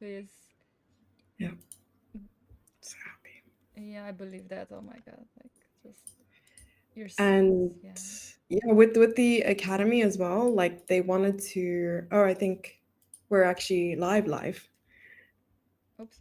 Please. Yeah. So happy. Yeah, I believe that. Oh my god. Like just you're And yeah. yeah, with the academy as well, like they wanted to, oh, I think we're actually live. Oops.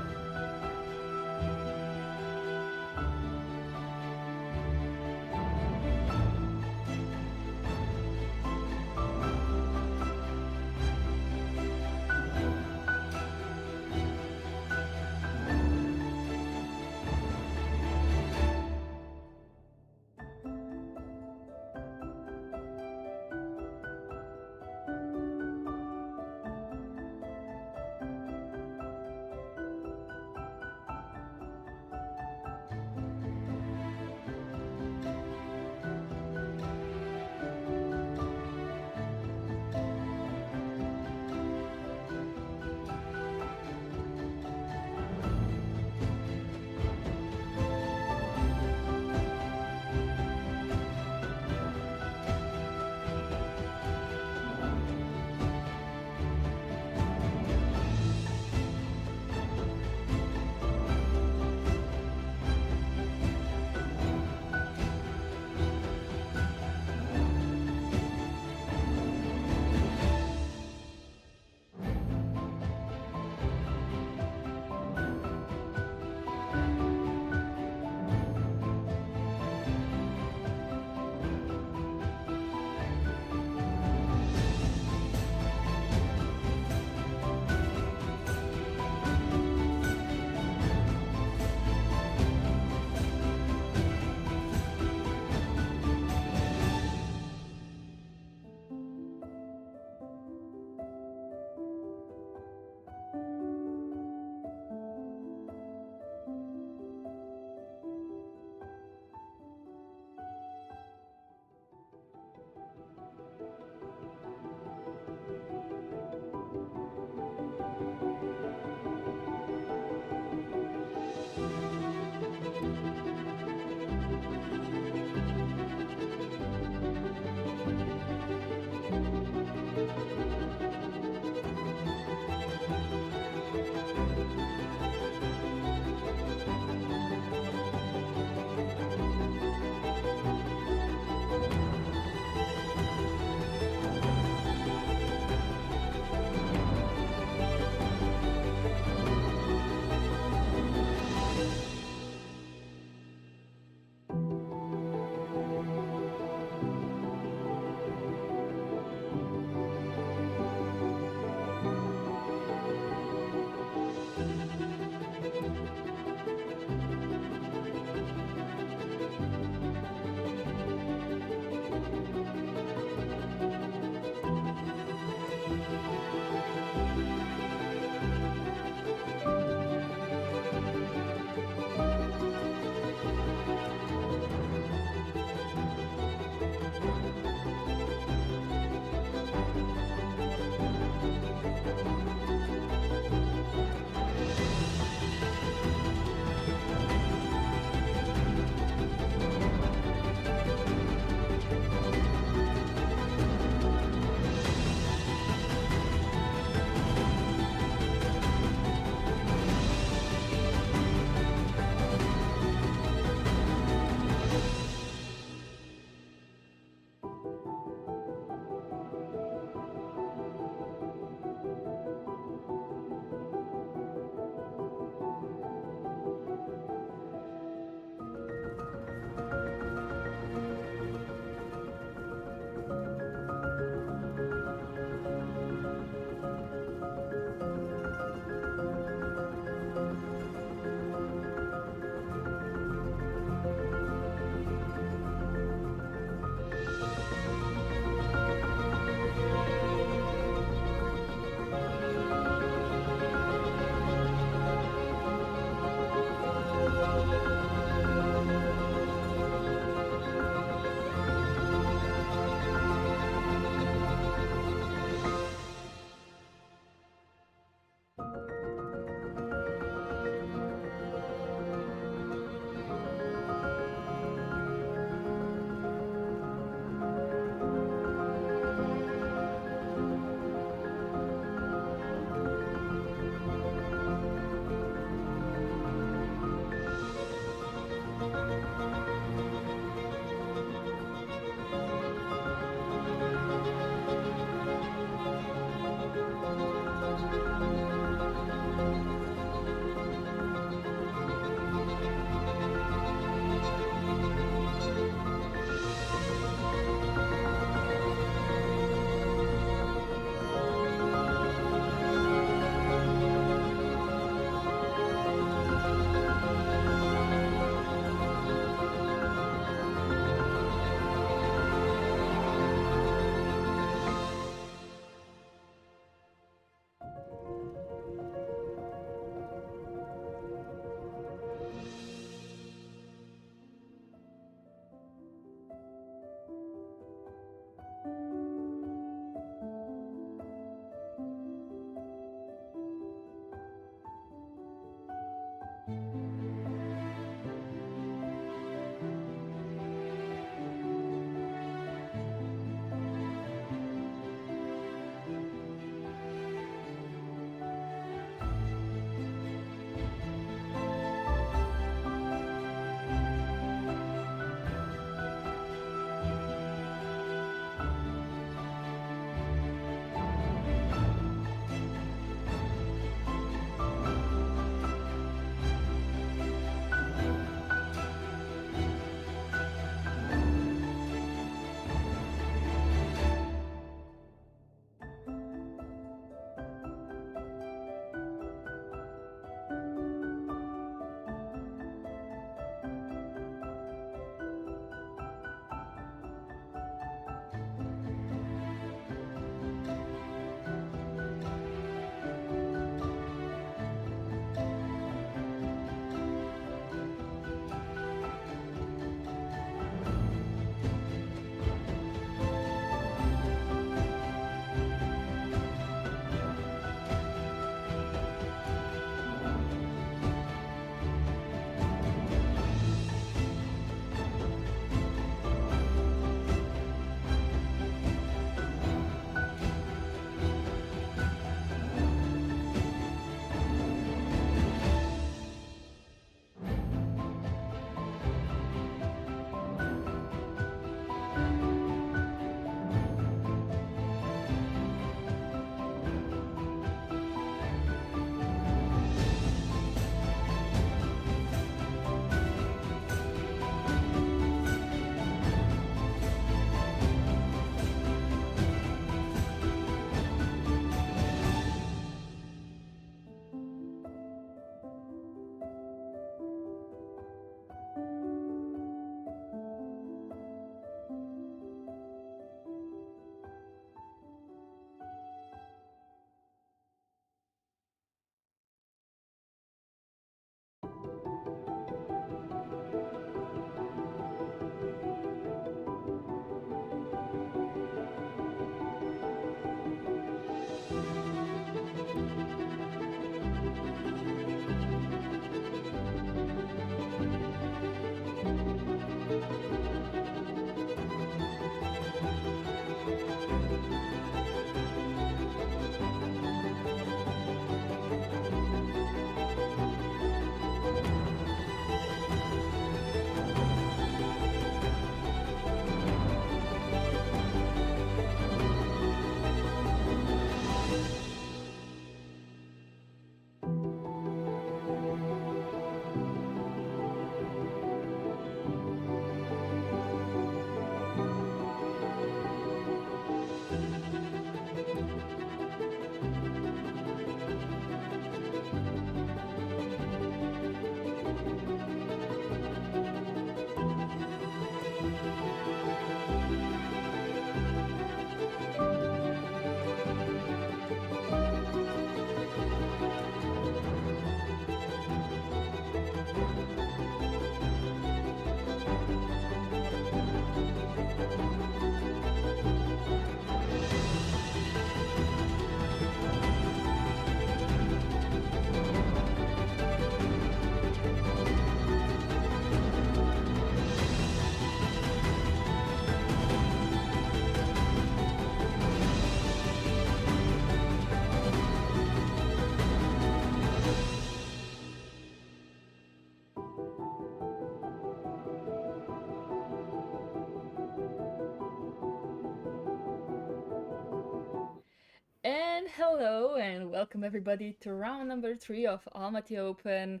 Hello and welcome everybody to round number 3 of ALMATY Open.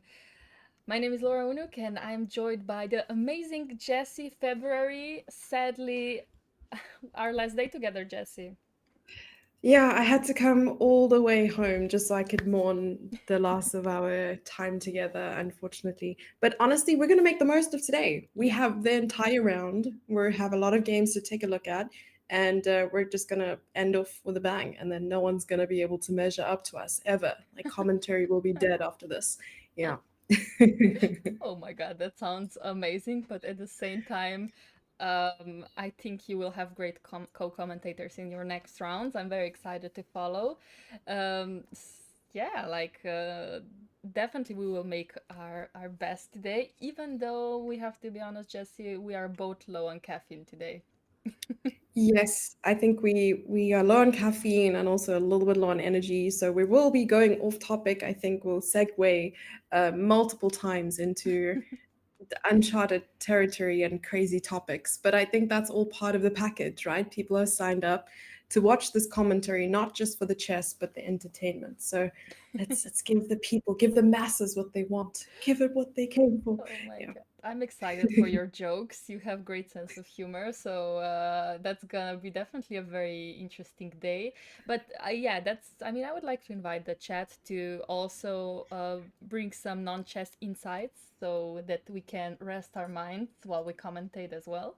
My name is Laura Unuk and I'm joined by the amazing Jessie February. Sadly, our last day together, Jessie. Yeah, I had to come all the way home just so I could mourn the loss of our time together, unfortunately. But honestly, we're going to make the most of today. We Yeah. have the entire round. We have a lot of games to take a look at, and we're just going to end off with a bang, and then no one's going to be able to measure up to us ever. Like, commentary will be dead after this. Yeah. Oh my god, that sounds amazing, but at the same time, I think you will have great co-commentators in your next rounds. I'm very excited to follow. Yeah, definitely we will make our best today, even though we have to be honest, Jesse, we are both low on caffeine today. Yes, I think we are low on caffeine and also a little bit low on energy. So we will be going off topic. I think we'll segue multiple times into the uncharted territory and crazy topics. But I think that's all part of the package, right? People are signed up to watch this commentary, not just for the chess, but the entertainment. So let's give the people, give the masses what they want, give it what they came for. Oh my Yeah. God. I'm excited for your jokes. You have great sense of humor, so that's gonna be definitely a very interesting day. But yeah, I mean, I would like to invite the chat to also bring some non-chess insights so that we can rest our minds while we commentate as well.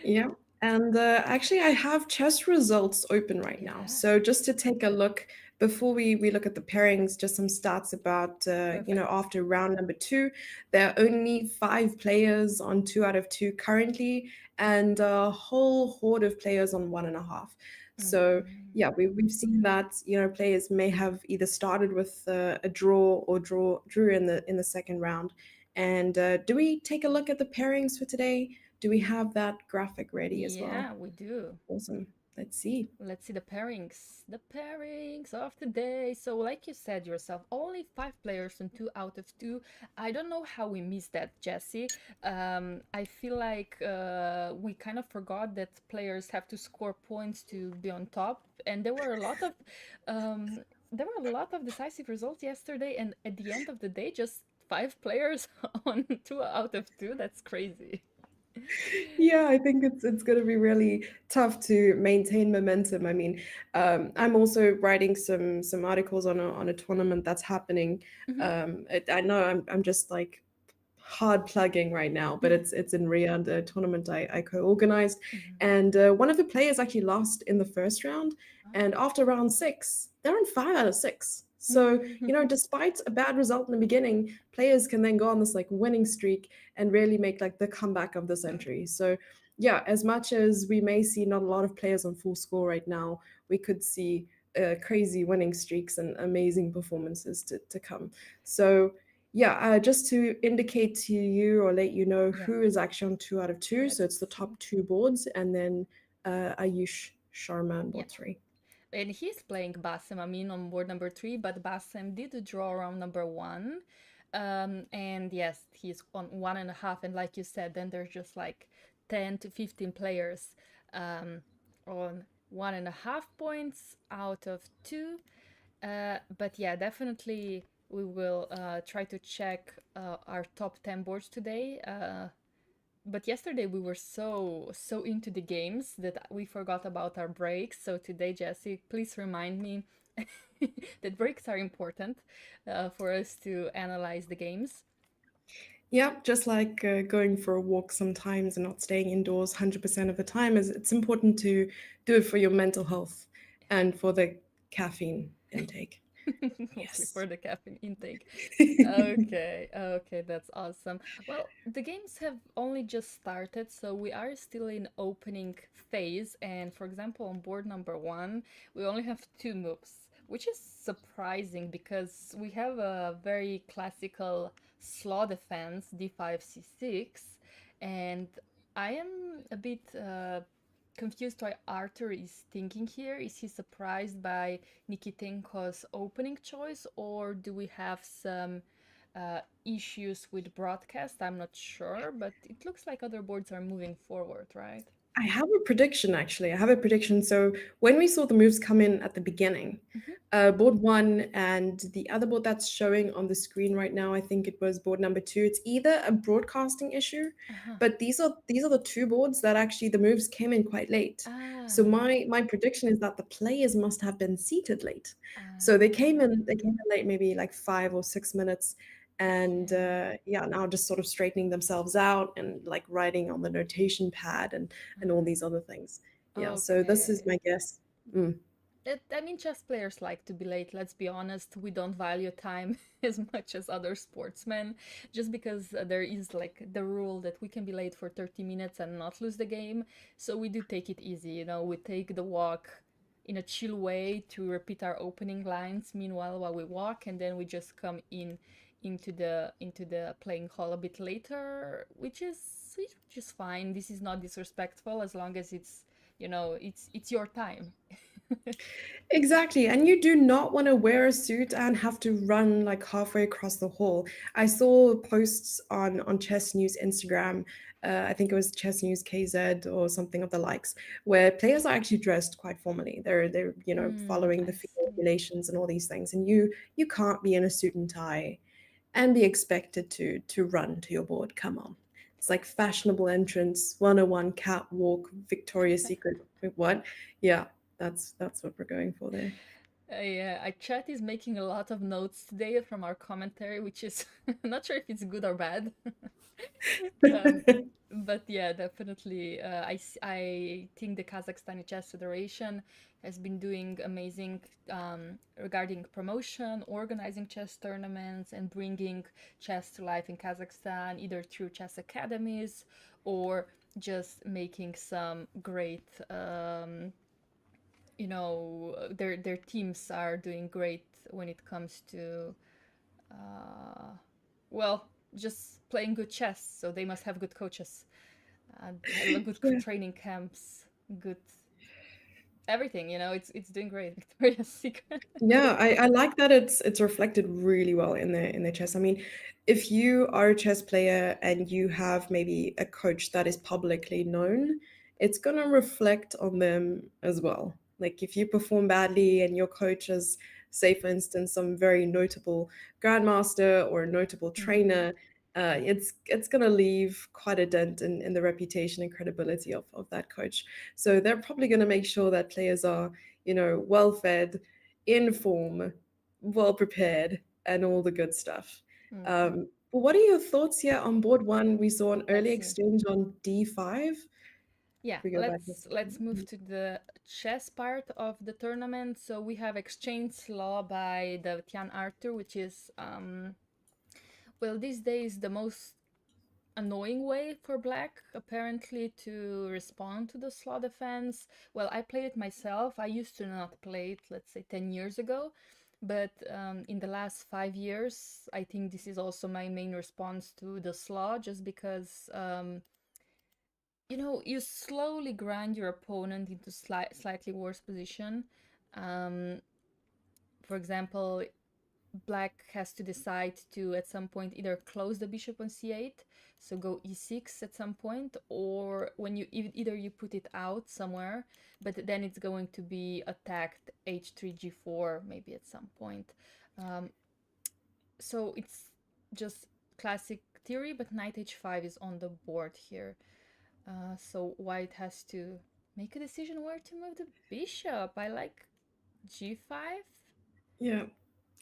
Yeah. And actually, I have chess results open right now. Yeah, So just to take a look before we look at the pairings, just some stats about perfect. after round number two, there are only 5 players on 2 out of 2 currently, and a whole horde of players on 1.5. So Mm. yeah, we've seen that players may have either started with a draw or drew in the second round. And do we take a look at the pairings for today? Do we have that graphic ready as well? Yeah, we do. Awesome. Let's see. Let's see the pairings. The pairings of the day. So, like you said yourself, only 5 players and 2 out of 2. I don't know how we missed that, Jesse. I feel like we kind of forgot that players have to score points to be on top, and um, there were a lot of decisive results yesterday. And at the end of the day, just 5 players on 2 out of 2. That's crazy. Yeah, I think it's going to be really tough to maintain momentum. I mean, I'm also writing some articles on a tournament that's happening. Hmm. I know I'm just like hard plugging right now, but it's in Rio, the tournament I co-organized, Hmm. and one of the players actually lost in the first round, and after round 6, they're in 5 out of 6. So despite a bad result in the beginning, players can then go on this like winning streak and really make like the comeback of the century. So yeah, as much as we may see not a lot of players on full score right now, we could see crazy winning streaks and amazing performances to come. So yeah, just to indicate to you or let you know Yeah, who is actually on 2 out of 2. So let's it's the see. top 2 boards, and then Ayush Sharma on Yeah. board 3. And he's playing Bassem Amin on board number 3, but Bassem did draw around number 1. And yes, he's on 1.5. And like you said, then there's just like 10 to 15 players um, on 1.5 points out of 2. But yeah, definitely we will try to check our top 10 boards today. But yesterday we were so into the games that we forgot about our breaks. So today, Jesse, please remind me that breaks are important for us to analyze the games. Yeah, just like going for a walk sometimes and not staying indoors 100% of the time, is it's important to do it for your mental health and for the caffeine intake. Mostly Yes. for the caffeine intake. Okay, okay, that's awesome. Well, the games have only just started, so we are still in opening phase. And for example, on board number 1, we only have 2 moves, which is surprising because we have a very classical slaw defense, d5, c6, and I am a bit confused why Arthur is thinking here. Is he surprised by Nikitenko's opening choice, or do we have some issues with broadcast? I'm not sure, but it looks like other boards are moving forward, right? I have a prediction actually. I have a prediction. So when we saw the moves come in at the beginning, Hmm. board one and the other board that's showing on the screen right now, I think it was board number two. It's either a broadcasting issue, Uh-huh. but these are the two boards that actually the moves came in quite late. So Ah. my prediction is that the players must have been seated late. So Ah. they came in late, maybe like 5 or 6 minutes, and Yeah. yeah, now just sort of straightening themselves out and like writing on the notation pad and all these other things. Yeah, so this is Okay. my guess. Mm. I mean, chess players like to be late. Let's be honest. We don't value time as much as other sportsmen, just because there is like the rule that we can be late for 30 minutes and not lose the game. So we do take it easy. We take the walk in a chill way to repeat our opening lines. Meanwhile, while we walk, and then we just come into the playing hall a bit later, which is fine. This is not disrespectful as long as it's your time. Exactly. And you do not want to wear a suit and have to run like halfway across the hall. I saw posts on Chess News Instagram, I think it was Chess News KZ or something of the likes, where players are actually dressed quite formally. They're following the I FIDE see. regulations and all these things. And you can't be in a suit and tie and be expected to run to your board. Come on. It's like fashionable entrance, 101 catwalk, Victoria's Secret. What? Yeah, that's what we're going for there. Yeah, chat is making a lot of notes today from our commentary, which is not sure if it's good or bad. um, but yeah, definitely. I think the Kazakhstani Chess Federation has been doing amazing regarding promotion, organizing chess tournaments, and bringing chess to life in Kazakhstan, either through chess academies or just making some great their teams are doing great when it comes to uh, well, just playing good chess. So they must have good coaches, good Yeah. training camps, good everything. It's doing great. Victoria's Secret. Yeah, I like that it's reflected really well in the chess. I mean, if you are a chess player and you have maybe a coach that is publicly known, it's gonna reflect on them as well. Like if you perform badly and your coach is, say for instance, some very notable grandmaster or a notable Mm-hmm. trainer, it's gonna leave quite a dent in the reputation and credibility of that coach. So they're probably gonna make sure that players are, well fed, in form, well prepared, and all the good stuff. Mm-hmm. But what are your thoughts here on board one? We saw an early Let's see. exchange on d5. Yeah, If we go back a let's move second. to the chess part of the tournament. So we have exchange law by the Tian Arthur, which is well, these days the most annoying way for black apparently to respond to the slaw defense. Well, I played it myself. I used to not play it, let's say 10 years ago, but in the last 5 years I think this is also my main response to the slaw, just because you slowly grind your opponent into slightly worse position. um, for example, black has to decide to at some point either close the bishop on c8, so go e6 at some point, or when either you put it out somewhere, but then it's going to be attacked h3 g4 maybe at some point. um, so it's just classic theory, but knight h5 is on the board here. So white has to make a decision where to move the bishop. I like g5. Yeah.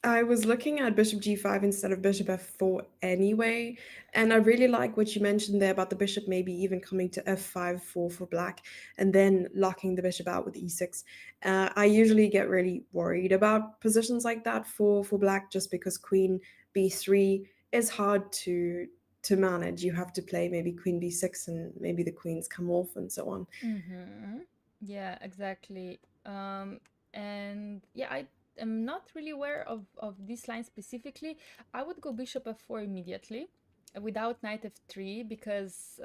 I was looking at bishop g5 instead of bishop f4 anyway, and I really like what you mentioned there about the bishop maybe even coming to f5 for black and then locking the bishop out with e6. I usually get really worried about positions like that for black just because queen b3 is hard to manage. You have to play maybe queen b6 and maybe the queens come off and so on. Mm-hmm. Yeah, exactly. And yeah, I am not really aware of this line specifically. I would go bishop f4 immediately without knight f3, because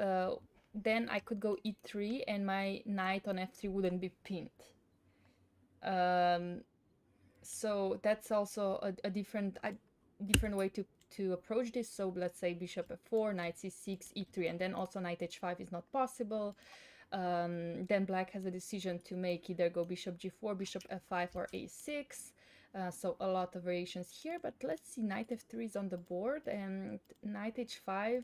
then I could go e3 and my knight on f3 wouldn't be pinned. Um, so that's also a different way to approach this. So let's say bishop f4, knight c6, e3, and then also knight h5 is not possible. Then black has a decision to make, either go bishop g4, bishop f5, or a6. So a lot of variations here, but let's see, knight f3 is on the board, and knight h5.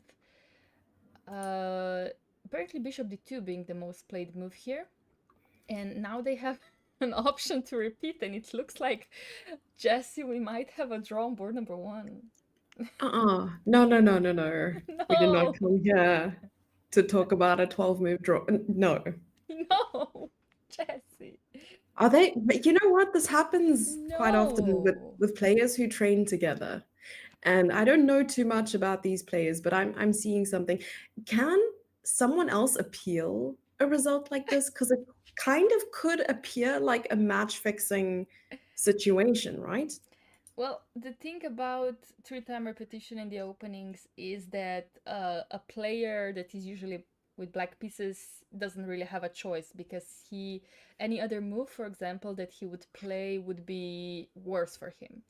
Apparently bishop d2 being the most played move here. And now they have an option to repeat, and it looks like, Jesse, we might have a draw on board number 1. No, no, no, no, no. We did not No, come here to talk about a 12-move draw. No. no, Jesse, Are they? But you know what? This happens quite often with, no. with players who train together. And I don't know too much about these players, but I'm seeing something. Can someone else appeal a result like this? Because it kind of could appear like a match fixing situation, right? Well, the thing about three-time repetition in the openings is that a player that is usually with black pieces doesn't really have a choice, because any other move, for example, that he would play would be worse for him. Mhm.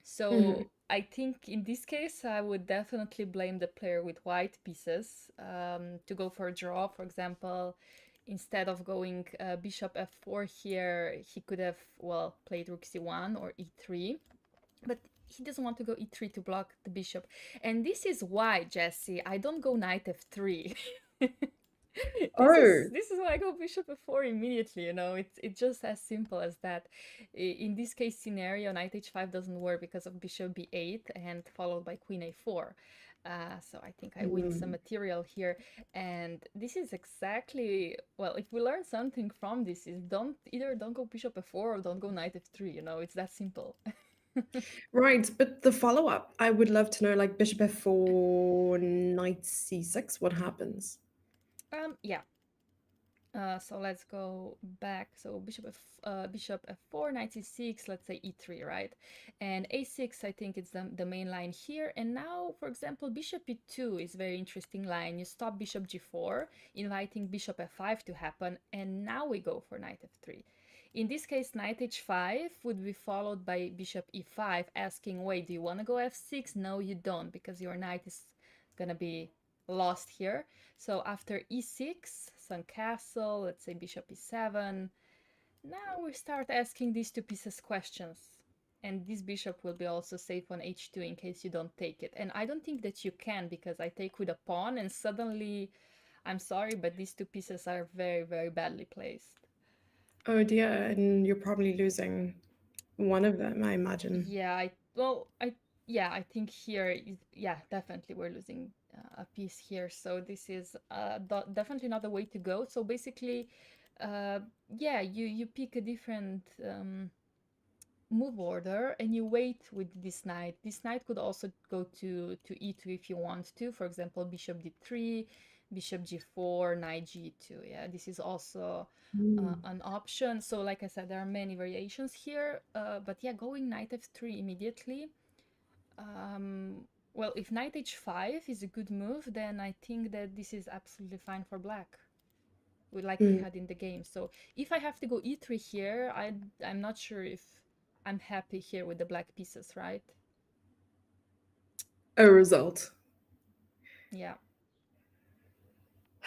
So I think in this case, I would definitely blame the player with white pieces, to go for a draw. For example, instead of going bishop f4 here, he could have, well, played rook c1 or e3. But he doesn't want to go e3 to block the bishop. And this is why, Jesse, I don't go knight f3. this is Oh, this is why I go bishop f4 immediately. It's just as simple as that. In this case scenario, knight h5 doesn't work because of bishop b8 and followed by queen a4. So I think I win some mm. material here, and this is exactly, well, if we learn something from this, is don't go bishop f4 or don't go knight f3. It's that simple. Right. But the follow-up, I would love to know, like bishop f4, knight c6, what happens? Yeah. So let's go back. So bishop f4, knight c6, let's say e3, right? And a6, I think it's the main line here. And now, for example, bishop e2 is a very interesting line. You stop bishop g4, inviting bishop f5 to happen, and now we go for knight f3. In this case, knight h5 would be followed by bishop e5, asking, wait, do you want to go f6? No, you don't, because your knight is gonna be lost here. So after e6, some castle, let's say bishop e7. Now we start asking these two pieces questions. And this bishop will be also safe on h2 in case you don't take it. And I don't think that you can, because I take with a pawn, and suddenly, I'm sorry, but these two pieces are very, very badly placed. Oh dear, and you're probably losing one of them, I imagine. Yeah, I think here yeah, definitely we're losing a piece here. So this is definitely not the way to go. So basically, yeah, you pick a different move order, and you wait with this knight. This knight could also go to e2 if you want to. For example, bishop d3, bishop g4, knight g2. Yeah, this is also Mm. an option. So like I said, there are many variations here, but yeah, going knight f3 immediately. Well, if knight h5 is a good move, then I think that this is absolutely fine for black, like we Mm. had in the game. So if I have to go e3 here, I'm not sure if I'm happy here with the black pieces, right? A result. Yeah.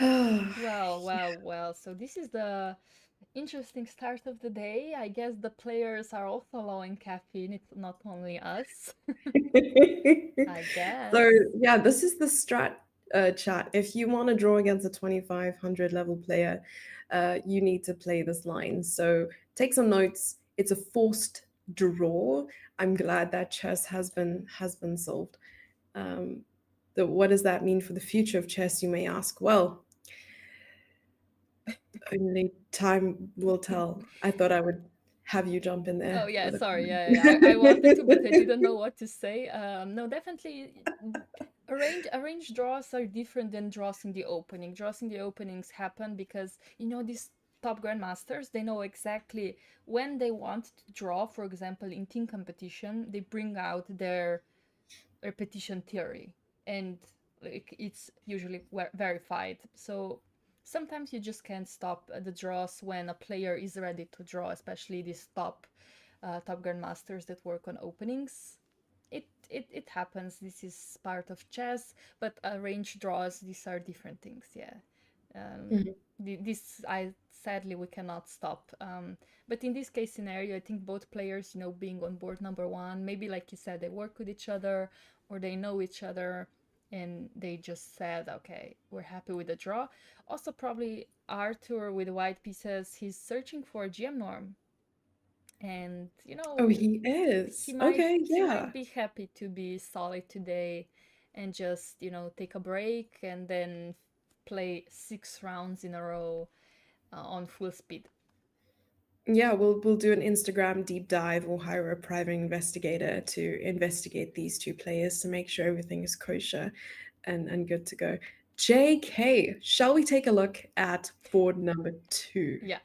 Yeah. Well. So this is the interesting start of the day. I guess the players are all following caffeine. It's not only us. I So guess. yeah, this is the strat chat. If you want to draw against a 2500 level player, you need to play this line. So take some notes. It's a forced draw. I'm glad that chess has been solved. Um, what does that mean for the future of chess, you may ask? Well, only time will tell. I thought I would have you jump in Oh there yeah, with a sorry. comment. I wanted to, but I didn't know what to say. No, definitely, arranged draws are different than draws in the opening. Draws in the openings happen because these top grandmasters, they know exactly when they want to draw. For example, in team competition, they bring out their repetition theory, and like it's usually verified. So sometimes you just can't stop the draws when a player is ready to draw, especially these top grandmasters that work on openings. It happens. This is part of chess, but arranged draws, these are different things. Yeah. Um, Mhm. this I sadly we cannot stop. But in this case scenario, I think both players, being on board number one, maybe like you said, they work with each other or they know each other, and they just said, okay, we're happy with the draw. Also, probably Arthur with white pieces, he's searching for a GM norm, and Oh, he he is. might Okay, he might yeah. be happy to be solid today and just take a break and then play 6 rounds in a row on full speed. Yeah, we'll do an Instagram deep dive or hire a private investigator to investigate these two players to make sure everything is kosher and good to go. JK, shall we take a look at board number two? Yeah,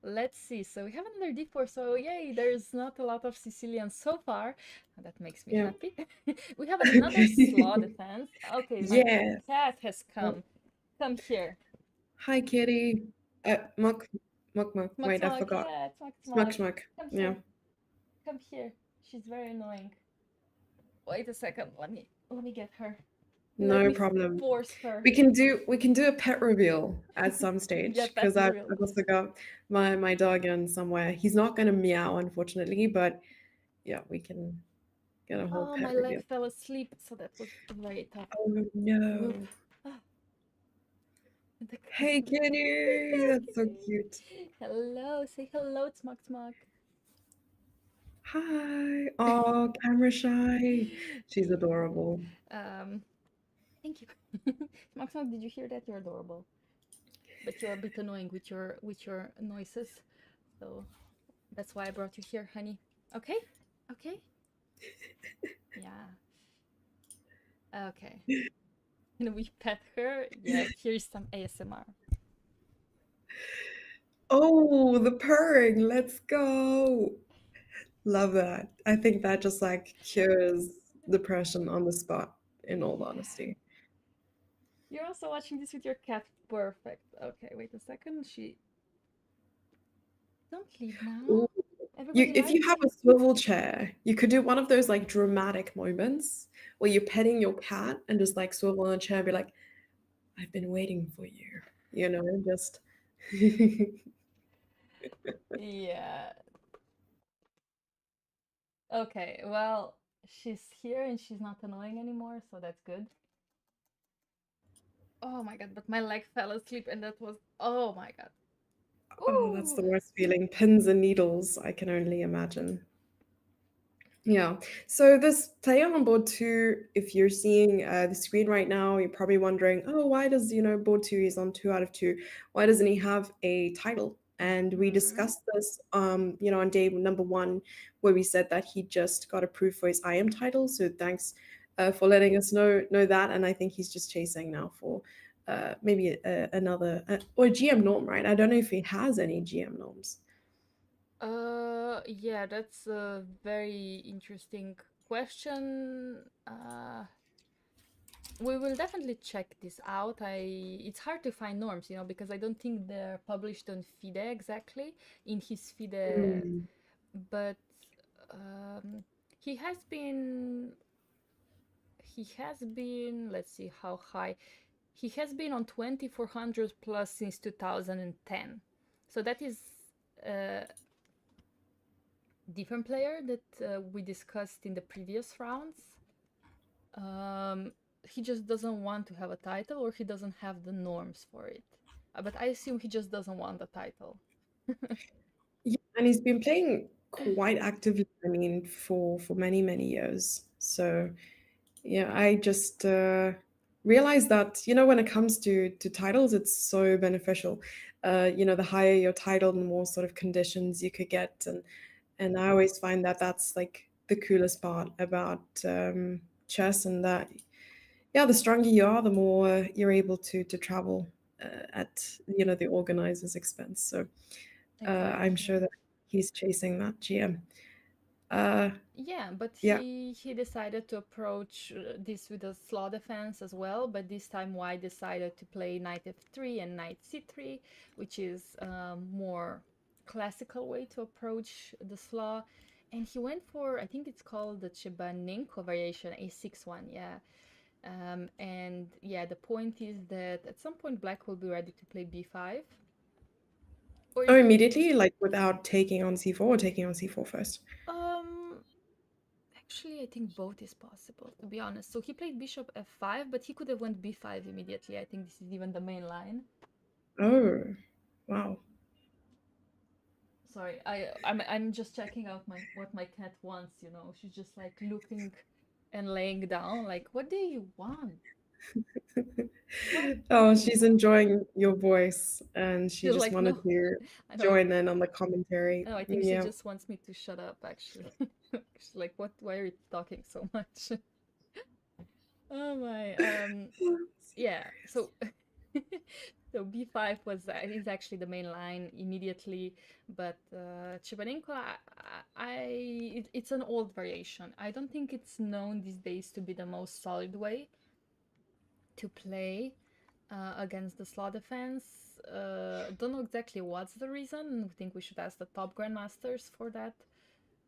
let's see. So we have another d4, so yay, there's not a lot of Sicilians so far. That makes me Yeah. happy. We have another slaw defense. Okay, my Yes. cat has Oh, come here. hi, kitty. Muck, muck, muck. Smuck Wait, I smuck, forgot. yeah, smuck Smuck, smuck. smuck. Come Yeah, here, come here. She's very annoying. Wait a second. Let me get her. Let no me problem. force her. We can do a pet reveal at some Yeah, stage pet because reveal. I've also got my dog in somewhere. He's not gonna meow, unfortunately, but yeah, we can get a whole Oh, my pet leg reveal. fell asleep, so that was very tough. Oh Whoop. no. Ah, the Hey kitty, that's so kitty. cute. Hello, say hello, Smuck Smuck. Hi. Oh, camera shy. She's Yeah. adorable. Um, Thank you. Smuck Smuck, did you hear that? You're adorable, but you're a bit annoying with your noises. So that's why I brought you here, honey. Okay? Okay? Yeah. Okay. Can we pet her? Yeah, here's some ASMR. Oh, the purring. Let's go. Love that. I think that just like cures depression on the spot, in all Yeah. honesty. You're also watching this with your cat. Perfect. Okay, wait a second. Don't leave now. Ooh. Everybody If you likes have you. a swivel chair, you could do one of those like dramatic moments where you're petting your cat and just like swivel on a chair and be like, I've been waiting for you. And just Yeah. Okay, well, she's here and she's not annoying anymore, so that's good. Oh my god, but my leg fell asleep and that was. Oh my god. oh, that's Ooh. the worst feeling. Pins and needles, I can only imagine. Yeah. So this player on board two, if you're seeing the screen right now, you're probably wondering, oh, why does, board two, he's on 2 out of 2. Why doesn't he have a title? And we Hmm. discussed this, on day number one, where we said that he just got approved for his IM title. So thanks for letting us know that. And I think he's just chasing now for maybe another, or GM norm, right? I don't know if he has any GM norms. Yeah, that's a very interesting question. We will definitely check this out. It's hard to find norms, because I don't think they're published on FIDE exactly in his FIDE, Mm. but um, he has been let's see how high. He has been on 2400 plus since 2010. So that is a different player that we discussed in the previous rounds. Um, he just doesn't want to have a title, or he doesn't have the norms for it. But I assume he just doesn't want the title. Yeah, and he's been playing quite actively, I mean, for many, many years. So yeah, I just realized that, when it comes to titles, it's so beneficial. The higher your title, the more sort of conditions you could get, and I always find that that's like the coolest part about chess, and that yeah, the stronger you are, the more you're able to travel at the organizer's expense. So I'm sure Exactly. that he's chasing that GM. Uh, Yeah, but yeah. he decided to approach this with a slaw defense as well. But this time, White decided to play knight f3 and knight c3, which is a more classical way to approach the slaw. And he went for, I think it's called the Chebanenko variation, a6-1. Yeah. And yeah, the point is that at some point black will be ready to play b5. Or Oh, if immediately, like without taking on c4 or taking on c4 first? um actually, I think both is possible, to be honest. So he played bishop f5, but he could have went b5 immediately. I think this is even the main line. Oh, wow. Sorry, I'm just checking out my what my cat wants, you know. She's just like looking and laying down, like, what do you want? What do Oh, you she's want? enjoying your voice and she She's just like, no, wanted to I know. join in on the commentary. No, I think she Yeah. just wants me to shut up, actually. She's like, what? Why are you talking so much? Oh my. Yeah. So so b5 was is actually the main line immediately, but Chebanenko, it's an old variation. I don't think it's known these days to be the most solid way to play against the slot defense. Don't know exactly what's the reason. I think we should ask the top grandmasters for that.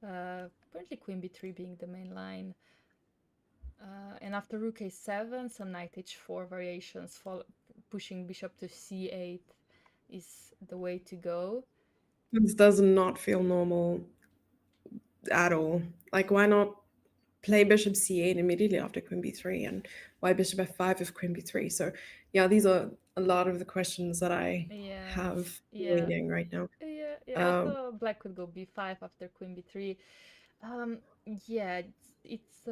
Apparently queen b3 being the main line. And after rook a7, some knight h4 variations, pushing bishop to c8 is the way to go. This does not feel normal at all. Like, why not play bishop c8 immediately after queen b3? And why bishop f5 if queen b3? So, yeah, these are a lot of the questions that I Yeah, have yeah, waiting right now. yeah. Um, Also, black could go b5 after queen b3. Um, yeah, it's.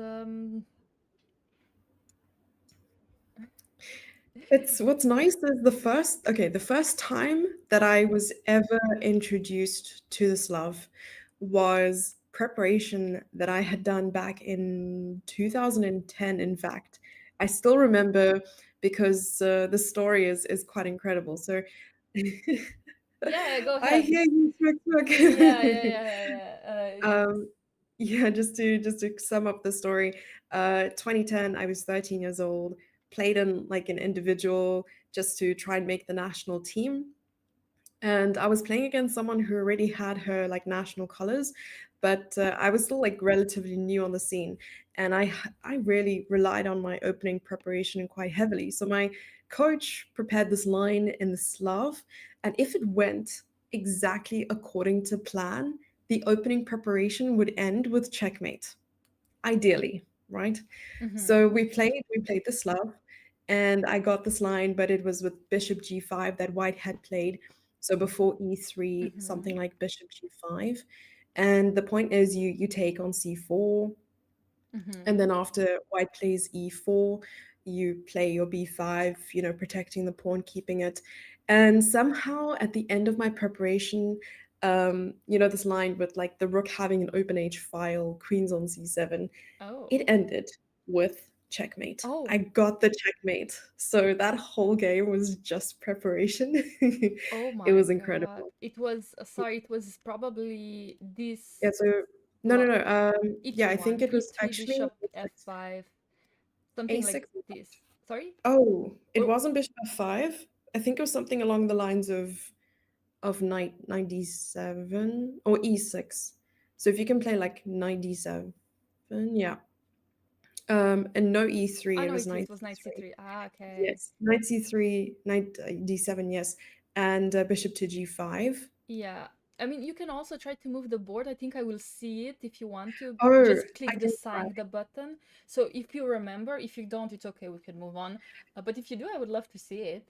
It's what's nice is the first time that I was ever introduced to this love was preparation that I had done back in 2010. In fact, I still remember because the story is quite incredible. So Yeah, go I ahead. hear you, smirk, Yeah, yeah, smirk. yeah, yeah. Um, yeah, just to sum up the story, 2010, I was 13 years old, played in like an individual just to try and make the national team. And I was playing against someone who already had her like national colors, but I was still like relatively new on the scene, and I really relied on my opening preparation quite heavily. So my coach prepared this line in the Slav, and if it went exactly according to plan, the opening preparation would end with checkmate, ideally, right? Mm-hmm. So we played the Slav, and I got this line, but it was with bishop g5 that white had played. So before e3, Mm-hmm. something like bishop g5. And the point is you take on c4, and Mm-hmm. then after white plays e4, you play your b5, protecting the pawn, keeping it. And somehow at the end of my preparation, this line with like the rook having an open h file, queens on c7, it Oh. ended with checkmate. I Oh. got the checkmate. So that whole game was just preparation. Oh It my was God. incredible. It was, sorry, it was probably Yeah, this so no, no, lot. no. Yeah, E3 I think one, it was E3, actually bishop f5, something like a6. this. Sorry? Oh, it Or wasn't bishop f5. I think it was something along the lines of knight d7 or e6. So if you can play like knight d7, yeah. And no e3, oh it no, was it knight was knight c3. c3. Ah, okay. Yes, knight c3, knight d7, yes, and bishop to g5. Yeah. I mean, you can also try to move the board. I think I will see it if you want to. Oh, Just I click the can try. sign the button. So if you remember, if you don't, it's okay. We can move on. But if you do, I would love to see it.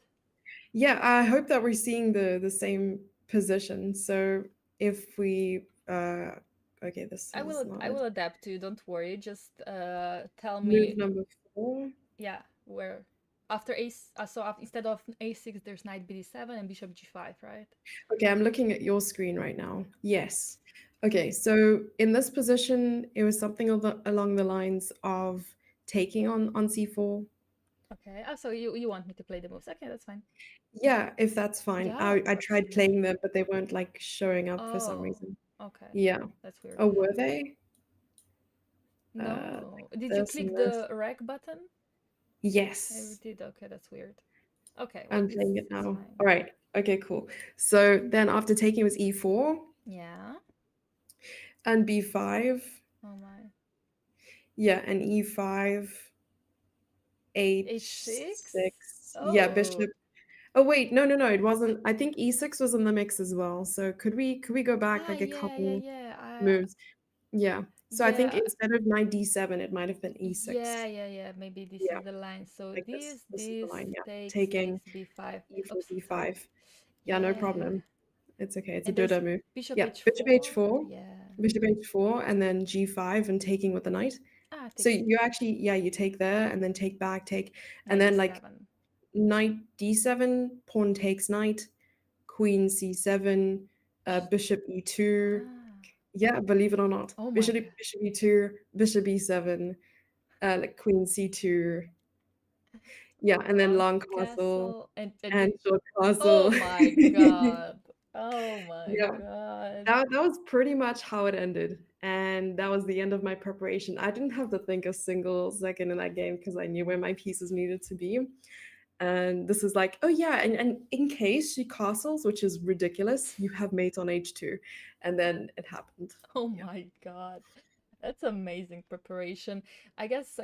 Yeah, I hope that we're seeing the same position. So if we okay, this is not I it. will adapt to you. Don't worry. Just tell Move me. number 4. Yeah, where after instead of a6, there's knight bd7 and bishop g5, right? Okay, I'm looking at your screen right now. Yes. Okay, so in this position, it was something along the lines of taking on c4. Okay. Oh, so you want me to play the moves? Okay, that's fine. Yeah, if that's fine. Yeah, I of I course. tried playing them, but they weren't like showing up for some Oh, reason. okay. Yeah. That's weird. Oh, were they? No. Like Did you this click and this. the rec button? Yeah, you Yes, did. Okay, that's weird. Okay, well, I'm playing it it's now. fine. All right. Okay, cool. So then after taking was e4 Yeah. and b5. Oh my. Yeah, and e5. H6? H6. Yeah, Oh, bishop. Oh wait, no, no, no, it wasn't. I think E6 was in the mix as well. So could we go back ah, like a yeah, yeah, couple yeah. moves? Yeah. So I think Yeah, instead of knight D7, it might have been yeah, E6. yeah, yeah. Maybe this Yeah, is the line. So like this. this, This is the this line. Yeah. takes Taking B5. E for Oops. B5. Yeah, no Yeah. problem. It's okay. It's a And there's Dodo move. bishop Yeah, bishop H4. H4, Yeah. bishop H4, and then G5 and taking with the knight. Ah, So takes you actually, yeah, you take there and then take back, take, and knight then like D7. knight D7, pawn takes knight, queen C7, bishop E2. Ah. Yeah, believe it or not, Oh my bishop God. bishop E2, bishop E7, like queen C2. Yeah, and then Long long castle castle. And and short oh castle. my God. Oh my Yeah. God. That was pretty much how it ended. And that was the end of my preparation. I didn't have to think a single second in that game because I knew where my pieces needed to be. And this is like, oh yeah, and in case she castles, which is ridiculous, you have mate on H2. And then it happened. Oh Yeah. my God. That's amazing preparation. I guess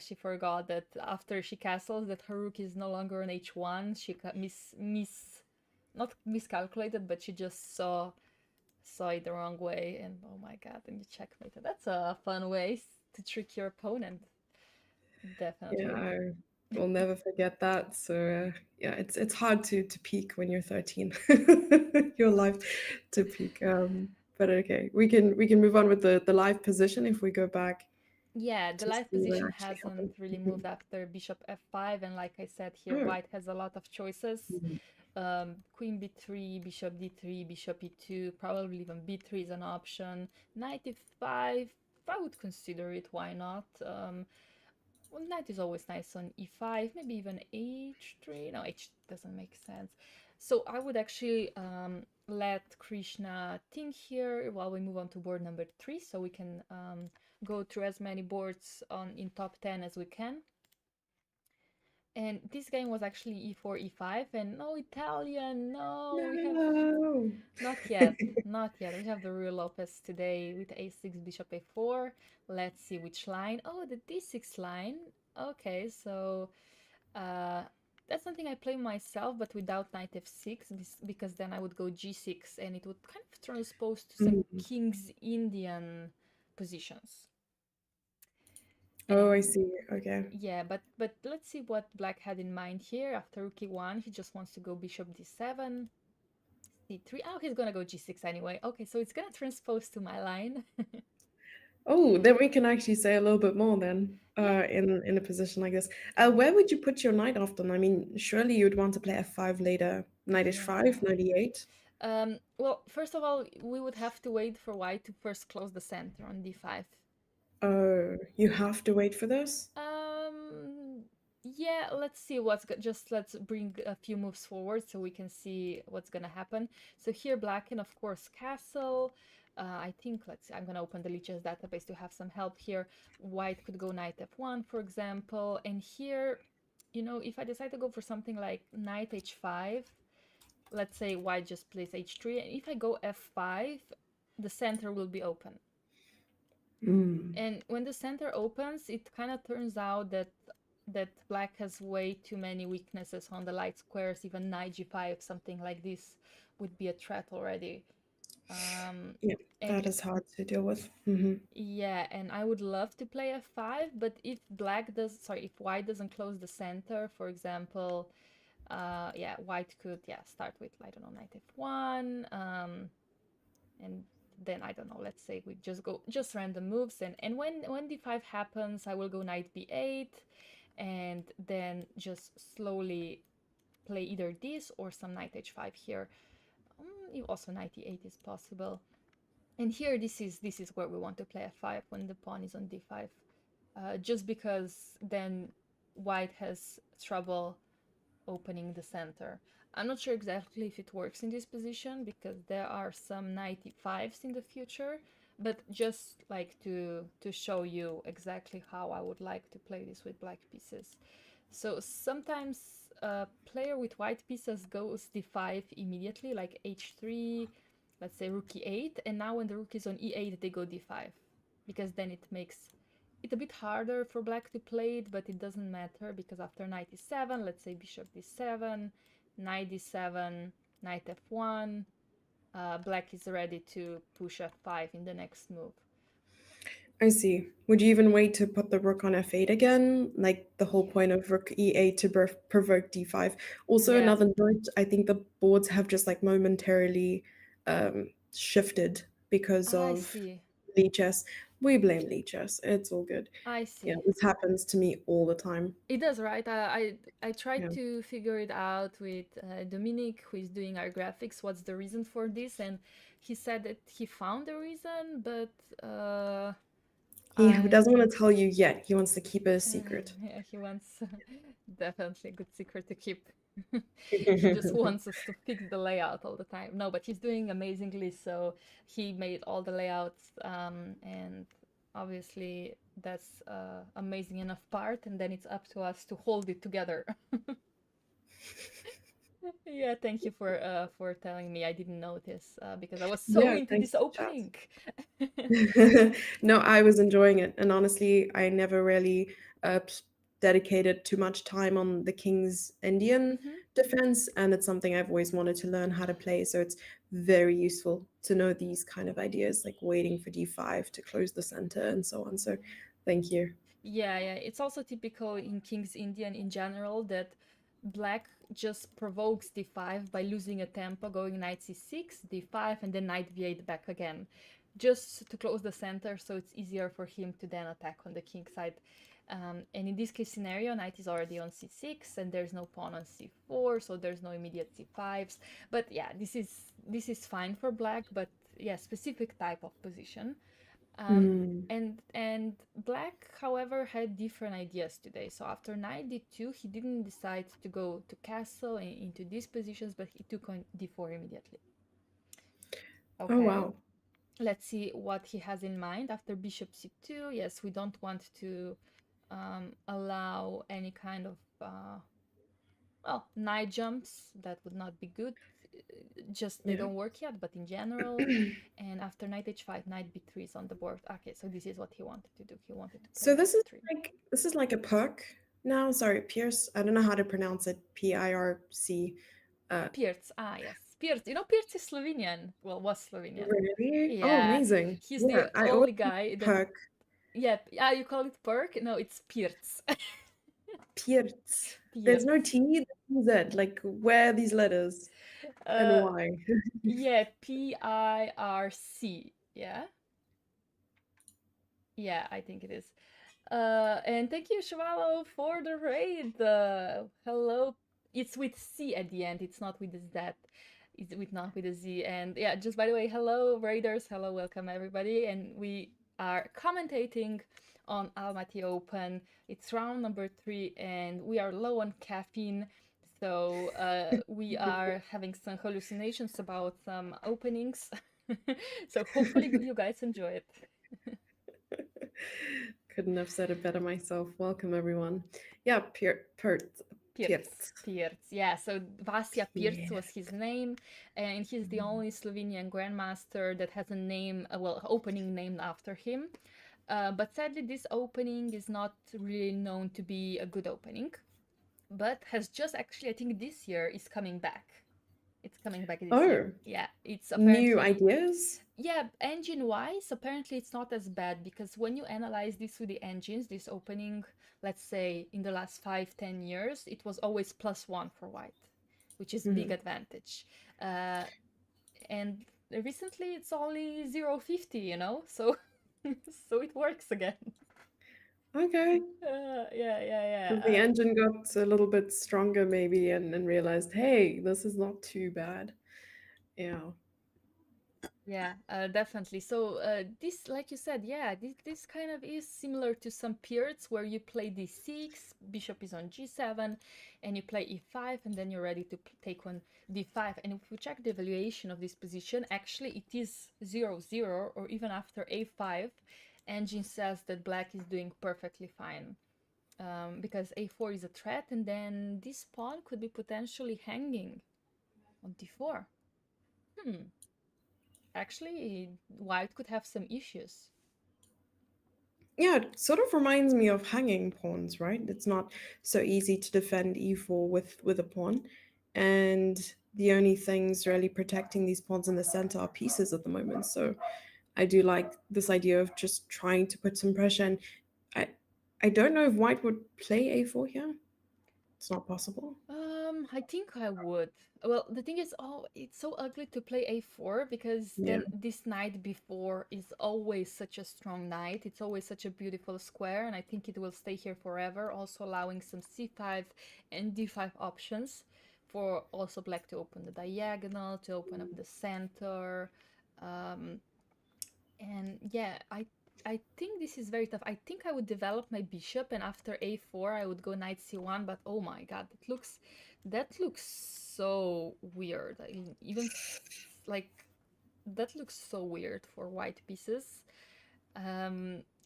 she forgot that after she castles that her rook is no longer on H1. She not miscalculated, but she just saw it the wrong way, and oh my God, and you checkmated. That's a fun way to trick your opponent. Yeah, Definitely. I will never forget that. So yeah, it's hard to peak when you're 13. Your life to peak. But okay, we can move on with the live position if we go back Yeah, the to live see what position actually hasn't happened. really moved after bishop f5, and like I said here, Oh. white has a lot of choices. Mhm. Queen b3, bishop d3, bishop e2, probably even b3 is an option. Knight e5, I would consider it, why not? Well, knight is always nice on e5, maybe even h3. No, h doesn't make sense. So I would actually let Krishna think here while we move on to board number 3, so we can go through as many boards on in top 10 as we can. And this game was actually e4, e5, and no Italian, no, we have No. not yet, not yet. We have the real Lopez today with a6, bishop a4. Let's see which line. Oh, the d6 line. Okay, so uh, that's something I play myself, but without knight f6, because then I would go g6, and it would kind of transpose to some Mm. King's Indian positions. Oh, I And see. Okay. yeah, but let's see what black had in mind here. After rook e1, he just wants to go bishop d7, d3. Oh, he's gonna go g6 anyway. Okay, so it's gonna transpose to my line. Oh, then we can actually say a little bit more then, Yeah, in a position like this. Where would you put your knight often? I mean, surely you'd want to play f5 later. Knight h5, yeah. knight e8. Well, first of all, we would have to wait for white to first close the center on d5. Oh, you have to wait for this? Um, yeah, let's see just let's bring a few moves forward so we can see what's gonna happen. So here, black and of course castle. I think let's see, I'm gonna open the Lichess database to have some help here. White could go knight f1, for example, and here, if I decide to go for something like knight h5, let's say white just plays h3, and if I go f5, the center will be open. Mm. And when the center opens, it kind of turns out that black has way too many weaknesses on the light squares. Even knight g5, something like this, would be a threat already. Um, Yeah, and that is hard to deal with. Hmm. yeah, and I would love to play f5, but if white doesn't close the center, for example, yeah, white could, yeah, start with, I don't know, knight f1, and then I don't know, let's say we just go just random moves, and when d5 happens, I will go knight b8, and then just slowly play either this or some knight h5 here. Also knight e8 is possible. And here, this is where we want to play f5 when the pawn is on d5, just because then white has trouble opening the center. I'm not sure exactly if it works in this position because there are some 95s in the future, but just like to show you exactly how I would like to play this with black pieces. So sometimes a player with white pieces goes d5 immediately, like h3, let's say rook e8, and now when the rook is on e8, they go d5, because then it makes it's a bit harder for black to play it, but it doesn't matter because after knight e7, let's say bishop d7, knight d7, knight f1, black is ready to push f5 in the next move. I see. Would you even wait to put the rook on f8 again? Like the whole Yeah. point of rook e8 to provoke d5. Also, Yeah, another note, I think the boards have just like momentarily shifted because I of see. Lichess. We blame Lichess. It's all good. I Yeah, see. this happens to me all the time. It does, right? I tried Yeah. to figure it out with Dominic, who is doing our graphics. What's the reason for this? And he said that he found the reason, but He I doesn't want to tell you yet. He wants to keep it a secret. yeah, he wants definitely a good secret to keep. He just wants us to fix the layout all the time. No, but he's doing amazingly. So he made all the layouts, and obviously that's amazing enough part. And then it's up to us to hold it together. Yeah, thank you for telling me. I didn't notice because I was so Yeah, into thanks this for the chat. opening. No, I was enjoying it, and honestly, I never really dedicated too much time on the King's Indian Hmm. defense, and it's something I've always wanted to learn how to play. So it's very useful to know these kind of ideas, like waiting for d5 to close the center and so on. So, thank you. Yeah, yeah. It's also typical in King's Indian in general that black just provokes d5 by losing a tempo, going knight c6, d5, and then knight v8 back again, just to close the center so it's easier for him to then attack on the king side. And in this case scenario, knight is already on c6 and there's no pawn on c4, so there's no immediate c5s. But yeah, this is fine for black, but yeah, specific type of position. Um, Mm. and Black, however, had different ideas today. So after knight d2, he didn't decide to go to castle and into these positions, but he took on d4 immediately. Oh, Okay, wow. let's see what he has in mind after bishop c2. Yes, we don't want to allow any kind of well, knight jumps. That would not be good. Just they Yeah. don't work yet, but in general. And after knight h5, knight b3 is on the board. Okay, so this is what he wanted to do. He wanted to play So knight b3. this is like a perk now. Sorry, Pierce. I don't know how to pronounce it. PIRC. Pirc, ah yes, Pirc. You know, Pirc is Slovenian. Well, was Slovenian. Really? Oh, Yeah, amazing. he's Yeah, the I always only guy that. perk Yeah, ah, you call it perk? No, it's Pirc. Pierce. There's Pirc. no T, there's Z. Like, where are these letters and Uh, why? yeah, PIRC. Yeah, yeah, I think it is. And thank you, Shivalo, for the raid. Hello. It's with C at the end. It's not with the Z. It's with not with a Z. And yeah, just by the way, hello, raiders. Hello, welcome everybody. And we are commentating on Almaty Open. It's round number 3, and we are low on caffeine. So we are having some hallucinations about some openings. So hopefully you guys enjoy it. Couldn't have said it better myself. Welcome, everyone. Yeah, Pirc, Pierce. Pirc. Yeah, so Vasya Pirc Yeah. was his name, and he's the only Slovenian grandmaster that has a name, well, opening named after him. But sadly, this opening is not really known to be a good opening, but has just actually, I think this year is coming back. It's coming back this year. Oh, Yeah, it's new apparently ideas? yeah, engine wise, apparently it's not as bad because when you analyze this with the engines, this opening, let's say in the last 5-10 years, it was always +1 for white, which is big Mhm. advantage. Uh, and recently it's only 0.50, so so it works again. Okay. Yeah, yeah, Because the yeah. engine got a little bit stronger, maybe, and realized, hey, this is not too bad. Yeah. Yeah, definitely. So this, like you said, yeah, this kind of is similar to some periods where you play d6, bishop is on g7, and you play e5, and then you're ready to take on d5. And if we check the evaluation of this position, actually it is 0-0, or even after a5, engine says that black is doing perfectly fine. Because a4 is a threat, and then this pawn could be potentially hanging on d4. Hmm. Actually, white could have some issues. Yeah, it sort of reminds me of hanging pawns, right? It's not so easy to defend e4 with a pawn, and the only things really protecting these pawns in the center are pieces at the moment. So I do like this idea of just trying to put some pressure. And I I don't know if White would play a4 here. It's not possible. I think I would. Well, the thing is, oh, it's so ugly to play a4 because Yeah. then this knight before is always such a strong knight. It's always such a beautiful square, and I think it will stay here forever, also allowing some c5 and d5 options for also black to open the diagonal, to open up the center. Um, and yeah, I think this is very tough. I think I would develop my bishop, and after a4 I would go knight c1, but oh my god, that looks so weird. I mean, even like that looks so weird for white pieces.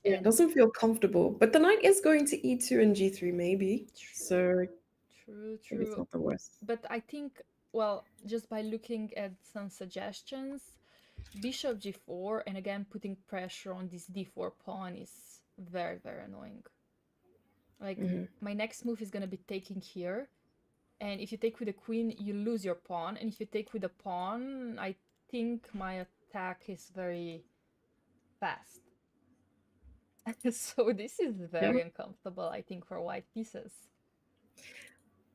Yeah, it And doesn't feel comfortable. But the knight is going to e2 and g3 maybe. true, So true, maybe it's true. not the worst. But I think, well, just by looking at some suggestions, bishop g4 and again putting pressure on this d4 pawn is very, very annoying. Like, Hmm. my next move is gonna be taking here, and if you take with a queen, you lose your pawn, and if you take with a pawn, I think my attack is very fast. So this is Yeah. very uncomfortable, I think, for white pieces.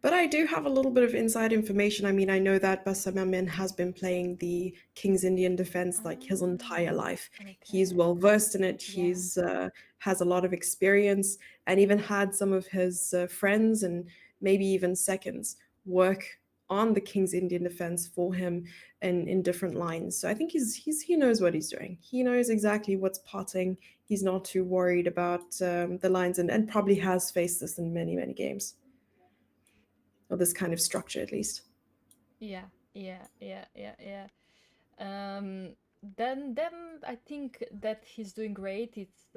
But I do have a little bit of inside information. I mean, I know that Bassam Amin has been playing the King's Indian defense like his entire life. Ah, He's okay. well versed in it. Yeah. He's has a lot of experience, and even had some of his friends and maybe even seconds work on the King's Indian defense for him in different lines. So I think he knows what he's doing. He knows exactly what's potting. He's not too worried about the lines, and probably has faced this in many games, or this kind of structure at least. Yeah, yeah, yeah, yeah, yeah. Um, then I think that he's doing great. It's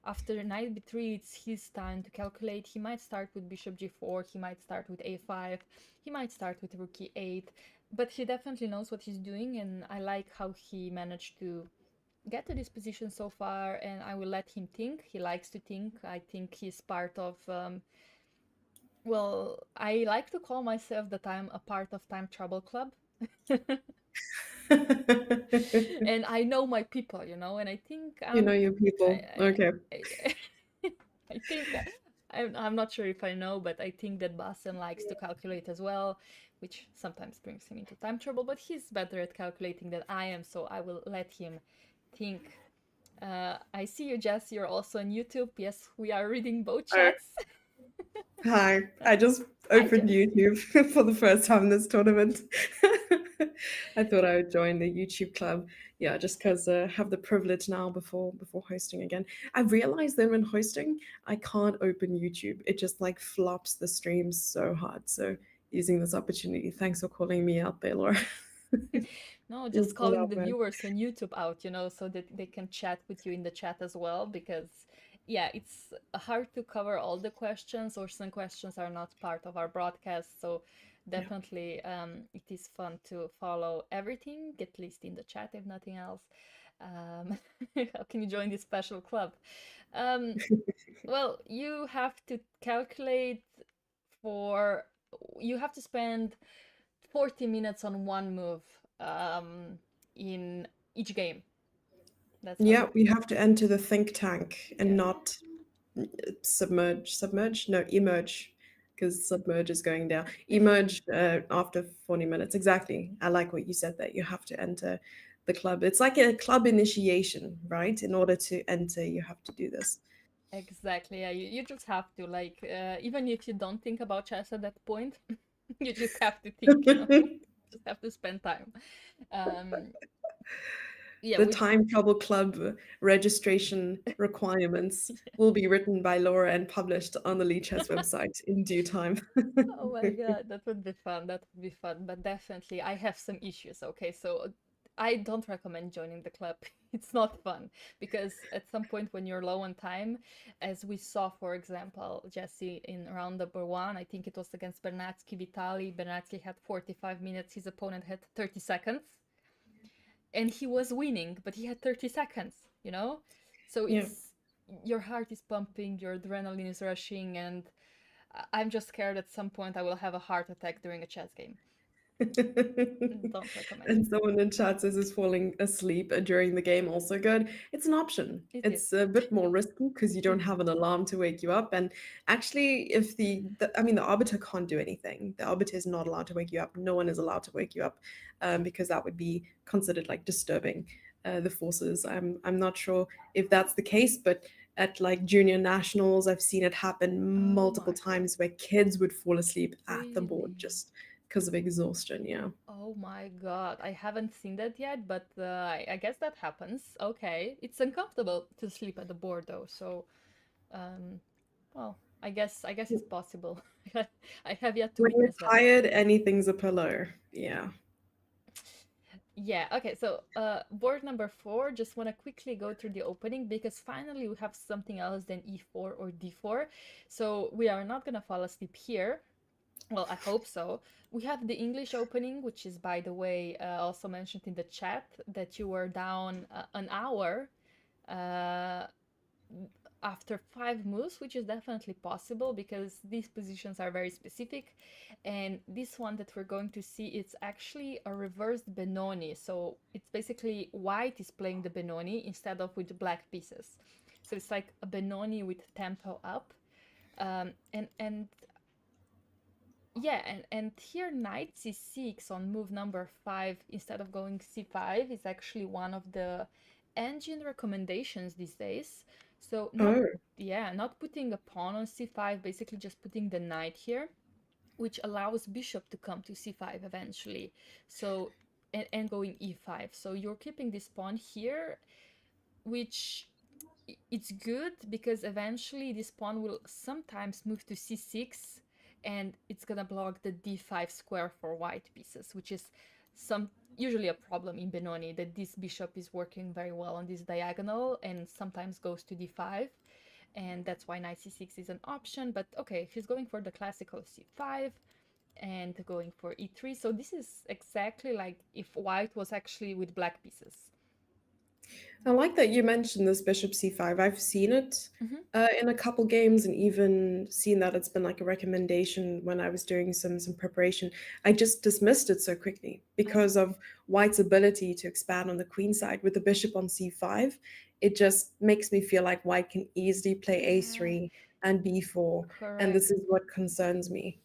after knight b3, it's his time to calculate. He might start with bishop g4, he might start with a5, he might start with rook e8, but he definitely knows what he's doing, and I like how he managed to get to this position so far, and I will let him think. He likes to think. I think he's part of well, I like to call myself that I'm a part of Time Trouble Club. And I know my people, and I think You know your people. Okay. I, I think I'm not sure if I know, but I think that Bastian likes to calculate as well, which sometimes brings him into time trouble, but he's better at calculating than I am, so I will let him think. I see you, Jess. You're also on YouTube. Yes, we are reading both Oh, chats. hi. I just Hi, opened Jess. YouTube for the first time in this tournament. I thought I would join the YouTube club. Yeah, just because I have the privilege now before hosting again. I realized that when hosting, I can't open YouTube. It just like flops the streams so hard. So using this opportunity, thanks for calling me out there, Laura. No, You'll just call calling out, the man. viewers on YouTube out, so that they can chat with you in the chat as well, because yeah, it's hard to cover all the questions, or some questions are not part of our broadcast, so Yeah. definitely it is fun to follow everything, at least in the chat, if nothing else. Um, how can you join this special club? Um, well, you have to calculate for, you have to spend 40 minutes on one move in each game. That's how Yeah, you. we have to enter the think tank and Yes, not submerge, no, emerge, because submerge is going down. Emerge after 40 minutes. Exactly. I like what you said, that you have to enter the club. It's like a club initiation, right? In order to enter, you have to do this. exactly. Yeah, you just have to, like, even if you don't think about chess at that point, you just have to think. Just have to spend time. Um, yeah, The with Time Trouble Club registration requirements will be written by Laura and published on the Lichess website in due time. Oh my God, that would be fun. That would be fun. But definitely, I have some issues. Okay, so I don't recommend joining the club. It's not fun because at some point when you're low on time, as we saw, for example, Jesse in round number one, I think it was against Bernatsky Vitali. Bernatsky had 45 minutes, his opponent had 30 seconds, and he was winning, but he had 30 seconds, you know? So Yeah. your heart is pumping, your adrenaline is rushing, and I'm just scared at some point I will have a heart attack during a chess game. Don't recommend. And someone in chat says is falling asleep during the game also good. It's an option. It is. It's a bit more risky because you don't have an alarm to wake you up. And actually, if I mean, the arbiter can't do anything. The arbiter is not allowed to wake you up. No one is allowed to wake you up, because that would be considered like disturbing the forces. I'm not sure if that's the case, but at like junior nationals, I've seen it happen Oh multiple my god. times where kids would fall asleep at the board Really? just because of exhaustion. Yeah. Oh my god. I haven't seen that yet, but I guess that happens. Okay. It's uncomfortable to sleep at the board though, so um well, I guess it's possible. I have yet to When you're witness that. tired, anything's a pillow. Yeah. Yeah, okay, so board number 4, just want to quickly go through the opening because finally we have something else than e4 or d4. So we are not gonna fall asleep here. Well, I hope so. We have the English opening, which is, by the way, also mentioned in the chat that you were down an hour uh, after 5 moves, which is definitely possible because these positions are very specific. And this one that we're going to see, it's actually a reversed Benoni. So it's basically white is playing the Benoni instead of with black pieces. So it's like a Benoni with tempo up. And yeah, and here knight c6 on move number 5 instead of going c5 is actually one of the engine recommendations these days. So not, Oh, yeah, not putting a pawn on c5, basically just putting the knight here, which allows bishop to come to c5 eventually. So and going e5. So you're keeping this pawn here, which it's good because eventually this pawn will sometimes move to c6 and it's gonna block the d5 square for white pieces, which is some usually a problem in Benoni, that this bishop is working very well on this diagonal and sometimes goes to d5, and that's why knight c6 is an option. But okay, he's going for the classical c5 and going for e3. So this is exactly like if white was actually with black pieces. I like that you mentioned this bishop c5. I've seen it Mm-hmm. in a couple games and even seen that it's been like a recommendation when I was doing some preparation. I just dismissed it so quickly Oh, because of White's ability to expand on the queen side with the bishop on c5. It just makes me feel like White can easily play yeah, a3 and b4, and this correct. is what concerns me.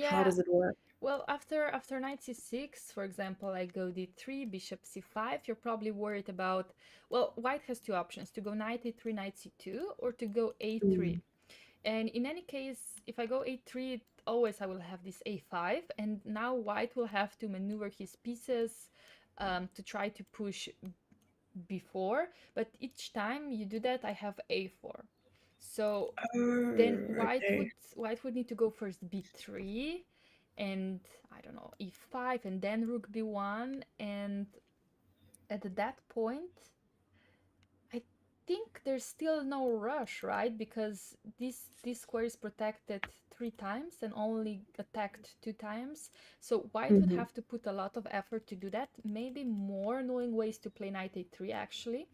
How Yeah, does it work? well, after knight c6, for example, I go d3, bishop c5, you're probably worried about, well, white has two options, to go knight a3, knight c2, or to go a3. Mm. And in any case, if I go a3, always I will have this a5, and now white will have to maneuver his pieces to try to push before, but each time you do that, I have a4. So then Oh, okay. white would need to go first b3 and I don't know, e5 and then rook b1, and at that point I think there's still no rush, right? Because this square is protected 3 times and only attacked 2 times. So white would Mhm. have to put a lot of effort to do that, maybe more knowing ways to play knight a3 actually,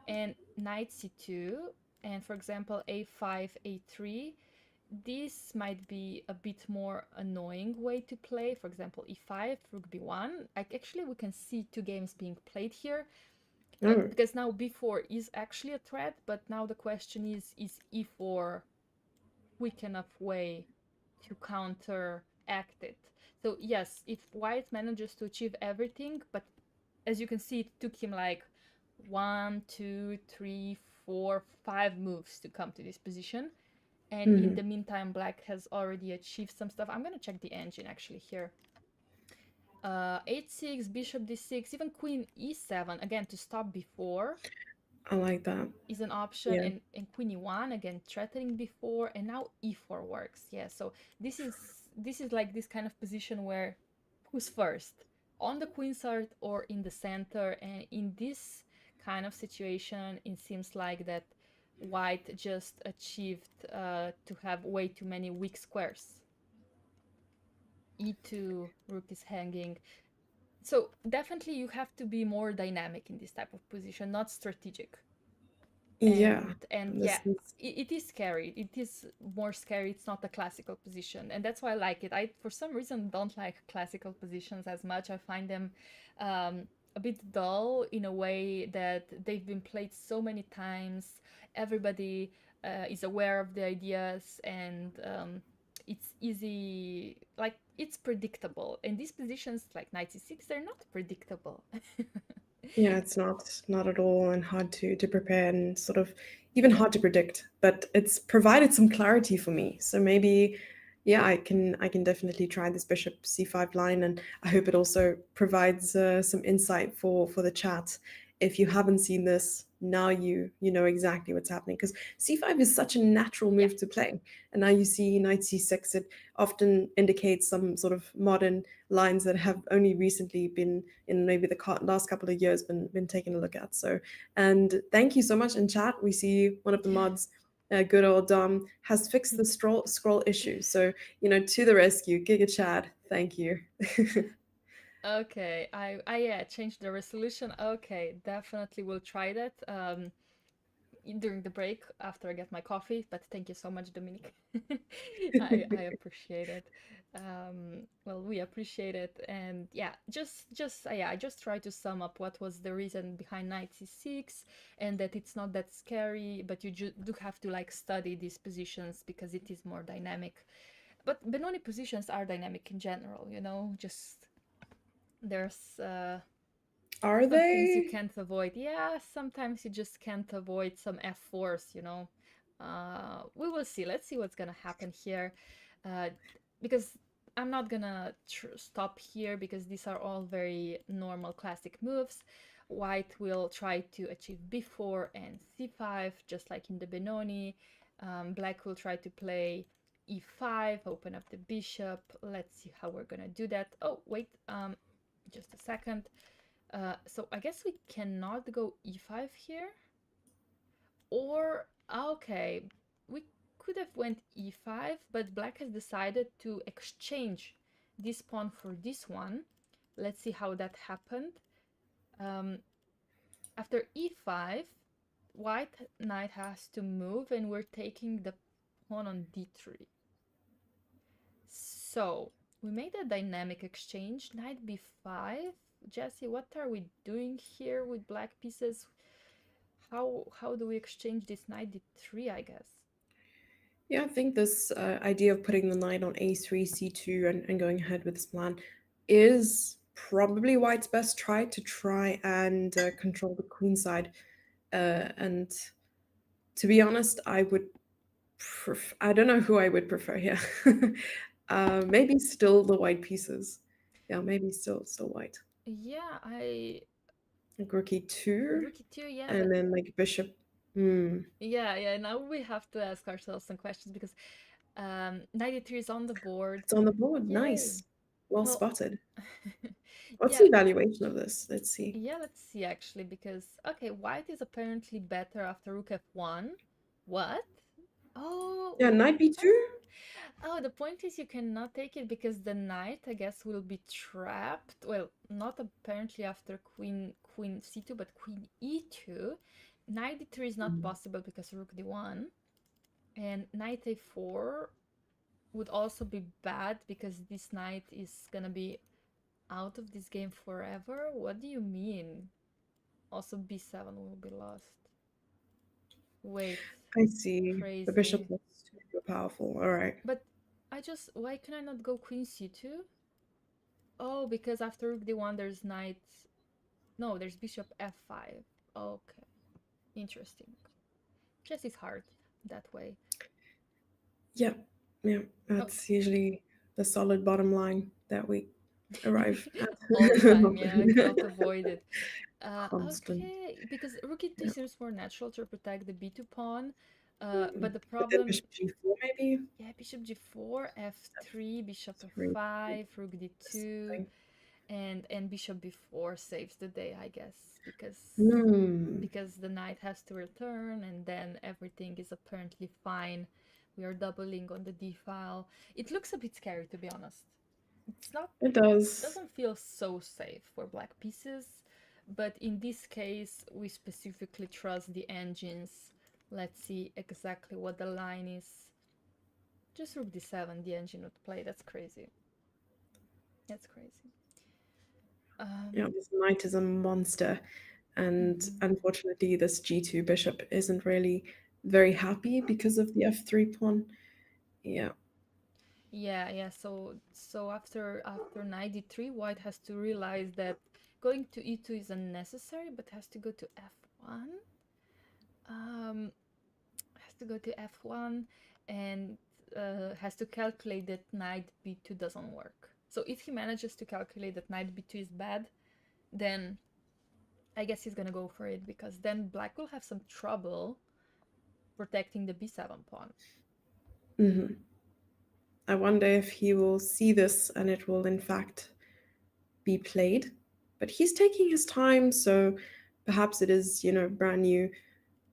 and knight c2, and for example a5 a3. This might be a bit more annoying way to play. For example, e5, rook b1. Like actually, we can see two games being played here Oh. because now b4 is actually a threat. But now the question is e4 quick enough way to counteract it? So yes, if white manages to achieve everything, but as you can see, it took him like 1, 2, 3, 4, 5 moves to come to this position. And in the Mhm. meantime, black has already achieved some stuff. I'm gonna check the engine actually here. H6, bishop d6, even queen e7, again, to stop before I like that. is an option, Yeah. and queen e1, again, threatening before, and now e4 works. Yeah, so this is like this kind of position where who's first? On the queen side or in the center? And in this kind of situation, it seems like that white just achieved to have way too many weak squares. E2, rook is hanging. So definitely you have to be more dynamic in this type of position, not strategic. Yeah, And yeah, this is it is scary. It is more scary. It's not a classical position, and that's why I like it. I for some reason don't like classical positions as much. I find them a bit dull in a way that they've been played so many times. Everybody is aware of the ideas, and it's easy, like it's predictable. And these positions like 96, they're not predictable. yeah, it's not at all, and hard to prepare, and sort of even hard to predict. But it's provided some clarity for me. So maybe, yeah, I can definitely try this bishop c5 line, and I hope it also provides some insight for the chat. If you haven't seen this, now you know exactly what's happening, because c5 is such a natural Yeah. move to play, and now you see knight c6. It often indicates some sort of modern lines that have only recently been in maybe the last couple of years been taken a look at. So, and thank you so much in chat. We see one of the mods, good old Dom, has fixed the scroll issue. So, to the rescue, Giga Chad, thank you. Okay, I yeah, changed the resolution. Okay, definitely will try that during the break after I get my coffee. But thank you so much, Dominic. I appreciate it. Well, we appreciate it, and yeah, just yeah, I just try to sum up what was the reason behind knight c6, and that it's not that scary, but you do have to like study these positions because it is more dynamic. But Benoni positions are dynamic in general, just there's Are some things you they? can't avoid. Yeah, sometimes you just can't avoid some F4s, we will see. Let's see what's gonna happen here. Uh, because I'm not gonna stop here because these are all very normal classic moves. White will try to achieve b4 and c5, just like in the Benoni. Black will try to play e5, open up the bishop. Let's see how we're gonna do that. Oh, wait, just a second. So I guess we cannot go e5 here. Or, okay, we could have went e5, but black has decided to exchange this pawn for this one. Let's see how that happened. Um, After e5, white knight has to move, and we're taking the pawn on d3. So we made a dynamic exchange, knight b5. Jesse, what are we doing here with black pieces? How do we exchange this knight d3, I guess? Yeah, I think this idea of putting the knight on a3, c2, and going ahead with this plan is probably White's best try to try and control the queen side. And to be honest, I don't know who I would prefer here. Maybe still the white pieces. Yeah, maybe still white. Yeah, I Like rook e2, Rookie 2, yeah, and but then like bishop. Hmm. yeah, now we have to ask ourselves some questions because 93 is on the board. It's on the board. Yay. Nice. Well Well, spotted. What's the yeah, evaluation of this? Let's see. yeah, let's see actually because okay, white is apparently better after rook f1. What? Oh, Yeah, knight b2. oh, the point is you cannot take it because the knight, I guess, will be trapped. Well, not apparently after queen c2, but queen e2. Knight d3 is not possible because rook d1. And knight a4 would also be bad because this knight is gonna be out of this game forever. What do you mean? Also b7 will be lost. Wait, I see. The bishop crazy. looks super powerful. All right. But why can I not go queen c2? Oh, because after rook d1 there's knight, no, there's bishop f5. Okay, interesting. Chess is hard that way. Yeah, yeah. Oh. That's usually the solid bottom line that we arrive at. All the time, yeah, I cannot avoid it. Constant. Okay, because rook e2 Yeah. seems more natural to protect the b2 pawn, but the But then problem, bishop g4 maybe. yeah, bishop g4, f3, bishop That's very f5, rook this d2, thing. and bishop b4 saves the day, I guess, Hmm. because the knight has to return, and then everything is apparently fine. We are doubling on the d file. It looks a bit scary, to be honest. It's not It does. doesn't feel so safe for black pieces, but in this case, we specifically trust the engines. Let's see exactly what the line is. Just rook d7, the engine would play. That's crazy. That's crazy. Yeah, Um, this knight is a monster. And mhm. unfortunately, this g2 bishop isn't really very happy because of the f3 pawn. Yeah. Yeah, yeah. So after knight d3, white has to realize that going to e2 is unnecessary, but has to go to f1. Um, has to go to f1 and has to calculate that knight b2 doesn't work. So if he manages to calculate that knight b2 is bad, then I guess he's gonna go for it because then black will have some trouble protecting the b7 pawn. Hmm. I wonder if he will see this and it will, in fact, be played. But he's taking his time, so perhaps it is, brand new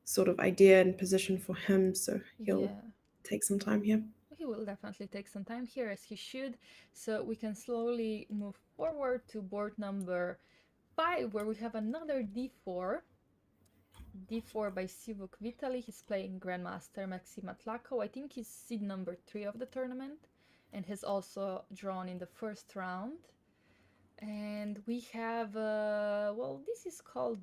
sort of idea and position for him. So he'll Yeah, take some time here. he will definitely take some time here as he should. So we can slowly move forward to board number 5 where we have another d4. D4 by Sivuk Vitali. He's playing Grandmaster Maxim Matlakov. I think he's seed number 3 of the tournament and has also drawn in the first round. And we have, well, this is called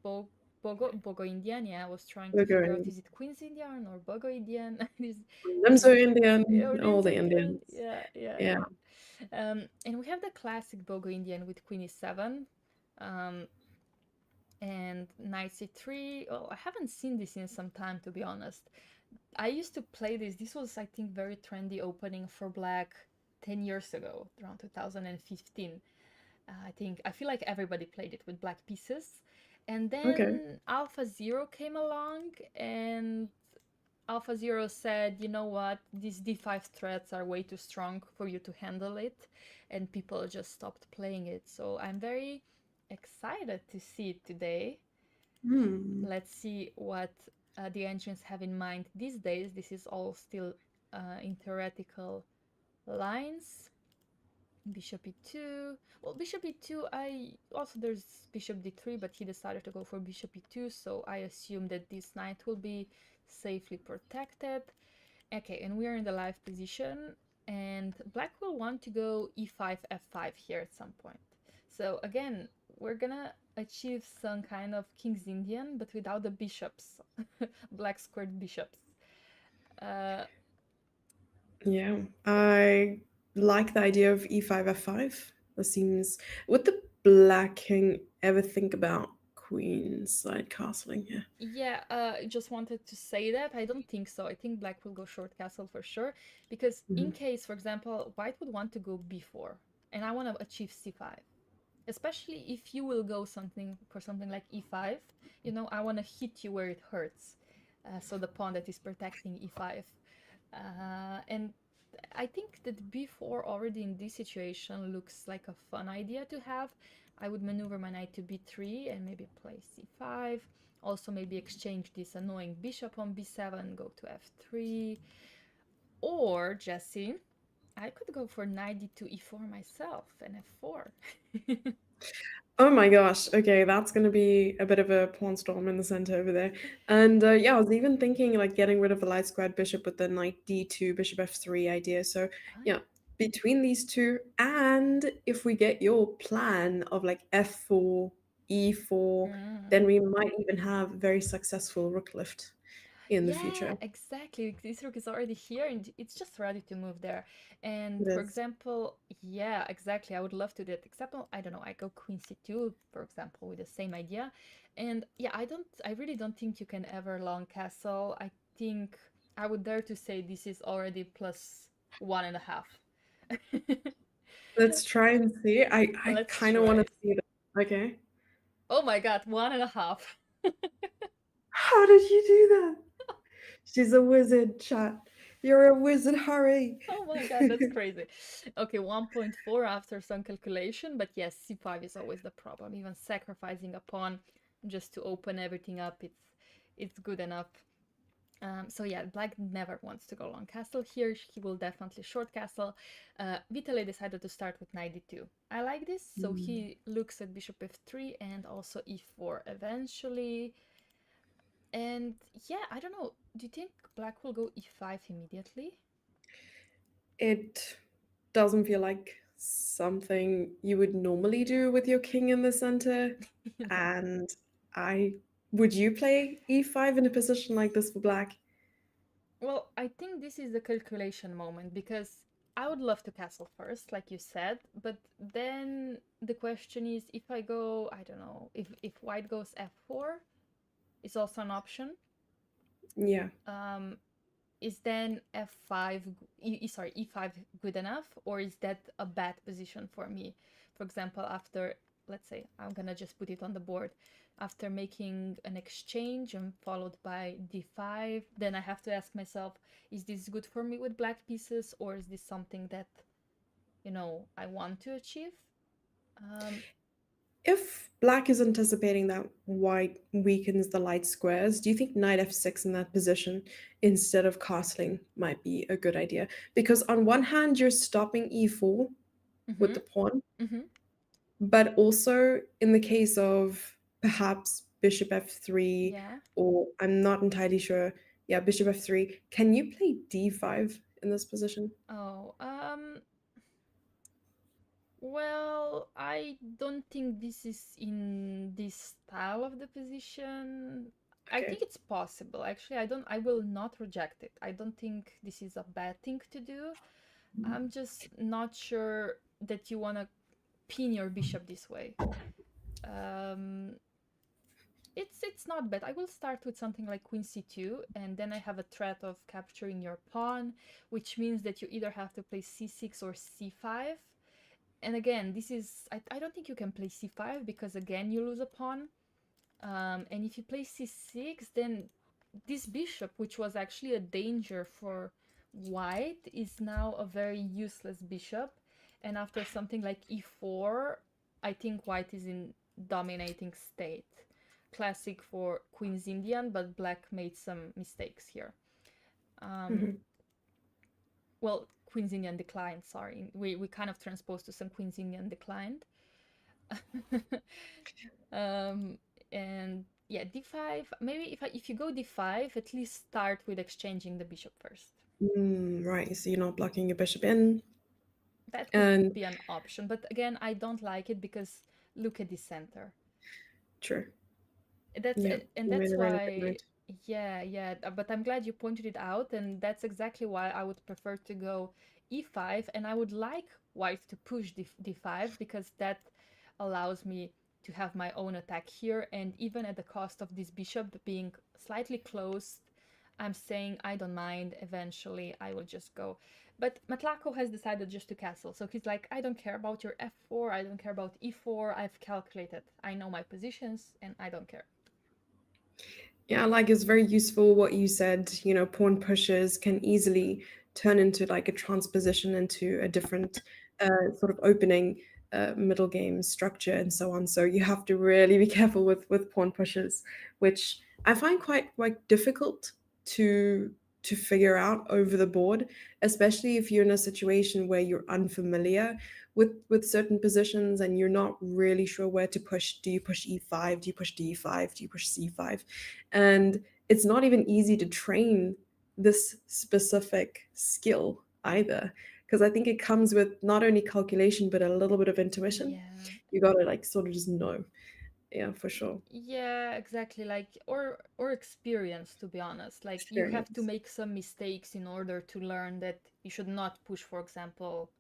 Bo Bogo Indian. Yeah, I was trying to We're figure out going is it Queen's Indian or Bogo Indian? Nimzo Is Indian, or all Nimzo the Indian? Indians. Yeah, yeah, Yeah. yeah. And we have the classic Bogo Indian with Queen e7. Um, and knight c3. Well, I haven't seen this in some time, to be honest. I used to play this. This was, I think, very trendy opening for black 10 years ago, around 2015. I feel like everybody played it with black pieces. And Okay. then Alpha Zero came along, and Alpha Zero said, you know what, these d5 threats are way too strong for you to handle it. And people just stopped playing it. So I'm very excited to see it today. Hmm. Let's see what the engines have in mind these days. This is all still in theoretical lines. Bishop e2. Well, bishop e2, I also there's bishop d3, but he decided to go for bishop e2, so I assume that this knight will be safely protected. Okay, and we are in the live position, and black will want to go e5, f5 here at some point. So again, we're gonna achieve some kind of King's Indian, but without the bishops, black squared bishops. Uh, Yeah. I like the idea of e5 f5. That seems. Would the black king ever think about queen side castling here? yeah, just wanted to say that. I don't think so. I think black will go short castle for sure, because in Hmm. case, for example, white would want to go b4, and I want to achieve c5. Especially if you will go something like e5, I want to hit you where it hurts. So the pawn that is protecting e5. And I think that b4 already in this situation looks like a fun idea to have. I would maneuver my knight to b3 and maybe play c5. Also maybe exchange this annoying bishop on b7, go to f3. Or, Jesse, I could go for knight d2 e4 myself and f4. Oh my gosh. Okay, that's going to be a bit of a pawn storm in the center over there. And yeah, I was even thinking like getting rid of the light squared bishop with the knight d2, bishop f3 idea. So Oh, yeah, yeah. between these two, and if we get your plan of like f4, e4, Mm. then we might even have very successful rook lift in the Yeah, future. exactly. This rook is already here and it's just ready to move there. And It for is. example, yeah, exactly. I would love to do that. Example, I don't know, I go queen c2, for example, with the same idea. And yeah, I really don't think you can ever long castle. I think I would dare to say this is already plus 1.5. Let's try and see. I Let's kind of want to try. see that. Okay. Oh my God, 1.5. How did you do that? She's a wizard, chat. You're a wizard, hurry. Oh my God, that's crazy. Okay, 1.4 after some calculation, but yes, c5 is always the problem. Even sacrificing a pawn just to open everything up, it's good enough. So yeah, black never wants to go long castle here. He will definitely short castle. Vitali decided to start with knight d2. I like this. So Mm. he looks at bishop f3 and also e4 eventually. And yeah, I don't know. Do you think black will go e5 immediately? It doesn't feel like something you would normally do with your king in the center. No. And I would you play e5 in a position like this for black? Well, I think this is the calculation moment because I would love to castle first, like you said, but then the question is if I go, I don't know, if white goes f4 is also an option. Yeah. Um, is then f5 sorry e5 good enough, or is that a bad position for me? For example, after, let's say, I'm gonna just put it on the board, after making an exchange and followed by d5, then I have to ask myself, is this good for me with black pieces, or is this something that, I want to achieve? um If black is anticipating that white weakens the light squares, do you think knight f6 in that position instead of castling might be a good idea? Because on one hand, you're stopping e4 with mm-hmm, the pawn, mm-hmm, but also in the case of perhaps bishop f3, yeah. or I'm not entirely sure, yeah, bishop f3, can you play d5 in this position? Oh, well, I don't think this is in this style of the position. I Okay. think it's possible. Actually, I will not reject it. I don't think this is a bad thing to do. I'm just not sure that you want to pin your bishop this way. Um, it's not bad. I will start with something like queen c2, and then I have a threat of capturing your pawn, which means that you either have to play c6 or c5. And again, this is, I don't think you can play c5 because again you lose a pawn. And if you play c6, then this bishop, which was actually a danger for white, is now a very useless bishop. And after something like e4, I think white is in dominating state. Classic for Queen's Indian, but black made some mistakes here. Um, Mhm. well, Queen's Indian declined, sorry. We kind of transposed to some Queen's Indian declined. um, and yeah, d5. Maybe if you go d5, at least start with exchanging the bishop first. Right, so you're not blocking your bishop in. That could And be an option, but again, I don't like it because look at the center. true. That's Yeah, and you made that's a really good why, note. yeah, yeah. But I'm glad you pointed it out, and that's exactly why I would prefer to go e5, and I would like white to push d5 because that allows me to have my own attack here, and even at the cost of this bishop being slightly closed, I'm saying I don't mind. Eventually, I will just go. But Matlako has decided just to castle, so he's like, I don't care about your f4, I don't care about e4. I've calculated, I know my positions, and I don't care. Yeah, like it's very useful what you said. Pawn pushes can easily turn into like a transposition into a different sort of opening middle game structure and so on. So you have to really be careful with pawn pushes, which I find quite difficult to to figure out over the board, especially if you're in a situation where you're unfamiliar with certain positions and you're not really sure where to push. Do you push e5? Do you push d5? Do you push c5? And it's not even easy to train this specific skill either. Because I think it comes with not only calculation, but a little bit of intuition. Yeah. You gotta like sort of just know. Yeah, for sure. Yeah, exactly. Like, or experience, to be honest. Like you have to Experience. make some mistakes in order to learn that you should not push, for example,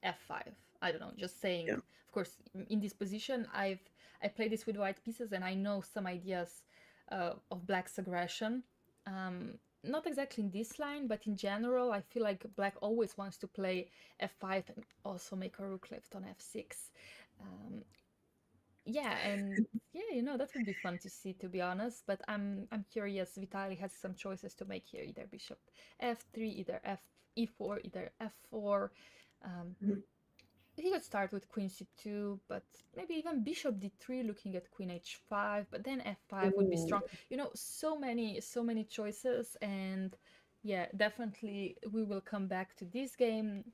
f5. I don't know, just saying. Yeah. Of course, in this position, I played this with white pieces and I know some ideas of black's aggression. Not exactly in this line, but in general, I feel like black always wants to play f5 and also make a rook left on f6. Um, yeah, and yeah, that would be fun to see, to be honest. But I'm curious. Vitali has some choices to make here: either bishop f3, either f e4, either f4. Um, Mhm. he could start with queen c2, but maybe even bishop d3, looking at queen h5, but then f5 would be Ooh. strong. You know, so many choices, and yeah, definitely we will come back to this game.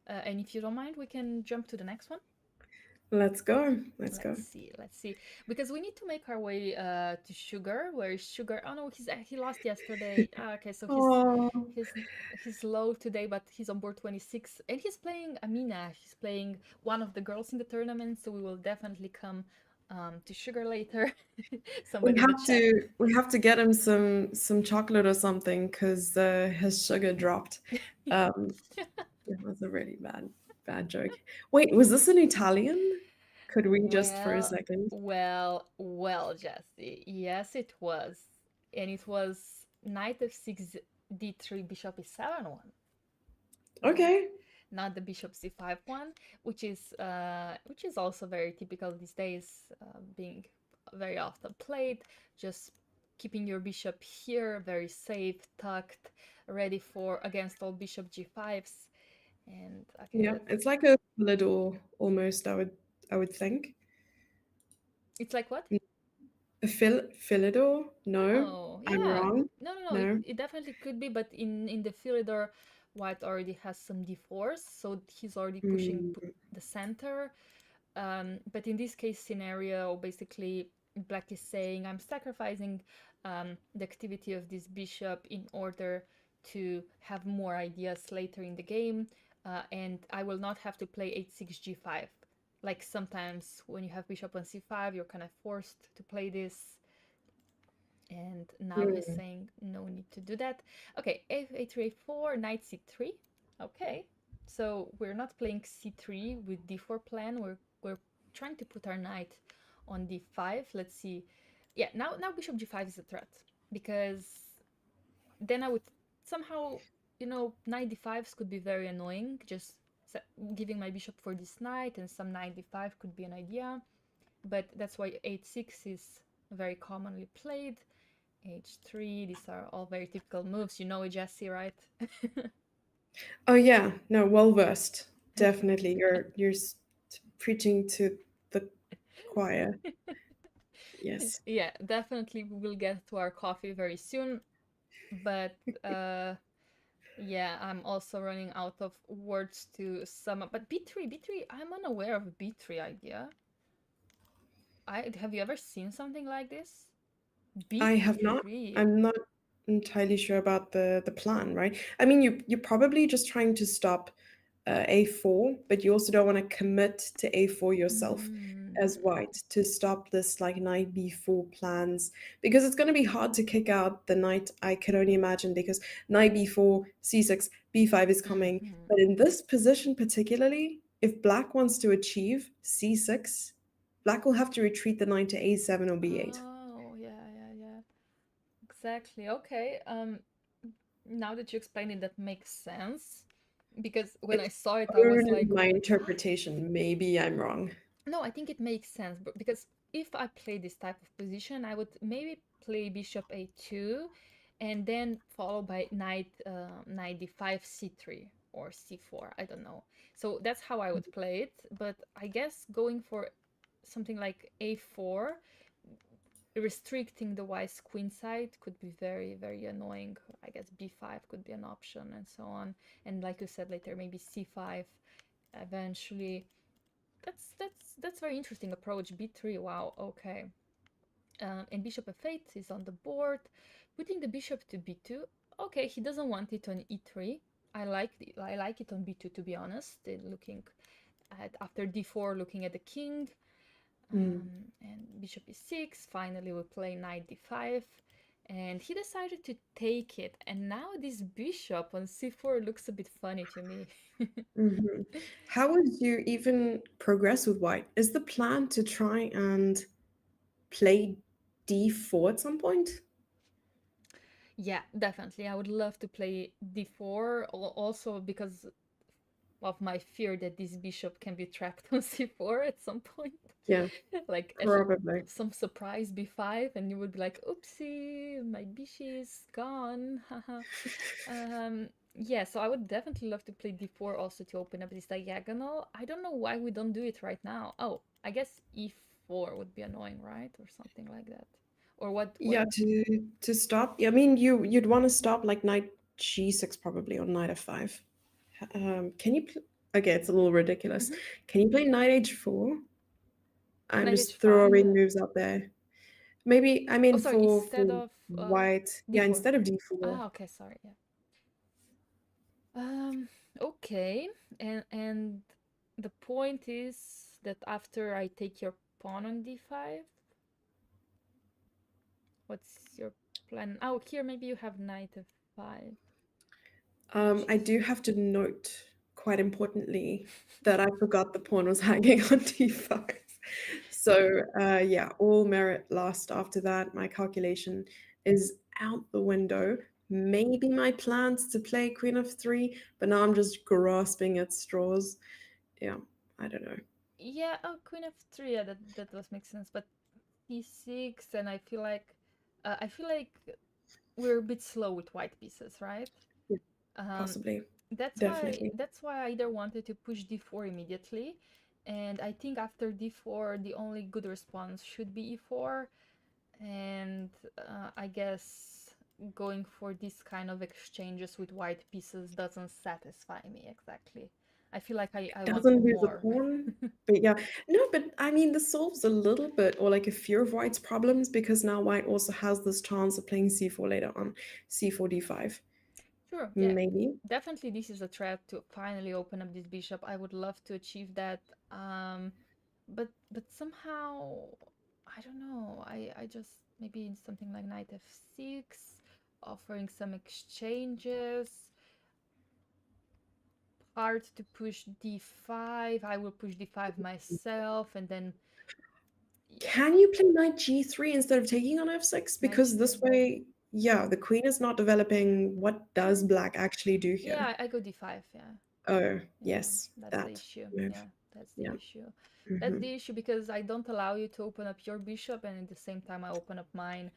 And if you don't mind, we can jump to the next one. Let's go. Let's go. Let's see, because we need to make our way to Sugar. Where is Sugar? Oh no, he lost yesterday. Okay, so Oh, he's he's low today, but he's on board 26, and he's playing Amina. He's playing one of the girls in the tournament, so we will definitely come to Sugar later. Somebody in the chat. we have to get him some chocolate or something because his sugar dropped. Um, that was a really bad joke. Wait, was this an Italian? Could we just for a Well, second? well, Jesse. Yes, it was, and it was knight f6 d3 bishop e7 one. Not Okay. not the bishop c5 one, which is also very typical these days, being very often played. Just keeping your bishop here, very safe, tucked, ready for against all bishop g5s. And okay, Yeah, let's. it's like a Philidor almost. I would think. It's like what? A Philidor? No, Oh, I'm yeah. wrong. No. No. It definitely could be, but in the Philidor, White already has some d4s, so he's already pushing Mm, the center. But in this case scenario, basically, Black is saying, I'm sacrificing the activity of this bishop in order to have more ideas later in the game, and I will not have to play h6 g5. Like sometimes when you have bishop on c5, you're kind of forced to play this, and now he's mm. saying no need to do that. Okay, a3, a4, knight c3. Okay, so we're not playing c3 with d4 plan. We're trying to put our knight on d5. Let's see. Yeah, now bishop g5 is a threat, because then I would somehow, knight d5s could be very annoying. Just giving my bishop for this knight, and some knight d5 could be an idea. But that's why h6 is very commonly played. H3, these are all very typical moves. You know it, Jesse, right? Oh yeah, no, well versed. Definitely, you're preaching to the choir. Yes. Yeah, definitely we will get to our coffee very soon. But yeah, I'm also running out of words to sum up. But B3, I'm unaware of a B3 idea. Have you ever seen something like this? I have not. B3. I'm not entirely sure about the plan, right? I mean, you're probably just trying to stop a4, but you also don't want to commit to a4 yourself as Mm. white to stop this like knight b4 plans because it's going to be hard to kick out the knight. I can only imagine because knight b4, c6, b5 is coming. Hmm. But in this position particularly, if black wants to achieve c6, black will have to retreat the knight to a7 or b8. Oh, yeah. Exactly. Okay. Now that you explained it, that makes sense. Because when I It's saw it, I was only like, my what? interpretation. Maybe I'm wrong. No, I think it makes sense, because if I play this type of position, I would maybe play bishop a2, and then follow by knight d5 c3 or c4. I don't know. So that's how I would play it. But I guess going for something like a4, restricting the white's queen side, could be very, very annoying. I guess b5 could be an option, and so on. And like you said, later maybe c5 eventually. That's very interesting approach. B3. Wow. Okay. And bishop f8 is on the board. Putting the bishop to b2. Okay, he doesn't want it on e3. I like it on b2, to be honest. Looking at after d4, looking at the king. Mm. And bishop e6. Finally, we play knight d5. And he decided to take it. And now this bishop on c4 looks a bit funny to me. Mhm. How would you even progress with white? Is the plan to try and play d4 at some point? Yeah, definitely. I would love to play d4, also because of my fear that this bishop can be trapped on c4 at some point. Yeah, Like probably. some surprise b5, and you would be like, oopsie, my bishop is gone. Haha. Yeah, so I would definitely love to play d4 also to open up this diagonal. I don't know why we don't do it right now. Oh, I guess e4 would be annoying, right? Or something like that. Or what? Yeah, to stop. I mean, you'd want to stop like knight g6 probably, or knight f5. Can you? Okay, it's a little ridiculous. Mhm. Can you play knight h4? I'm Knight just h5. throwing moves out there. Maybe I Oh, mean sorry, for instead of white, yeah, d4. instead of d4. Ah, okay, sorry. Yeah. Um, okay. And the point is that after I take your pawn on d5, what's your plan? Oh, here maybe you have knight f5, which I is do have to note, quite importantly, that I forgot the pawn was hanging on d5. So yeah, all merit lost after that. My calculation is out the window. Maybe my plans to play queen of three, but now I'm just grasping at straws. Yeah, I don't know. yeah. Oh, queen f3. Yeah, that does make sense. But d6, and I feel like we're a bit slow with white pieces, right? Yeah, Um, possibly, that's why definitely. that's why I either wanted to push d4 immediately, and I think after d4 the only good response should be e4, and I guess going for this kind of exchanges with white pieces doesn't satisfy me exactly. I feel like I want Doesn't lose a more. pawn, but yeah. No, but I mean, this solves a little bit, or like a few of white's problems, because now white also has this chance of playing c4 later on, c4 d5, Sure, yeah. maybe. Definitely this is a threat to finally open up this bishop. I would love to achieve that. But somehow I don't know. I just maybe in something like knight f6, offering some exchanges, hard to push d5. I will push d5 myself, and then yeah, Can you play knight g3 instead of taking on f6? knight Because this g3. way, yeah, the queen is not developing. What does Sure. black actually do here? Yeah, I go d5. Yeah. Oh, Yeah, yes, that's the that issue. move. Yeah, that's the Yeah. issue. That's Hmm. the issue because I don't allow you to open up your bishop, and at the same time I open up mine.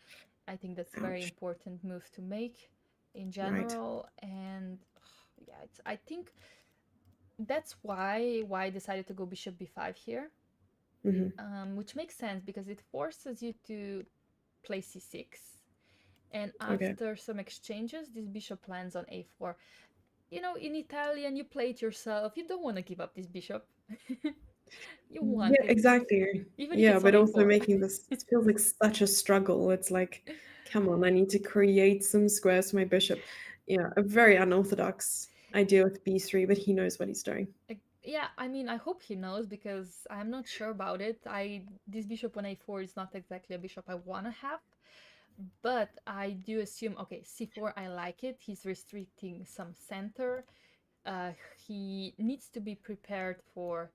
I think that's a very Ouch. important move to make in Right. general, and yeah, I think that's why I decided to go bishop b5 here, Hmm. which makes sense because it forces you to play c6, and Okay. after some exchanges, this bishop lands on a4. You know, in Italian, you play it yourself. You don't want to give up this bishop. You want Yeah, it, exactly. even if Yeah, it's on but also a4. making this, it feels like such a struggle. It's like, come on, I need to create some squares for my bishop. Yeah, a very unorthodox idea with b3, but he knows what he's doing. Yeah, I mean, I hope he knows because I'm not sure about it. This bishop on a4 is not exactly a bishop I want to have, but I do assume, okay, c4, I like it. He's restricting some center. He needs to be prepared for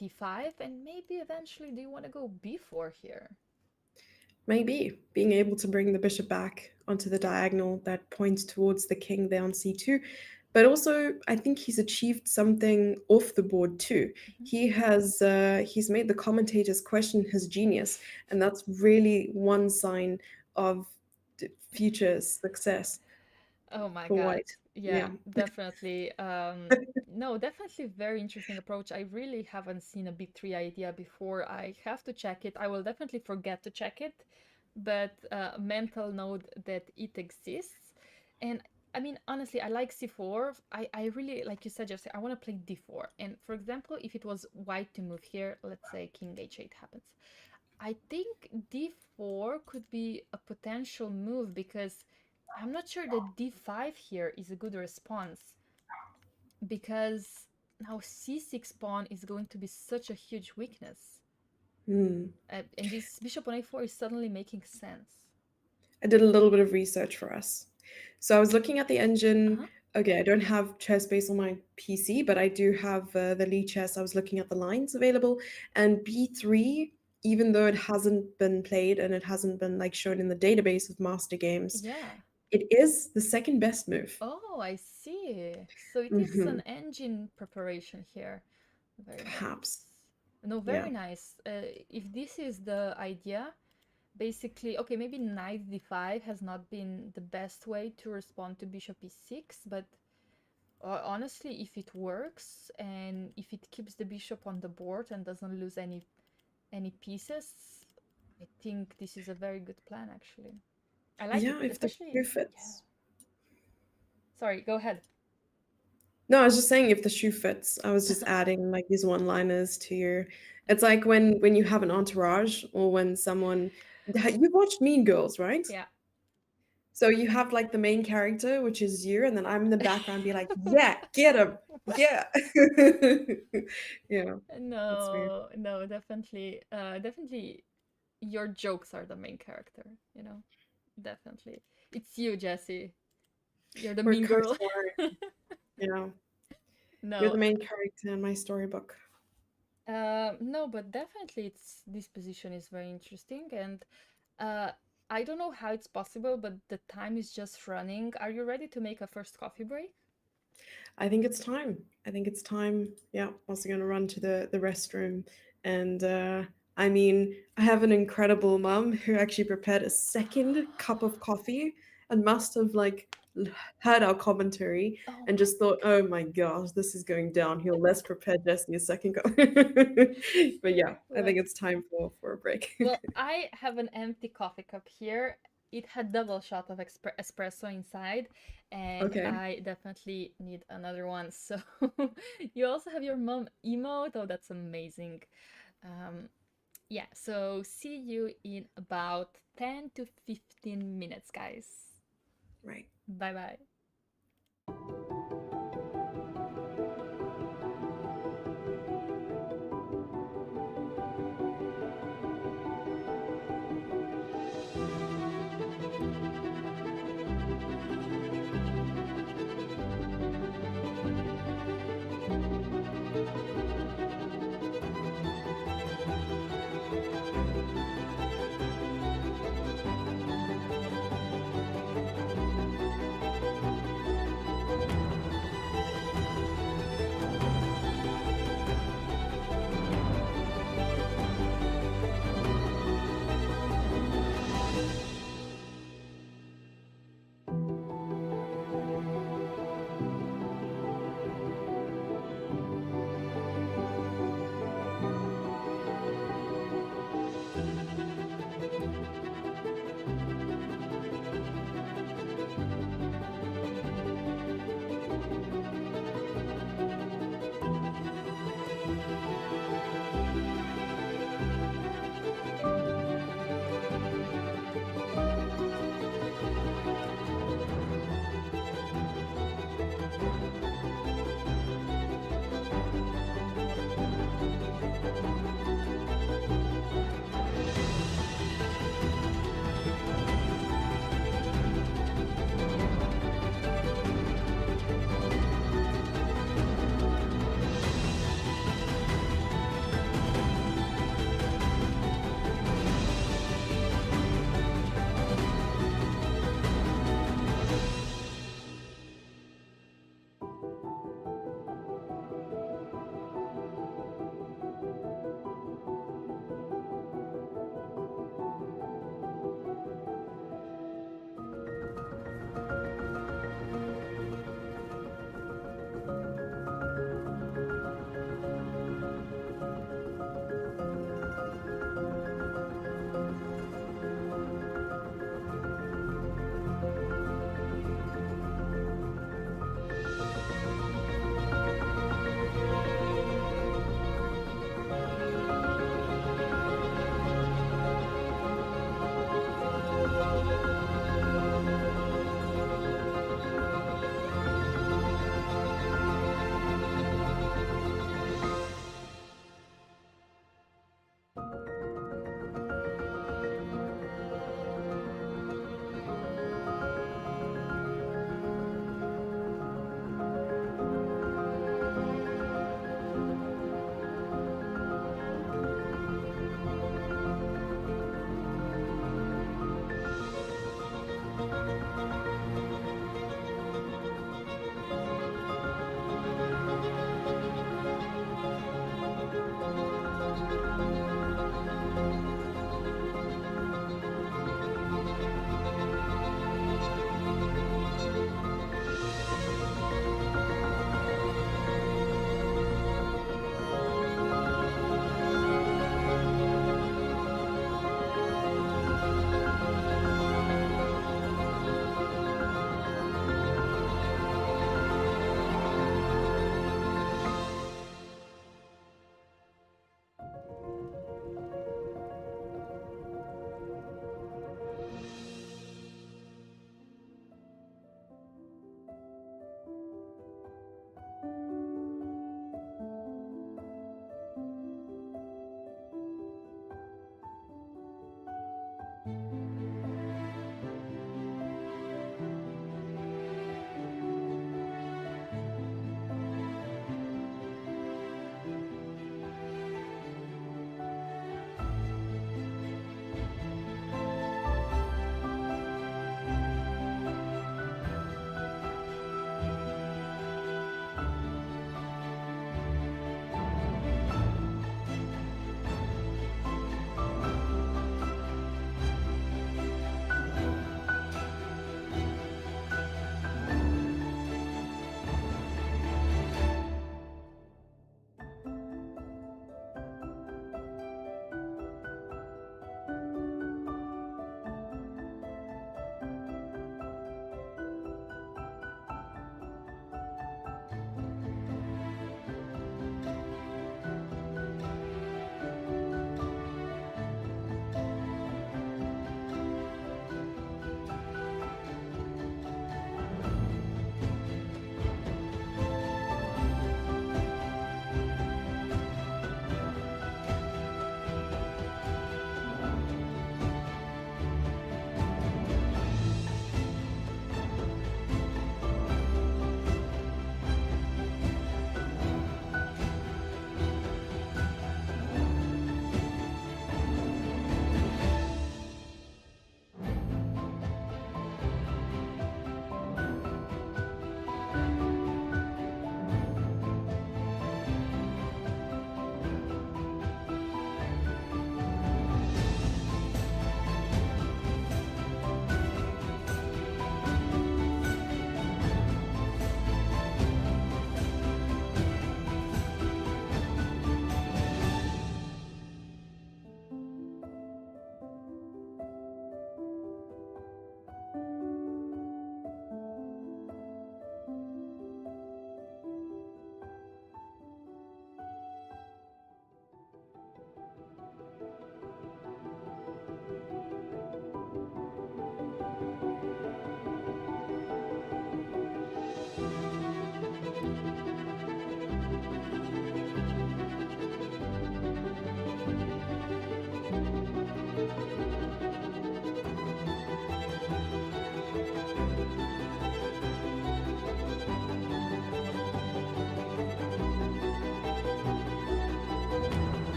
d5, and maybe eventually do you want to go b4 here? Maybe being able to bring the bishop back onto the diagonal that points towards the king there on c2. But also, I think he's achieved something off the board too. Mhm. He's made the commentators question his genius, and that's really one sign of future success Oh my for God. white. Yeah, Yeah. definitely. No, definitely very interesting approach. I really haven't seen a B3 idea before. I have to check it. I will definitely forget to check it, but mental note that it exists. And I mean, honestly, I like C4. I really, like you said, Jesse, I want to play D4. And for example, if it was white to move here, let's say King H8 happens. I think d4 could be a potential move because I'm not sure that d5 here is a good response because now c6 pawn is going to be such a huge weakness. Hmm. And this bishop on a4 is suddenly making sense. I did a little bit of research for us. So I was looking at the engine. Uh-huh. Okay, I don't have chess base on my PC, but I do have the Lichess. I was looking at the lines available, and B3, even though it hasn't been played and it hasn't been like shown in the database of master games, Yeah. it is the second best move. Oh, I see. So it is Hmm. an engine preparation here. Very Perhaps, nice. No, yeah, very nice. If this is the idea, basically, okay, maybe knight d5 has not been the best way to respond to bishop e6, but Honestly, if it works and if it keeps the bishop on the board and doesn't lose any pieces, I think this is a very good plan actually. I like it, Yeah, if the especially shoe yeah. fits. Sorry, go ahead. No, I was just saying if the shoe fits. I was just adding like these one-liners to your. It's like when you have an entourage or when someone you watched Mean Girls, right? Yeah. So you have like the main character, which is you, and then I'm in the background, be like, "Yeah, get him, yeah, yeah." That's weird. No, no, definitely, definitely, your jokes are the main character, you know, definitely. It's you, Jesse. You're the We're mean girl. co-starring, you know. You're No, the main character in my storybook. no, but definitely, it's this position is very interesting, and uh, I don't know how it's possible, but the time is just running. Are you ready to make a first coffee break? I think it's time. I think it's time. Yeah, also gonna run to the restroom, and I mean, I have an incredible mom who actually prepared a second cup of coffee and must have like heard our commentary Oh and my just thought, God. oh my gosh, this is going downhill. Let's prepare Jesse a second cup. But yeah, I think Let's it's time for a break. Well, I have an empty coffee cup here. It had double shot of espresso inside, and Okay. I definitely need another one. So you also have your mom emote. Oh, that's amazing. Um, yeah, so see you in about 10 to 15 minutes, guys. Right. Bye bye.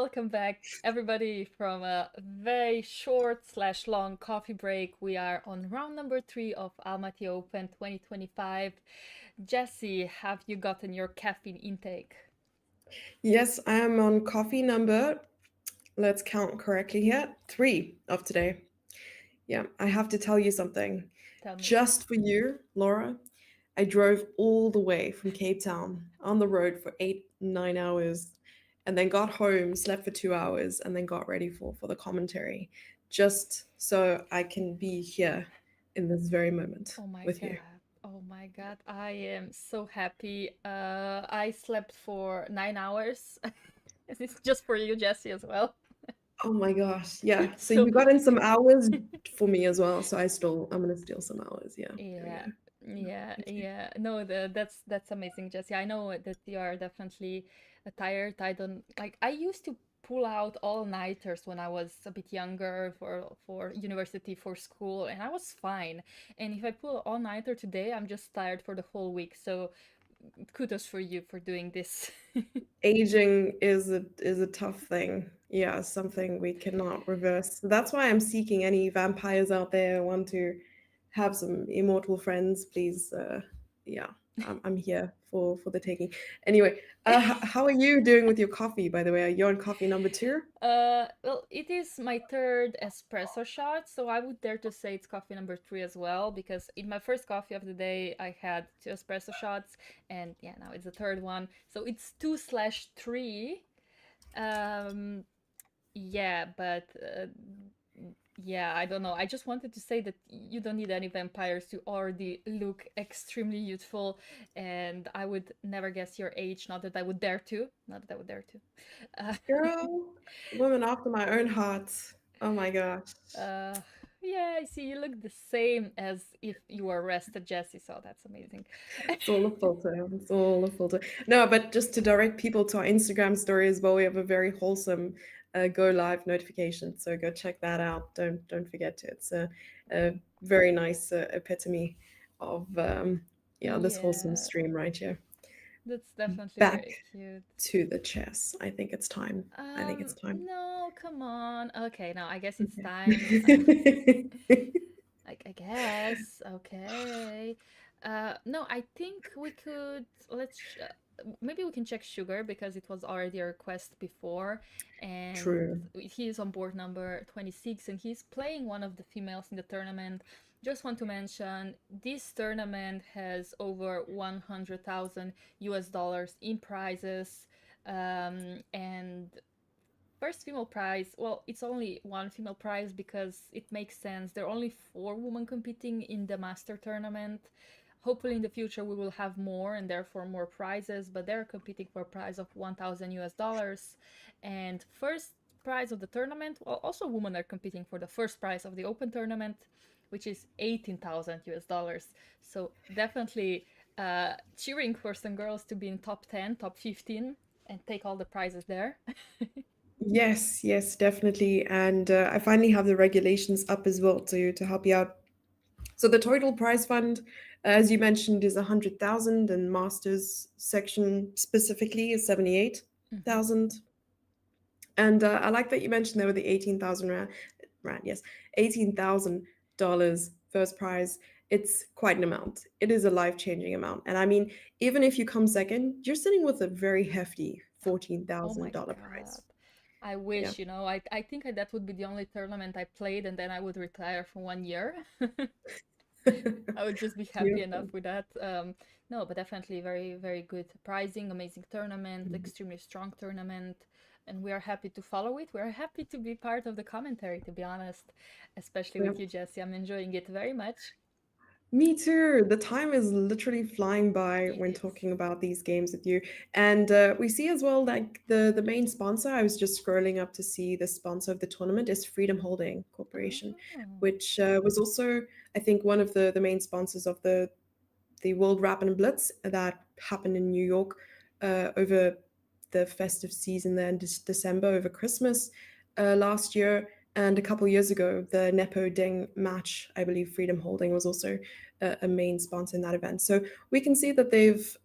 welcome back, everybody, from a very short slash long coffee break. We are on round number three of ALMATY Open 2025. Jesse, have you gotten your caffeine intake? Yes, I am on coffee number, let's count correctly here, three of today. Yeah, I have to tell you something. Tell me. Just for you, Laura, I drove all the way from Cape Town on the road for 8, 9 hours and then got home, slept for 2 hours, and then got ready for the commentary just so I can be here in this very moment Oh my with you. God. Oh my God. I am so happy. I slept for 9 hours. It's just for you, Jesse, as well. Oh my gosh. Yeah. So So you got in some hours for me as well. So I'm gonna steal some hours. Yeah. There we yeah, go. Yeah. yeah, Thank you. yeah. No, that's amazing, Jesse. I know that you are definitely tired. I don't like. I used to pull out all-nighters when I was a bit younger for university, for school, and I was fine. And if I pull all-nighter today, I'm just tired for the whole week. So kudos for you for doing this. Aging is a tough thing. Yeah, something we cannot reverse. That's why I'm seeking any vampires out there who want to have some immortal friends, please. Yeah, I'm here for the taking. Anyway, how are you doing with your coffee, by the way? Are you on coffee number two? Well, it is my third espresso shot, so I would dare to say it's coffee number three as well, because in my first coffee of the day, I had two espresso shots, and yeah, now it's the third one. So it's two slash three. Um, yeah, but yeah, I don't know. I just wanted to say that you don't need any vampires to already look extremely youthful, and I would never guess your age, not that I would dare to. Not that I would dare to. Uh, Girl, woman after my own heart. Oh my gosh. Uh, yeah, I see. You look the same as if you were rested, Jesse. So that's amazing. It's all a filter. It's all a filter. No, but just to direct people to our Instagram story as well, we have a very wholesome go live notification. So go check that out. Don't forget to. It's a very nice epitome of yeah, this wholesome Yeah, stream right here. that's definitely Back very cute. to the chess. I think it's time. I think it's time. No, come on. Okay, now I guess it's time. Okay. I guess. Okay. No, I think we could maybe we can check sugar because it was already a request before, and True. he is on board number 26, and he's playing one of the females in the tournament. Just want to mention this tournament has over 100,000 US dollars in prizes, and first female prize, well, it's only one female prize because it makes sense. There are only four women competing in the master tournament. Hopefully, in the future, we will have more and therefore more prizes, but they're competing for a prize of 1,000 US dollars. And first prize of the tournament, well, also women are competing for the first prize of the open tournament, which is 18,000 US dollars. So definitely cheering for some girls to be in top 10, top 15, and take all the prizes there. Yes, yes, definitely. And I finally have the regulations up as well to help you out. So the total prize fund, as you mentioned, is 100,000, and masters section specifically is 78,000. And I like that you mentioned there were the 18,000 rand, yes, $18,000 first prize. It's quite an amount. It is a life-changing amount. And I mean, even if you come second, you're sitting with a very hefty Oh my $14,000 God. prize. I Yeah. wish, I think that would be the only tournament I played and then I would retire for 1 year. I would just be happy Beautiful. enough with that. No, but definitely very, very good pricing, amazing tournament, Mhm. extremely strong tournament. And we are happy to follow it. We are happy to be part of the commentary, to be honest, especially Yeah. with you, Jesse. I'm enjoying it very much. Me too. The time is literally flying by It when is. talking about these games with you. And we see as well, like the main sponsor, I was just scrolling up to see the sponsor of the tournament is Freedom Holding Corporation, Oh. which was also, I think, one of the main sponsors of the World Rapid and Blitz that happened in New York over the festive season there in December over Christmas last year. And a couple years ago, the Nepo Ding match, I believe Freedom Holding was also a main sponsor in that event. So we can see that they've,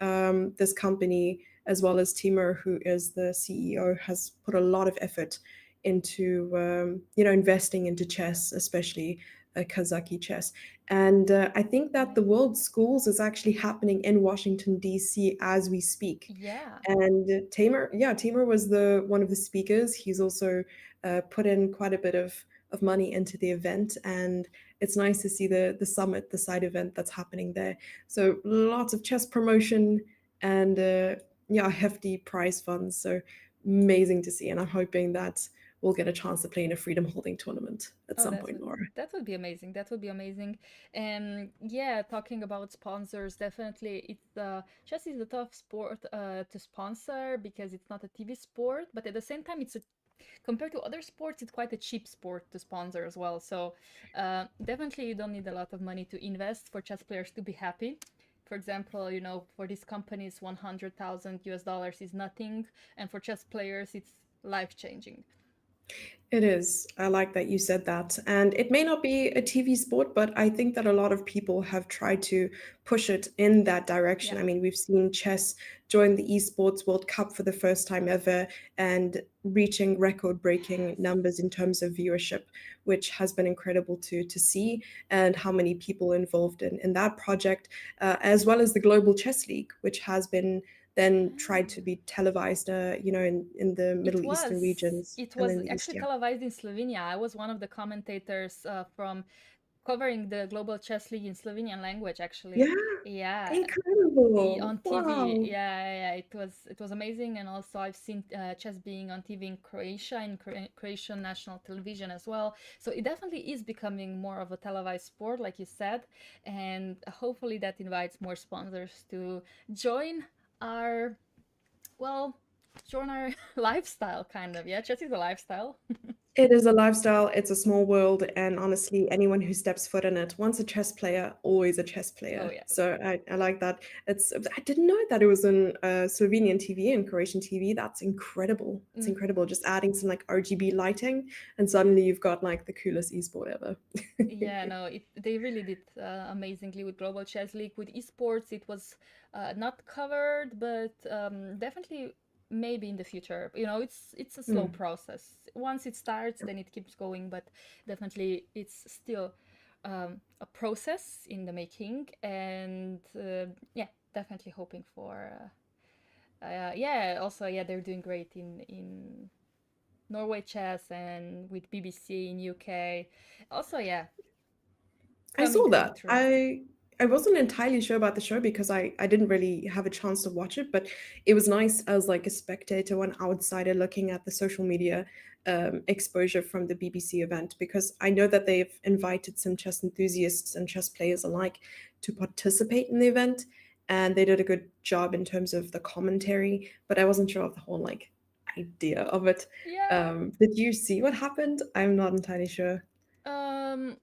this company, as well as Timur, who is the CEO, has put a lot of effort into investing into chess, especially Kazaki chess. And I think that the Amazing. World Schools is actually happening in Washington D.C. as we speak. Yeah. And Tamer was the one of the speakers. He's also put in quite a bit of money into the event, and it's nice to see the summit, the side event that's happening there. So lots of chess promotion and hefty prize funds. So amazing to see, and I'm hoping that we'll get a chance to play in a freedom holding tournament at Oh, some point, Laura. that would be amazing. That would be amazing. And yeah, talking about sponsors, definitely it's chess is a tough sport to sponsor because it's not a TV sport, but at the same time it's a compared to other sports, it's quite a cheap sport to sponsor as well. So definitely you don't need a lot of money to invest for chess players to be happy. For example, for these companies, 100,000 US dollars is nothing, and for chess players, it's life changing. It is. I like that you said that. And it may not be a TV sport, but I think that a lot of people have tried to push it in that direction. I Yeah. mean, we've seen chess join the Esports World Cup for the first time ever and reaching record breaking Yes. numbers in terms of viewership, which has been incredible to see, and how many people involved in that project, as well as the Global Chess League, which has been then tried to be televised, in the It Middle Eastern was. regions It and was in the East. actually Yeah. televised in Slovenia. I was one of the commentators from covering the Global Chess League in Slovenian language, actually. Yeah, Yeah, incredible. on TV. Wow. Yeah, it was amazing, and also I've seen chess being on TV in Croatia, in Croatian national television as well. So it definitely is becoming more of a televised sport, like you said, and hopefully that invites more sponsors to join our well, join our lifestyle, kind of. Yeah, chess is a lifestyle. It is a lifestyle, it's a small world, and honestly, anyone who steps foot in it, once a chess player, always a chess Oh player. yes. So I like that. I didn't know that it was on Slovenian TV and Croatian TV. That's incredible. It's Hmm. incredible. Just adding some like RGB lighting, and suddenly you've got like the coolest esport ever. Yeah, no, they really did amazingly with Global Chess League. With esports, it was not covered, but definitely maybe in the future. It's a slow Mm. process. Once it starts, then it keeps going, but definitely it's still a process in the making. And yeah, definitely hoping for. Yeah, also yeah, they're doing great in Norway chess and with BBC in UK. Also, yeah, I coming saw that. through. I wasn't entirely sure about the show because I didn't really have a chance to watch it, but it was nice as like a spectator, an outsider looking at the social media exposure from the BBC event, because I know that they've invited some chess enthusiasts and chess players alike to participate in the event, and they did a good job in terms of the commentary, but I wasn't sure of the whole like idea of it. Yeah. Did you see what happened? I'm not entirely sure. Um,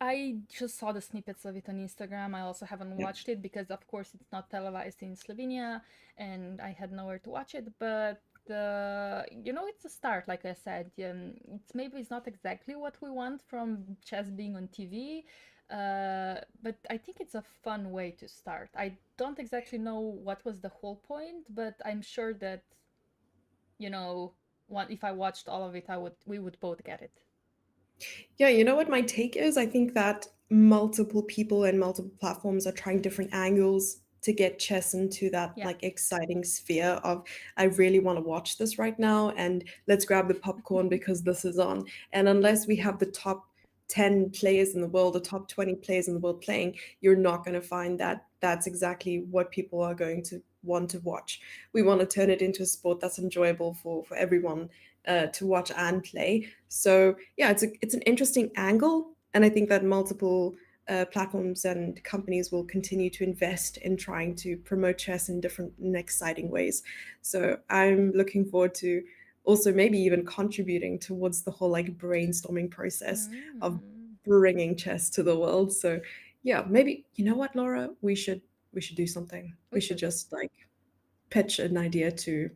I just saw the snippets of it on Instagram. I also haven't Yeah. watched it because, of course, it's not televised in Slovenia, and I had nowhere to watch it. But it's a start. Like I said, it's not exactly what we want from chess being on TV, but I think it's a fun way to start. I don't exactly know what was the whole point, but I'm sure that you know, if I watched all of it, we would both get it. Yeah, you know what my take is? I think that multiple people and multiple platforms are trying different angles to get chess into that Yeah. like exciting sphere of I really want to watch this right now and let's grab the popcorn because this is on. And unless we have the top 10 players in the world, the top 20 players in the world playing, you're not going to find that that's exactly what people are going to want to watch. We want to turn it into a sport that's enjoyable for everyone to watch and play. So yeah, it's an interesting angle, and I think that multiple platforms and companies will continue to invest in trying to promote chess in different and exciting ways. So I'm looking forward to also maybe even contributing towards the whole like brainstorming process of Mm. bringing chess to the world. So yeah, maybe you know what, Laura, we should do something. We We should should. just like pitch an idea to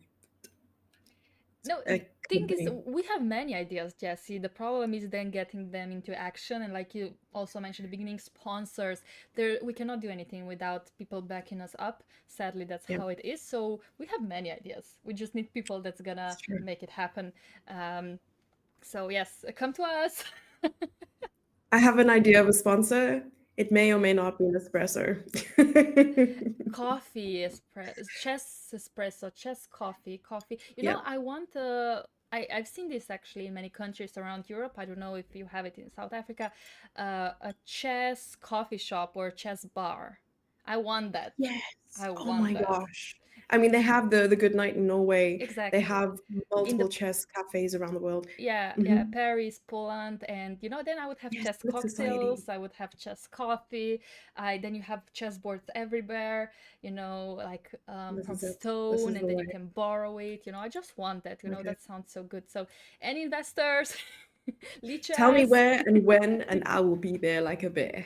No, a thing could is, be. we have many ideas, Jesse. The problem is then getting them into action. And like you also mentioned at the beginning, sponsors. There, we cannot do anything without people backing us up. Sadly, that's Yeah, how it is. So we have many ideas. We just need people that's gonna it's true. make it happen. So yes, come to us. I have an idea of a sponsor. It may or may not be an espresso. Coffee espresso, chess espresso, chess coffee, coffee. You know, Yeah. I want I've seen this actually in many countries around Europe. I don't know if you have it in South Africa. A chess coffee shop or chess bar. I want that. Yes. I Oh want my that. gosh. I mean, they have the Good Night in Norway. They Exactly. have In the multiple chess cafes around the world. Yeah, yeah, Hmm. Paris, Poland, and you know, then I would have Yes, chess Lit Society. cocktails, I would have chess coffee. I Then you have chessboards everywhere, you know, like This from is it. This stone, is and the then you way. can borrow it. You know, I just want that. You know, Okay. that sounds so good. So, any investors, Tell me Lichess. where and when, and I will be there like a bear.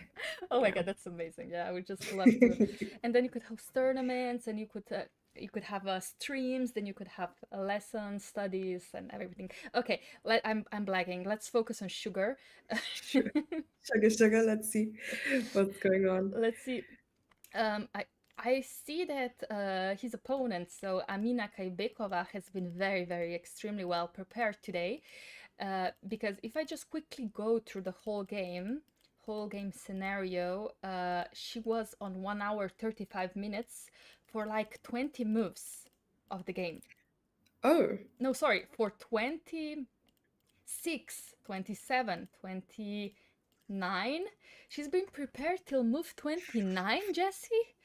Oh my Yeah. God, that's amazing. Yeah, I would just love to. And then you could host tournaments, and you could have streams, then you could have lessons, studies, and everything. Okay, I'm blagging. Let's focus on sugar. Sugar, sugar, sugar. Let's see what's going on. Let's see. Um, I I see that his opponent, so Amina Kaibekova, has been very, very extremely well prepared today. Because if I just quickly go through the whole game scenario, she was on 1 hour 35 minutes for like 20 moves of the game. Oh, No, sorry, for 26, 27, 29. She's been prepared till move 29, Jesse?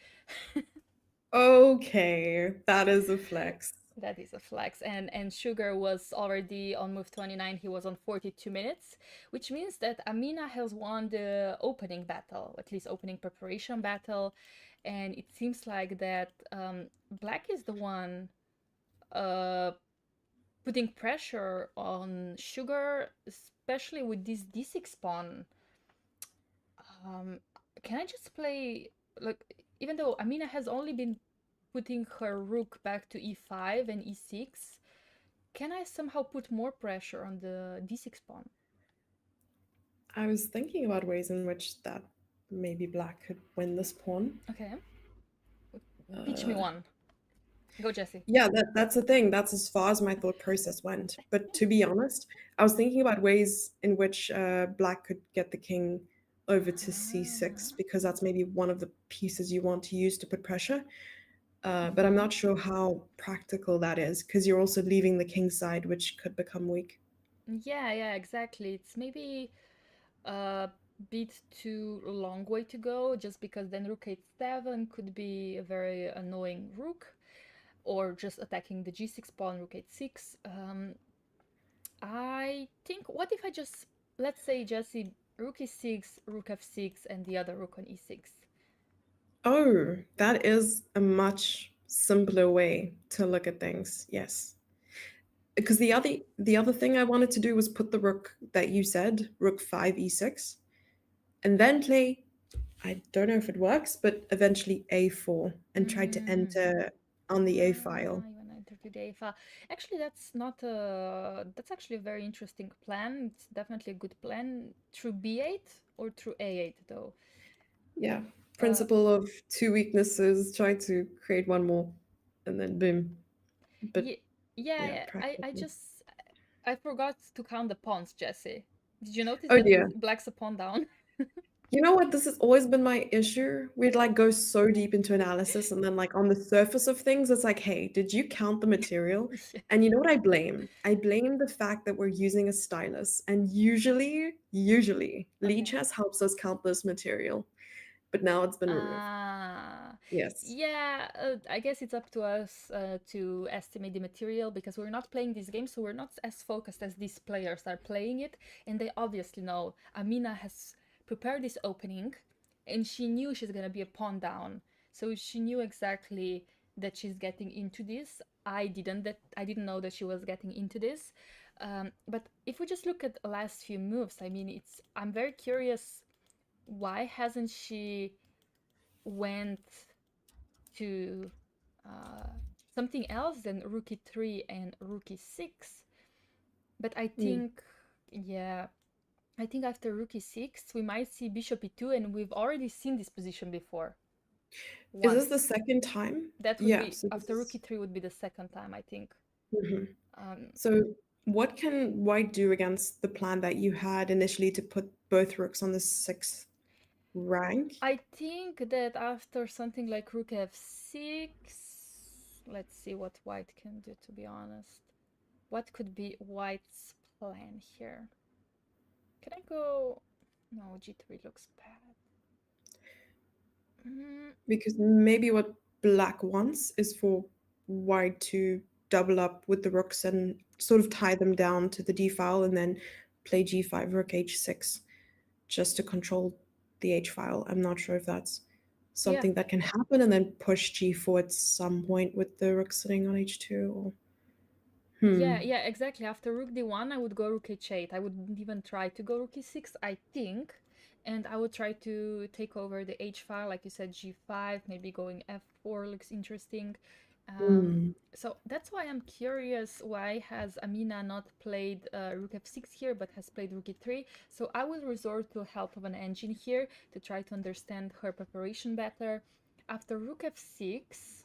okay. That is a flex. That is a flex. And Sugar was already on move 29. He was on 42 minutes, which means that Amina has won the opening battle, at least opening preparation battle. And it seems like that Black is the one uh, putting pressure on Sugar, especially with this D6 pawn. Um, can I just play, like, even though Amina has only been putting her rook back to e5 and e6, can I somehow put more pressure on the d6 pawn? I was thinking about ways in which that maybe black could win this pawn. Okay, pitch me Uh, one. Go, Jesse. yeah, that's the thing. That's as far as my thought process went. But to be honest, I was thinking about ways in which black could get the king over to c6 Ah, because that's maybe one of the pieces you want to use to put pressure. But I'm mhm. not sure how practical that is because you're also leaving the king side, which could become weak. Yeah, yeah, exactly. It's maybe a bit too long way to go, just because then rook h7 could be a very annoying rook, or just attacking the g6 pawn, rook h6. I think, what if I just, let's say, Jesse, rook e6, rook f6, and the other rook on e6? Oh, that is a much simpler way to look at things. Yes. Because the other thing I wanted to do was put the rook that you said, rook 5 e6, and then play, I don't know if it works, but eventually a4 and try to Mm. enter on the a Ah, file. you wanna enter today. Actually, that's actually a very interesting plan. It's definitely a good plan. Through b8 or through a8 though. Yeah. Uh, Principle of two weaknesses, try to create one more, and then boom. But yeah, yeah, yeah, yeah. I practically. just I forgot to count the pawns, Jesse. Did you notice Oh that dear. black's a pawn down? You know what? This has always been my issue. We'd like go so deep into analysis, and then like on the surface of things, it's like, hey, did you count the material? Yeah. And you know what I blame? I blame the fact that we're using a stylus, and usually, Okay. Lichess helps us count this material, but now it's been removed. Ah, Yes. yeah, I guess it's up to us to estimate the material, because we're not playing this game, so we're not as focused as these players are playing it. And they obviously know Amina has prepared this opening, and she knew she's gonna be a pawn down. So she knew exactly that she's getting into this. I didn't know that she was getting into this. But if we just look at the last few moves, I mean, I'm very curious, why hasn't she went to uh, something else than Rookie 3 and Rookie 6? But I Mm. think, yeah, I think after rook e6, we might see bishop e2, and we've already seen this position before, Is this the once. second time? That would Yeah, be, so this after rook is. e3 would be the second time, I think. Mhm. Um, So what can white do against the plan that you had initially to put both rooks on the sixth rank? I think that after something like rook f6, let's see what white can do, to be honest. What could be white's plan here? Can I go? No, g3 looks bad. Mm, Because maybe what black wants is for white to double up with the rooks and sort of tie them down to the d file and then play g5, rook h6, just to control the h file. I'm not sure if that's yeah, something that can happen, and then push g4 at some point with the rook sitting on h2. Or, yeah, hmm. yeah, exactly. After rook d1, I would go rook h8. I wouldn't even try to go rook e6, I think. And I would try to take over the h file, like you said, g5, maybe going f4 looks interesting. Um, Hmm. so that's why I'm curious, why has Amina not played rook f6 here, but has played rook e3? So I will resort to help of an engine here to try to understand her preparation better. After rook f6,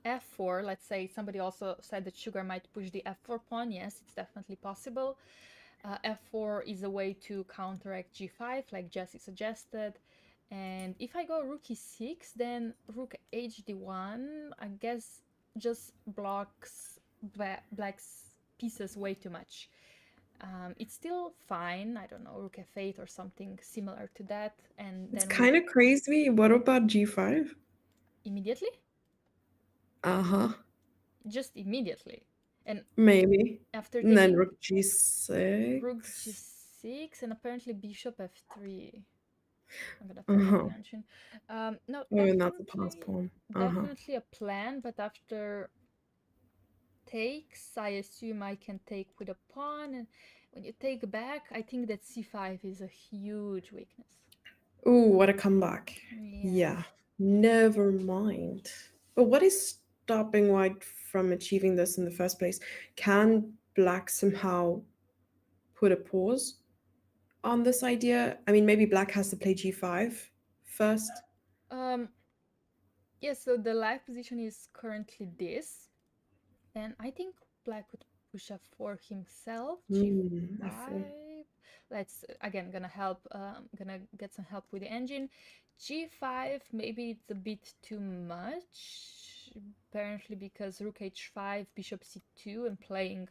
f4, let's say somebody also said that Sugar might push the f4 pawn. Yes, it's definitely possible. F4 is a way to counteract g5, like Jesse suggested. And if I go rook e6, then rook hd1, I guess, just blocks black's pieces way too much. It's still fine. I don't know, rook f8 or something similar to that. And It's then we kind of crazy. What about g5? immediately, Uh-huh. just immediately. And Maybe. after And then taking rook g6. rook g6 and apparently bishop f3. I'm gonna turn off Uh-huh. the engine. No, Oh, and that's a pass definitely, pawn. Uh-huh. definitely a plan, but after takes, I assume I can take with a pawn, and when you take back, I think that c5 is a huge weakness. Ooh, what a comeback. Yeah. Yeah, never mind. But what is stopping white from achieving this in the first place? Can black somehow put a pause on this idea? I mean, maybe black has to play g5 first. Um, yeah, so the live position is currently this. And I think black would push up for himself, f4. g5. Let's again gonna help, gonna get some help with the engine. G5, maybe it's a bit too much. Apparently, because rook h5, bishop c2, and playing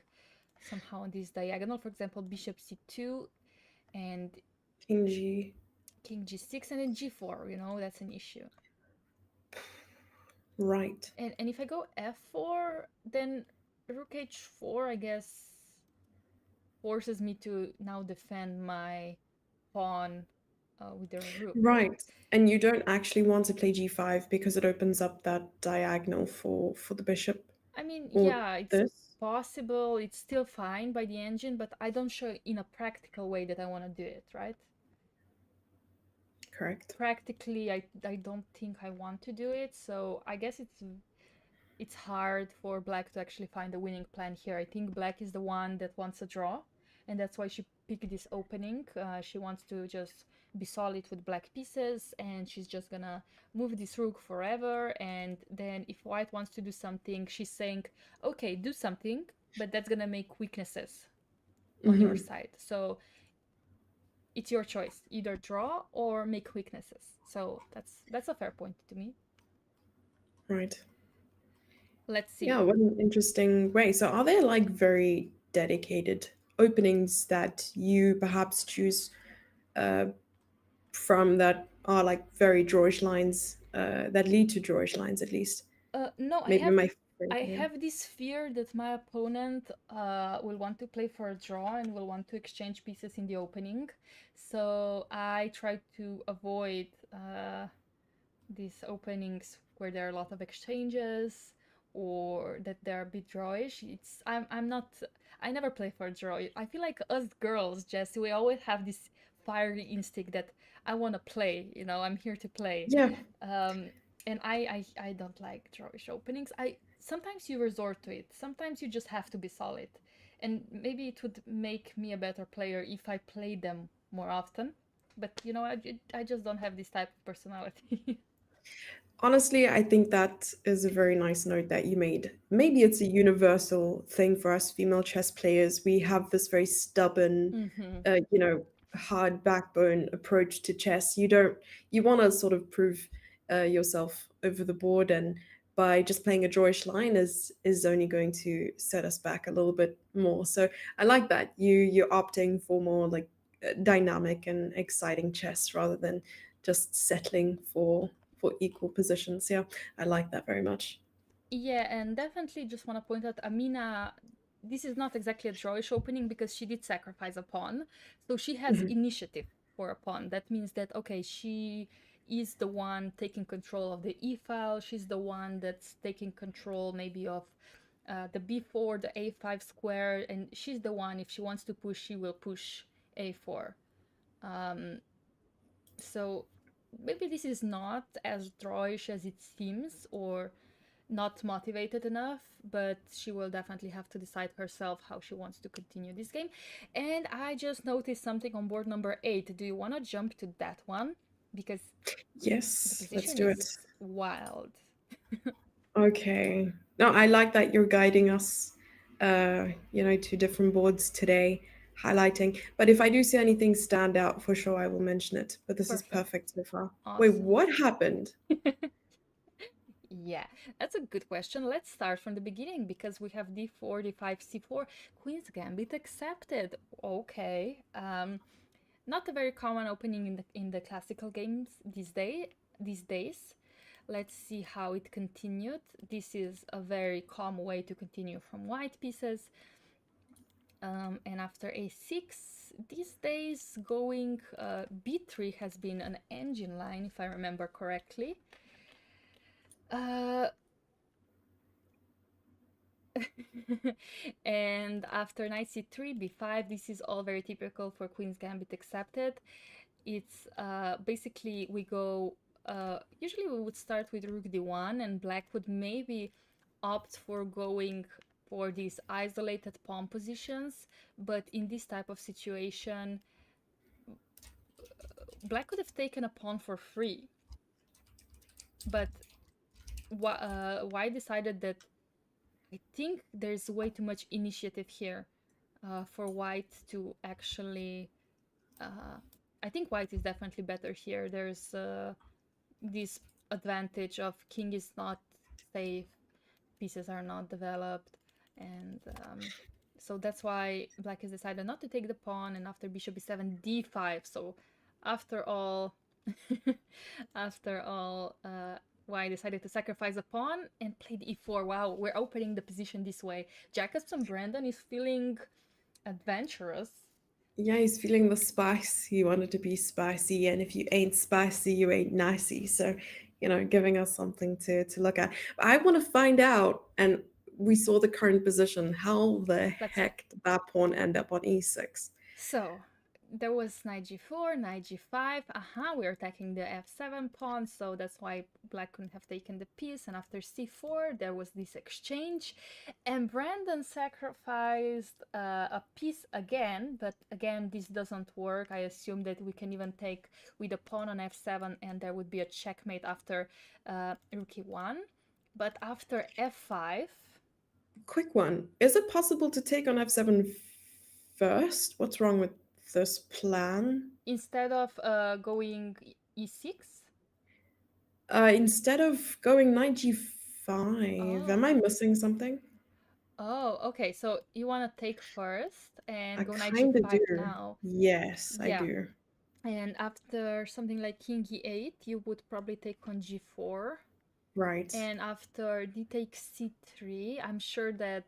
somehow on this diagonal. For example, bishop c2 and King g. king g6, and then g4. That's an issue. Right. And if I go f4, then rook h4, I guess, forces me to now defend my pawn with the rook. Right. And you don't actually want to play g5 because it opens up that diagonal for the bishop I mean, or yeah, it's this. possible. It's still fine by the engine, but I don't show in a practical way that I want to do it, right? Correct. Practically, I don't think I want to do it. So I guess it's hard for black to actually find a winning plan here. I think black is the one that wants a draw, and that's why she picked this opening. She wants to just be solid with black pieces, and she's just gonna move this rook forever. And then if white wants to do something, she's saying, okay, do something, but that's gonna make weaknesses on your Hmm. side. So it's your choice, either draw or make weaknesses. So that's a fair point to me. Right. Let's Yeah, see. what an interesting way. So, are there like very dedicated openings that you perhaps choose uh, from that are like very drawish lines that lead to drawish lines at least? No, Maybe my favorite I one. have this fear that my opponent will want to play for a draw and will want to exchange pieces in the opening. So I try to avoid these openings where there are a lot of exchanges or that they're a bit drawish. I'm not I never play for a draw. I feel like us girls, Jesse, we always have this fiery instinct that I want to play, I'm here to play. Yeah. Um, and I don't like drawish openings. I sometimes you resort to it. Sometimes you just have to be solid. And maybe it would make me a better player if I played them more often. But I just don't have this type of personality. Honestly, I think that is a very nice note that you made. Maybe it's a universal thing for us female chess players. We have this very stubborn, Hmm. hard backbone approach to chess. You want to sort of prove yourself over the board, and by just playing a drawish line is only going to set us back a little bit more. So I like that you're opting for more like dynamic and exciting chess rather than just settling for equal positions. Yeah, I like that very much. Yeah, and definitely just want to point out Amina. This is not exactly a drawish opening because she did sacrifice a pawn. So she has Mhm. initiative for a pawn. That means that, okay, she is the one taking control of the e file. She's the one that's taking control maybe of the b4, the a5 square. And she's the one, if she wants to push, she will push a4. Um, so maybe this is not as drawish as it seems, or not motivated enough, but she will definitely have to decide herself how she wants to continue this game. And I just noticed something on board number 8. Do you want to jump to that one? Because the Yes, let's position do it. is wild. Okay. No, I like that you're guiding us, to different boards today, highlighting. But if I do see anything stand out, for sure I will mention it. But this is Perfect. perfect so far. Wait, Awesome. what happened? Yeah, that's a good question. Let's start from the beginning because we have d4, d5, c4. Queen's Gambit accepted. Okay. Not a very common opening in the classical games these days. Let's see how it continued. This is a very calm way to continue from white pieces. And after a6, these days going b3 has been an engine line, if I remember correctly. Uh, and after knight c3, b5, this is all very typical for Queen's Gambit accepted. It's basically we go, usually we would start with rook d1, and black would maybe opt for going for these isolated pawn positions, but in this type of situation, black could have taken a pawn for free, but white decided that I think there's way too much initiative here for white to actually. Uh, I think white is definitely better here. There's this advantage of king is not safe, pieces are not developed, and so that's why black has decided not to take the pawn. And after bishop e7, d5. So after all, after all, white decided to sacrifice a pawn and played e4. Wow, we're opening the position this way. Jacobson Brandon is feeling adventurous. Yeah, he's feeling the spice. He wanted to be spicy, and if you ain't spicy, you ain't nicey. So, giving us something to look at. But I want to find out, and we saw the current position. How the Let's see. heck did that pawn end up on e6? So there was knight g4, knight g5. Aha, we're attacking the f7 pawn, so that's why black couldn't have taken the piece. And after c4, there was this exchange. And Brandon sacrificed a piece again, but again, this doesn't work. I assume that we can even take with a pawn on f7, and there would be a checkmate after rook e1. But after f5, Quick one. Is it possible to take on f7 first? What's wrong with this plan? instead of going e6. Instead of going knight g5, am I Oh, missing something? oh, okay. So you want to take first and I go knight kind of g5 do. now. Yes, I Yeah. do. And after something like king e8, you would probably take on g4. Right. And after d takes c3, I'm sure that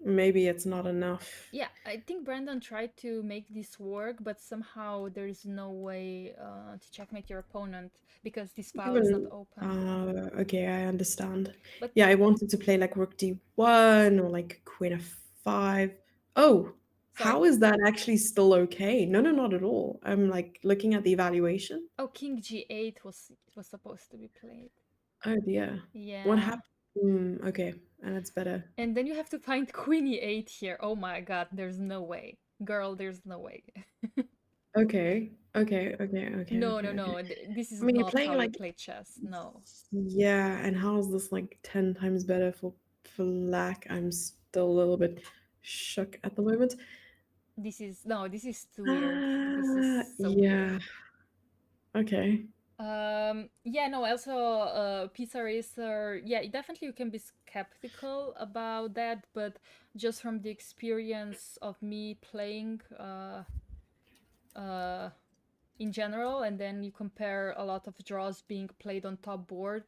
Maybe it's not enough. yeah, I think Brandon tried to make this work, but somehow there is no way to checkmate your opponent because this file is not Even open. okay, I understand. But Yeah, I wanted to play like rook d1 or like queen f5. Oh, sorry. how is that actually still okay? No, no, not at all. I'm like looking at the evaluation. Oh, king g8 was supposed to be played. Oh dear. What Yeah. happened? Okay. and it's better. And then you have to find queen e8 here. Oh my god, there's no way. Girl, there's no way. Okay, okay, okay, okay, No, no, okay, okay. no. This I is mean, you're not playing how you like, play chess. No. yeah, and how is this like 10 times better for lack? I'm still a little bit shook at the moment. This is no, this is too weird. This is so weird. Yeah. Okay. Yeah, no, also Pizza Racer, yeah, definitely you can be skeptical about that, but just from the experience of me playing uh in general, and then you compare a lot of draws being played on top board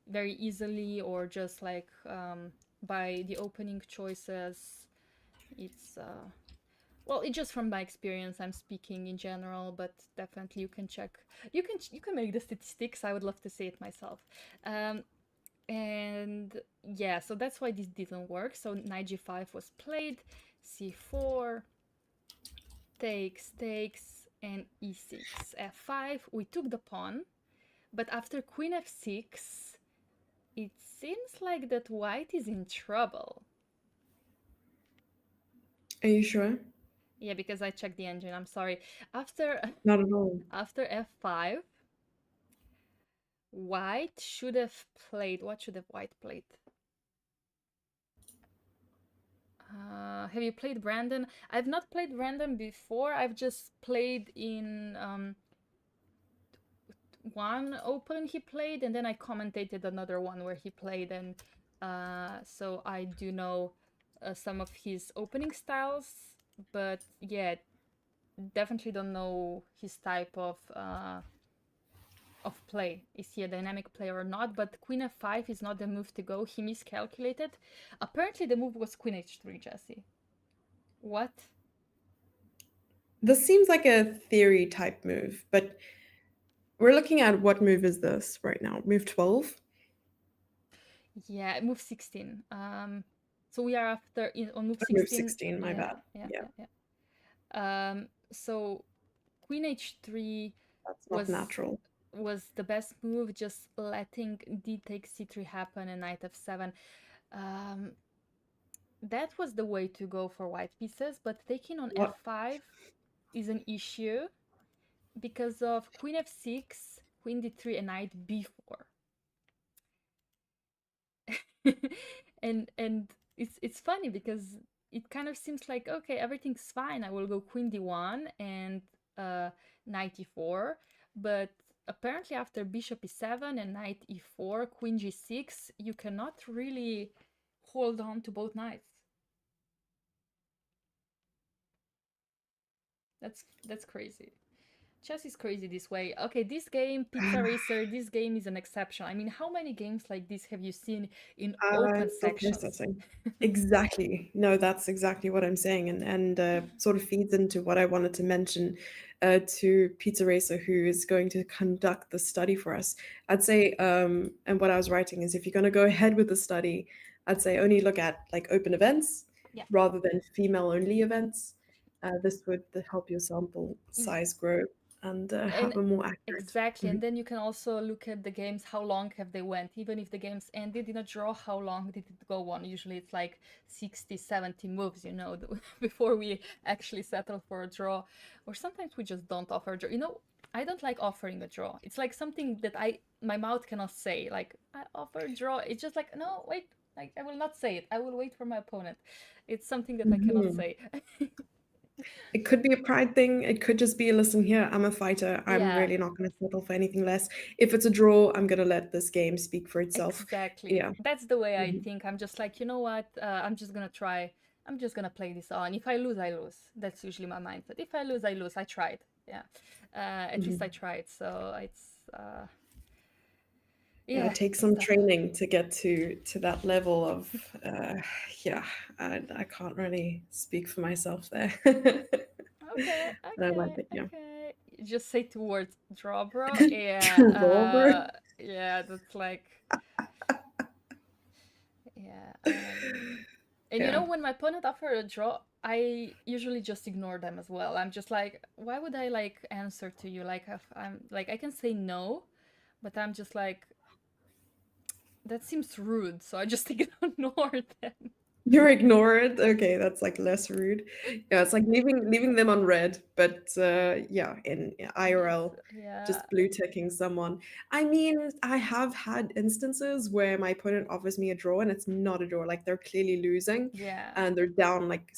very easily, or just like by the opening choices. It's well, it's just from my experience. I'm speaking in general, but definitely you can check. You can make the statistics. I would love to see it myself. Um, and yeah, so that's why this didn't work. So knight g5 was played, c4, takes, and e6, f5. We took the pawn, but after queen f6, it seems like that white is in trouble. Are you sure? Yeah, because I checked the engine. I'm sorry. After Not at all. after f5, white should have played. What should have white played? Have you played Brandon? I've not played Brandon before. I've just played in one open he played, and then I commentated another one where he played, and so I do know some of his opening styles, but yeah, definitely don't know his type of play. Is he a dynamic player or not? But queen f5 is not the move to go. He miscalculated. Apparently, the move was queen h3, Jesse. What? This seems like a theory type move, but we're looking at what move is this right now? Move 12? Yeah, move 16. So we are on move Move 16. 16, my Yeah, bad. yeah, Yeah, yeah, yeah. So queen h3 that's not was natural. the best move, just letting d takes c3 happen and knight f7. Um, that was the way to go for white pieces, but taking on What? f5 is an issue because of queen f6, queen d3, and knight b4. And it's funny because it kind of seems like, okay, everything's fine. I will go queen d1 and uh, knight e4, but apparently after bishop e7 and knight e4, queen g6, you cannot really hold on to both knights. That's crazy. Chess is crazy this way. Okay, this game, Pizza Racer, this game is an exception. I mean, how many games like this have you seen in I'm open still sections? processing. Exactly. No, that's exactly what I'm saying, and sort of feeds into what I wanted to mention to Pizza Racer, who is going to conduct the study for us. I'd say, and what I was writing is, if you're going to go ahead with the study, I'd say only look at like open events Yeah. rather than female-only events. This would help your sample Y- size grow and And have a more accurate. exactly, and Mhm. then you can also look at the games, how long have they went? Even if the games ended in a draw, how long did it go on? Usually it's like 60, 70 moves, before we actually settle for a draw. Or sometimes we just don't offer a draw. I don't like offering a draw. It's like something that my mouth cannot say. Like, I offer a draw. It's just like, no, wait, like I will not say it. I will wait for my opponent. It's something that I cannot Mhm. say. It could be a pride thing. It could just be, listen here, I'm a fighter. I'm Yeah. really not going to settle for anything less. If it's a draw, I'm going to let this game speak for itself. Exactly. Yeah. That's the way I Mhm. think. I'm just like, you know what? I'm just gonna try. I'm just gonna play this on. If I lose, I lose. That's usually my mindset. If I lose, I lose. I tried. Yeah. At least I Mhm. tried. So it's Yeah, yeah, it takes it's some tough. training to get to that level of yeah. I can't really speak for myself there. Okay, But I like okay, it. Yeah. okay. Just say two words, draw, bro. Yeah. Draw, bro. Yeah. That's like yeah. And Yeah. when my opponent offer a draw, I usually just ignore them as well. I'm just like, why would I like answer to you? Like, if I'm like, I can say no, but I'm just like, that seems rude, so I just ignore them. You ignore it? Okay, that's like less rude. Yeah, it's like leaving them on red, but yeah, in Yes, IRL, yeah, just blue ticking someone. I mean, I have had instances where my opponent offers me a draw and it's not a draw. Like they're clearly losing yeah. and they're down like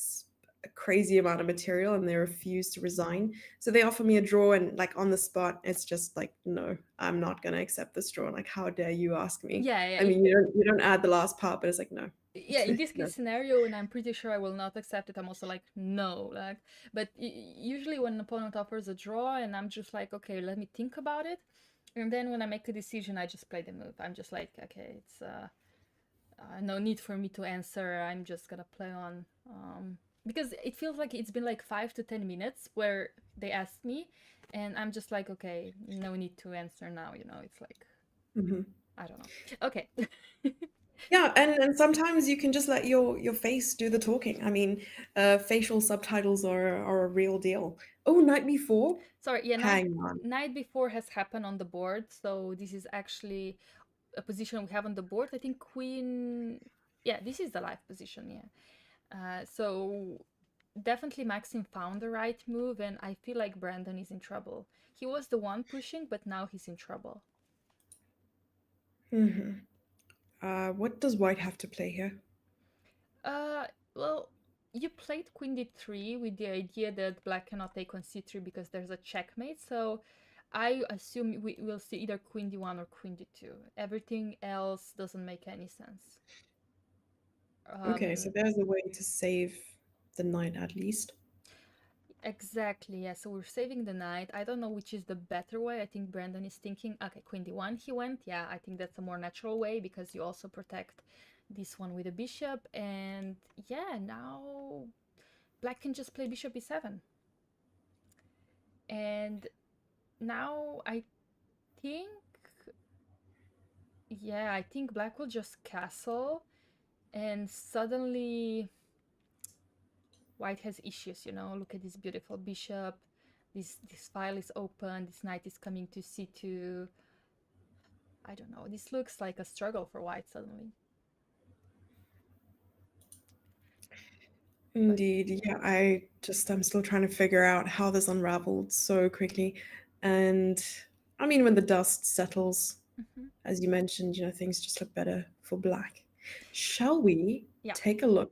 a crazy amount of material and they refuse to resign. So they offer me a draw and like on the spot, it's just like, no, I'm not gonna accept this draw. Like, how dare you ask me? Yeah, yeah. I mean, you don't add the last part, but it's like no. Yeah, in this No. case scenario, and I'm pretty sure I will not accept it, I'm also like, no. Like, but usually when an opponent offers a draw, and I'm just like, okay, let me think about it. And then when I make a decision, I just play the move. I'm just like, okay, it's no need for me to answer. I'm just gonna play on. Because it feels like it's been like 5 to 10 minutes where they asked me, and I'm just like, okay, no need to answer now. It's like, Mhm. I don't know. Okay. Yeah, and sometimes you can just let your face do the talking. I mean, facial subtitles are a real deal. Oh, night before? Sorry, yeah, night Hang on. night before has happened on the board, so this is actually a position we have on the board. I think queen. Yeah, this is the live position. Yeah. So definitely Maxim found the right move, and I feel like Brandon is in trouble. He was the one pushing, but now he's in trouble. Hmm. What does white have to play here? Uh, well, you played queen d3 with the idea that black cannot take on c3 because there's a checkmate, so I assume we will see either queen d1 or queen d2. Everything else doesn't make any sense. Okay, so Um, there's a way to save the knight at least. exactly, yeah, so we're saving the knight. I don't know which is the better way. I think Brandon is thinking, okay, queen d1 he went. Yeah, I think that's a more natural way because you also protect this one with a bishop. And yeah, now black can just play bishop e7. And now I think, yeah, I think black will just castle, and suddenly white has issues, Look at this beautiful bishop. This file is open, this knight is coming to c2. I don't know. This looks like a struggle for white suddenly. But Indeed, yeah, I'm still trying to figure out how this unraveled so quickly. And I mean, when the dust settles, mhm. as you mentioned, things just look better for black. Shall we Yeah, take a look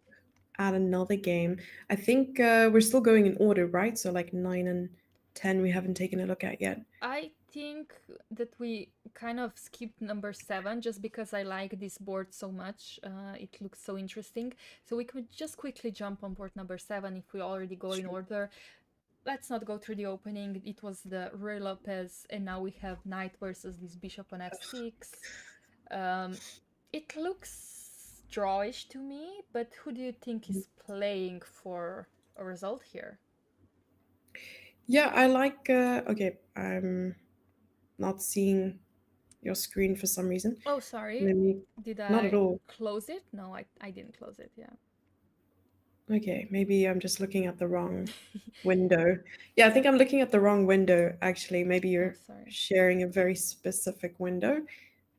at another game? I think we're still going in order, right? So like 9 and 10, we haven't taken a look at yet. I think that we kind of skipped number 7 just because I like this board so much. It looks so interesting. So we could just quickly jump on board number 7 if we already go in Sure. order. Let's not go through the opening. It was the Ruy Lopez, and now we have knight versus this bishop on f6. Um, it looks drawish to me, but who do you think is playing for a result here? Yeah, I like. Okay, I'm not seeing your screen for some reason. Oh, sorry. Maybe Did not at I all. close it? No, I didn't close it. Yeah. Okay, maybe I'm just looking at the wrong window. Yeah, I think I'm looking at the wrong window, actually. Maybe Oh, you're sorry. sharing a very specific window.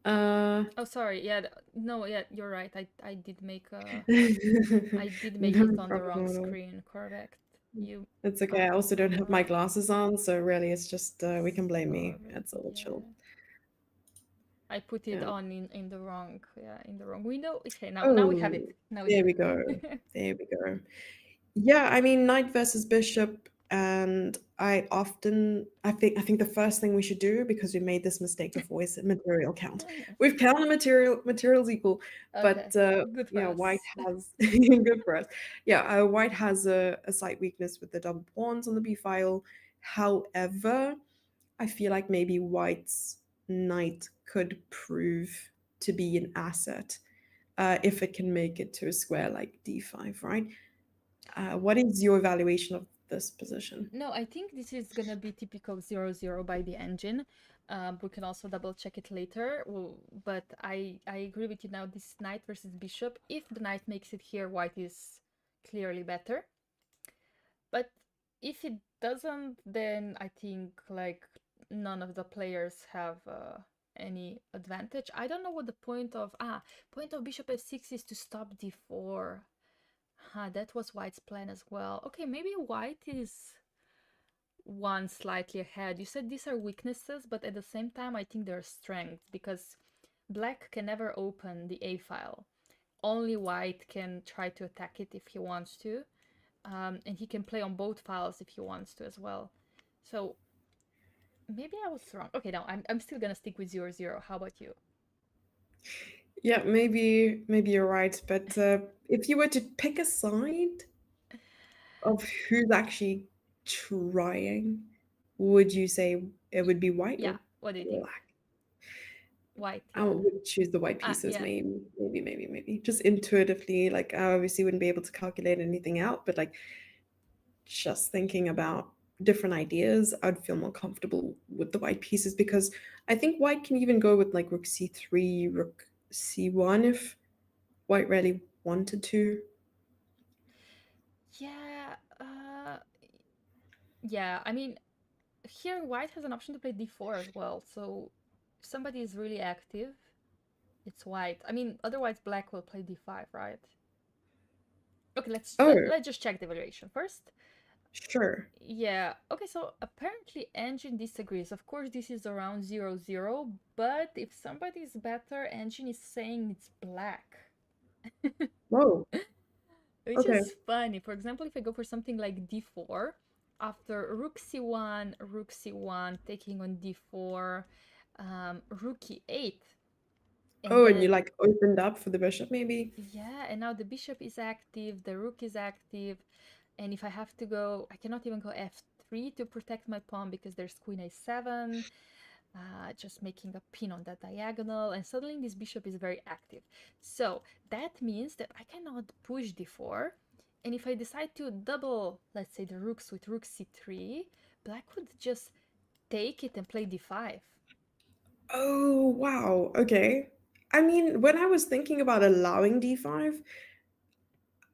Uh, Oh, sorry. Yeah, no, yeah, you're right. I did make no it on the wrong problem at all. screen. Correct. You It's okay. I also don't have my are glasses on, so really it's just we can blame me. sorry. It's all chill. Yeah. I put it Yeah. on in the wrong, yeah, in the wrong window. Okay, now we have Oh, it. Now we there have we go. it. There we go. Yeah, I mean knight versus bishop, and I think the first thing we should do, because we made this mistake before, is material count. We've counted materials equal, Okay, but good for yeah, white us. has good for us. Yeah, white has a slight weakness with the double pawns on the b file. However, I feel like maybe white's knight could prove to be an asset if it can make it to a square like d5, right? What is your evaluation of this position? No, I think this is gonna be typical 0-0 by the engine. We can also double check it later. But I agree with you now. This knight versus bishop. If the knight makes it here, white is clearly better. But if it doesn't, then I think like none of the players have any advantage. I don't know what the point of bishop f6 is to stop d4. That was white's plan as well. Okay, maybe white is one slightly ahead. You said these are weaknesses, but at the same time, I think they're strengths because black can never open the A file. Only white can try to attack it if he wants to, and he can play on both files if he wants to as well. So maybe I was wrong. Okay, no, I'm still gonna stick with 0-0. How about you? Yeah, maybe you're right, but if you were to pick a side of who's actually trying, would you say it would be white Yeah, or what do you think? black? White, I yeah. would choose the white pieces, Yeah. maybe. Just intuitively, like I obviously wouldn't be able to calculate anything out, but like just thinking about different ideas, I'd feel more comfortable with the white pieces because I think white can even go with like rook c3, rook c1 if white really wanted to. Yeah, yeah, I mean, here white has an option to play d4 as well, so if somebody is really active, it's white. I mean, otherwise black will play d5, right? Okay, Oh, let's just check the evaluation first. sure. Yeah, okay, so apparently engine disagrees. Of course, this is around 0-0, but if somebody is better, engine is saying it's black. Whoa. Which Okay. is funny. For example, if I go for something like d4, after rook c1, taking on d4, rook e8, and Oh, and you then, like opened up for the bishop, maybe? yeah, and now the bishop is active, the rook is active, and if I have to go, I cannot even go f3 to protect my pawn because there's queen a7, just making a pin on that diagonal, and suddenly this bishop is very active. So that means that I cannot push d4, and if I decide to double, let's say, the rooks with rook c3, black would just take it and play d5. Oh, wow. Okay. I mean, when I was thinking about allowing d5,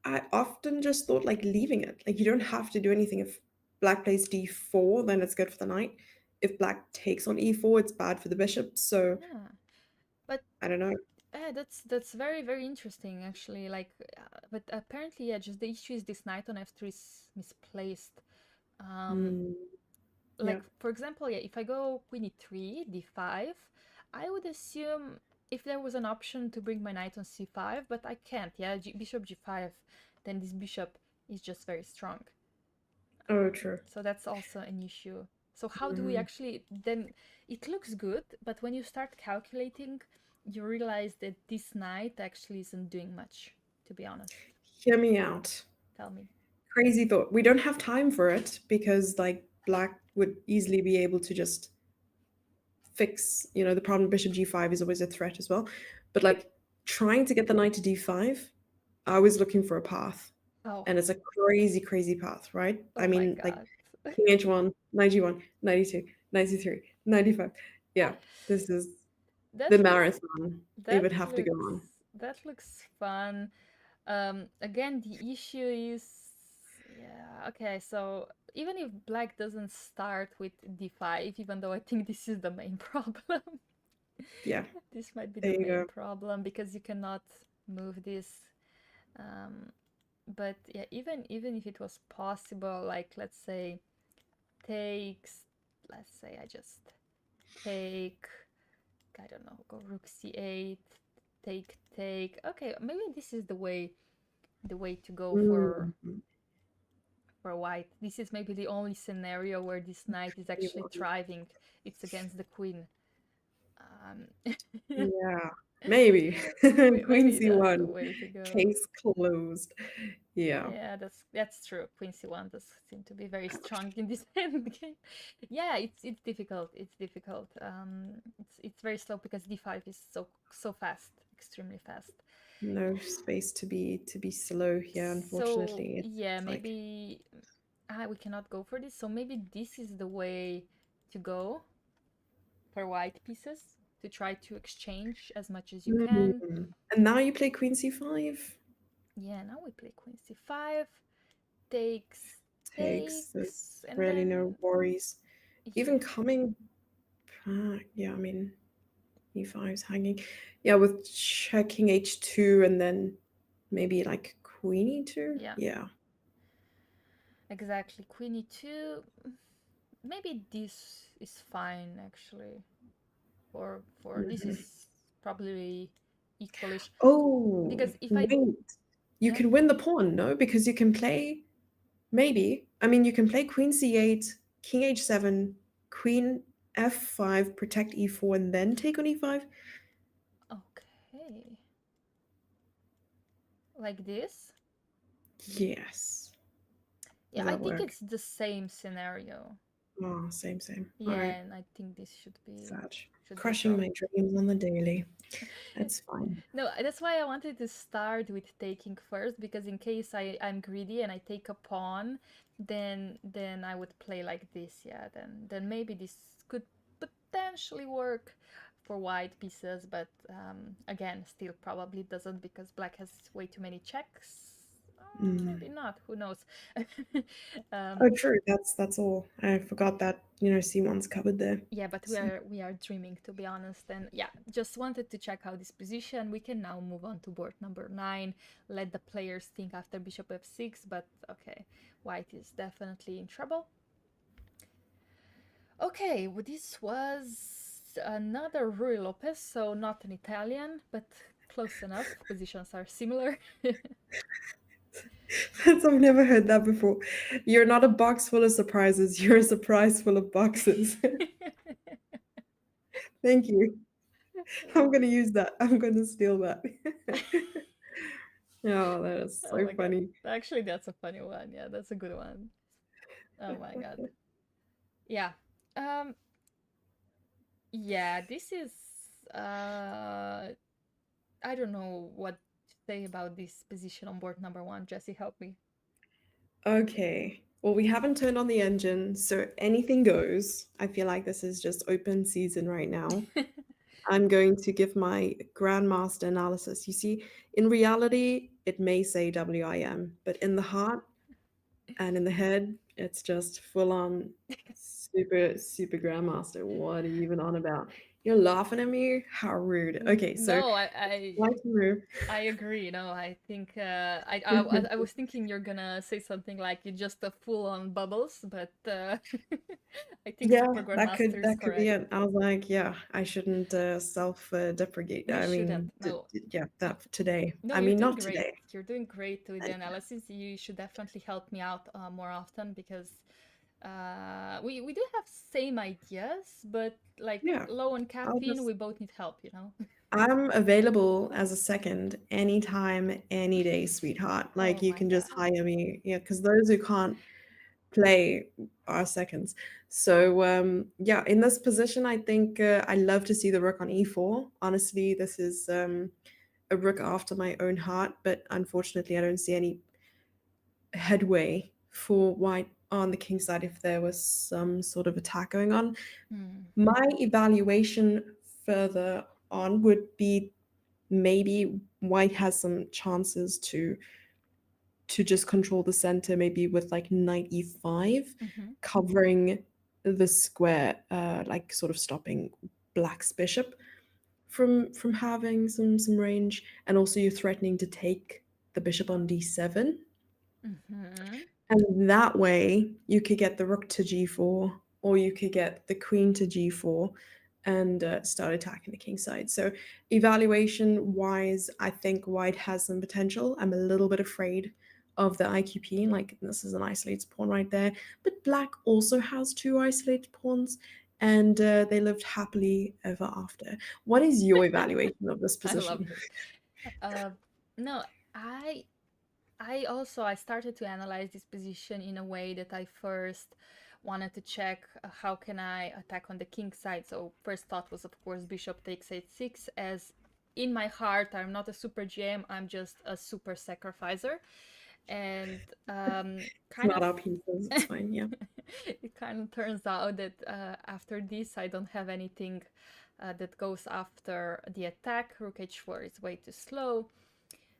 I often just thought like leaving it. Like you don't have to do anything. If black plays d4, then it's good for the knight. If black takes on e4, it's bad for the bishop. So Yeah, but I don't know. that's very very interesting actually. Like, but apparently, yeah, just the issue is this knight on f3 is misplaced. Um, Hmm. Yeah. like for example, yeah, if I go queen e3, d5, I would assume if there was an option to bring my knight on c5, but I can't. Yeah, bishop g5, then this bishop is just very strong. Oh, true. So that's also an issue. So how do we Mhm. actually then? It looks good, but when you start calculating, you realize that this knight actually isn't doing much. To be honest, Hear me out. tell me. Crazy thought. We don't have time for it because like black would easily be able to just fix, the problem bishop g5 is always a threat as well. But like trying to get the knight to d5, I was looking for a path. Oh, And it's a crazy, crazy path, right? I oh my mean, like God. king h1, knight g1, knight e2, knight c3, knight e5. Yeah, this is That the looks marathon they that would have to go looks on. that looks fun. Again, the issue is, yeah, okay, so even if black doesn't start with d5, even though I think this is the main problem, Yeah, this might be the there you main go. problem because you cannot move this. Um, but yeah, even if it was possible, like let's say takes, let's say I just take, I don't know, go rook c8, take. Okay, maybe this is the way to go Mhm. for white. This is maybe the only scenario where this knight is actually thriving. It's against the queen. Um, Yeah, maybe. Queen maybe that's the c1, way to go. case closed. Yeah, Yeah, that's true. Queen c1 does seem to be very strong in this endgame. Yeah, it's difficult. It's difficult. It's very slow because d5 is so fast, extremely fast. no space to be slow here, So unfortunately. yeah, It's like, maybe we cannot go for this. So maybe this is the way to go for white pieces to try to exchange as much as you can. And now you play queen c5. Yeah, now we play queen c5, takes, Takes. There's and really then no worries. Even yeah, coming back, yeah, I mean. E5 is hanging. Yeah, with checking H2 and then maybe like Queen E2. Yeah, Yeah. exactly. Queen e2. Maybe this is fine actually. For this Mhm. is probably equalish Oh, because if I wait. You yeah can win the pawn, no? Because you can play, maybe. I mean, you can play Queen C8, King H7, Queen F5, protect E4, and then take on E5. okay like this. Yes. Yeah, Does I that think work? it's the same scenario. Oh, same, same. All right. Yeah, and I think this Sad. should be a Crushing draw. my dreams on the daily. That's fine. No, that's why I wanted to start with taking first because in case I'm greedy and I take a pawn, then I would play like this. Yeah, then maybe this could potentially work for white pieces, but again, still probably doesn't because black has way too many checks. Mm. Maybe not. Who knows? Oh, um, true. That's all. I forgot that, C1's covered there. yeah, but So, we are dreaming to be honest. And yeah, just wanted to check out this position. We can now move on to board number 9. Let the players think after bishop f6, but okay, white is definitely in trouble. Okay, well, this was another Rui Lopez, so not an Italian, but close enough. Positions are similar. I've never heard that before. You're not a box full of surprises. You're a surprise full of boxes. Thank you. I'm gonna use that. I'm gonna steal that. Oh, that is Oh so my god. funny. Actually, that's a funny one. Yeah, that's a good one. Oh my god. Yeah. Um yeah, this is I don't know what to say about this position on board number 1. Jesse, help me. Okay. Well, we haven't turned on the engine, so anything goes. I feel like this is just open season right now. I'm going to give my grandmaster analysis. You see, in reality, it may say WIM, but in the heart and in the head, it's just full on super, super grandmaster. What are you even on about? You're laughing at me? How rude. Okay, so No, like to move. I agree. No, I think I was thinking you're gonna say something like it's just a full-on bubbles, but I think Yeah, Super that Grandmaster could is that could be correct. it. I was like, yeah, I shouldn't self deprecate. You I shouldn't. mean, No, yeah, Y- that today. no, I you're mean, doing not great. today. You're doing great with the analysis. You should definitely help me out more often because we do have same ideas, but like Yeah, low on I'll caffeine, just we both need help, you know? I'm available as a second anytime, any day, sweetheart. Oh Like you my can just God. hire me. Yeah, because those who can't play are seconds. So yeah, in this position, I think I love to see the rook on e4. Honestly, this is a rook after my own heart, but unfortunately, I don't see any headway for white on the king side if there was some sort of attack going on. Hmm. My evaluation further on would be maybe white has some chances to just control the center, maybe with like knight e5, Mm-hmm. covering the square, like sort of stopping black's bishop from having some range, and also you're threatening to take the bishop on d7. Mm-hmm. And that way, you could get the rook to g4, or you could get the queen to g4 and start attacking the king side. So, evaluation wise, I think white has some potential. I'm a little bit afraid of the IQP. Like, this is an isolated pawn right there. But black also has two isolated pawns, and they lived happily ever after. What is your evaluation of this I love position? it. Uh, no, I I started to analyze this position in a way that I first wanted to check how can I attack on the king side. So first thought was of course bishop takes h6 as in my heart I'm not a super GM, I'm just a super sacrificer. And It's kind not of our pieces, it's fine, yeah. it kind of turns out that after this I don't have anything that goes after the attack. Rook h4 is way too slow.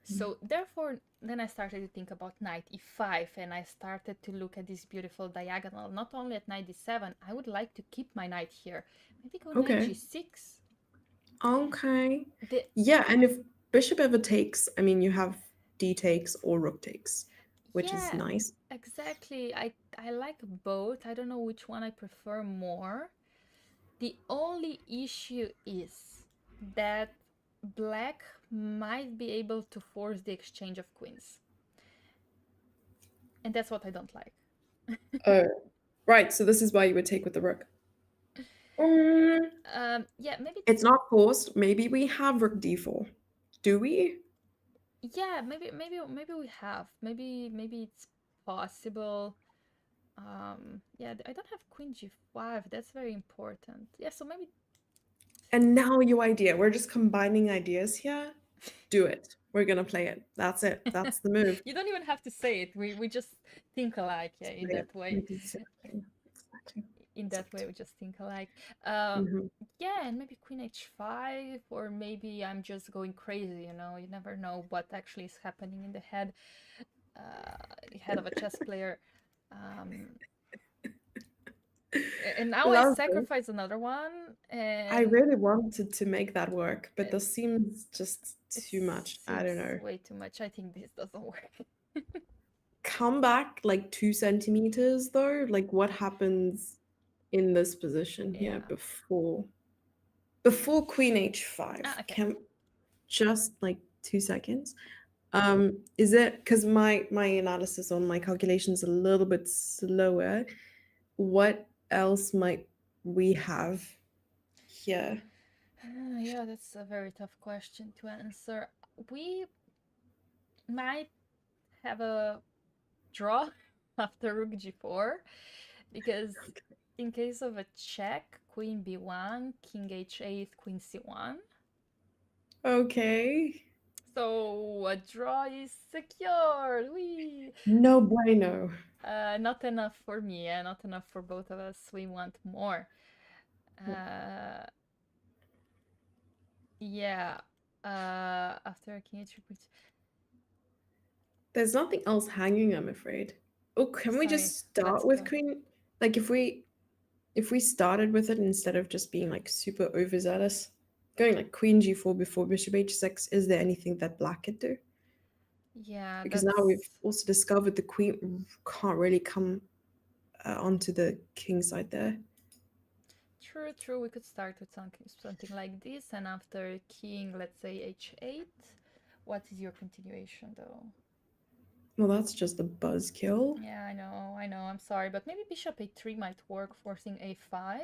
So therefore, then I started to think about knight e5 and I started to look at this beautiful diagonal. Not only at knight d7, I would like to keep my knight here. Maybe go knight Okay. g6. Okay. The Yeah, and if bishop ever takes, I mean, you have d takes or rook takes, which is Yeah, nice. exactly. I like both. I don't know which one I prefer more. The only issue is that black might be able to force the exchange of queens. And that's what I don't like. Oh, right. So this is why you would take with the rook. Mm, Yeah, maybe. it's not forced. Maybe we have rook d4. Do we? Yeah, maybe we have. Maybe it's possible. Yeah, I don't have queen g5. That's very important. Yeah, so maybe And now your idea. We're just combining ideas here. Do it. We're gonna play it. That's it. That's the move. you don't even have to say it. We just think alike. Yeah, in Play it. that way. Exactly. Exactly. In That's that way, it. we just think alike. Um, Mhm. yeah, and maybe queen h5, or maybe I'm just going crazy. You never know what actually is happening in the head of a chess player. Um, and now I Love this. sacrifice another one, I and really wanted to make that work, but it, this seems just it too much. I seems don't know. way too much. I think this doesn't work. Come back like 2 centimeters though. Like what happens in this position here Yeah. before Queen H5? Ah, okay. Can just like 2 seconds. Is it because my analysis on my calculations a little bit slower? What else might we have here? Yeah, that's a very tough question to answer. We might have a draw after rook g4 because in case of a check, queen b1, king h8, queen c1. Okay. So a draw is secured. We No bueno. not enough for me, not enough for both of us. We want more. Uh, yeah. After king h3, There's nothing else hanging, I'm afraid. Oh, can we sorry. just Let's start with go. Queen? Like if we started with it instead of just being like super overzealous, going like Queen G4 before Bishop H6, is there anything that Black could do? Yeah, Because now we've that's also discovered the Queen can't really come onto the King side there. true. True. We could start with something like this, and after king, let's say h8. What is your continuation, though? Well, that's just a buzzkill. Yeah, I know. I'm sorry, but maybe bishop a3 might work, forcing a5.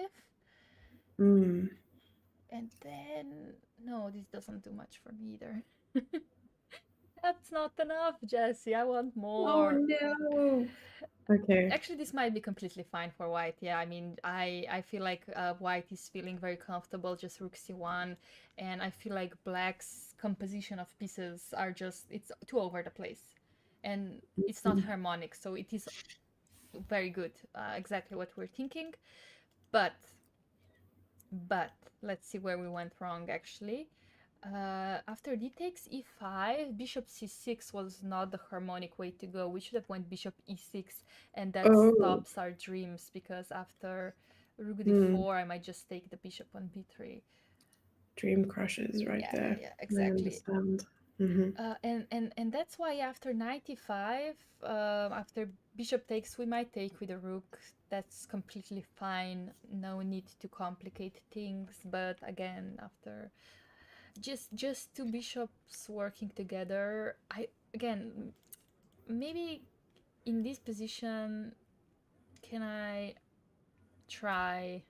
Hmm. And then, no, this doesn't do much for me either. That's not enough, Jesse. I want Oh more. no. Okay. Actually, this might be completely fine for white. Yeah, I mean, I feel like white is feeling very comfortable, just rook c1, and I feel like black's composition of pieces are just, it's too over the place. And it's not harmonic, so it is very good, exactly what we're thinking. But but let's see where we went wrong actually. After d takes e5, bishop c6 was not the harmonic way to go. We should have went bishop e6, and that Oh. stops our dreams because after rook Hmm. d4, I might just take the bishop on b3. Dream crushes right there. Yeah, I exactly. understand. Hmm. And that's why after knight e5, after bishop takes, we might take with a rook. That's completely fine. No need to complicate things. But again, after just two bishops working together, I again maybe in this position, can I try?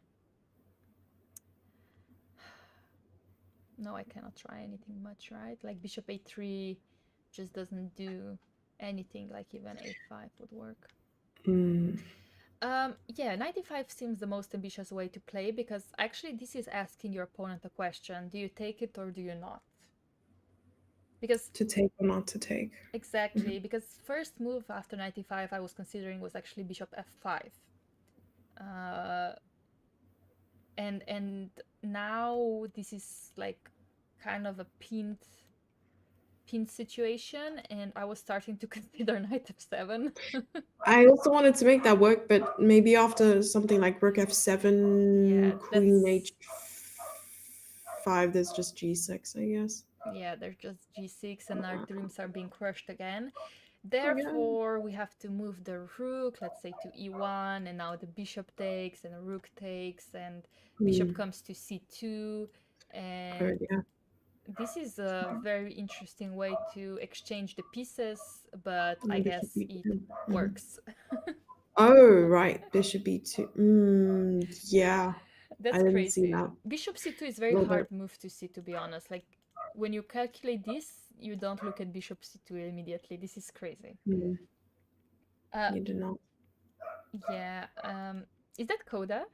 No, I cannot try anything much, right? Like bishop a3 just doesn't do anything. Like even a5 would work. Mm. Yeah, 95 seems the most ambitious way to play because actually this is asking your opponent a question. Do you take it or do you not? Because To take or not to take. exactly, because first move after 95 I was considering was actually bishop f5. Uh, and now this is like kind of a pinned situation and I was starting to consider knight f7. I also wanted to make that work, but maybe after something like rook Yeah, f7, queen that's h. 5, there's just g6, I guess. Yeah, they're just g6 and our dreams are being crushed again. Oh yeah. Therefore, we have to move the rook, let's say to e1, and now the bishop takes and the rook takes and bishop Hmm. comes to c2. And Good, yeah. this is a very interesting way to exchange the pieces, but I Bishop guess it b2. Mhm. works. Oh, right. Bishop b2. Yeah. I That's didn't see crazy. that. Bishop c2 is A very little bit. hard move to see, to be honest. Like when you calculate this, you don't look at bishop c2 immediately. This is crazy. Hmm. Uh, You did not. yeah. Is that Coda?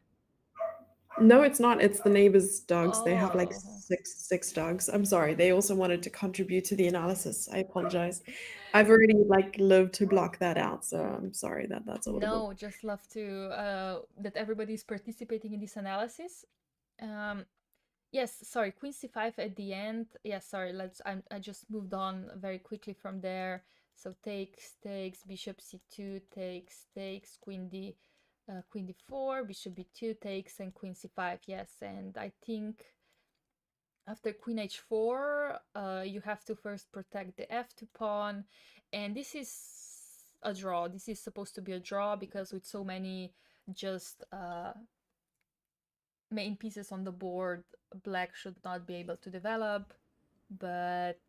No, it's not. It's the neighbors' dogs. They have like Oh. six dogs. I'm sorry. They also wanted to contribute to the analysis. I apologize. I've already like lived to block that out, so I'm sorry that that's audible. No, just love to that everybody's participating in this analysis. Um, yes, sorry, Queen c5 at the end. Yeah, sorry, I just moved on very quickly from there. So takes, bishop c2, takes, queen d4, bishop b2 takes, and queen c5. Yes, and I think after queen h4, you have to first protect the f2 pawn, and this is a draw. This is supposed to be a draw because with so many just main pieces on the board, black should not be able to develop. But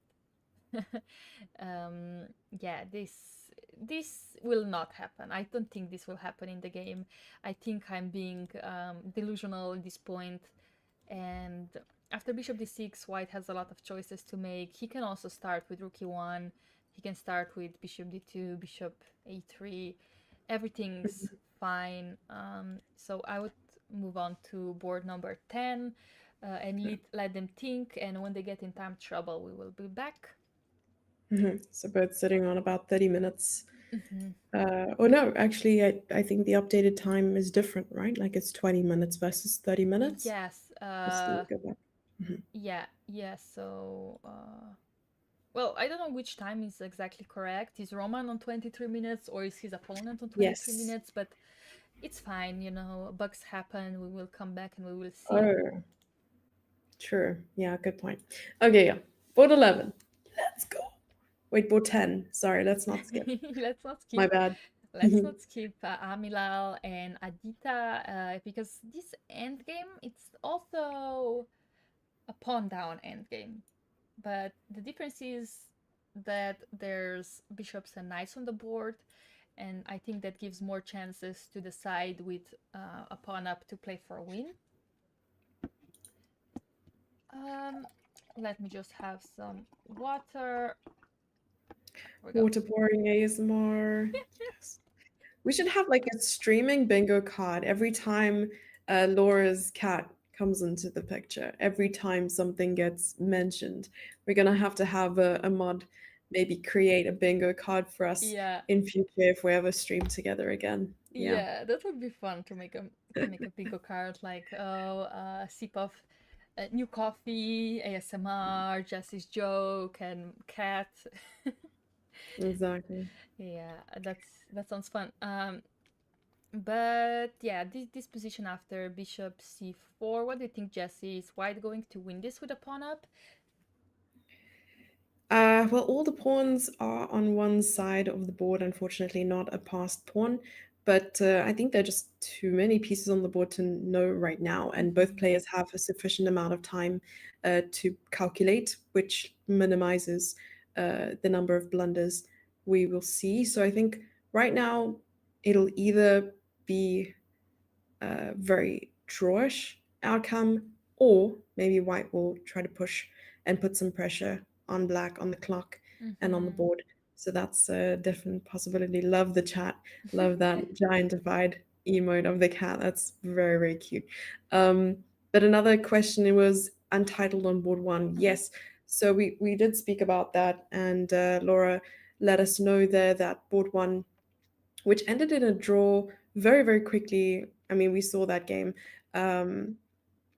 um, yeah, this will not happen. I don't think this will happen in the game. I think I'm being delusional at this point. And after bishop d6, white has a lot of choices to make. He can also start with rook e1. He can start with bishop d2, bishop a3. Everything's fine. So I would move on to board number 10 and let them think. And when they get in time trouble, we will be back. So both sitting on about 30 minutes. Mhm. Oh no, actually, I think the updated time is different, right? Like it's 20 minutes versus 30 minutes. Yes. Just let me go back. Mhm. Yeah. So, well, I don't know which time is exactly correct. Is Roman on 23 minutes or is his opponent on 23 Yes. minutes? But it's fine, bugs happen. We will come back and we will see. Oh, true. Yeah, good point. Okay, yeah. Board 11. Let's go. Wait, board 10. Sorry, let's not skip. Let's not My skip. bad. Let's not skip Amilal and Adita because this endgame it's also a pawn down endgame. But the difference is that there's bishops and knights on the board, and I think that gives more chances to the side with a pawn up to play for a win. Um, Let me just have some water. Here we go. Water pouring ASMR. Yes. We should have like a streaming bingo card every time Laura's cat comes into the picture. Every time something gets mentioned, we're gonna have to have a mod maybe create a bingo card for us Yeah, in future if we ever stream together again. Yeah, yeah, that would be fun to make a bingo card like sip of new coffee, ASMR, Jesse's joke, and cat. exactly. Yeah, that sounds fun. But yeah, this position after bishop c4, what do you think, Jesse? Is white going to win this with a pawn up? Well, all the pawns are on one side of the board, unfortunately, not a passed pawn. But I think there are just too many pieces on the board to know right now, and both Mhm. players have a sufficient amount of time to calculate, which minimizes the number of blunders we will see. So I think right now it'll either be a very drawish outcome, or maybe white will try to push and put some pressure on black on the clock and on the Mhm. board. So that's a different possibility. Love the chat. Love that giant divide emote of the cat. That's very, very cute. Um, but another question, it was untitled on board one. Mhm. Yes. So we did speak about that, and Laura let us know there that board one, which ended in a draw very, very quickly. I mean, we saw that game. Um,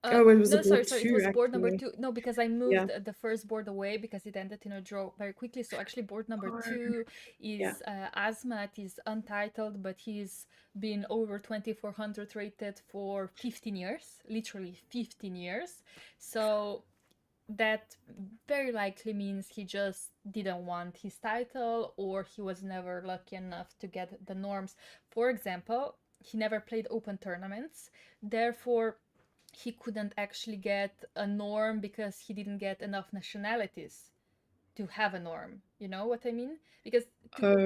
oh, it was a No, board sorry. It two, was board number actually. two. No, because I Yeah. moved the first board away because it ended in a draw very quickly. So actually, board number Oh, two yeah. is Asmat is untitled, but he's been over 2400 rated for 15 years, literally 15 years. So that very likely means he just didn't want his title, or he was never lucky enough to get the norms. For example, he never played open tournaments, therefore he couldn't actually get a norm because he didn't get enough nationalities to have a norm. You know what I mean? Because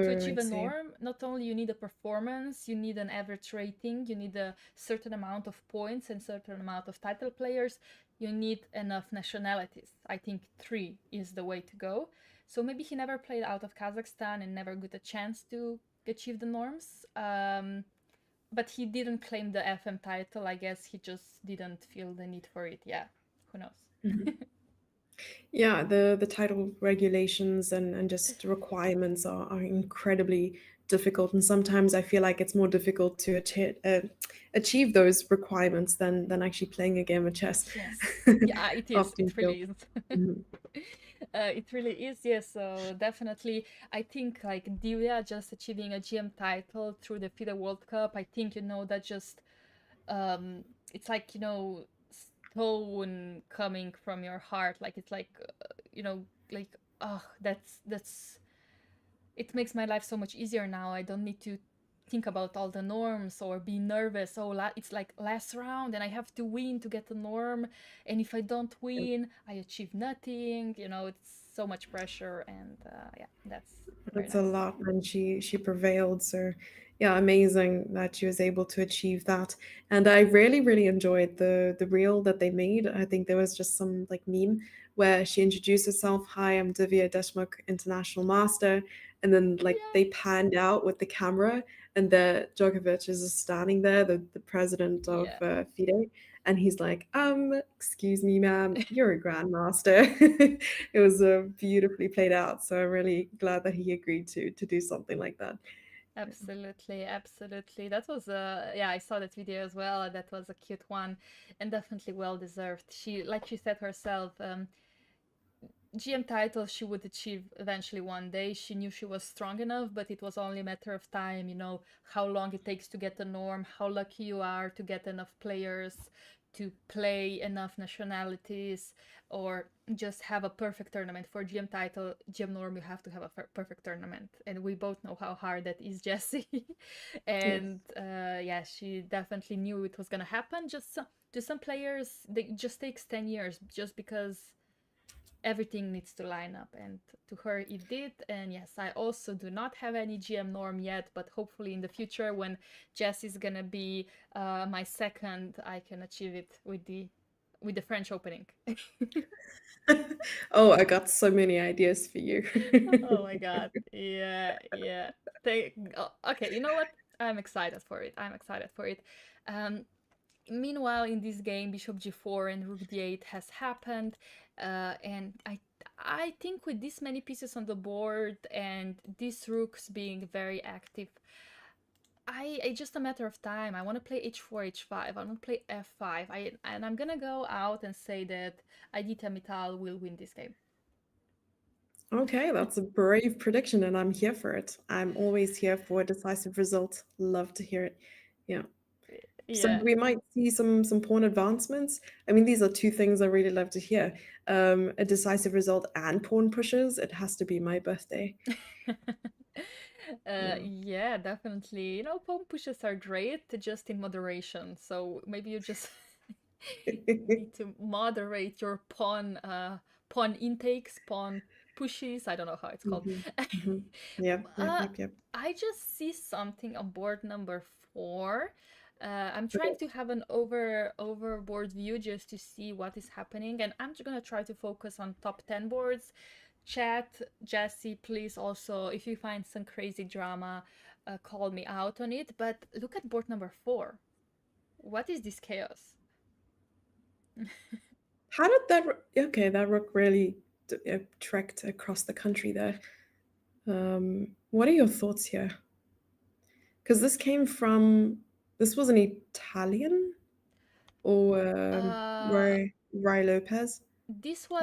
to Oh, I achieve a see. norm, not only you need a performance, you need an average rating, you need a certain amount of points and certain amount of title players, you need enough nationalities. I think three is the way to go. So maybe he never played out of Kazakhstan and never got a chance to achieve the norms. But he didn't claim the FM title. I guess he just didn't feel the need for it. Yeah, who knows? Mhm. Yeah, the title regulations and just requirements are incredibly difficult, and sometimes I feel like it's more difficult to achieve those requirements than actually playing a game of chess. Yes. Yeah, it is. Often It feel. really is. Mhm. It really is, yes. So definitely, I think like Divya just achieving a GM title through the FIDE World Cup. I think that just um, it's like stone coming from your heart. Like it's like like oh, that's it makes my life so much easier now. I don't need to think about all the norms or be nervous. Oh, it's like last round and I have to win to get the norm. And if I don't win, I achieve nothing. It's so much pressure. And yeah, that's very It's a nice. lot, and she prevailed. So, yeah, amazing that she was able to achieve that. And I really, really enjoyed the reel that they made. I think there was just some like meme where she introduced herself. Hi, I'm Divya Deshmukh, International Master, and then like Yeah, they panned out with the camera, and the Djokovic is just standing there, the president of yeah. FIDE, and he's like, excuse me, ma'am, you're a grandmaster. It was beautifully played out. So I'm really glad that he agreed to do something like that. Absolutely, absolutely. That was yeah, I saw that video as well. That was a cute one and definitely well deserved. Like she said herself, GM title she would achieve eventually one day. She knew she was strong enough, but it was only a matter of time, how long it takes to get the norm, how lucky you are to get enough players, to play enough nationalities, or just have a perfect tournament. For GM title, GM norm, you have to have a perfect tournament. And we both know how hard that is, Jessie. Yes. And yeah, she definitely knew it was going to happen. To some players, it just takes 10 years just because everything needs to line up, and to her it did. And yes, I also do not have any GM norm yet, but hopefully in the future when Jess is gonna be my second, I can achieve it with the French opening. Oh, I got so many ideas for you. Oh my god, yeah, yeah. Okay, you know what, I'm excited for it. um Meanwhile, in this game, bishop g4 and rook d8 has happened, and I think with this many pieces on the board and these rooks being very active, it's just a matter of time. I want to play h4, h5. I want to play f5. And I'm gonna go out and say that Aditya Mittal will win this game. Okay, that's a brave prediction, and I'm here for it. I'm always here for a decisive result. Love to hear it. Yeah. So Yeah. we might see some pawn advancements. I mean, these are two things I really love to hear. A decisive result and pawn pushes. It has to be my birthday. Yeah. Yeah, definitely. Pawn pushes are great, just in moderation. So maybe you just need to moderate your pawn intakes, pawn pushes. I don't know how it's called. Mhm, mhm. Yep, yep, uh, yep, yep. I just see something on board number 4. I'm trying Okay. to have an overboard view just to see what is happening, and I'm just gonna try to focus on top 10 boards. Chat, Jesse, please also, if you find some crazy drama, call me out on it. But look at board number 4. What is this chaos? How did that? Okay, that rook really trekked across the country there. What are your thoughts here? Because this came from. This was an Italian or Uh, Rai Lopez.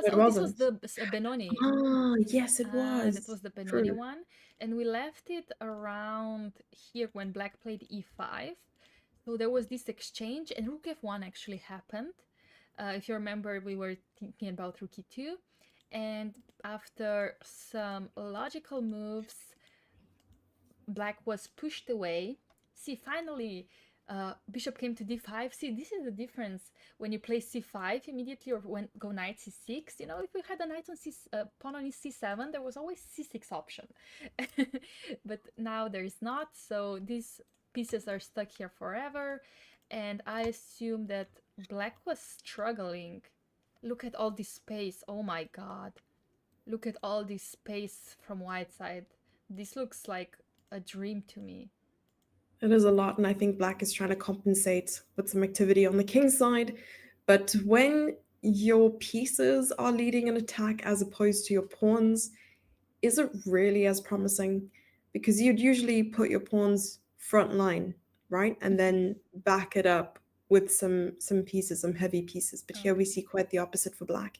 No, it this was wasn't. the Benoni. Ah, yes, it That was. was the Benoni True. one, and we left it around here when Black played e5. So there was this exchange, and Rook f1 actually happened. If you remember, we were thinking about rook e2, and after some logical moves, black was pushed away. See, finally, bishop came to d5. See, this is the difference when you play c5 immediately or when go knight c6. You know, if we had a knight on pawn on c7, there was always c6 option. But now there is not, so these pieces are stuck here forever. And I assume that black was struggling. Look at all this space. Oh my god. Look at all this space from white side. This looks like a dream to me. It is a lot, and I think black is trying to compensate with some activity on the king side. But when your pieces are leading an attack as opposed to your pawns, is it really as promising? Because you'd usually put your pawns front line, right? And Mhm. then back it up with some pieces, some heavy pieces. But here we Okay. see quite the opposite for black.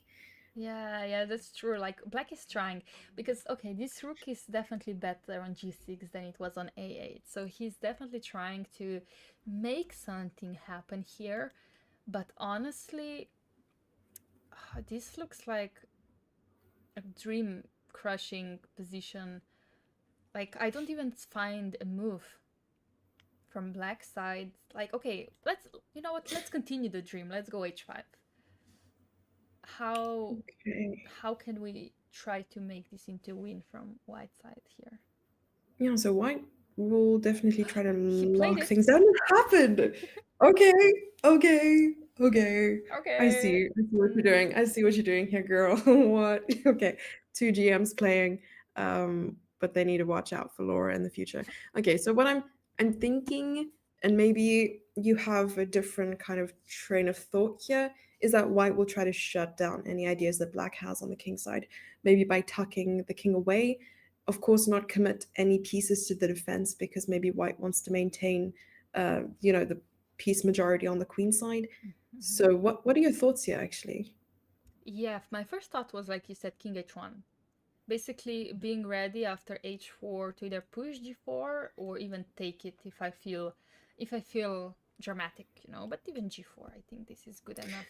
Yeah, that's true. Like black is trying because okay, this rook is definitely better on g6 than it was on a8. So he's definitely trying to make something happen here. But honestly, this looks like a dream crushing position. Like I don't even find a move from black side. Like okay, let's you know what? Let's continue the dream. Let's go h5. How Okay. how can we try to make this into a win from white side here? Yeah, so white will definitely try to He played lock it. things down. What happened? Okay, okay, okay. Okay. I see what you're Mm-hmm. doing. I see what you're doing here, girl. What? Okay, two GMs playing, but they need to watch out for Laura in the future. Okay, so what I'm thinking, and maybe you have a different kind of train of thought here, is that white will try to shut down any ideas that black has on the king side, maybe by tucking the king away, of course not commit any pieces to the defense because maybe white wants to maintain the piece majority on the queen side. Mm-hmm. So what are your thoughts here actually? Yeah, my first thought was like you said, king h1. Basically, being ready after h4 to either push g4 or even take it if I feel dramatic, you know. But even g4, I think this is good enough.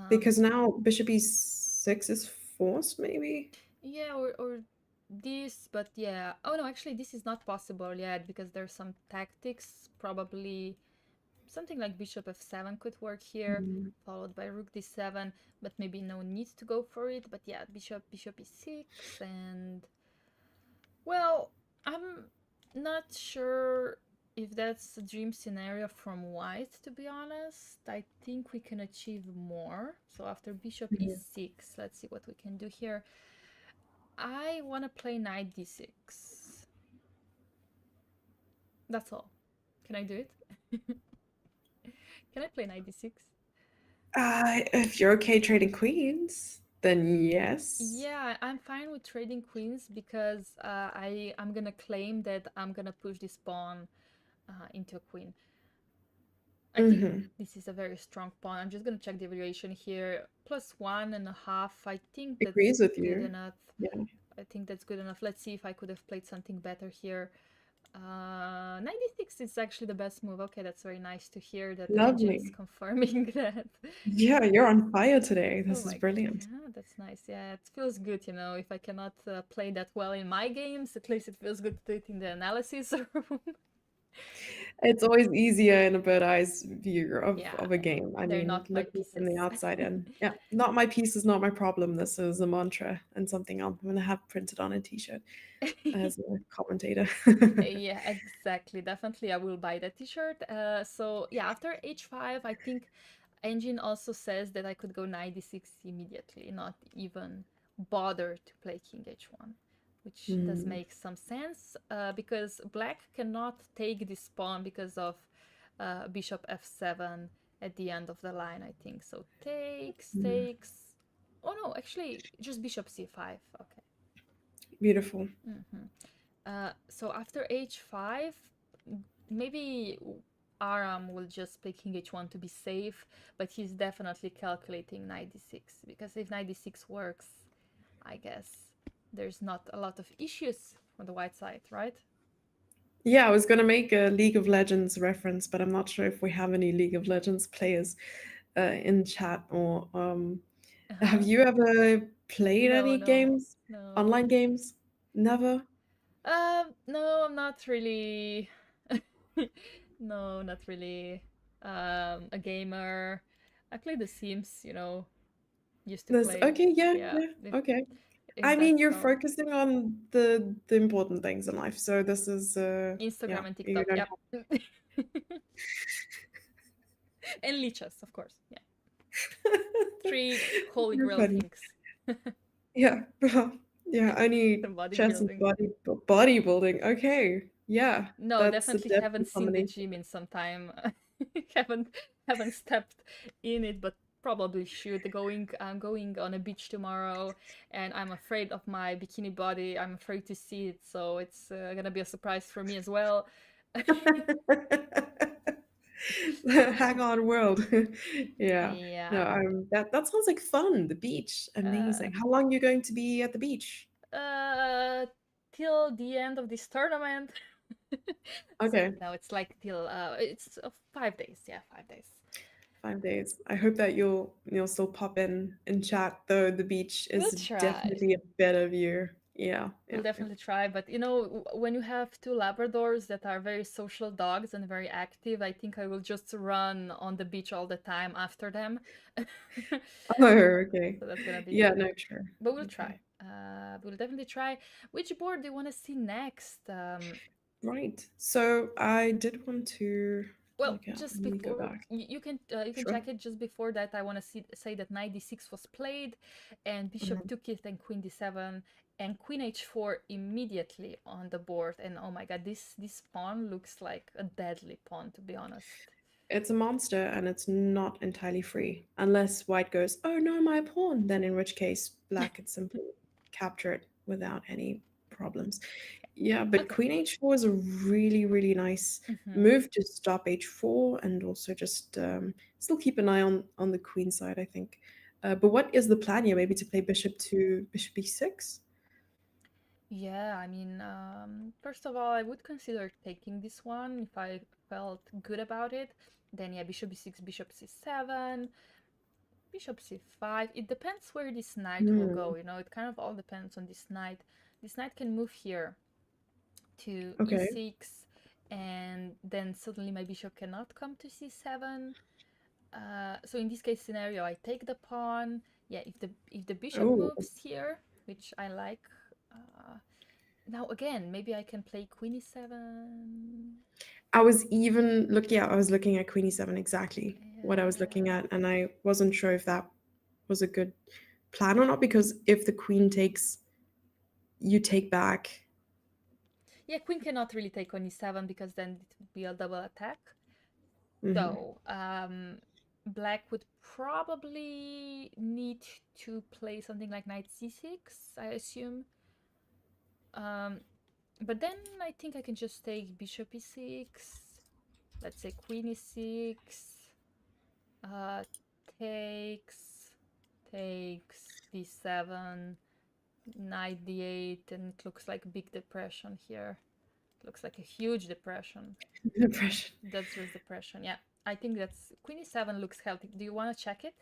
Because Um, now bishop e6 is forced maybe. yeah, or this, but yeah. Oh no, actually, this is not possible yet because there's some tactics. Probably something like bishop f7 could work here, Mm, followed by rook d7, but maybe no need to go for it. But yeah, bishop e6, and well, I'm not sure if that's a dream scenario from white, to be honest. I think we can achieve more. So after bishop mhm. e6, let's see what we can do here. I want to play knight d6. That's all. Can I do it? Can I play knight d6? If you're okay trading queens, then yes. Yeah, I'm fine with trading queens because I'm gonna claim that I'm gonna push this pawn into a queen. I think Hmm. this is a very strong pawn. I'm just gonna check the evaluation here. +1.5. I think that's Agrees with good you. enough. Yeah, I think that's good enough. Let's see if I could have played something better here. 96 is actually the best move. Okay, that's very nice to hear that the engine is lovely. confirming that. Yeah, you're on fire today. Oh This is my, brilliant. yeah, that's nice. Yeah, it feels good, you know. If I cannot play that well in my games, at least it feels good to do it in the analysis room. It's always easier in a bird eyes view Yeah, of a game. I they're mean, not my looking from the pieces. outside in. Yeah, not my piece is not my problem. This is a mantra and something I'm going to have printed on a t-shirt as a commentator. Yeah, exactly. Definitely, I will buy that t-shirt. So yeah, after h5, I think engine also says that I could go knight d6 immediately, not even bother to play king h1, which does Hmm. make some sense because black cannot take this pawn because of bishop f7 at the end of the line, I think. So takes, Hmm. takes. Oh no, actually, just bishop c5. Okay. Beautiful. Mhm. So after h5, maybe Aram will just play king h1 to be safe, but he's definitely calculating knight d6 because if knight d6 works, I guess there's not a lot of issues on the white side, right? Yeah, I was going to make a League of Legends reference, but I'm not sure if we have any League of Legends players. in chat, or have Uh-huh. you ever played No, any no, games, no. online games? Never? No, I'm not really. No, not really. A gamer. I play The Sims, used to This play. okay, yeah, Yeah, yeah, okay. I if mean, that's you're all. focusing on the important things in life, so this is yeah, Instagram and you TikTok, don't yep. And Lichess, of course. Yeah. have. Three holy You're grail funny. things. Yeah, yeah, only chess and Bodybuilding. bodybuilding. Okay, yeah, No, that's a definitely haven't definite seen the combination. gym in some time. haven't haven't stepped in it, but probably should. I'm going on a beach tomorrow, and I'm afraid of my bikini body. I'm afraid to see it, so it's gonna be a surprise for me as well. Hang on, world. Yeah. No, Yeah. that sounds like fun. The beach, Uh, amazing. How long are you going to be at the beach? uh, till the end of this tournament. So Okay, no, it's like till it's 5 days. Yeah, 5 days. 5 days. I hope that you'll still pop in chat, though the beach We'll is try. definitely a better view. Yeah, We'll yeah, yeah. definitely try, but when you have two Labradors that are very social dogs and very active, I think I will just run on the beach all the time after them. Oh, okay. So that's gonna be Yeah, good. no, sure. But we'll Okay. try. We'll definitely try. Which board do you want to see next? Right. So I did want to Well, look at, just let me go before back. you can Sure. check it. Just before that, I want to say that knight d6 was played, and bishop Mhm. took it, and queen d7, and queen h4 immediately on the board. And oh my god, this pawn looks like a deadly pawn, to be honest. It's a monster and it's not entirely free. Unless white goes, oh no, my pawn, then in which case black could simply capture it without any problems. Yeah, but Okay. queen h4 is a really, really nice Mm-hmm. move to stop h4 and also just still keep an eye on the queen side, I think. But what is the plan here? Maybe to play bishop to bishop e6? Yeah, I mean, first of all, I would consider taking this one if I felt good about it. Then yeah, bishop b6, bishop c7, bishop c5. It depends where this knight will Hmm. go, it kind of all depends on this knight. This knight can move here to Okay. e6, and then suddenly my bishop cannot come to c7. So in this case scenario, I take the pawn. Yeah, if the bishop Oh, moves here, which I like. Uh, Now again, maybe I can play queen e7. I was looking at Queen E7 exactly what I was looking Yeah. at, and I wasn't sure if that was a good plan or not because if the queen takes, you take back. Yeah, queen cannot really take on e7 because then it would be a double attack. Hmm. So, black would probably need to play something like knight c6, I assume. Um, but then I think I can just take bishop e6. Let's say queen e6. Uh, takes, d7, knight d8, and it looks like big depression here. It looks like a huge depression. Depression. That's just depression. Yeah, I think that's queen e7 looks healthy. Do you want to check it?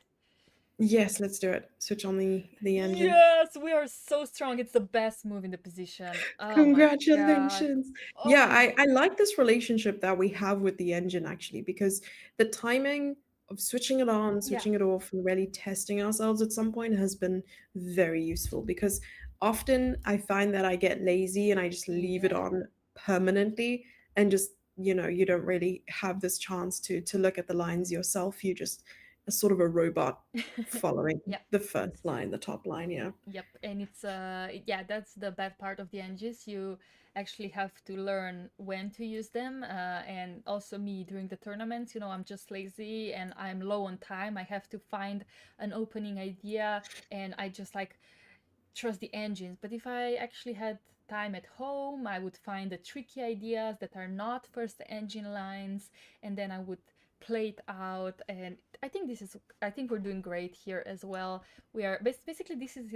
Yes, let's do it. Switch on the engine. Yes, we are so strong. It's the best move in the position. Oh my god. Congratulations. Yeah, Oh, I like this relationship that we have with the engine actually, because the timing of switching it on, yeah. switching it off, and really testing ourselves at some point has been very useful because often I find that I get lazy and I just leave it Yeah. on permanently and just, you don't really have this chance to look at the lines yourself. You just a sort of a robot following Yeah. the first line, the top line, yeah. Yep, and it's yeah, that's the bad part of the engines. You actually have to learn when to use them, and also me during the tournaments. I'm just lazy and I'm low on time. I have to find an opening idea, and I just like trust the engines. But if I actually had time at home, I would find the tricky ideas that are not first engine lines, and then I would play it out. And I think we're doing great here as well. We are basically, this is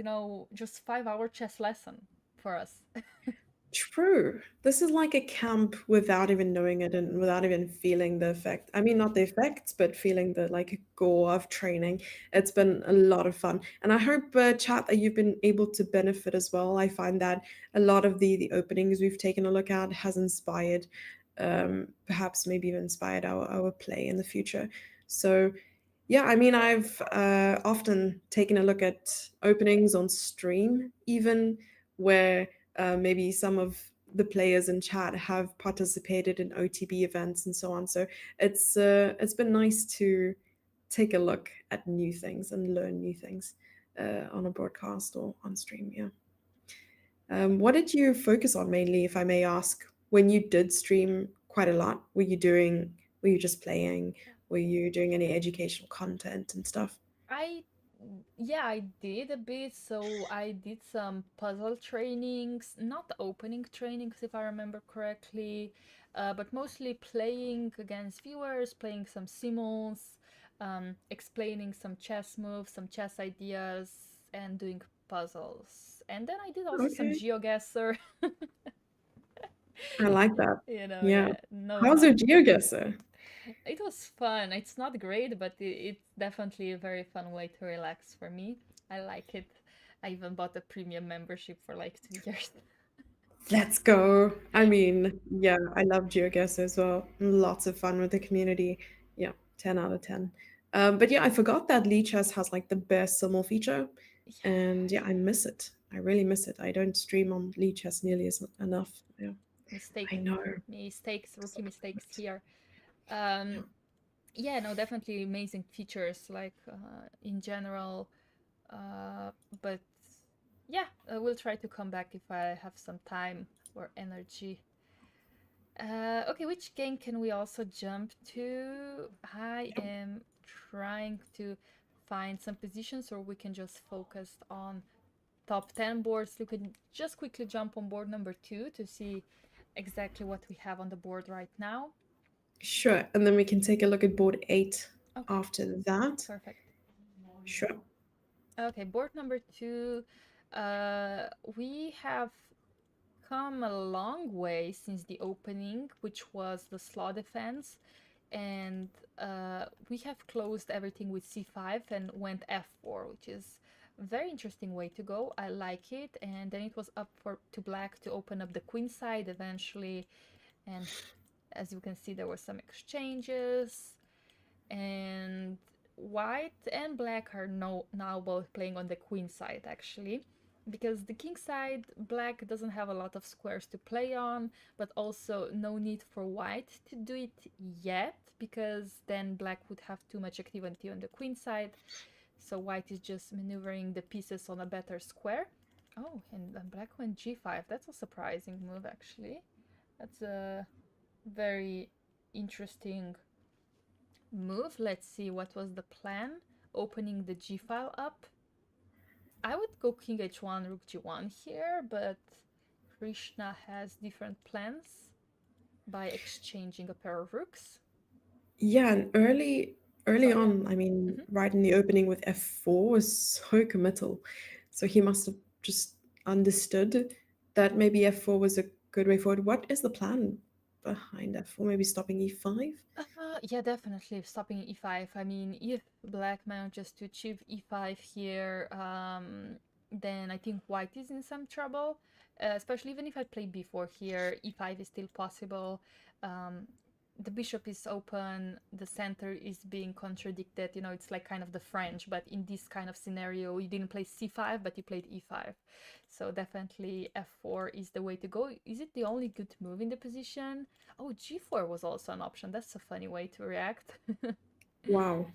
just 5-hour chess lesson for us. True. This is like a camp without even knowing it and without even feeling the effect. I mean, not the effects, but feeling the like gore of training. It's been a lot of fun, and I hope, chat, that you've been able to benefit as well. I find that a lot of the openings we've taken a look at has inspired, perhaps maybe even inspired our play in the future. So yeah, I mean, I've often taken a look at openings on stream, even where maybe some of the players in chat have participated in OTB events and so on. So it's been nice to take a look at new things and learn new things on a broadcast or on stream. Yeah. What did you focus on mainly, if I may ask, when you did stream quite a lot? Were you just playing? Were you doing any educational content and stuff? I yeah, I did a bit. So I did some puzzle trainings, not opening trainings if I remember correctly, but mostly playing against viewers, playing some simuls, explaining some chess moves, some chess ideas, and doing puzzles. And then I did also some Okay, GeoGuessr. I like that. Yeah. Yeah, no How's your harm. GeoGuessr? It was fun. It's not great, but it's definitely a very fun way to relax for me. I like it. I even bought a premium membership for like 2 years. Let's go. I mean, yeah, I love GeoGuessr as well. Lots of fun with the community. Yeah, 10 out of 10. But yeah, I forgot that Lichess has like the best summon feature. And yeah, I miss it. I really miss it. I don't stream on Lichess nearly as enough. Yeah, I Mistake, know. mistakes, rookie mistakes here. Yeah. Um, yeah, no, definitely amazing features, like in general. Uh, but yeah, we'll try to come back if I have some time or energy. Okay, which game can we also jump to? I am trying to find some positions, or we can just focus on top 10 boards. We can just quickly jump on board number 2 to see exactly what we have on the board right now. Sure. And then we can take a look at board 8 Okay, after that. perfect. Sure. Okay, board number 2. We have come a long way since the opening, which was the slaw defense, and we have closed everything with c5 and went f4, which is a very interesting way to go. I like it. And then it was up for to black to open up the queen side eventually, and as you can see, there were some exchanges, and white and black are now both playing on the queen side actually, because the king side black doesn't have a lot of squares to play on, but also no need for white to do it yet, because then black would have too much activity on the queen side. So white is just maneuvering the pieces on a better square. Oh, and then black went g5. That's a surprising move actually. That's a very interesting move. Let's see, what was the plan? Opening the g file up. I would go king h1, rook g1 here, but Krishna has different plans by exchanging a pair of rooks. Yeah, and early Sorry, yeah. on, I mean, Hmm. right in the opening with f4 was so committal. So he must have just understood that maybe f4 was a good way forward. What is the plan behind f4? Maybe stopping e5? Yeah, definitely stopping e5. I mean, if black manages to achieve e5 here, then I think white is in some trouble. Especially even if I play b4 here, e5 is still possible. Um, the bishop is open, the center is being contradicted. You know, it's like kind of the French, but in this kind of scenario, you didn't play c5, but you played e5. So definitely f4 is the way to go. Is it the only good move in the position? Oh, g4 was also an option. That's a funny way to react. Wow.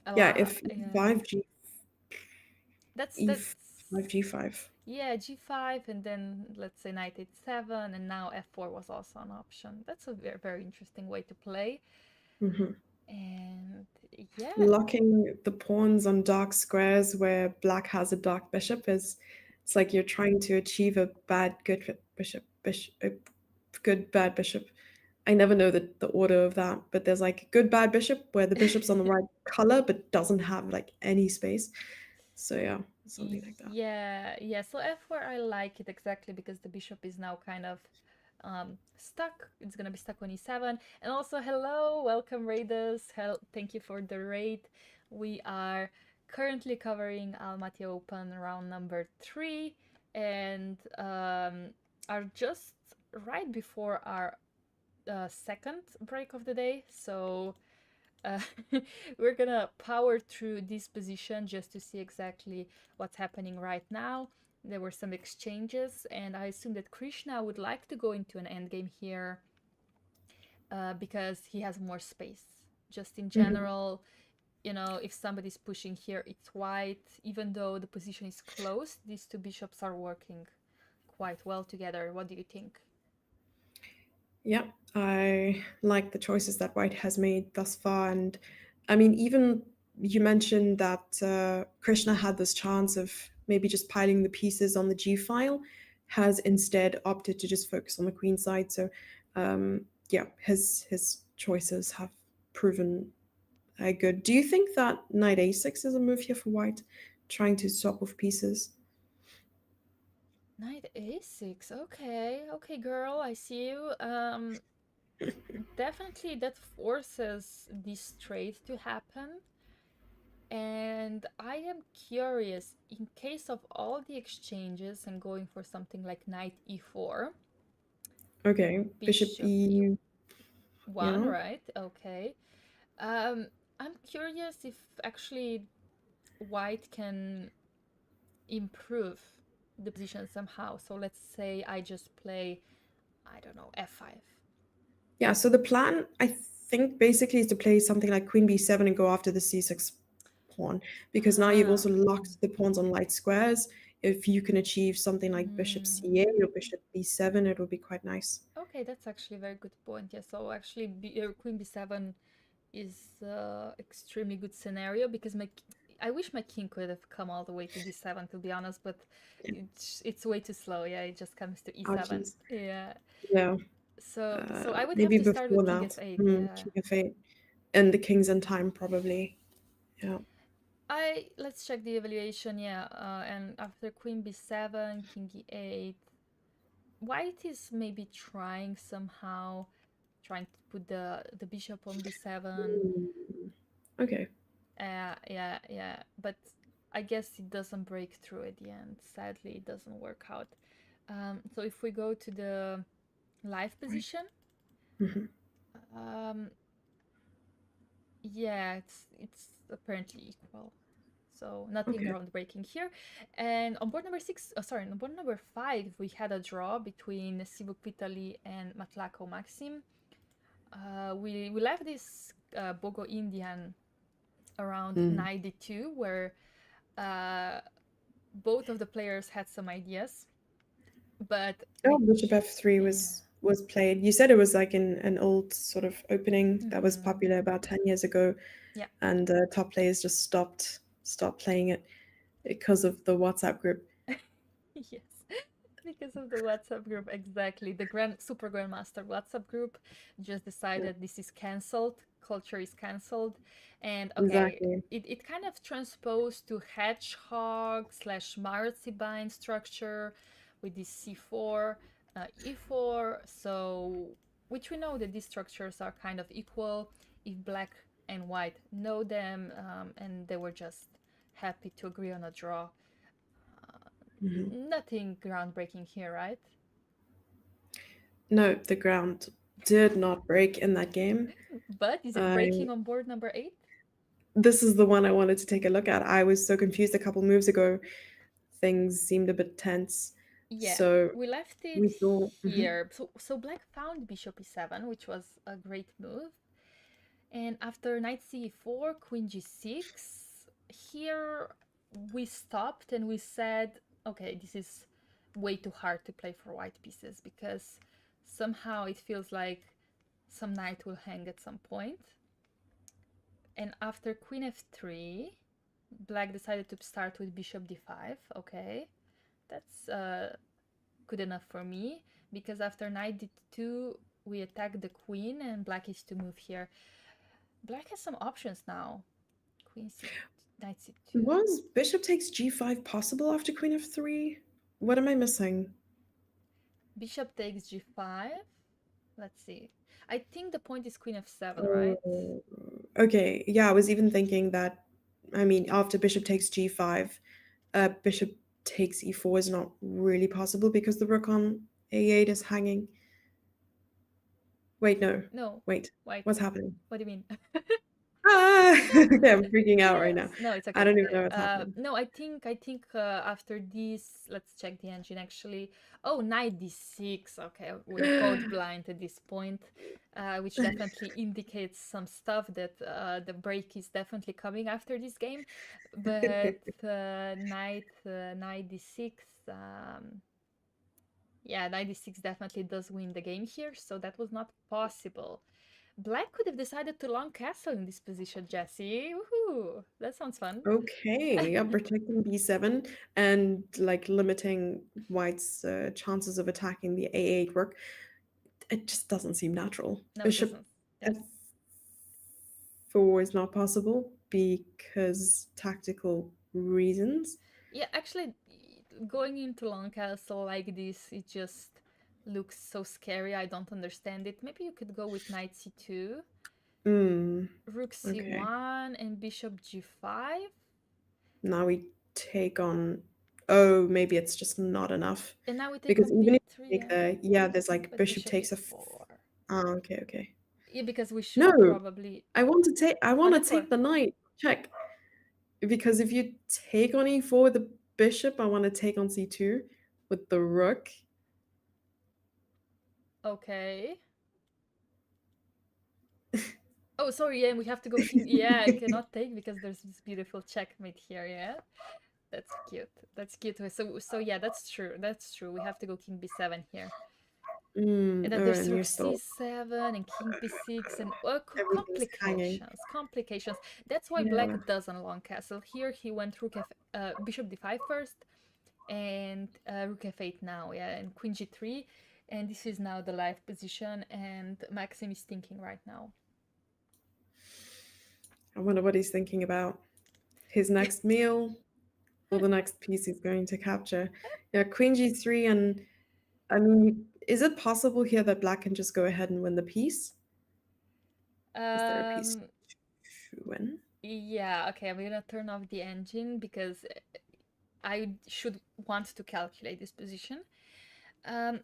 A Yeah, lot, if yeah. e5, That's e5, g5. yeah, g5, and then let's say knight h7, and now f4 was also an option. That's a very, very interesting way to play. Mhm. And yeah, Locking the pawns on dark squares where black has a dark bishop is, it's like you're trying to achieve a bad good bishop, a good bad bishop. I never know the order of that, but there's like good bad bishop where the bishop's on the right color but doesn't have like any space. So yeah. something like that. Yeah, yeah. So F4, I like it exactly because the bishop is now kind of stuck. It's gonna be stuck on E7. And also, hello, welcome raiders. Thank you for the raid. We are currently covering Almaty Open round number 3 and are just right before our second break of the day. So uh, we're gonna power through this position just to see exactly what's happening right now. There were some exchanges, and I assume that Krishna would like to go into an endgame here because he has more space. Just in Mhm. general, if somebody's pushing here, it's white. Even though the position is closed, these two bishops are working quite well together. What do you think? Yeah, I like the choices that White has made thus far. And I mean, even you mentioned that Krishna had this chance of maybe just piling the pieces on the G file, has instead opted to just focus on the queen side. So, yeah, his choices have proven good. Do you think that knight a6 is a move here for White, trying to swap off pieces? Knight a6. Okay, okay, girl, I see you. Definitely that forces this trade to happen. And I am curious, in case of all the exchanges and going for something like knight e4, Okay, bishop bishop e, e1, yeah. right? Okay. Um, I'm curious if actually white can improve the position somehow. So let's say I just play, I don't know, f5. Yeah, so the plan, I think, basically is to play something like queen b7 and go after the c6 pawn, because now you've Ah, also locked the pawns on light squares. If you can achieve something like bishop mm, c8 or bishop b7, it will be quite nice. okay, that's actually a very good point. Yeah, so actually, Queen B7 is extremely good scenario because I wish my king could have come all the way to D7 to be honest, but it's way too slow. Yeah, it just comes to E7. Ouchies. Yeah, Yeah, so I would have maybe to start before with King that, F8. Yeah, king f8, and the king's in time probably. Yeah. I let's check the evaluation. Yeah, and after Queen B7, King E8, White is maybe trying somehow trying to put the bishop on B7. Mm, okay. Yeah, yeah. But I guess it doesn't break through at the end. Sadly, it doesn't work out. So if we go to the live Right. position, Mhm. um, yeah, it's apparently equal. So nothing Okay. groundbreaking here. And on board number six, sorry, on board number 5, we had a draw between Sivuk Vitali and Matlako Maxim. We left this Bogo Indian around Mm. 92, where uh, both of the players had some ideas, but Oh, bishop f3 yeah. was played. You said it was like in an old sort of opening that was Hmm. popular about 10 years ago, Yeah. and top players just stopped playing it because of the WhatsApp group. Yes. Because of the WhatsApp group, exactly. The Grand Super Grandmaster WhatsApp group just Yeah, decided this is cancelled, culture is cancelled. And okay, exactly. it kind of transposed to hedgehog slash marzipan structure with this c4, e4. So, which we know that these structures are kind of equal if black and white know them, and they were just happy to agree on a draw. Mhm. Nothing groundbreaking here, right? No, the ground did not break in that game. But is it I breaking on board number 8? This is the one I wanted to take a look at. I was so confused a couple moves ago. Things seemed a bit tense. Yeah, So we left it we thought, mhm. here. So black found bishop e7, which was a great move. And after knight c4, queen g6, here we stopped and we said, okay, this is way too hard to play for white pieces because somehow it feels like some knight will hang at some point. And after queen f3, black decided to start with bishop d5. Okay, that's good enough for me because after knight d2, we attack the queen and black is to move here. Black has some options now. Queen c. Knight c2. Was bishop takes g5 possible after queen f3? What am I missing? Bishop takes g5. Let's see. I think the point is queen f7, right? Oh, okay. Yeah, I was even thinking that, I mean, after bishop takes g5, bishop takes e4 is not really possible because the rook on a8 is hanging. Wait, no. No. Wait. Wait. What's happening? What do you mean? Ah! Okay, I'm freaking out right now. Yes. No, it's I okay. don't even know what's happening. No, I think after this, let's check the engine actually. Oh, knight d6. Okay, we're code blind at this point, which definitely indicates some stuff that the break is definitely coming after this game. But knight d6. Yeah, knight d6 definitely does win the game here, so that was not possible. Black could have decided to long castle in this position, Jesse. Woohoo! That sounds fun. Okay, yeah, protecting b7 and like limiting white's chances of attacking the a8 rook. It just doesn't seem natural. No, it Bishop doesn't. Yes. f4 is not possible because tactical reasons. Yeah, actually, going into long castle like this, it just looks so scary. I don't understand it. Maybe you could go with knight c2, Hmm. rook Okay. c1, and bishop g5. Now we take on. Oh, maybe it's just not enough. And now we take Because on even if b3, you take yeah. the, yeah, there's like But bishop bishop takes e4. oh, okay, okay. Yeah, because we No, should probably I on want to f4. take the knight. Check. Because if you take on e4 with the bishop, I want to take on c2 with the rook. Okay. Oh, sorry, yeah, we have to go king. Yeah, I cannot take because there's this beautiful checkmate here, yeah? That's cute. That's cute. So yeah, that's true. That's true. We have to go king b7 here. And then Oh, there's and rook you're still c7 and king b6 and everything's hanging. complications. Complications. That's why black Yeah. doesn't long castle. Here he went bishop d5 first and rook f8 now, yeah, and queen g3. And this is now the live position and Maxim is thinking right now. I wonder what he's thinking about. His next meal or the next piece he's going to capture. Yeah, queen g3 and I mean, is it possible here that black can just go ahead and win the piece? Is there a piece Um, to win? yeah, okay, I'm gonna turn off the engine because I should want to calculate this position. Um,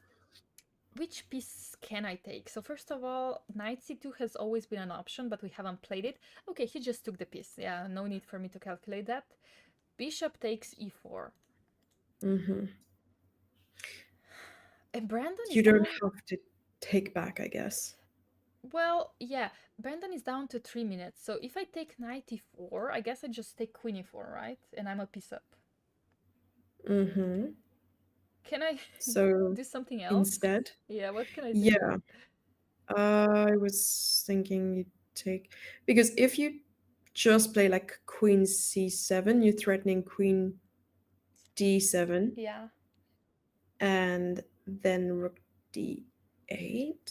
which piece can I take? So first of all, knight c2 has always been an option, but we haven't played it. Okay, he just took the piece. Yeah, no need for me to calculate that. Bishop takes e4. Mm-hmm. And Brandon is You don't down. have to take back, I guess. Well, yeah, Brandon is down to 3 minutes. So if I take knight e4, I guess I just take queen e4, right? And I'm a piece up. Mm-hmm. Can I So do something else? instead, Yeah, what can I do yeah, here? I was thinking you take because if you just play like queen c7, you're threatening queen d7 Yeah. and then rook d8,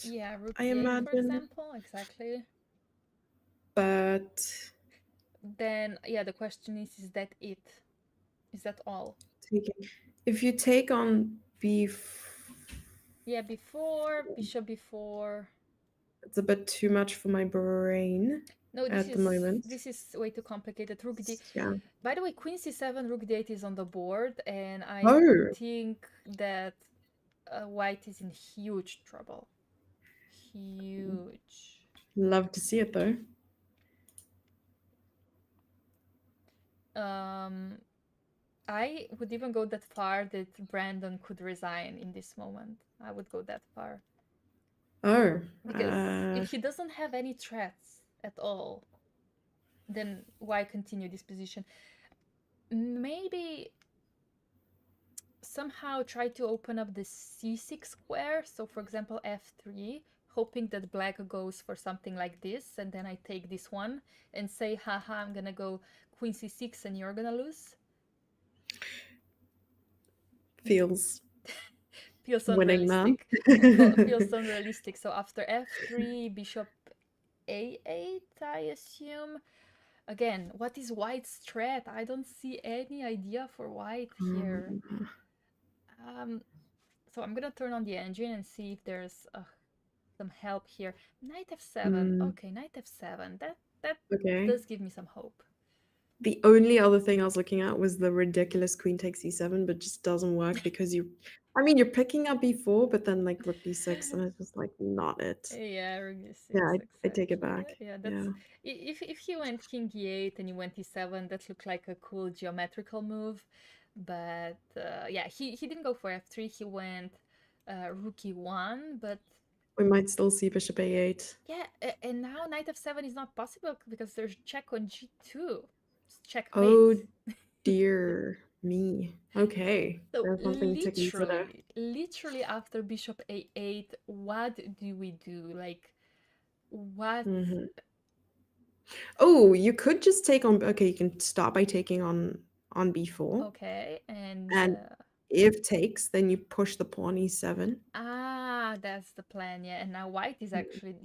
Yeah, rook I d8, for imagine. example. Exactly. But Then, yeah, the question is that it? Is that all? taking, if you take on Yeah, before, bishop before. it's a bit too much for my brain No, this at the is moment. this is way too complicated. Rook d. Yeah. By the way, queen c7, rook d8 is on the board, and I Oh, think that white is in huge trouble. Huge. love to see it though. Um, I would even go that far that Brandon could resign in this moment. I would go that far. Oh, Because if he doesn't have any threats at all, then why continue this position? Maybe somehow try to open up the c6 square. So for example, f3, hoping that black goes for something like this, and then I take this one and say, haha, I'm gonna go queen c6 and you're gonna lose. feels Feels winning man. unrealistic. Feels unrealistic. So after f3, bishop a8, I assume. again, what is white's threat? I don't see any idea for white here. Um, Um, so I'm gonna turn on the engine and see if there's some help here. Knight f7. mm, Okay, knight f7. That okay. does give me some hope. The only other thing I was looking at was the ridiculous queen takes e7, but just doesn't work because I mean, you're picking up b4, but then like rook b6, and it's just like not it. Yeah, rook Yeah, d6 I take it exactly. back. Yeah, Yeah, if he went king e8 and you went e7, that looked like a cool geometrical move. But yeah, he didn't go for f3. He went rook e1, but we might still see bishop a8. yeah, and now knight f7 is not possible because there's check on g2. It's checkmate. Oh dear me. Okay, So there's something to consider. literally after bishop a8, what do we do? Like, what? Hmm. Oh, you could just take on. Okay, you can start by taking on b4, Okay, and and if takes, then you push the pawn e7. that's the plan, yeah. And now white is Mm. actually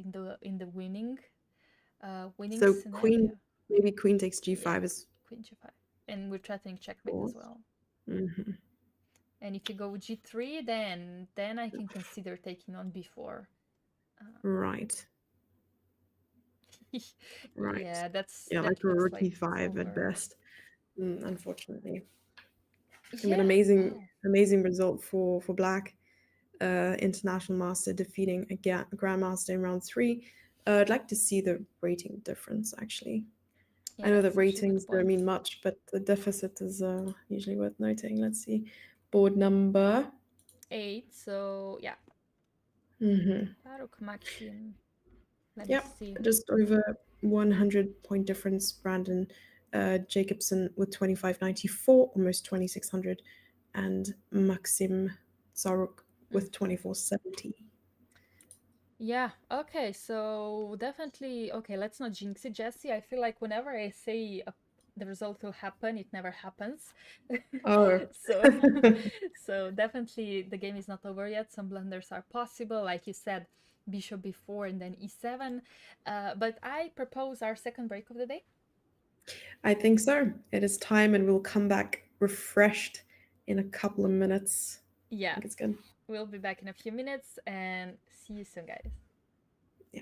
in the winning So queen, scenario. maybe queen takes Yeah, g5 is queen g5, and we're threatening checkmate as fourth. well. Hmm. And if you go g3, then I can consider taking on b4. Right, right. Yeah, Yeah, that like a looks rook like it's e5 at over. best. Unfortunately, I mean, Yeah. Wow. amazing result for black. International master defeating a grandmaster in round three. I'd like to see the rating difference actually. I Yeah, know that's that actually a good ratings don't point. mean much, but the deficit is usually worth noting. Let's see. Board number. 8. So yeah, Mm-hmm. Faruk Maxim. Let me Yep, see. just over 100 point difference. Brandon Jacobson with 2594, almost 2600, and Maxim Zaruk with 2470. Yeah, okay, so definitely, okay, let's not jinx it, Jesse. I feel like whenever I say the result will happen, it never happens. Oh. So, so definitely the game is not over yet. Some blunders are possible, like you said, bishop b4 and then e7. But I propose our second break of the day. I think so. It is time, and we'll come back refreshed in a couple of minutes. I Yeah, think it's good. we'll be back in a few minutes and see you soon, guys. Yeah.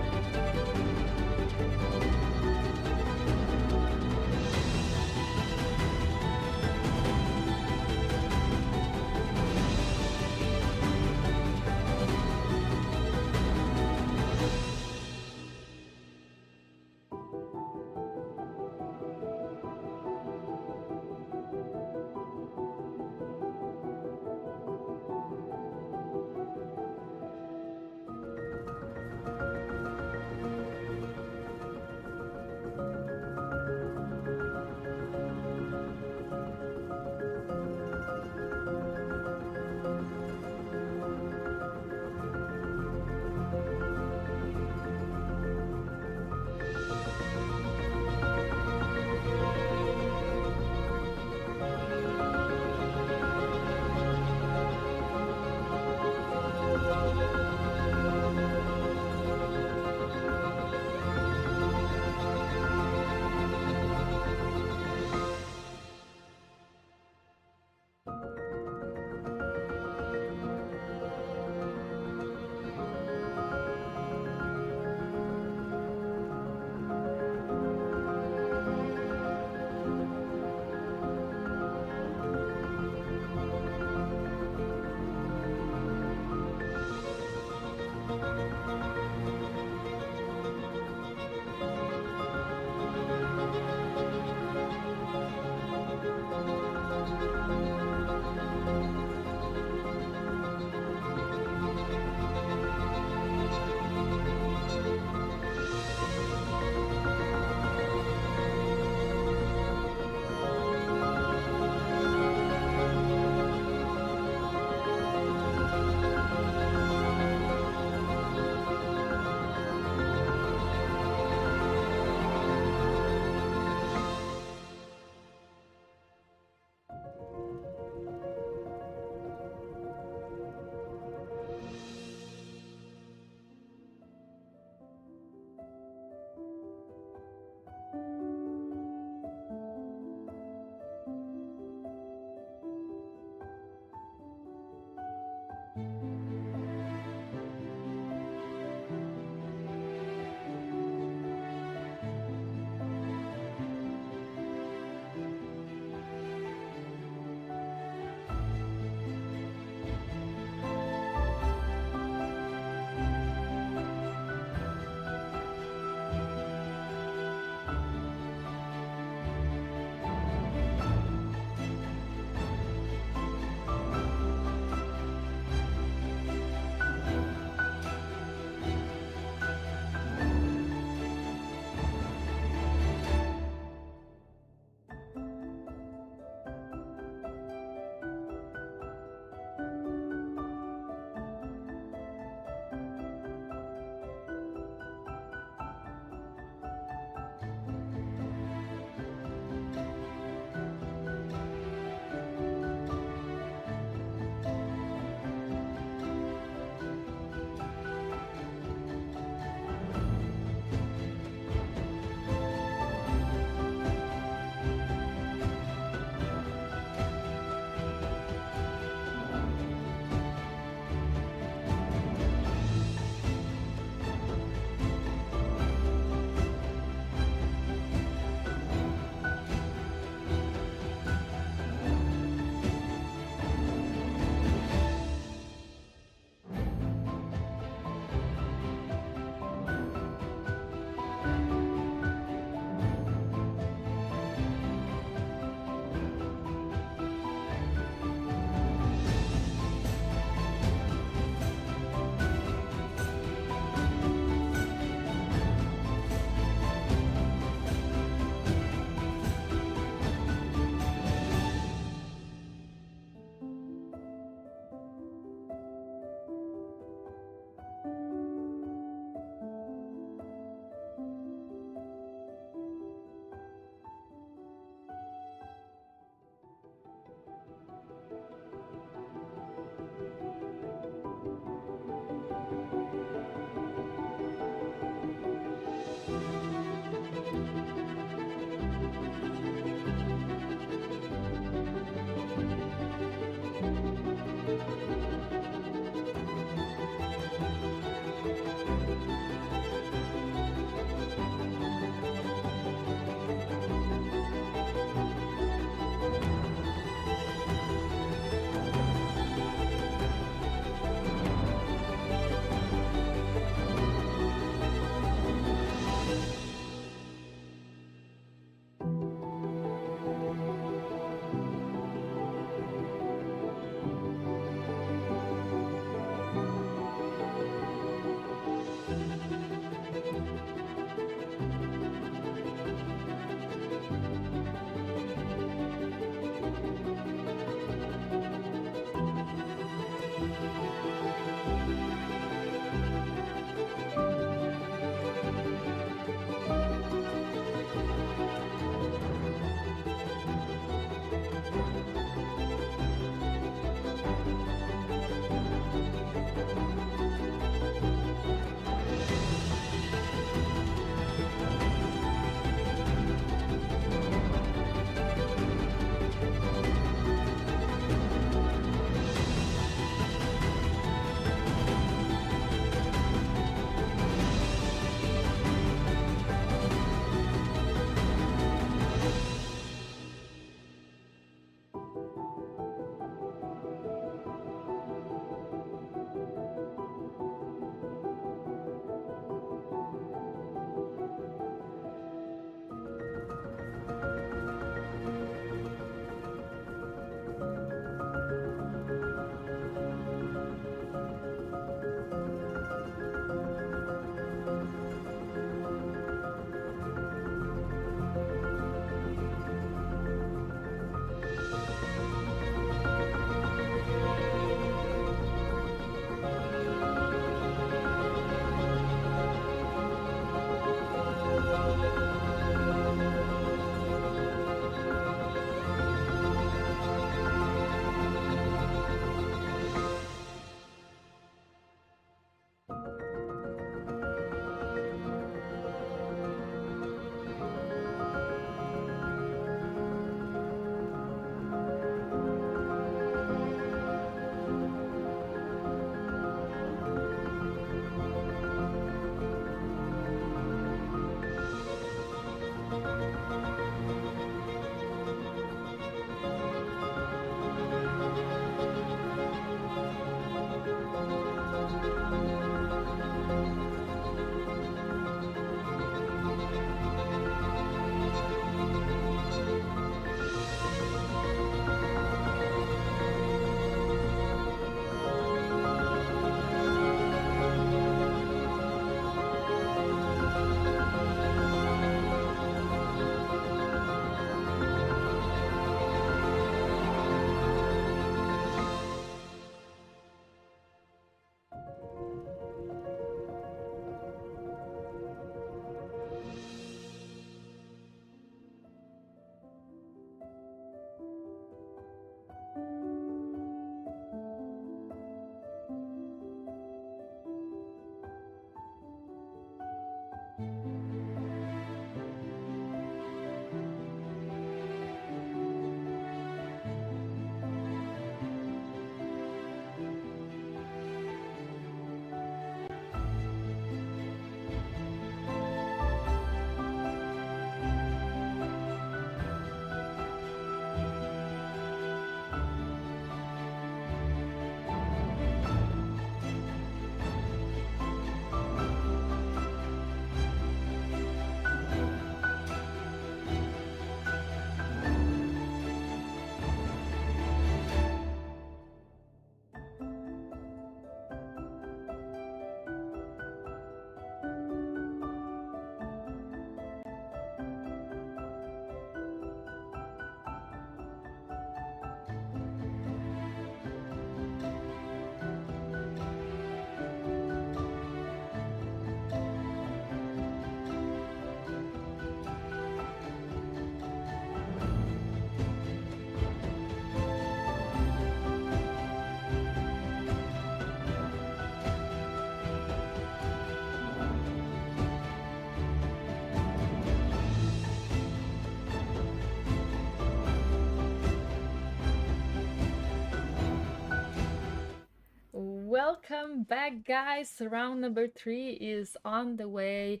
Welcome back, guys. Round number three is on the way.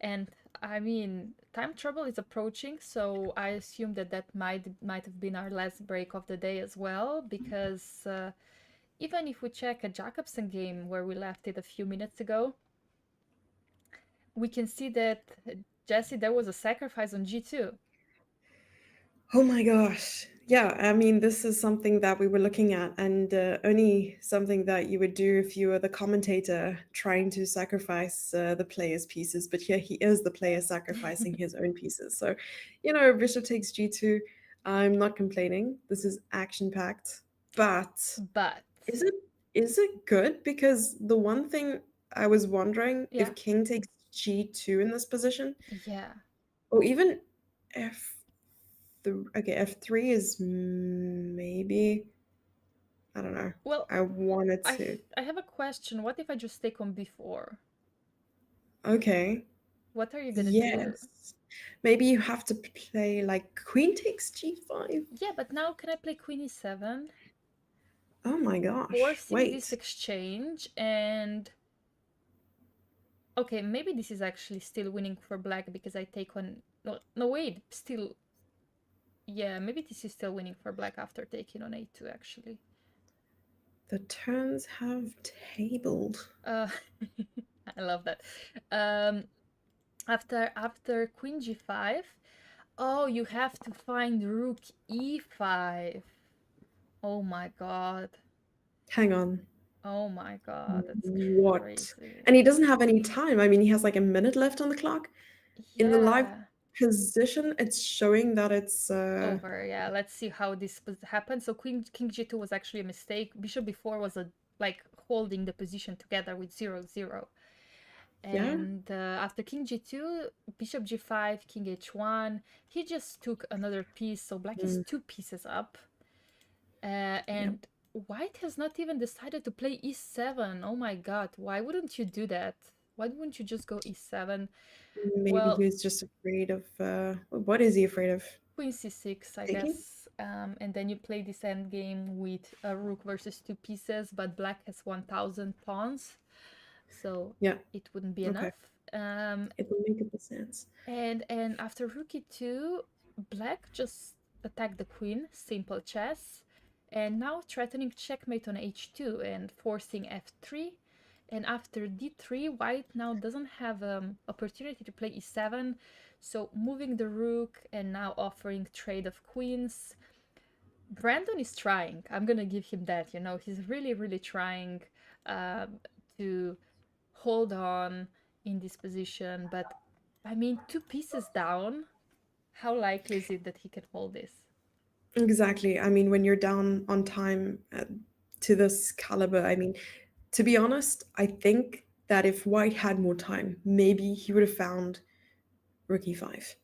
And I mean, time trouble is approaching, so I assume that that might have been our last break of the day as well, because even if we check a Jacobson game where we left it a few minutes ago, we can see that Jesse, there was a sacrifice on G2. Oh my gosh. Yeah, I mean, this is something that we were looking at, and only something that you would do if you were the commentator trying to sacrifice the player's pieces. But here he is the player sacrificing his own pieces. So, bishop takes g2. I'm not complaining. This is action packed. But But is it is it good? Because the one thing I was wondering yeah, if king takes g2 in this position, yeah. or even if okay, F3 is maybe, I don't know. Well, I wanted I to. I have a question. What if I just take on B4? Okay. What are you gonna do? Yes. Maybe you have to play like queen takes g5. Yeah, but now can I play Queen E7, Oh my gosh. forcing this Wait. exchange and okay, maybe this is actually still winning for black because I take on no, no wait, still yeah, maybe this is still winning for black after taking on A2 actually. The turns have tabled. Uh I love that. Um after Queen G5, oh, you have to find Rook E5. Oh my god. Hang on. Oh my god, that's What? crazy. And he doesn't have any time. I mean, he has like a minute left on the clock. In the live Yeah. position, it's showing that it's Over. Yeah, let's see how this happened. So Queen King G2 was actually a mistake. Bishop before was a like holding the position together with 0-0. yeah. And after King G2, Bishop G5, King H1, he just took another piece. So black is Mm, two pieces up. yeah. And white has not even decided to play E7. Oh my god, why wouldn't you do that? Why wouldn't you just go E7? Maybe he Well, was just afraid of what is he afraid of? Queen c6, I Taking? guess. And then you play this endgame with a rook versus two pieces, but black has 1000 pawns, so Yeah. it wouldn't be Okay. enough. Um, It will make a bit sense. and after rook e2, black just attacked the queen, simple chess, and now threatening checkmate on h2 and forcing f3. And after d3, white now doesn't have opportunity to play e7, so moving the rook and now offering trade of queens. Brandon is trying. I'm gonna give him that. He's really, really trying um, to hold on in this position. But I mean, two pieces down. How likely is it that he can hold this? Exactly. I mean, when you're down on time to this caliber, I mean, to be honest, I think that if White had more time, maybe he would have found Rook e5.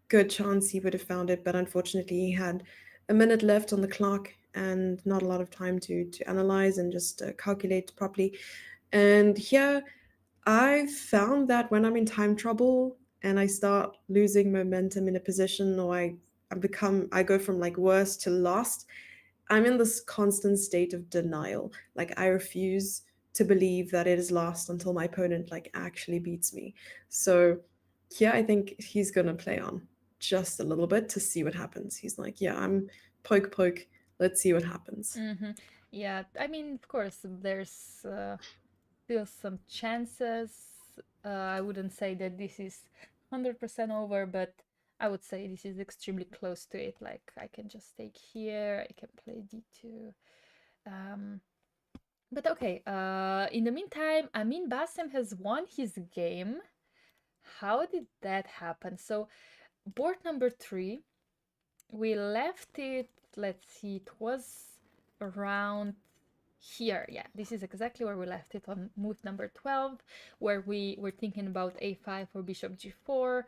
Good chance he would have found it, but unfortunately, he had a minute left on the clock and not a lot of time to analyze and just calculate properly. And here, I've found that when I'm in time trouble and I start losing momentum in a position, or I go from like worst to lost, I'm in this constant state of denial. Like I refuse to believe that it is lost until my opponent like actually beats me. So yeah, I think he's gonna play on just a little bit to see what happens. He's like, yeah, I'm poke poke. Let's see what happens. Mm-hmm. Yeah, I mean, of course, there's still some chances. I wouldn't say that this is 100% over, but I would say this is extremely close to it. Like, I can just take here, I can play d2. Um, but okay, in the meantime, Amin Bassem has won his game. How did that happen? So, board number three, we left it, let's see, it was around here. Yeah, this is exactly where we left it on move number 12, where we were thinking about a5 or bishop g4.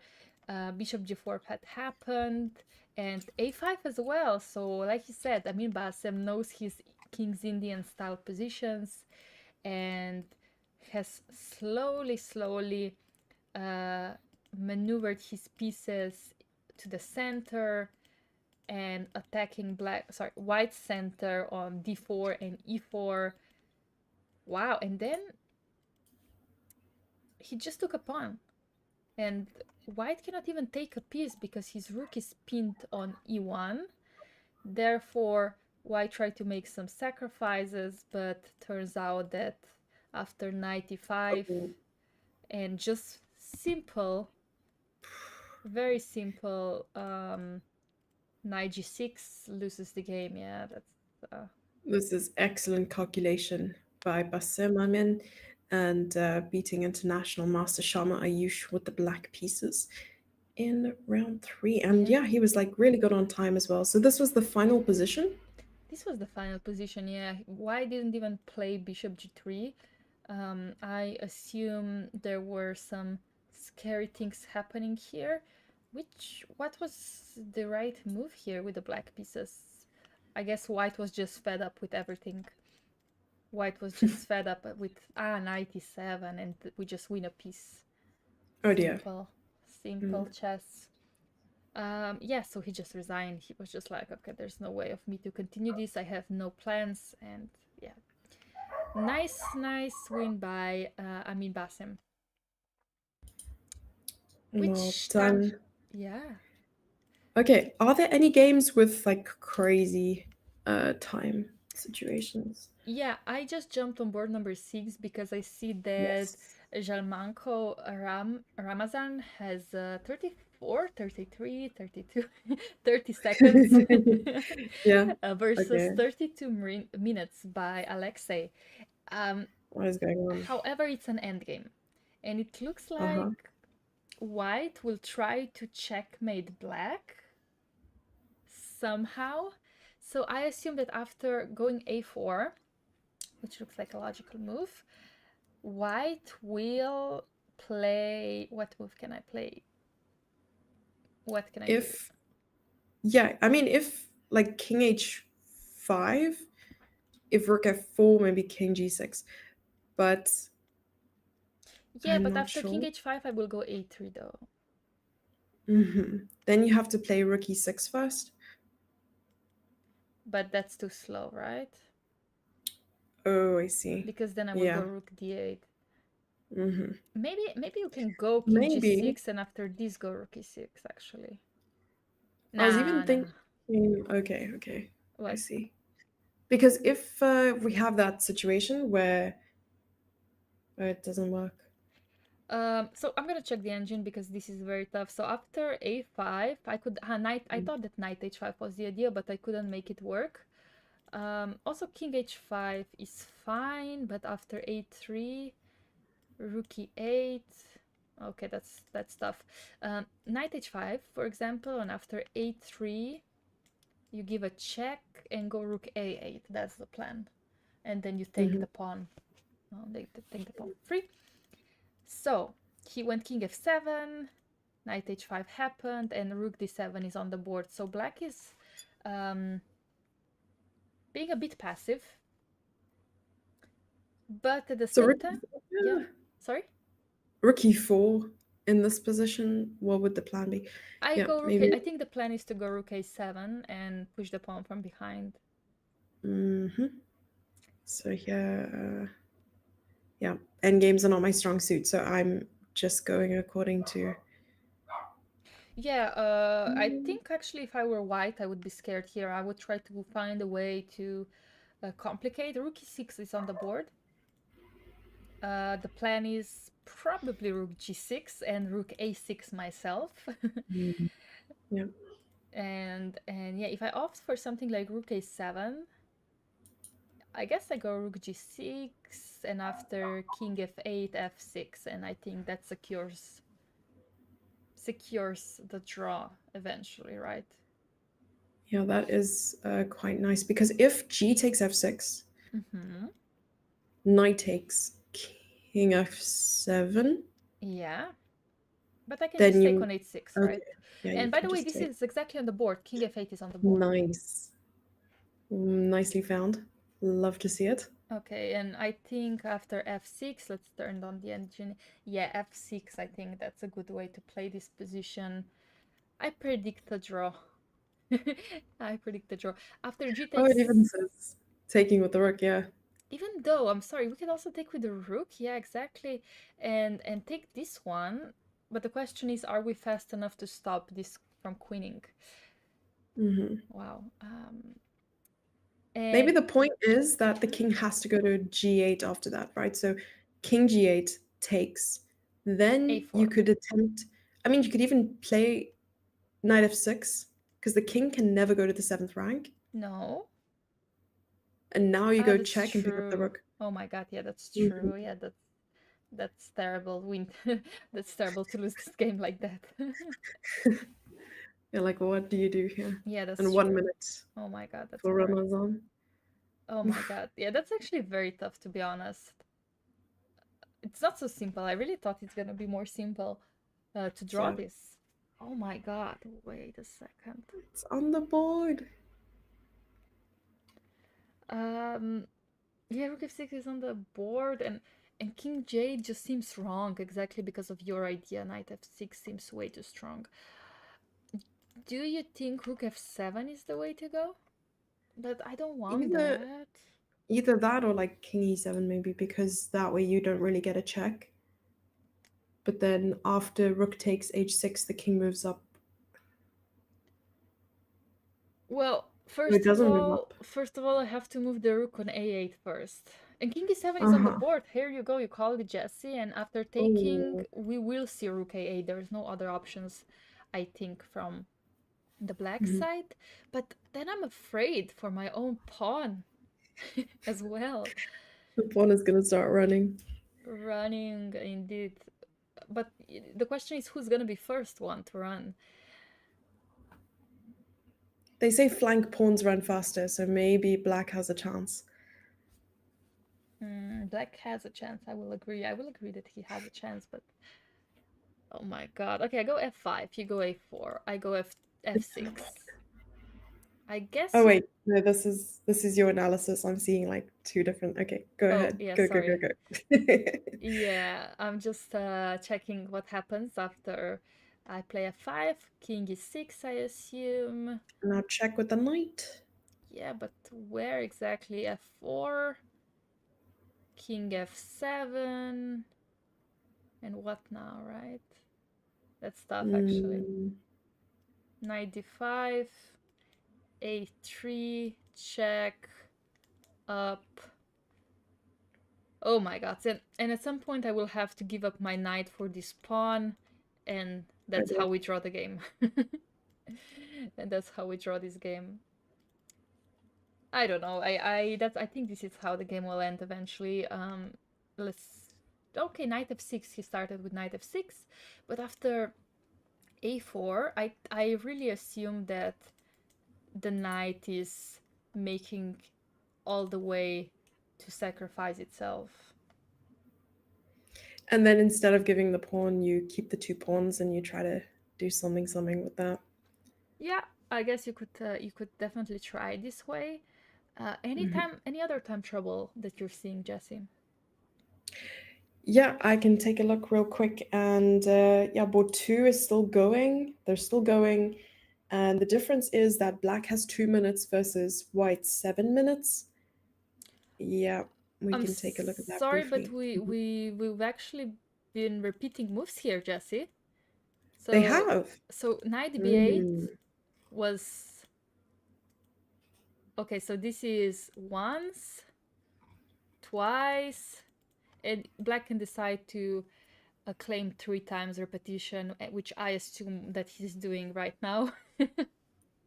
Bishop g4 had happened, and a5 as well. So, like you said, Amin Bassem knows his King's Indian style positions and has slowly uh, maneuvered his pieces to the center and attacking white center on d4 and e4. Wow, and then he just took a pawn. And white cannot even take a piece because his rook is pinned on e1. Therefore, white tried to make some sacrifices, but turns out that after knight e5 Oh, and just simple, very simple knight g6 loses the game. Yeah, that's this is excellent calculation by Bassem Amin and beating international master Sharma Ayush with the black pieces in round three. And yeah. yeah, he was like really good on time as well. So this was the final position. This was the final position. Yeah, white didn't even play bishop g3. I assume there were some scary things happening here. What was the right move here with the black pieces? I guess white was just fed up with everything. White was just fed up with 97 and we just win a piece. Oh dear. Simple, simple Mm. chess. Yeah, so he just resigned. He was just like, okay, there's no way of me to continue this. I have no plans, and yeah, nice win by Amin Bassem. Well Which time? done. Yeah, Okay, are there any games with like crazy time situations? yeah. I just jumped on board number 6 because I see that Yes. Jalmanko Ramazan has 34, 33, 32, 30 seconds Yeah. versus Okay. 32 minutes by Alexei. Um, What is going on? However, it's an endgame, and it looks Uh-huh. like white will try to checkmate black somehow. So I assume that after going a4, which looks like a logical move, white will play. What move can I play? What can I do? If yeah, I mean if like king h5, if rook f4, maybe king g6. But Yeah, I'm but not after king sure. h5, I will go a3 though. Then you have to play rook e6 first. But that's too slow, right? Oh, I see. Because then I will go Yeah. rook d8. hmm Maybe you can go king Maybe. g6 and after this go rook e6 actually. I was Nah, even nah. thinking, okay, okay, I What? see. Because if we have that situation where it doesn't work. So I'm gonna check the engine because this is very tough. So after a5, I could knight. I thought that knight h5 was the idea, but I couldn't make it work. Also king h5 is fine, but after a3, rook e8. Okay, that's tough. Knight h5, for example, and after a3, you give a check and go rook a8. That's the plan, and then you take hmm the pawn. They take the pawn free. So he went king f7, knight h5 happened, and rook d7 is on the board. So black is um, being a bit passive, but at the So same time, yeah. yeah, Sorry, rook e4 in this position. What would the plan be? I Yeah, go rook. maybe. I think the plan is to go rook a7 and push the pawn from behind. hmm So here, yeah, endgames are not my strong suit, so I'm just going according to. Yeah, I think actually if I were white, I would be scared here. I would try to find a way to complicate. Rook e6 is on the board. The plan is probably rook g6 and rook a6 myself. Mhm. Yeah. And yeah, if I opt for something like rook a7, I guess I go rook g6 and after king f8, f6, and I think that secures the draw eventually, right? Yeah, that is quite nice because if g takes f6, Mm-hmm. knight takes king f7, Yeah, but I can then just take you. on h6, Okay, right? yeah, you And by can the way, just this take. is exactly on the board. King f8 is on the board. Nice. Nicely found. Love to see it. Okay, and I think after f6, let's turn on the engine. Yeah, f6, I think that's a good way to play this position. I predict a draw. I predict a draw. After g Oh, it even takes, says taking with the rook, yeah. Even though, I'm sorry, we could also take with the rook. Yeah, exactly. And take this one. But the question is, are we fast enough to stop this from queening? Hmm. Wow. Maybe And the point is that the king has to go to g8 after that, right? So king g8 takes. Then you a4. could attempt, I mean, you could even play knight f6 because the king can never go to the seventh rank. No. And now you Ah, go that's check and pick up the true. rook. Oh my God, yeah, that's Mhm. true. Yeah, that's terrible. That's terrible to lose this game like that. You're like, what do you do here? Yeah, And that's one true. minute Oh my God, that's for correct. Ramazan. Oh my God. Yeah, that's actually very tough to be honest. It's not so simple. I really thought it's gonna be more simple to draw Yeah, this. Oh my God. Wait a second. it's on the board. Um, yeah, Rook f6 is on the board, and King J just seems wrong exactly because of your idea. Knight f6 seems way too strong. Do you think Rook f7 is the way to go? But I don't want Either that. either that or like king e7 maybe because that way you don't really get a check. But then after rook takes h6, the king moves up. Well, No, it doesn't move up. first of all, I have to move the rook on a8 first. And king e7 is on the Uh-huh. board. Here you go, you call it Jesse, and after taking, Oh. we will see rook a8. There's no other options, I think, from the black Mhm. side. But then I'm afraid for my own pawn as well. The pawn is gonna start running. Running, indeed. But the question is who's gonna be first one to run? They say flank pawns run faster, so maybe black has a chance. Black has a chance. I will agree. I will agree that he has a chance, but oh my God. Okay, I go f5. You go a4. I go f6. I Oh guess you. wait, no, this is your analysis. I'm seeing like two different. Okay, go Oh ahead. yeah, Go, go, go, sorry. go. Yeah, I'm just checking what happens after I play f5. King e6, I assume. Now check with the knight. Yeah, but where exactly? f4, King f7, and what now, right? That's tough actually. Mm, Knight d5, a3, check, up. Oh my God. And at some point I will have to give up my knight for this pawn, and I that's how do. we draw the game. And that's how we draw this game. I don't know. I think this is how the game will end eventually. Let's okay, knight f6. He started with knight f6, but after a4, I really assume that the knight is making all the way to sacrifice itself. And then instead of giving the pawn, you keep the two pawns and you try to do something with that. Yeah, I guess you could definitely try this way. Mhm. Any other time trouble that you're seeing, Jesse? Yeah, I can take a look real quick. And yeah, board two is still going. They're still going. And the difference is that black has 2 minutes versus white 7 minutes. Yeah, we I'm can take a look at that sorry, but briefly. Mhm. we've actually been repeating moves here, Jesse. They So have. knight b8 Mm. was okay. So this is once, twice, and black can decide to claim 3 times repetition, which I assume that he's doing right now.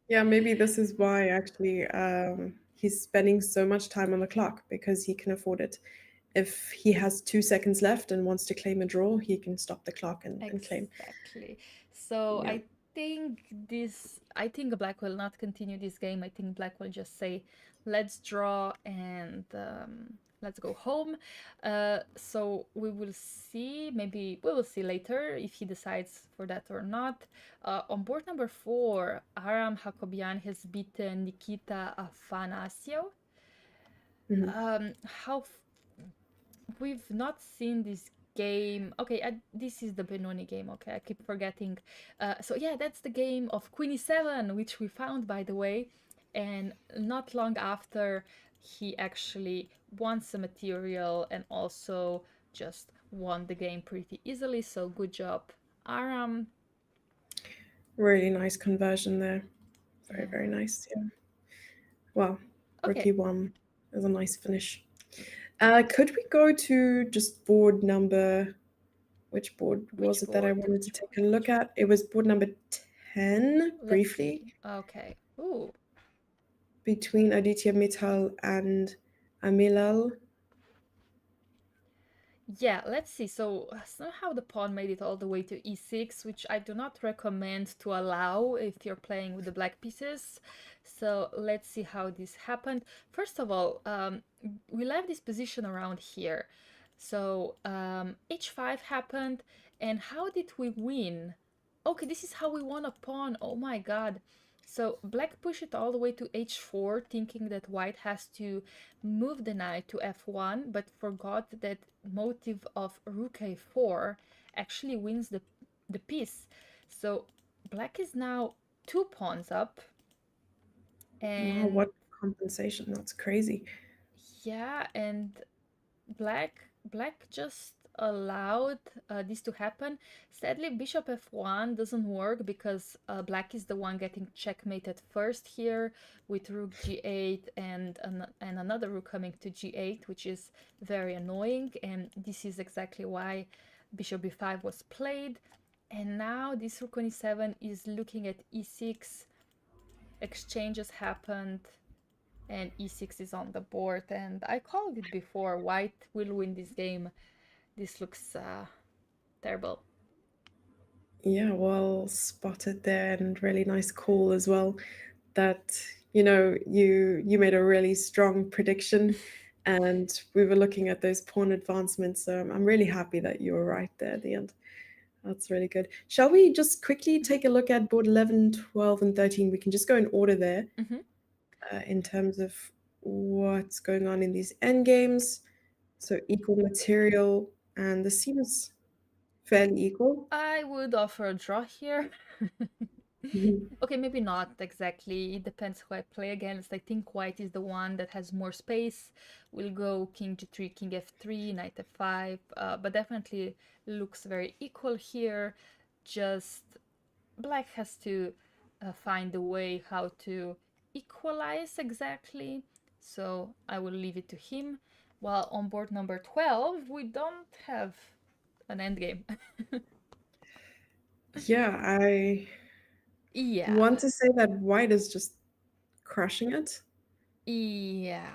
Yeah, maybe this is why actually he's spending so much time on the clock because he can afford it. If he has 2 seconds left and wants to claim a draw, he can stop the clock and claim. Exactly. So Yeah. I think black will not continue this game. I think black will just say, let's draw and let's go home. So we will see, maybe we will see later if he decides for that or not. On board number 4, Aram Hakobian has beaten Nikita Afanasio. Mhm. How we've not seen this game. Okay, this is the Benoni game. Okay, I keep forgetting. So yeah, that's the game of Queen E7, which we found, by the way. And not long after, he actually won some material and also just won the game pretty easily. So good job, Aram. Really nice conversion there. Very, Yeah. very nice. Yeah. Well, rook Okay. e1 is a nice finish. Could we go to just board number? Which board was Which it that I board? wanted to take a look at? It was board number 10 Let's briefly, see. Okay. Ooh. between Aditya Mittal and Amilal. Yeah, let's see. So somehow the pawn made it all the way to e6, which I do not recommend to allow if you're playing with the black pieces. So let's see how this happened. First of all, we left this position around here. So h5 happened, and how did we win? Okay, this is how we won a pawn. Oh my god. So black pushed it all the way to h4, thinking that white has to move the knight to f1, but forgot that motive of rook a4 actually wins the piece. So black is now 2 pawns up, Wow, and what compensation. That's crazy. yeah, and black just allowed this to happen. Sadly, bishop f1 doesn't work because black is the one getting checkmated first here with rook g8 and another rook coming to g8, which is very annoying. And this is exactly why bishop b5 was played. And now this rook on e7 is looking at e6. Exchanges happened and e6 is on the board. And I called it before, white will win this game. This looks terrible. Yeah, well spotted there, and really nice call as well. That you made a really strong prediction, and we were looking at those pawn advancements. So I'm really happy that you were right there at the end. That's really good. Shall we just quickly Mm-hmm. take a look at board 11, 12, and 13? We can just go in order there Mm-hmm. in terms of what's going on in these end games. So equal material, and this seems fairly equal. I would offer a draw here. Mhm. Okay, maybe not exactly. It depends who I play against. I think white is the one that has more space. We'll go king g3, king f3, knight f5, but definitely looks very equal here. Just black has to find a way how to equalize exactly. So I will leave it to him. While on board number 12, we don't have an endgame. Yeah, I Yeah, want to say that white is just crushing it. yeah.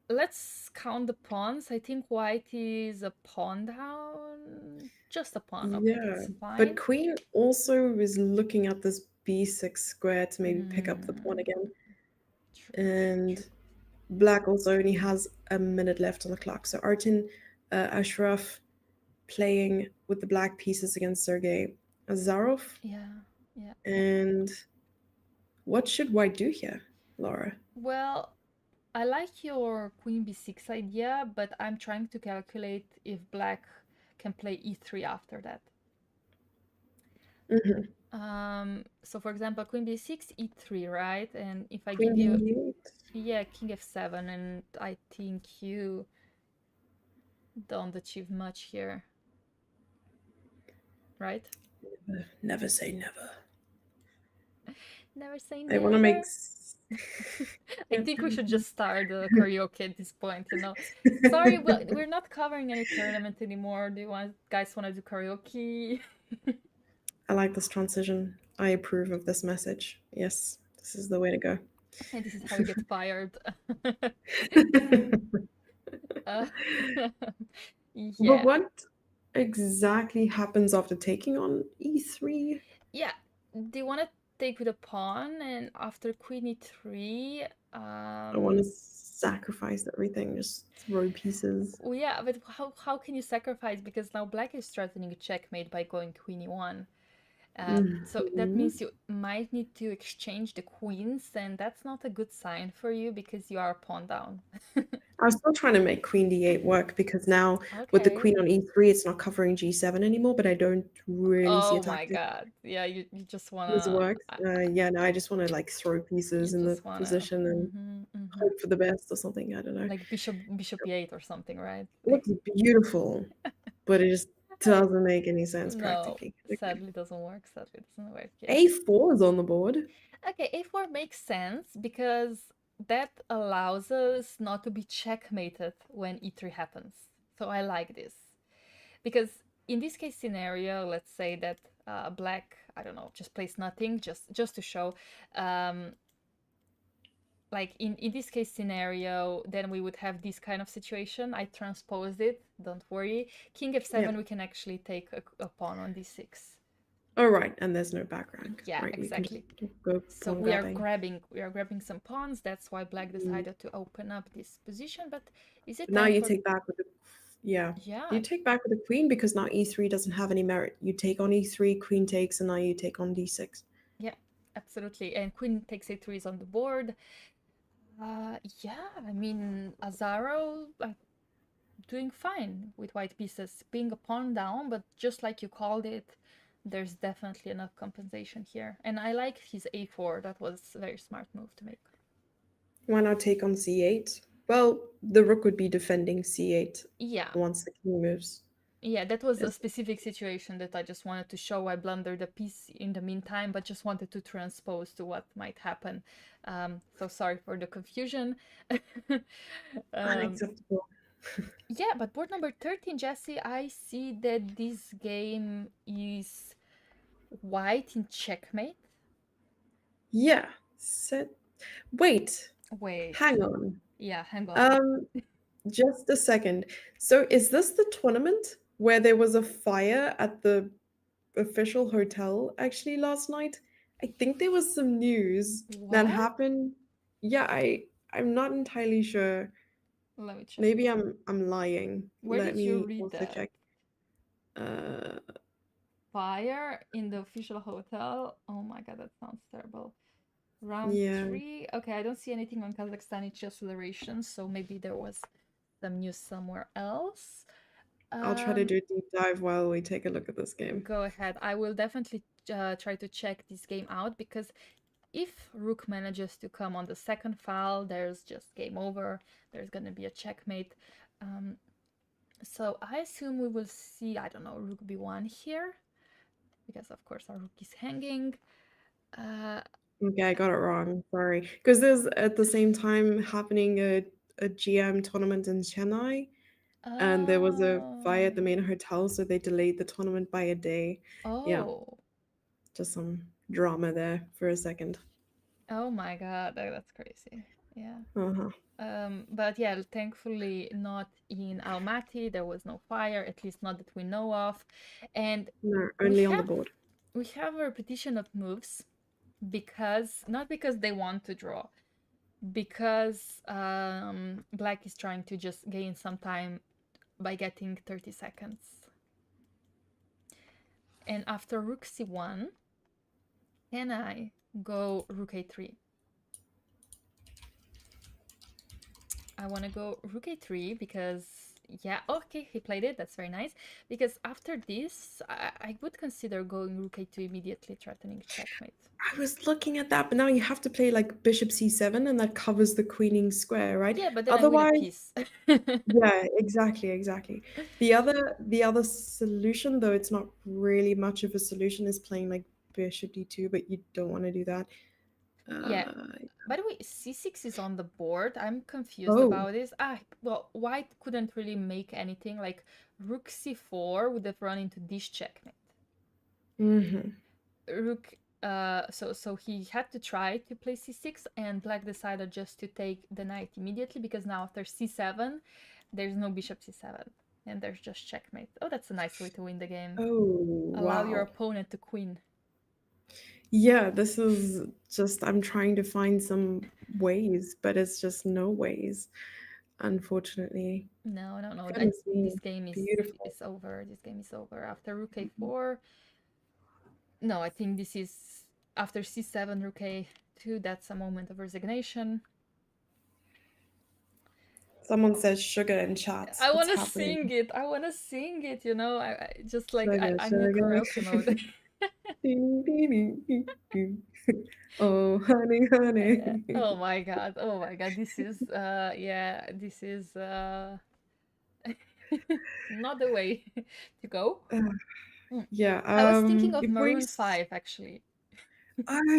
Let's count the pawns. I think white is a pawn down. Just a pawn. Okay, Yeah, that's but fine. queen also is looking at this b6 square to maybe pick up the pawn Mm, again. true, true, And true. black also only has a minute left on the clock. So Artin Ashraf playing with the black pieces against Sergei Azarov. Yeah, yeah, yeah. And what should white do here, Laura? Well, I like your queen b6 idea, but I'm trying to calculate if black can play e3 after that. Hmm. So for example, queen b6, e3, right? And if I Queen give you, b8. yeah, king f7, and I think you don't achieve much here, right? Never say never. Never say I want to make. never. I think we should just start the karaoke at this point, you know. Sorry, but we're not covering any tournament anymore. Do you guys want to do karaoke? I like this transition. I approve of this message. Yes, this is the way to go. And this is how we get fired. Uh, But yeah. what exactly happens after taking on e3? Yeah. Do you want to take with a pawn and after queen e3? I want to sacrifice everything, just throw pieces. Well, yeah, but how can you sacrifice? Because now black is threatening a checkmate by going queen e1. So that Mhm. means you might need to exchange the queens, and that's not a good sign for you because you are pawn down. I was still trying to make queen d8 work because now with the Okay. queen on e3, it's not covering g7 anymore, but I don't really see a Oh my tactic God. Yeah, you just this wanna, works. Yeah, no, I just want to like throw you pieces in the just wanna, position and hope for the best or something. I don't know. like bishop e8 or something, right? It Like, looks beautiful, but it just doesn't make any sense no, practically. Okay. sadly doesn't work. Sadly doesn't work. Yeah. A4 is on the board. Okay, a4 makes sense because that allows us not to be checkmated when e3 happens. So I like this. Because in this case scenario, let's say that black, I don't know, just plays nothing, just to show. Um, like in this case scenario, then we would have this kind of situation. I transposed it, don't worry. King Yeah. f7, we can actually take a pawn on d6. Oh, right. And there's no back rank, Yeah, right? You can just exactly. go So pawn grabbing. we are grabbing some pawns. That's why black Mm. decided to open up this position. But is it But now time you for? take back with the, yeah. Yeah, You take back with the queen because now e3 doesn't have any merit. You take on e3, queen takes, and now you take on d6. yeah, absolutely. And queen takes a3 is on the board. Yeah, I mean Azaro doing fine with white pieces, being a pawn down, but just like you called it, there's definitely enough compensation here. And I like his a4. That was a very smart move to make. Why not take on c8? Well, the rook would be defending c8 Yeah, once the king moves. yeah, that was a It's specific situation that I just wanted to show. I blundered a piece in the meantime, but just wanted to transpose to what might happen. So sorry for the confusion. um, unacceptable. yeah, but board number 13, Jesse, I see that this game is white in checkmate. Yeah. Set. Wait. Wait, Hang on. yeah, hang on. Um, just a second. So is this the tournament where there was a fire at the official hotel actually last night? I think there was some news that What? happened. Yeah, I'm not entirely sure. Let me check. Maybe I'm lying. Where Let did you me read also that? check. Uh, Fire in the official hotel? Oh my god, that sounds terrible. Round yeah, 3? Okay, I don't see anything on Kazakhstan, it's just federations, so maybe there was some news somewhere else. I'll try to Um, do a deep dive while we take a look at this game. go ahead. I will definitely try to check this game out because if Rook manages to come on the second file, there's just game over. There's gonna be a checkmate. Um, so I assume we will see, I don't know, Rook b1 here because of course our Rook is hanging. Uh, Okay, I got it wrong. Sorry. Because there's at the same time happening a GM tournament in Chennai, and there was a fire at the oh, main hotel, so they delayed the tournament by a day. Yeah, oh, just some drama there for a second. oh my God, that's crazy. Yeah. Uh-huh. But yeah, thankfully not in Almaty. There was no fire, at least not that we know of. And No, we only on the have board. we have a repetition of moves because not because they want to draw, because Black is trying to just gain some time by getting 30 seconds. And after Rook C1, can I go Rook A3? I want to go Rook A3 because, yeah, okay, he played it. That's very nice. Because after this, I would consider going Rook A2 immediately, threatening checkmate. I was looking at that, but now you have to play like Bishop C7, and that covers the queening square, right? Yeah, but then I win a Otherwise, piece. yeah, exactly, exactly. The other solution, though it's not really much of a solution, is playing like Bishop D2, but you don't want to do that. Yeah. Uh, By the way, C6 is on the board. I'm confused oh, about this. Well, white couldn't really make anything. Like Rook C4 would have run into this checkmate. hmm Rook so he had to try to play c6 and black decided just to take the knight immediately because now after c7 there's no bishop c7 and there's just checkmate. Oh, that's a nice way to win the game. oh, Allow your wow. opponent to queen. Yeah, this is just, I'm trying to find some ways, but it's just no ways, unfortunately. No, Goodness this me, game beautiful. is over. This game is over after rook a4. No, I think this is after c7, rook a2. That's a moment of resignation. Someone says sugar in chat. I What's want to happening? sing it. I want to sing it. I just like Sugar, I'm in sugar. karaoke mode. Oh, honey, honey. Oh my god. Oh my god. This is yeah, this is not the way to go. Mm. Yeah. I was thinking of If we, Maroon 5 actually.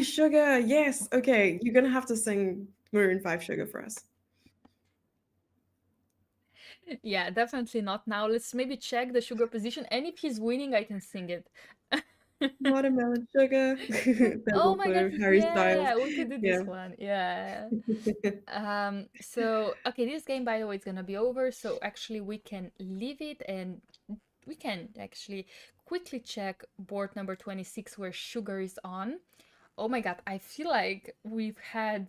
sugar. Yes. Okay. You're gonna have to sing Maroon 5 Sugar for us. Yeah, definitely not now. Let's maybe check the sugar position, and if he's winning, I can sing it. Watermelon sugar. There's Oh my god, also Harry Styles. yeah, we could do Yeah. this one. Yeah. So okay, this game by the way is gonna be over, so actually we can leave it and we can actually quickly check board number 26 where sugar is on. Oh my god, I feel like we've had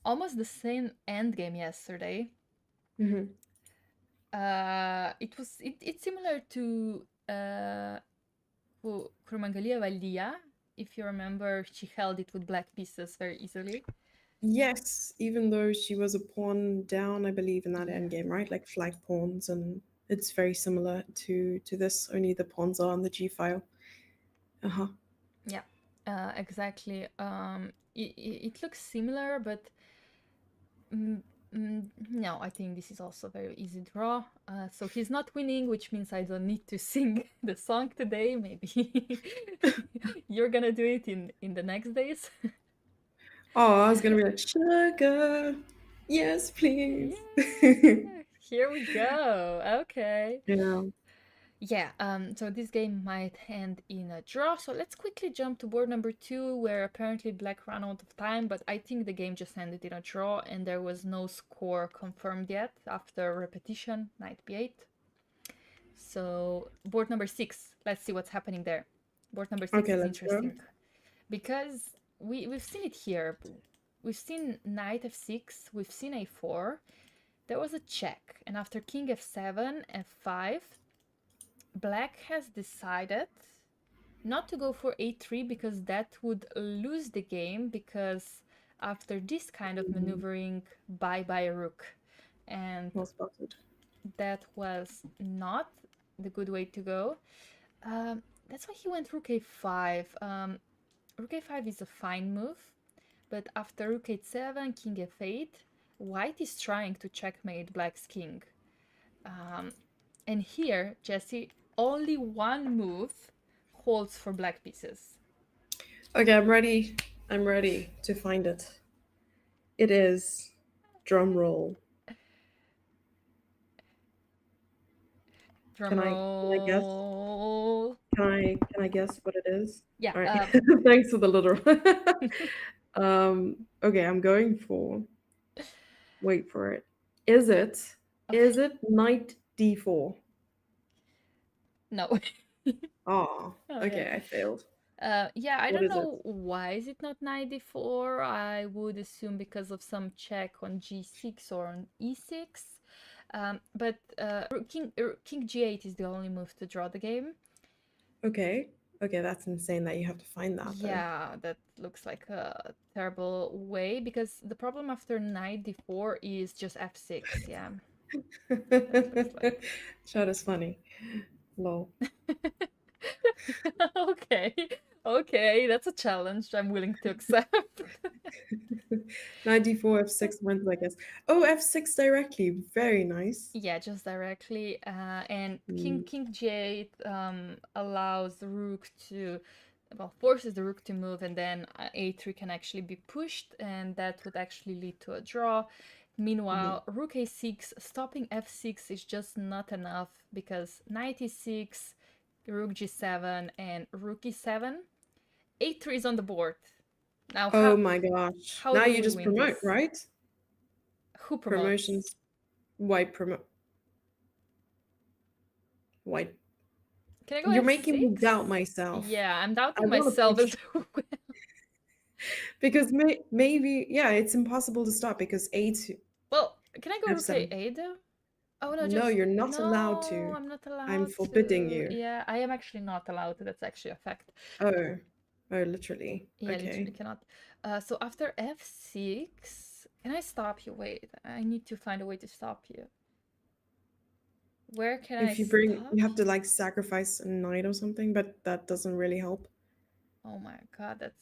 almost the same end game yesterday. Mhm. It's similar to Kurmangalia Valdia. If you remember, she held it with black pieces very easily. Yes, even though she was a pawn down, I believe, in that Yeah. endgame, right? Like flag pawns, and it's very similar to this. Only the pawns are on the g file. Uh huh. Yeah, exactly. It looks similar, but mm, no, I think this is also a very easy draw. So he's not winning, which means I don't need to sing the song today. Maybe you're gonna do it in the next days. Oh, I was gonna be like, sugar, yes, please. Yeah, here we go. Okay. Yeah. Yeah, so this game might end in a draw. So let's quickly jump to board number 2, where apparently black ran out of time, but I think the game just ended in a draw and there was no score confirmed yet after repetition, knight b8. So board number 6, let's see what's happening there. Board number 6 Okay, is let's go. interesting because we've seen it here. We've seen knight f6, we've seen a4. There was a check, and after king f7, f5, black has decided not to go for a3 because that would lose the game, because after this kind of Mhm. maneuvering, bye-bye rook. And Well spotted. that was not the good way to go. That's why he went rook a5. Rook a5 is a fine move, but after rook h7, king f8, white is trying to checkmate black's king. And here, Jesse, only one move holds for black pieces. Okay, I'm ready. I'm ready to find it. It is drum roll. Drum Can I guess? roll. Can I guess what it is? Yeah. All right. Thanks for the little. Okay, I'm going for. Wait for it. Is it? Okay. Is it knight d4? No. Oh, Okay. okay, I failed. Yeah, I What don't is it? know why is it not 94. I would assume because of some check on g6 or on e6. But king g8 is the only move to draw the game. Okay. Okay, that's insane that you have to find that though. Yeah, that looks like a terrible way, because the problem after knight d4 is just f6. Yeah, that looks like. Shot is funny. Lol. Okay, okay, that's a challenge I'm willing to accept. Knight d4, f6 wins, I guess. Oh, f6 directly. Very nice. Yeah, just directly. And Mm, king g8 allows the rook to, well, forces the rook to move, and then a3 can actually be pushed, and that would actually lead to a draw. mhm. Meanwhile, rook a6, stopping f6 is just not enough, because knight e6, rook g7, and rook e7. a3 is on the board. Now, Oh my gosh. how Now do you we just win promote, this? right? Who promotes? Promotions. White promote. White. Can I go You're making me f6? doubt myself. Yeah, I'm I doubting want to myself as push well. because maybe, yeah, it's impossible to stop because a2, Well, can I go rook f7. a8 though? Oh no, No, just you're not allowed no, to. I'm not I'm allowed forbidding to. you. Yeah, I am actually not allowed to. That's actually a fact. Oh, oh, literally. Yeah, literally Okay. cannot. So after f6, can I stop you? Wait, I need to find a way to stop you. Where can I If you bring, stop you have to you? like sacrifice a knight or something, but that doesn't really help. Oh my God,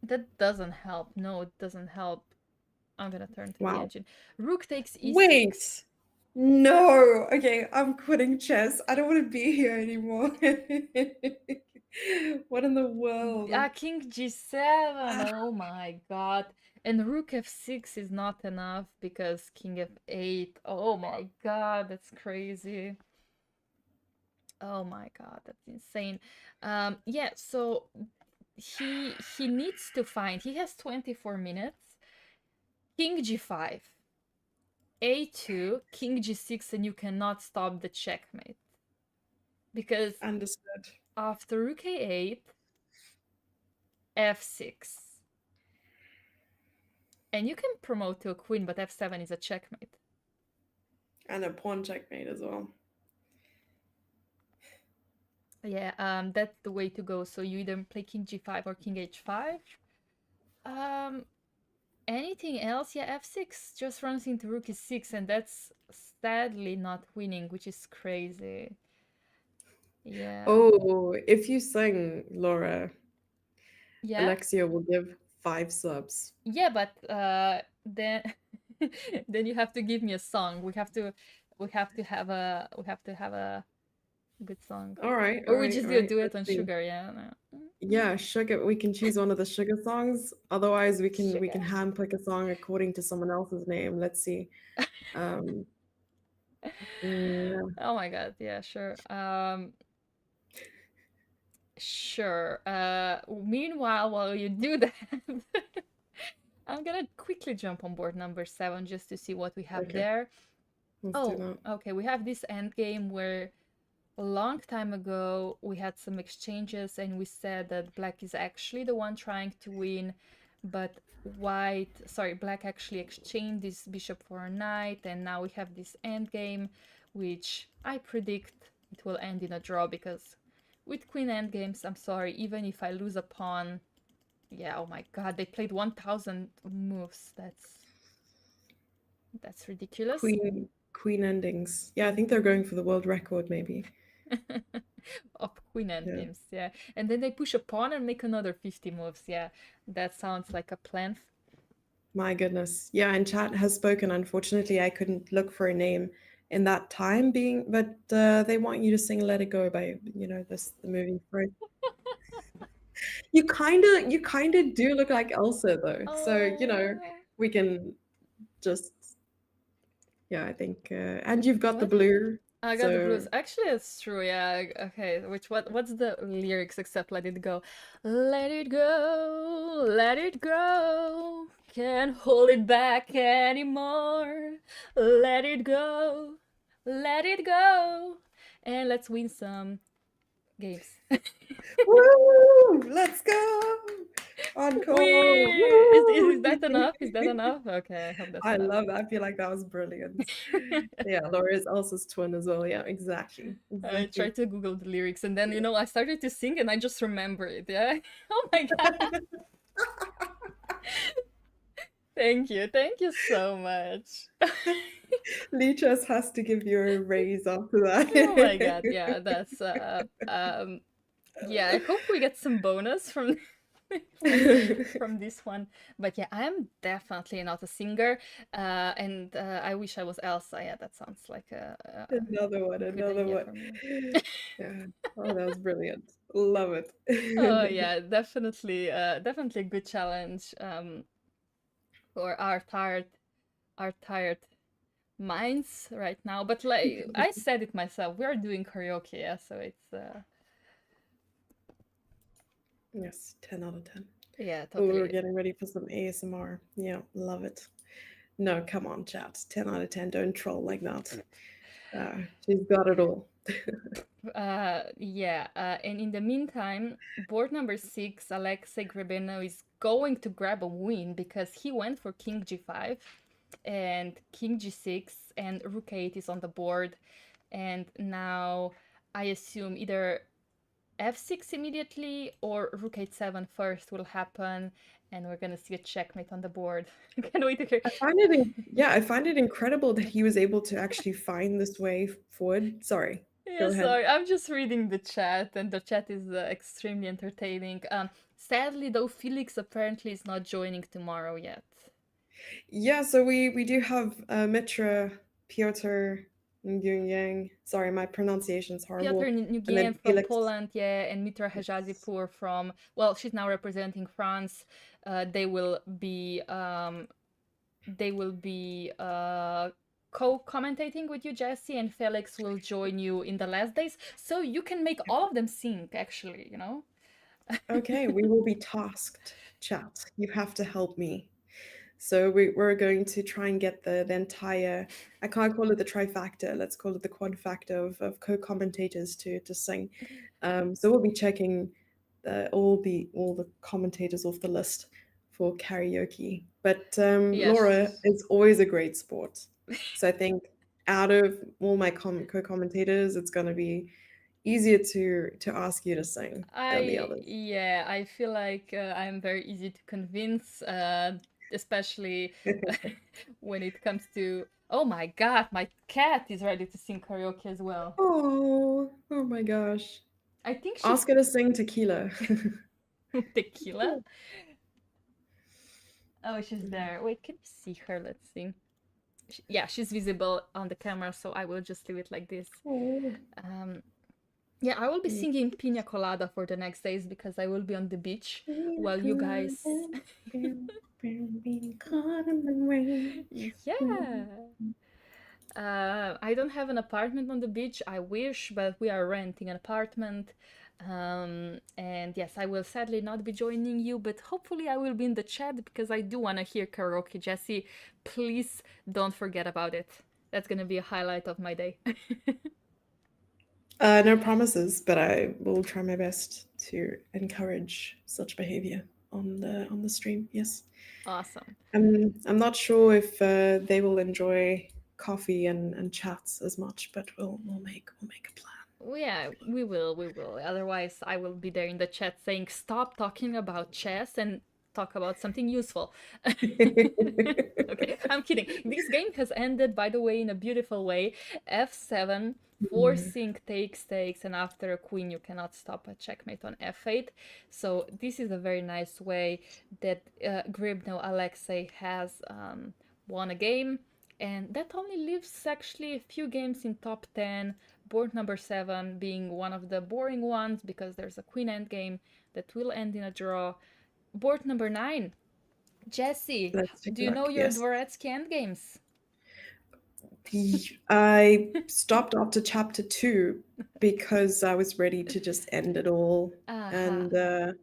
that doesn't help. No, it doesn't help. I'm gonna turn to the Wow. engine. Rook takes e6. Wait. No. Okay, I'm quitting chess. I don't want to be here anymore. What in the world? Ah, king g7. Ah. Oh my God. And rook f6 is not enough because king f8. Oh my God, that's crazy. Oh my God, that's insane. Yeah, so he needs to find. He has 24 minutes. King g5, a2, king g6, and you cannot stop the checkmate because Understood. after rook a8, f6. And you can promote to a queen, but f7 is a checkmate. And a pawn checkmate as well. Yeah, that's the way to go. So you either play king g5 or king h5. Um, anything else? Yeah, f6 just runs into rook e6, and that's sadly not winning, which is crazy. Yeah. Oh, if you sing, Laura, Yeah? Alexia will give 5 subs. Yeah, but then then you have to give me a song. We have to have a good song. All right, all Or we right, just all do a right. duet Let's on see. sugar, yeah. No. Yeah, sugar. We can choose one of the sugar songs. Otherwise, we can Sugar. handpick a song according to someone else's name. Let's see. Um, yeah. Oh my God, yeah, sure. Sure. Meanwhile, while you do that, I'm gonna quickly jump on board number 7 just to see what we have Okay, there. let's do Oh, that. okay, we have this end game where a long time ago we had some exchanges and we said that black is actually the one trying to win, but black actually exchanged this bishop for a knight, and now we have this end game, which I predict it will end in a draw because with queen endgames, I'm sorry, even if I lose a pawn, yeah, oh my God, they played 1,000 moves. That's ridiculous. Queen endings. Yeah, I think they're going for the world record, maybe. Of queen Yeah. endgames, yeah. And then they push a pawn and make another 50 moves, yeah. That sounds like a plan. My goodness. Yeah, and chat has spoken. Unfortunately, I couldn't look for a name in that time being, but they want you to sing "Let It Go" by, the movie. Right? You kind of do look like Elsa though. So, Oh, we can just, yeah, I think, and you've got the what? blue. I got the So blues. Actually, it's true. Yeah. Okay. What's the lyrics except "Let it go"? Let it go, let it go. Can't hold it back anymore. Let it go, let it go, and let's win some games. woo! Let's go! Encore! Wee! Woo! Is that enough? Is that enough? Okay, I hope that's I enough. love that. I feel like that was brilliant. Yeah, Laura is Elsa's twin as well. Yeah, exactly. I Exactly. tried to Google the lyrics and then I started to sing and I just remember it. Yeah. Oh my God. Thank you so much. Lichess has to give you a raise after Oh my God. that. Yeah, that's yeah, I hope we get some bonus from from from this one. But yeah, I'm definitely not a singer. And I wish I was Elsa. Yeah, that sounds like Another one, a good another idea one. for me. Yeah. Oh, that was brilliant. Love Oh it. yeah, definitely a good challenge for our tired minds right now. But like I said it myself, we are doing karaoke, yeah, so it's Yes, 10 out of 10. yeah, Oh, we totally were is. getting ready for some ASMR. Yeah, love it. No, come on, chat. 10 out of 10. Don't troll like that. She's got it all. Yeah, and in the meantime, board number 6, Alexei Grebeno is going to grab a win because he went for king g5. and king g6 and rook 8 is on the board. And now I assume either f6 immediately or rook h7 first will happen, and we're gonna see a checkmate on the board. Can't wait to hear. Yeah, I find it incredible that he was able to actually find this way forward. Sorry, Yeah, go ahead. sorry, I'm just reading the chat, and the chat is extremely entertaining. Sadly, though, Felix apparently is not joining tomorrow yet. Yeah, so we do have Mitra, Piotr, Nguyen. Sorry, my pronunciation's Piotr horrible. And then Nguyen from Felix. Poland, yeah, and Mitra Yes. Hajazipur from, well, she's now representing France. They will be co-commentating with you, Jesse, and Felix will join you in the last days, so you can make all of them sync. Actually, you know. Okay, we will be tasked, chat. You have to help me. So we're going to try and get the entire, I can't call it the trifactor, let's call it the quadfactor of co-commentators to sing. So we'll be checking all the commentators off the list for karaoke. But Laura Yes, is always a great sport. So I think out of all my co-commentators, it's going to be easier to ask you to sing than the others. I feel like I'm very easy to convince, especially when it comes to. Oh my God, my cat is ready to sing karaoke as well. Oh my gosh. I think she Ask her to sing tequila. tequila. Oh, she's there. Wait, can you see her? Let's see. Yeah, she's visible on the camera, so I will just leave it like this. Oh. Um, yeah, I will be singing Pina Colada for the next days because I will be on the beach while you guys. Being caught in the rain. Yeah. I don't have an apartment on the beach. I wish, but we are renting an apartment. And yes, I will sadly not be joining you, but hopefully I will be in the chat because I do want to hear karaoke. Jesse, please don't forget about it. That's gonna be a highlight of my day. No promises, but I will try my best to encourage such behavior on the stream. Yes. Awesome. I'm not sure if they will enjoy coffee and chats as much, but we'll make a plan. Well, yeah, we will. Otherwise, I will be there in the chat saying, stop talking about chess and talk about something useful. Okay, I'm kidding. This game has ended, by the way, in a beautiful way. F7, forcing takes, and after a queen, you cannot stop a checkmate on f8. So this is a very nice way that Gribno Alexei has won a game. And that only leaves actually a few games in top 10, board number 7 being one of the boring ones because there's a queen endgame that will end in a draw. Board number 9, Jesse, Let's take do a you know look. your Yes. Dvoretsky endgames? I stopped after chapter 2 because I was ready to just end it all. Aha. And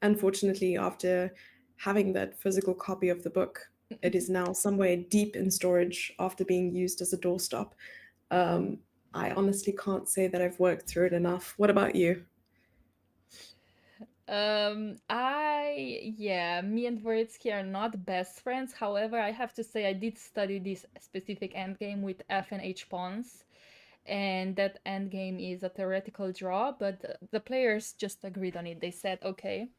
unfortunately, after having that physical copy of the book, it is now somewhere deep in storage after being used as a doorstop. Um, I honestly can't say that I've worked through it enough. What about you? Yeah, me and Dvoretsky are not best friends. However, I have to say I did study this specific endgame with F and H pawns, and that endgame is a theoretical draw, but the players just agreed on it. They said, okay,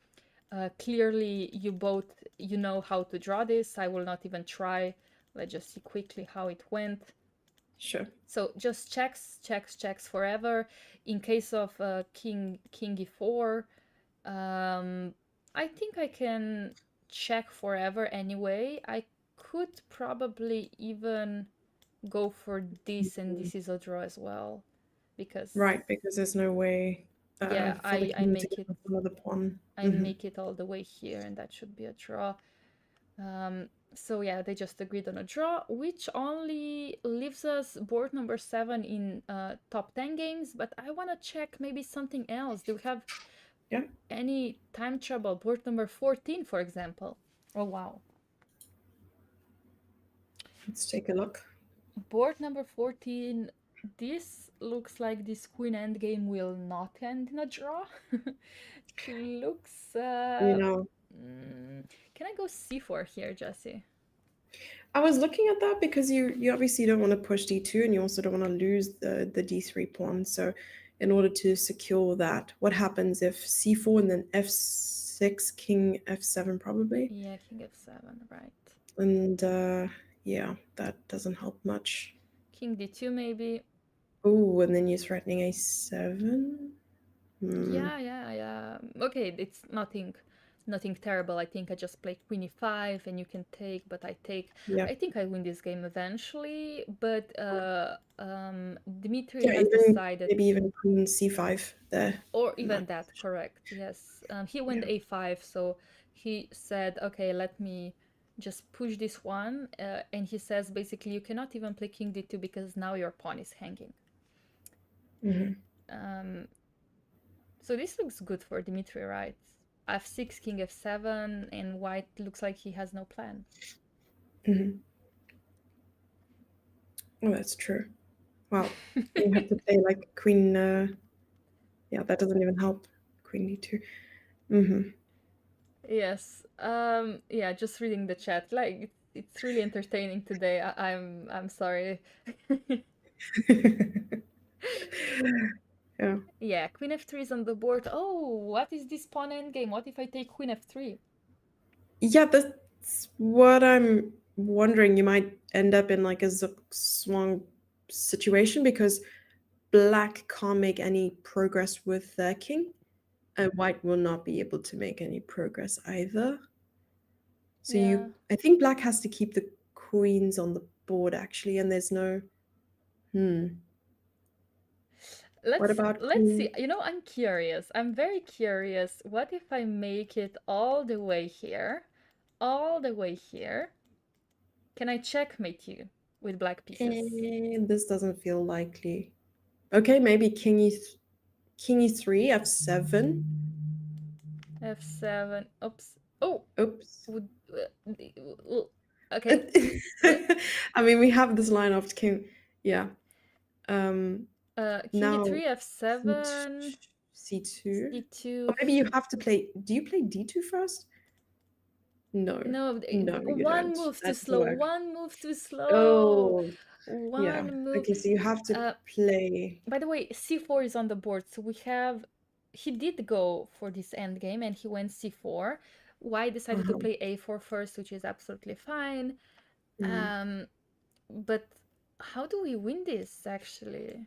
clearly you both you know how to draw this. I will not even try. Let's just see quickly how it went. Sure. So just checks forever. In case of king e4, I think I can check forever anyway. I could probably even go for this, and this is a draw as well, because Right, because there's no way yeah, for the I king to make get it another pawn. I make it all the way here, and that should be a draw. So yeah, they just agreed on a draw, which only leaves us board number 7 in top 10 games. But I want to check maybe something else. Do we have Yeah, any time trouble? Board number 14, for example. Oh wow. let's take a look. Board number 14. This looks like this queen endgame will not end in a draw. It looks You know, mm, can I go c4 here, Jesse? I was looking at that because you obviously don't want to push d2 and you also don't want to lose the d3 pawn. So in order to secure that, what happens if c4 and then f6, king f7 probably? Yeah, king f7, right. And yeah, that doesn't help much. King d2 maybe. Oh, and then you're threatening a7. Hmm. Yeah. Okay, it's nothing terrible. I think I just play queen e5 and you can take, but Yeah. I think I win this game eventually, but Dmitry Yeah, has even decided, maybe even queen c5 there or in that even that, position. correct. Yes. He went Yeah. a5, so he said, okay, let me just push this one, and he says basically you cannot even play king d2 because now your pawn is hanging. Hmm. Um, So this looks good for Dmitry, right? f6, king f7, and white looks like he has no plan. Hmm. Oh, that's true. Wow. You have to play like queen. Yeah, that doesn't even help. Queen d2. Hmm. Yes. Yeah, just reading the chat. Like it's really entertaining today. I'm sorry. Yeah. Yeah, queen f3 is on the board. Oh, what is this pawn endgame? What if I take queen f3? Yeah, that's what I'm wondering. You might end up in like a swung situation because black can't make any progress with their king, and white will not be able to make any progress either. So Yeah. I think black has to keep the queens on the board actually, and there's no. Hmm. What about Let's see. queen? You know, I'm curious. I'm very curious. What if I make it all the way here? All the way here. Can I checkmate you with black pieces? This doesn't feel likely. Okay, maybe king e3, f7. F7. Oops. Oh, Oops. would okay. Let I mean, we have this line of king. Yeah. Um. King Now e3, f7, c2. Or c2. maybe you have to play. Do you play d2 first? No. No, No, you one don't. move too That doesn't slow. work. One move too slow. Oh, yeah. One move. Okay, so you have to Uh, play. by the way, c4 is on the board, so we have. He did go for this endgame, and he went c4. White decided to Uh-huh. play a4 first, which is absolutely fine. Mm. Um, but how do we win this actually?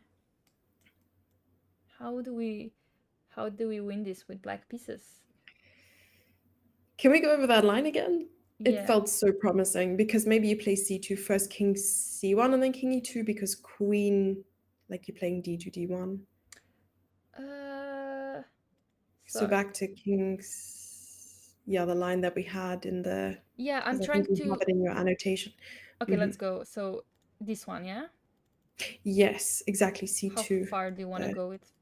How do we how do we win this with black pieces? Can we go over that line again? It Yeah. felt so promising because maybe you play c2 first, king c1, and then king e2 because queen, like you're playing d2, d1. Uh So so back to kings. Yeah, the line that we had in the, yeah, I'm because I trying think you have to. it in your annotation. Okay, Hmm. let's go. So this one, yeah? Yes, exactly. How C2. far do you want to Uh, go with?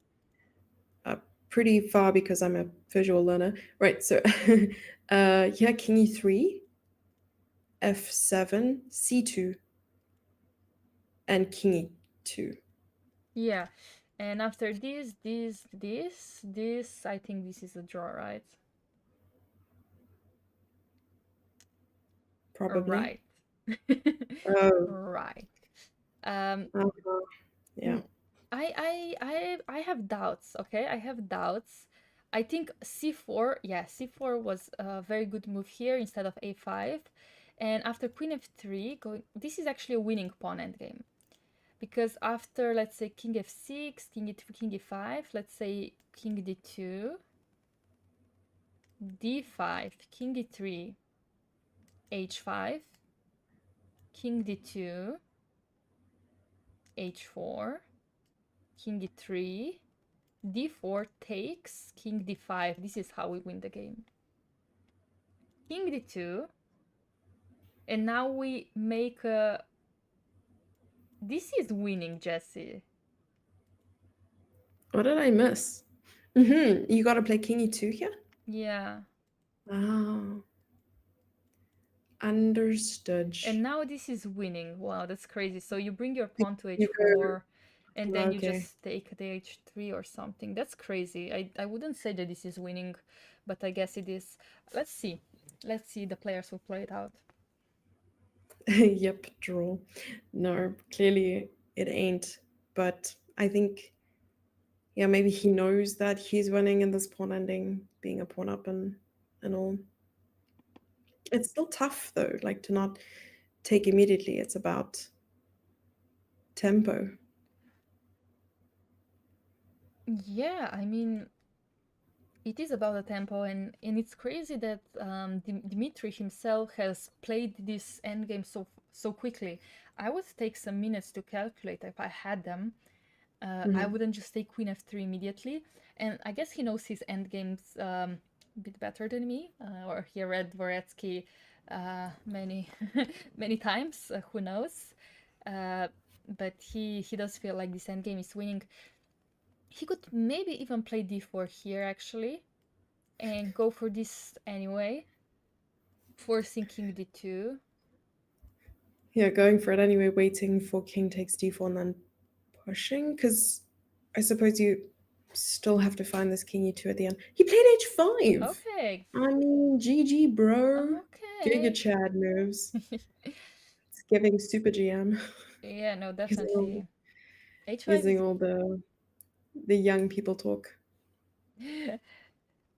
Pretty far because I'm a visual learner. Right, so yeah, king e3, f7, c2, and king e2. Yeah. And after this, I think this is a draw, right? Probably. Right. Oh, Right. Um, uh-huh. Yeah. mm, I have doubts, okay? I have doubts. I think c4, yeah, c4 was a very good move here instead of a5. And after queen f3, going, this is actually a winning pawn endgame. Because after, let's say, king f6, king e2, king e5, let's say king d2, d5, king e3, h5, king d2, h4, king e3, d4 takes, king d5. This is how we win the game. King d2, and now we make a. This is winning, Jesse. What did I miss? You got to play king e2 here? Yeah. Ah, understood. And now this is winning. Wow, that's crazy. So you bring your pawn to You h4, and go, then you okay. just take the h3 or something. That's crazy. I wouldn't say that this is winning, but I guess it is. Let's see. Let's see the players who play it out. Yep, draw. No, clearly it ain't. But I think, yeah, maybe he knows that he's winning in this pawn ending, being a pawn up and all. It's still tough though, like to not take immediately. It's about tempo. Yeah, I mean, it is about the tempo, and it's crazy that Dmitry himself has played this endgame so quickly. I would take some minutes to calculate if I had them. I Mhm. wouldn't just take Queen f3 immediately. And I guess he knows his endgames a bit better than me, or he read Dvoretsky many many times. Who knows? Uh, but he does feel like this endgame is winning. He could maybe even play d4 here actually, and go for this anyway, forcing king d2. Yeah, going for it anyway, waiting for king takes d4 and then pushing, because I suppose you still have to find this king e2 at the end. He played h5. Okay, I mean, GG, bro. Giga okay. Chad moves. It's giving super GM. Yeah, no, using all, definitely. h5 using is all the young people talk.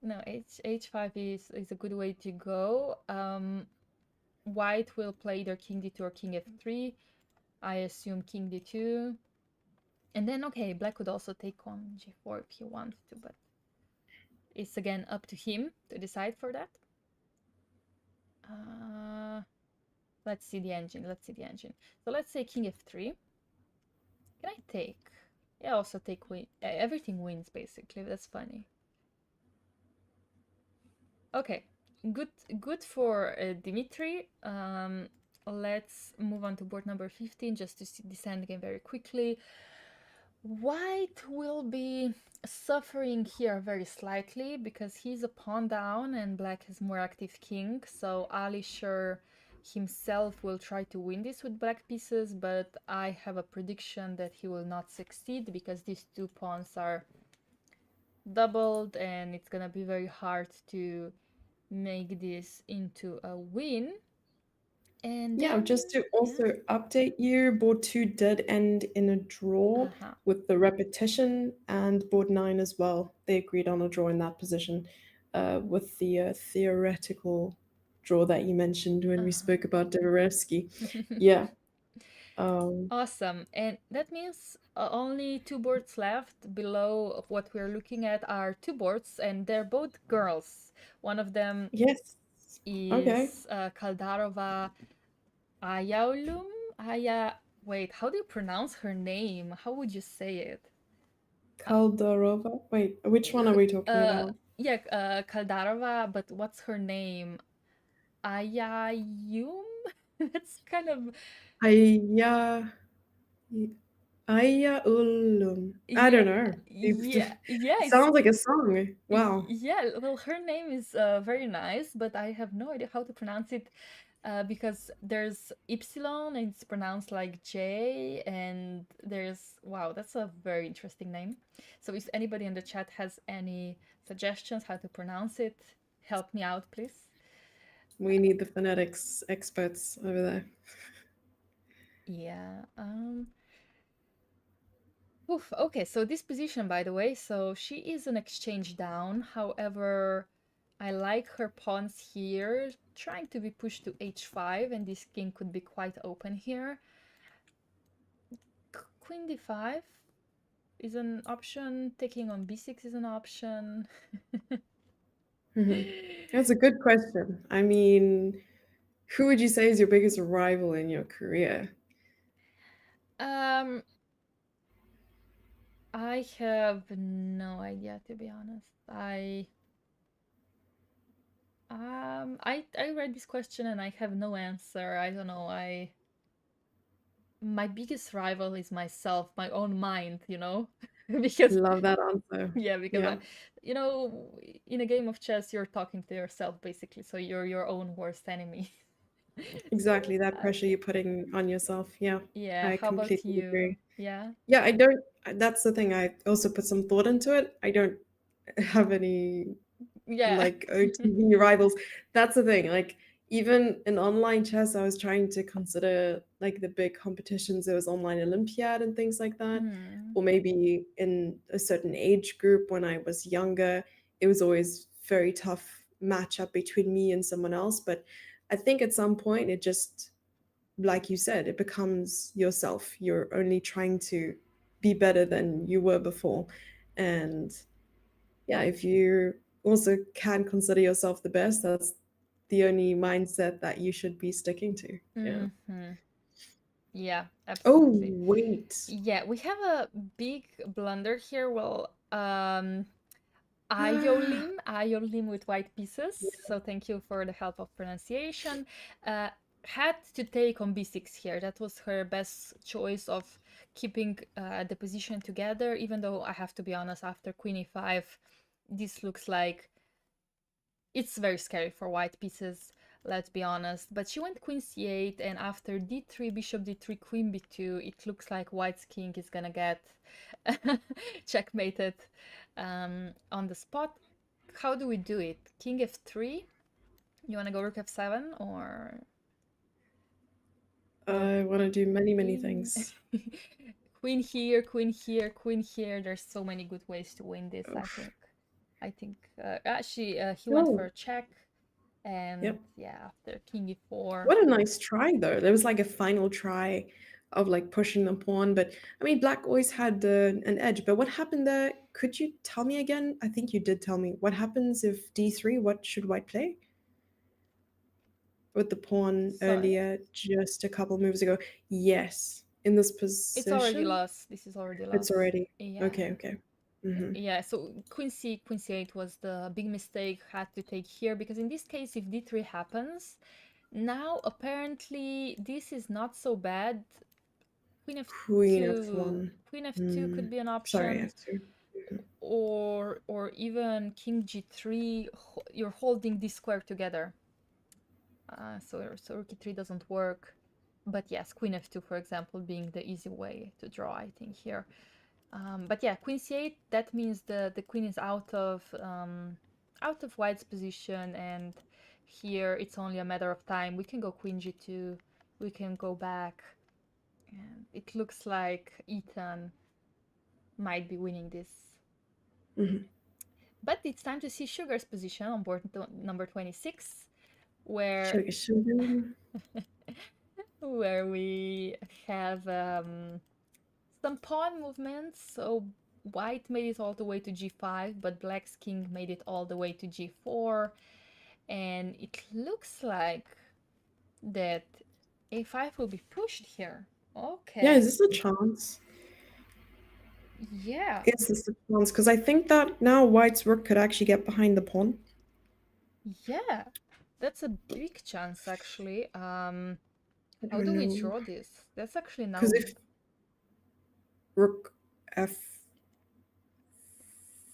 no, h5 is a good way to go. White will play either king d2 or king f3. I assume king d2. And then, okay, black could also take on g4 if he wants to, but it's again up to him to decide for that. Uh, let's see the engine. Let's see the engine. So let's say king f3. Can I take? Yeah, also take win. Everything wins basically. That's funny. Okay, good, good for Dimitri. Let's move on to board number 15 just to see this end game very quickly. White will be suffering here very slightly because he's a pawn down and black has more active king. So Alisher himself will try to win this with black pieces, but I have a prediction that he will not succeed because these two pawns are doubled and it's gonna be very hard to make this into a win. And Yeah, then, just to yeah. also update you, board 2 did end in a draw Uh-huh. with the repetition, and board 9 as well. They agreed on a draw in that position with the theoretical draw that you mentioned when we Uh-huh. spoke about Dvoretsky. Yeah. Um, Awesome. And that means only two boards left. Below of what we're looking at are two boards, and they're both girls. One of them yes. Okay. is Kaldarova Ayaulum. Aya. Wait, how do you pronounce her name? How would you say it? Uh, Kaldorova. Wait, which one are we talking uh, about? yeah, Kaldarova, but what's her name? Ayayum? That's kind of Aya. Aya Ulum. I yeah, don't know. yeah, yeah. It sounds like a song. Wow. Yeah. Well, her name is very nice, but I have no idea how to pronounce it because there's Ypsilon and it's pronounced like J, and there's wow, that's a very interesting name. So if anybody in the chat has any suggestions how to pronounce it, help me out, please. We need the phonetics experts over there. Yeah. Oof, okay, so this position, by the way, so she is an exchange down. However, I like her pawns here, trying to be pushed to h5, and this king could be quite open here. Queen d5 is an option. Taking on b6 is an option. Mhm. That's a good question. I mean, who would you say is your biggest rival in your career? um, I have no idea, to be honest. I read this question and I have no answer. I don't know. I My biggest rival is myself, my own mind, because Love that answer. yeah, because Yeah, you know, in a game of chess, you're talking to yourself basically, so you're your own worst enemy. So, exactly. That pressure you're putting on yourself. Yeah, yeah, I how about completely you? agree. Yeah, Yeah, I don't. That's the thing. I also put some thought into it. I don't have any yeah, like OTV rivals. That's the thing. Like even in online chess, I was trying to consider like the big competitions. There was online Olympiad and things like that. Hmm. Or maybe in a certain age group when I was younger, it was always very tough matchup between me and someone else. But I think at some point it just, like you said, it becomes yourself. You're only trying to be better than you were before. And yeah, if you also can consider yourself the best, that's the only mindset that you should be sticking to. Yeah. Hmm. Yeah, Oh, absolutely. wait. Yeah, we have a big blunder here. Well, Ayolim with white pieces. So thank you for the help of pronunciation. Uh, had to take on b6 here. That was her best choice of keeping the position together, even though I have to be honest, after queen e5, this looks like it's very scary for white pieces, let's be honest. But she went queen c8, and after d3, bishop d3, queen b2, it looks like white's king is gonna get checkmated on the spot. How do we do it? King f3? You wanna go rook f7 or I want to do many, many queen? things. Queen here, queen here, queen here. There's so many good ways to win this, I Oof. think. Actually, he went for Oh, a check. And yep. yeah, after king e4. What a nice try, though. There was like a final try of like pushing the pawn, but I mean, black always had an edge. But what happened there? Could you tell me again? I think you did tell me. What happens if d3? What should white play? With the pawn Sorry, earlier, just a couple moves ago. Yes, in this it's already position, lost. This is already it's lost. already Yeah. okay. Okay. Hmm. Yeah, so queen c8 was the big mistake had to take here because in this case, if d3 happens, now apparently this is not so bad. Queen Queen f2, f1. queen f2 Hmm. could be an Sorry, option, f2. or even king g3. You're holding this square together. So rook e3 doesn't work. But yes, queen f2, for example, being the easy way to draw, I think, here. But yeah, queen c8, that means the queen is out of white's position, and here it's only a matter of time. We can go queen g2, we can go back, and it looks like Ethan might be winning this. Hmm. But it's time to see Sugar's position on board number 26, where Sugar, sugar. where we have some pawn movements. So white made it all the way to g5, but black's king made it all the way to g4. And it looks like that a5 will be pushed here. Yeah, is Okay. this a chance? Yeah. Is this a chance? Because I think that now White's rook could actually get behind the pawn. Yeah. That's a big chance, actually. I How don't do we know. draw this? That's actually Because now. if rook f4,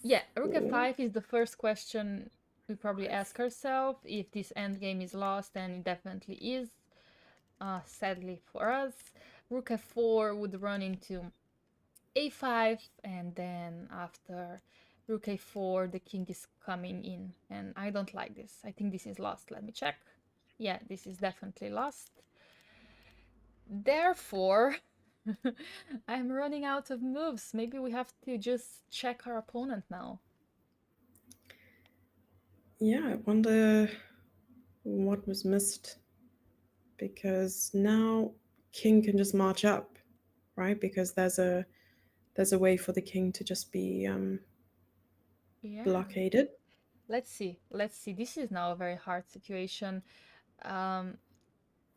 Yeah, rook f5 is the first question we probably ask ourselves. If this endgame is lost, and it definitely is, sadly for us. Rook f4 would run into a5, and then after rook a4, the king is coming in, and I don't like this. I think this is lost. Let me check. Yeah, this is definitely lost. Therefore, I'm running out of moves. Maybe we have to just check our opponent now. yeah, I wonder what was missed. Because now king can just march up, right? Because there's a way for the king to just be Yeah. blockaded. Let's see. Let's see. This is now a very hard situation. Um,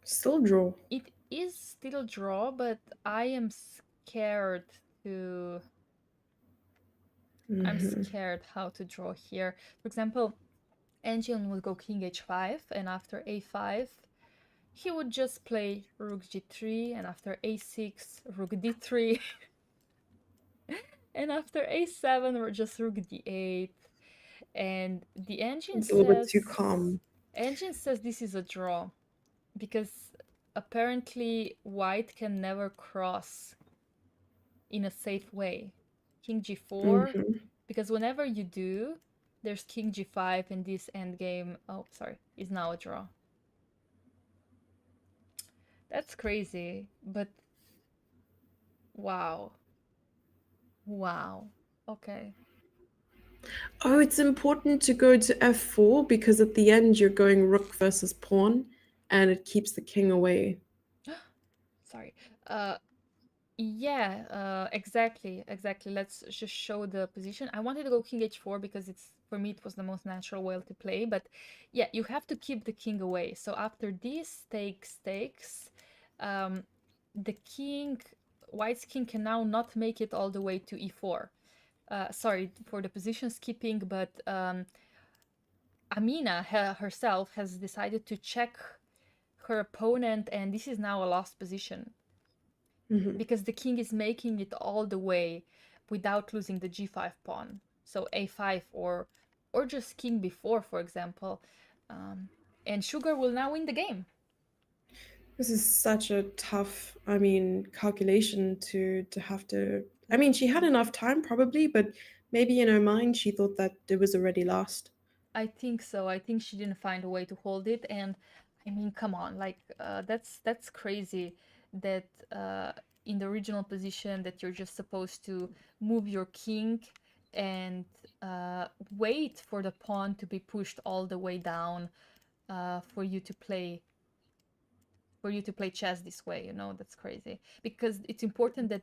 Still draw. it is still draw, but I am scared to. I'm Hmm. scared how to draw here. For example, Engine would go king h5, and after a5, he would just play rook g3, and after a6, rook d3, and after a7, or just rook d8. And the It's a little bit too calm. engine says this is a draw because apparently white can never cross in a safe way. King g4, Hmm. because whenever you do, there's king g5, and this endgame, oh, sorry, is now a draw. That's crazy. But wow. Wow. Okay. Oh, it's important to go to f4 because at the end you're going rook versus pawn and it keeps the king away. Sorry. Uh, yeah, exactly, exactly. Let's just show the position. I wanted to go king h4 because it's for me it was the most natural way to play, but yeah, you have to keep the king away. So after this takes, um, the king, white's king can now not make it all the way to e4. Sorry for the position skipping, but Amina herself has decided to check her opponent, and this is now a lost position Mhm. because the king is making it all the way without losing the g5 pawn. So a5 or just king before, for example. Um, and Sugar will now win the game. This is such a tough, I mean, calculation to have to. I mean, she had enough time probably, but maybe in her mind she thought that it was already lost. I think so. I think she didn't find a way to hold it, and I mean, come on, like that's crazy that in the original position that you're just supposed to move your king and wait for the pawn to be pushed all the way down for you to play chess this way. That's crazy because it's important that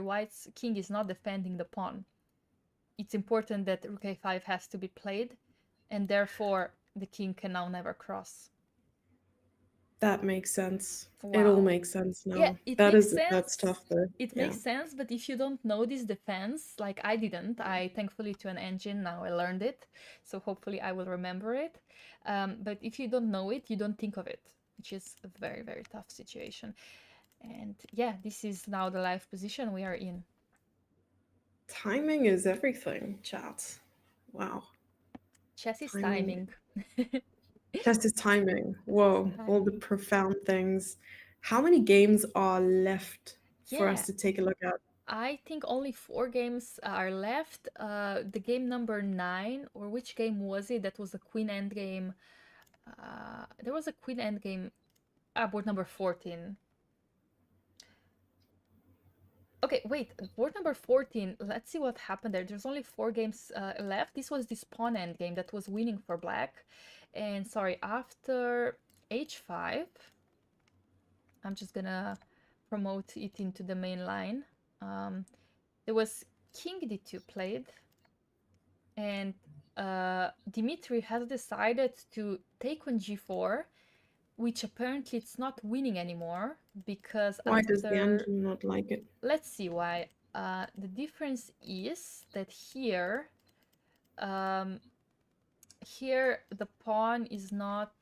white's king is not defending the pawn. It's important that rook a5 has to be played, and therefore the king can now never cross. That makes sense. It all Wow. makes sense Yeah, now. it That makes is that's sense. tough though. It Yeah. makes sense, but if you don't know this defense, like I didn't, I thankfully to an engine now I learned it, so hopefully I will remember it. But if you don't know it, you don't think of it, which is a very, very tough situation. And yeah, this is now the live position we are in. Timing is everything, chat. Wow. Chess is Timing. timing. Just is timing. Chess is Whoa, all the timing. profound things. How many games are left for us Yeah, to take a look at? I think only 4 games are left. The game number 9, or which game was it? That was a queen endgame. There was a queen endgame. Board number 14. Okay, wait. Board number 14. Let's see what happened there. There's only 4 games left. This was this pawn endgame that was winning for black. And sorry, after h5, I'm just gonna promote it into the main line. Um, there was king d2 played. And Dimitri has decided to take on g4, which apparently it's not winning anymore because Why does the after, engine not like it? let's see why. The difference is that um, here the pawn is not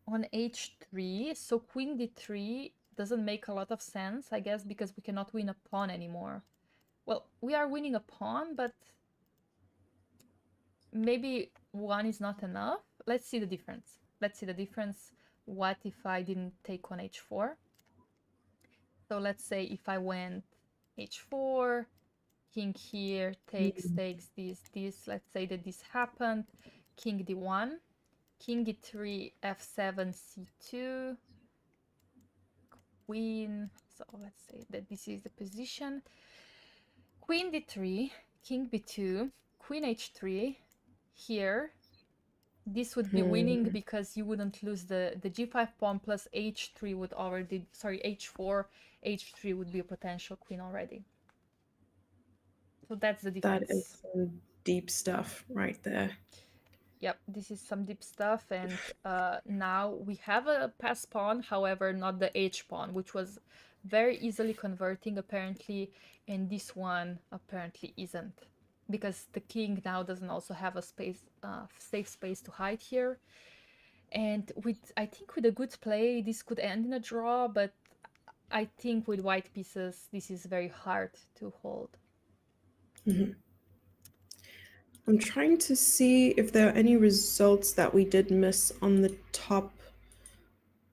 on h3, so queen d3 doesn't make a lot of sense, I guess, because we cannot win a pawn anymore. Well, we are winning a pawn, but maybe one is not enough. Let's see the difference. Let's see the difference. What if I didn't take on h4? So let's say if I went h4, king here, Mm, takes this. Let's say that this happened. King d1, king e3, f7, c2, queen. So let's say that this is the position. Queen d3, king b2, queen h3. Here, this would be winning hmm, because you wouldn't lose the g5 pawn plus h3 would already, sorry, h4, h3 would be a potential queen already. So that's the that difference. is some deep stuff right there. Yep, this is some deep stuff, and now we have a pass pawn, however, not the h pawn, which was very easily converting apparently, and this one apparently isn't, because the king now doesn't also have a safe space to hide here. And I think with a good play, this could end in a draw, but I think with white pieces, this is very hard to hold. Mhm. I'm trying to see if there are any results that we did miss on the top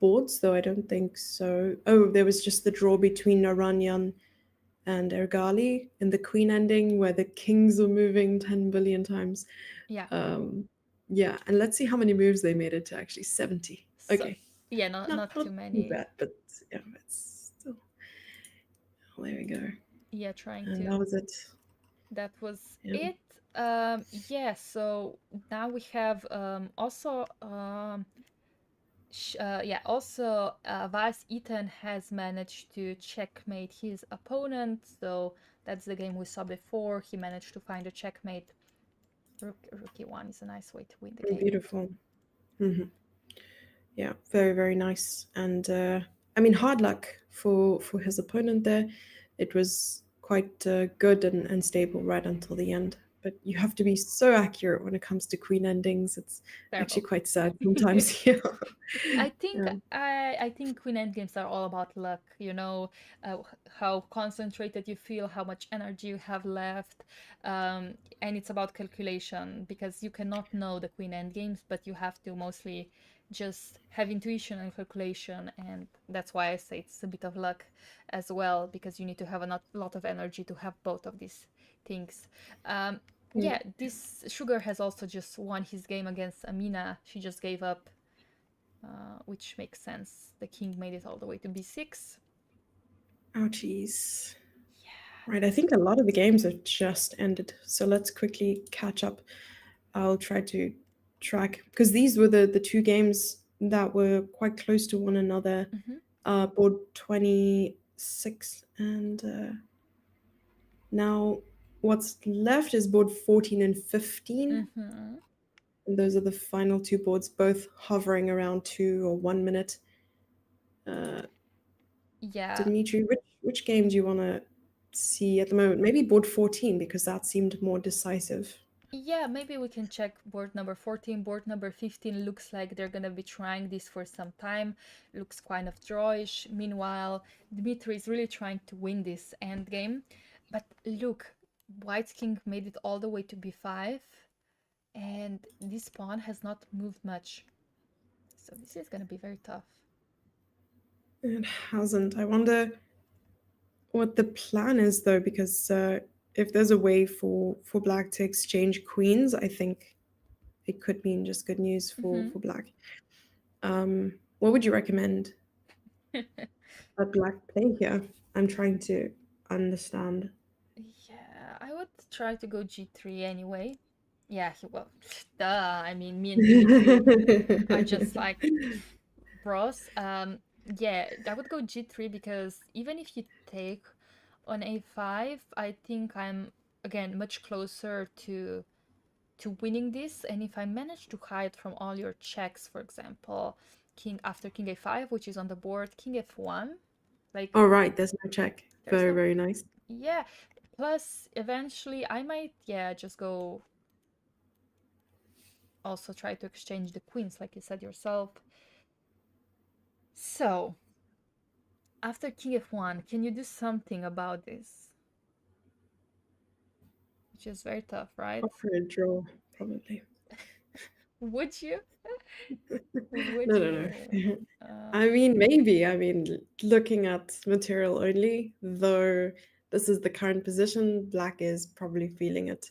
boards, though I don't think so. Oh, there was just the draw between Naranjan and Ergali in the queen ending where the kings are moving 10 billion times. Yeah. Um, yeah, and let's see how many moves they made it to actually 70. So Okay. Yeah, Not not not too too many. bad, but yeah, it's still. Well, there we go. Yeah, trying And that to. was it. That was Yeah, it. Yeah, so now we have also yeah, also Vice Ethan has managed to checkmate his opponent. So that's the game we saw before. He managed to find a checkmate. Rookie one is a nice way to win the game. beautiful. Hmm. Yeah, very very nice. And I mean, hard luck for his opponent there. It was quite good and stable right until the end. But you have to be so accurate when it comes to queen endings. It's actually Terrible. quite sad sometimes. Yeah. I think Yeah. I think Queen End games are all about luck. How concentrated you feel, how much energy you have left, and it's about calculation because you cannot know the Queen End games, but you have to mostly just have intuition and calculation, and that's why I say it's a bit of luck as well because you need to have a lot of energy to have both of these things. Um, Mm. yeah, this Sugar has also just won his game against Amina. She just gave up, which makes sense. The king made it all the way to b6. Ouchies. Yeah. Right, I think a lot of the games have just ended. So let's quickly catch up. I'll try to track because these were the two games that were quite close to one another. Mm-hmm. Board 26 and now what's left is board 14 and 15. Mm-hmm. And those are the final two boards, both hovering around 2 or 1 minute. Uh, Yeah. Dimitri, which game do you want to see at the moment? Maybe board 14 because that seemed more decisive. Yeah, maybe we can check board number 14. Board number 15 looks like they're gonna be trying this for some time. Looks kind of drawish. Meanwhile, Dmitry is really trying to win this endgame. But look, White's king made it all the way to b5, and this pawn has not moved much. So this is gonna be very tough. It hasn't. I wonder what the plan is though, because if there's a way for black to exchange queens, I think it could mean just good news Mm-hmm. for black. What would you recommend that black play here? I'm trying to understand. Yeah, I would try to go G3 anyway. Yeah, well, duh. I mean, me and Dimitri are just like bros. Yeah, I would go G3 because even if you take on A5, I think I'm again much closer to winning this. And if I manage to hide from all your checks, for example, king after king A5, which is on the board, king F1, like All right, there's no check. there's Very, no, very nice. yeah. Plus, eventually, I might, yeah, just go also try to exchange the queens, like you said yourself. So, after king f1, can you do something about this? Which is very tough, right? Offer a draw, probably. Would you? Would No, no, you? no. I Um, mean, maybe. I mean, looking at material only, though this is the current position, black is probably feeling it,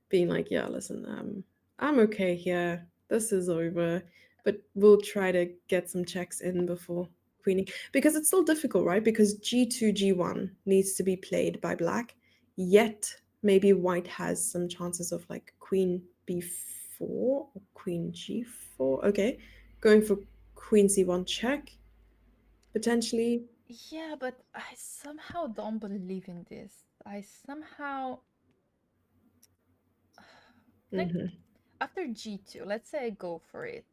being like, yeah, listen, I'm okay here. This is over, but we'll try to get some checks in before queening because it's still difficult, right? Because G2, G1 needs to be played by black, yet maybe white has some chances of like queen B4 or queen G4. Okay, going for queen c1 check, potentially. yeah, but I somehow don't believe in this. I somehow like Hmm. after g2, let's say I go for it.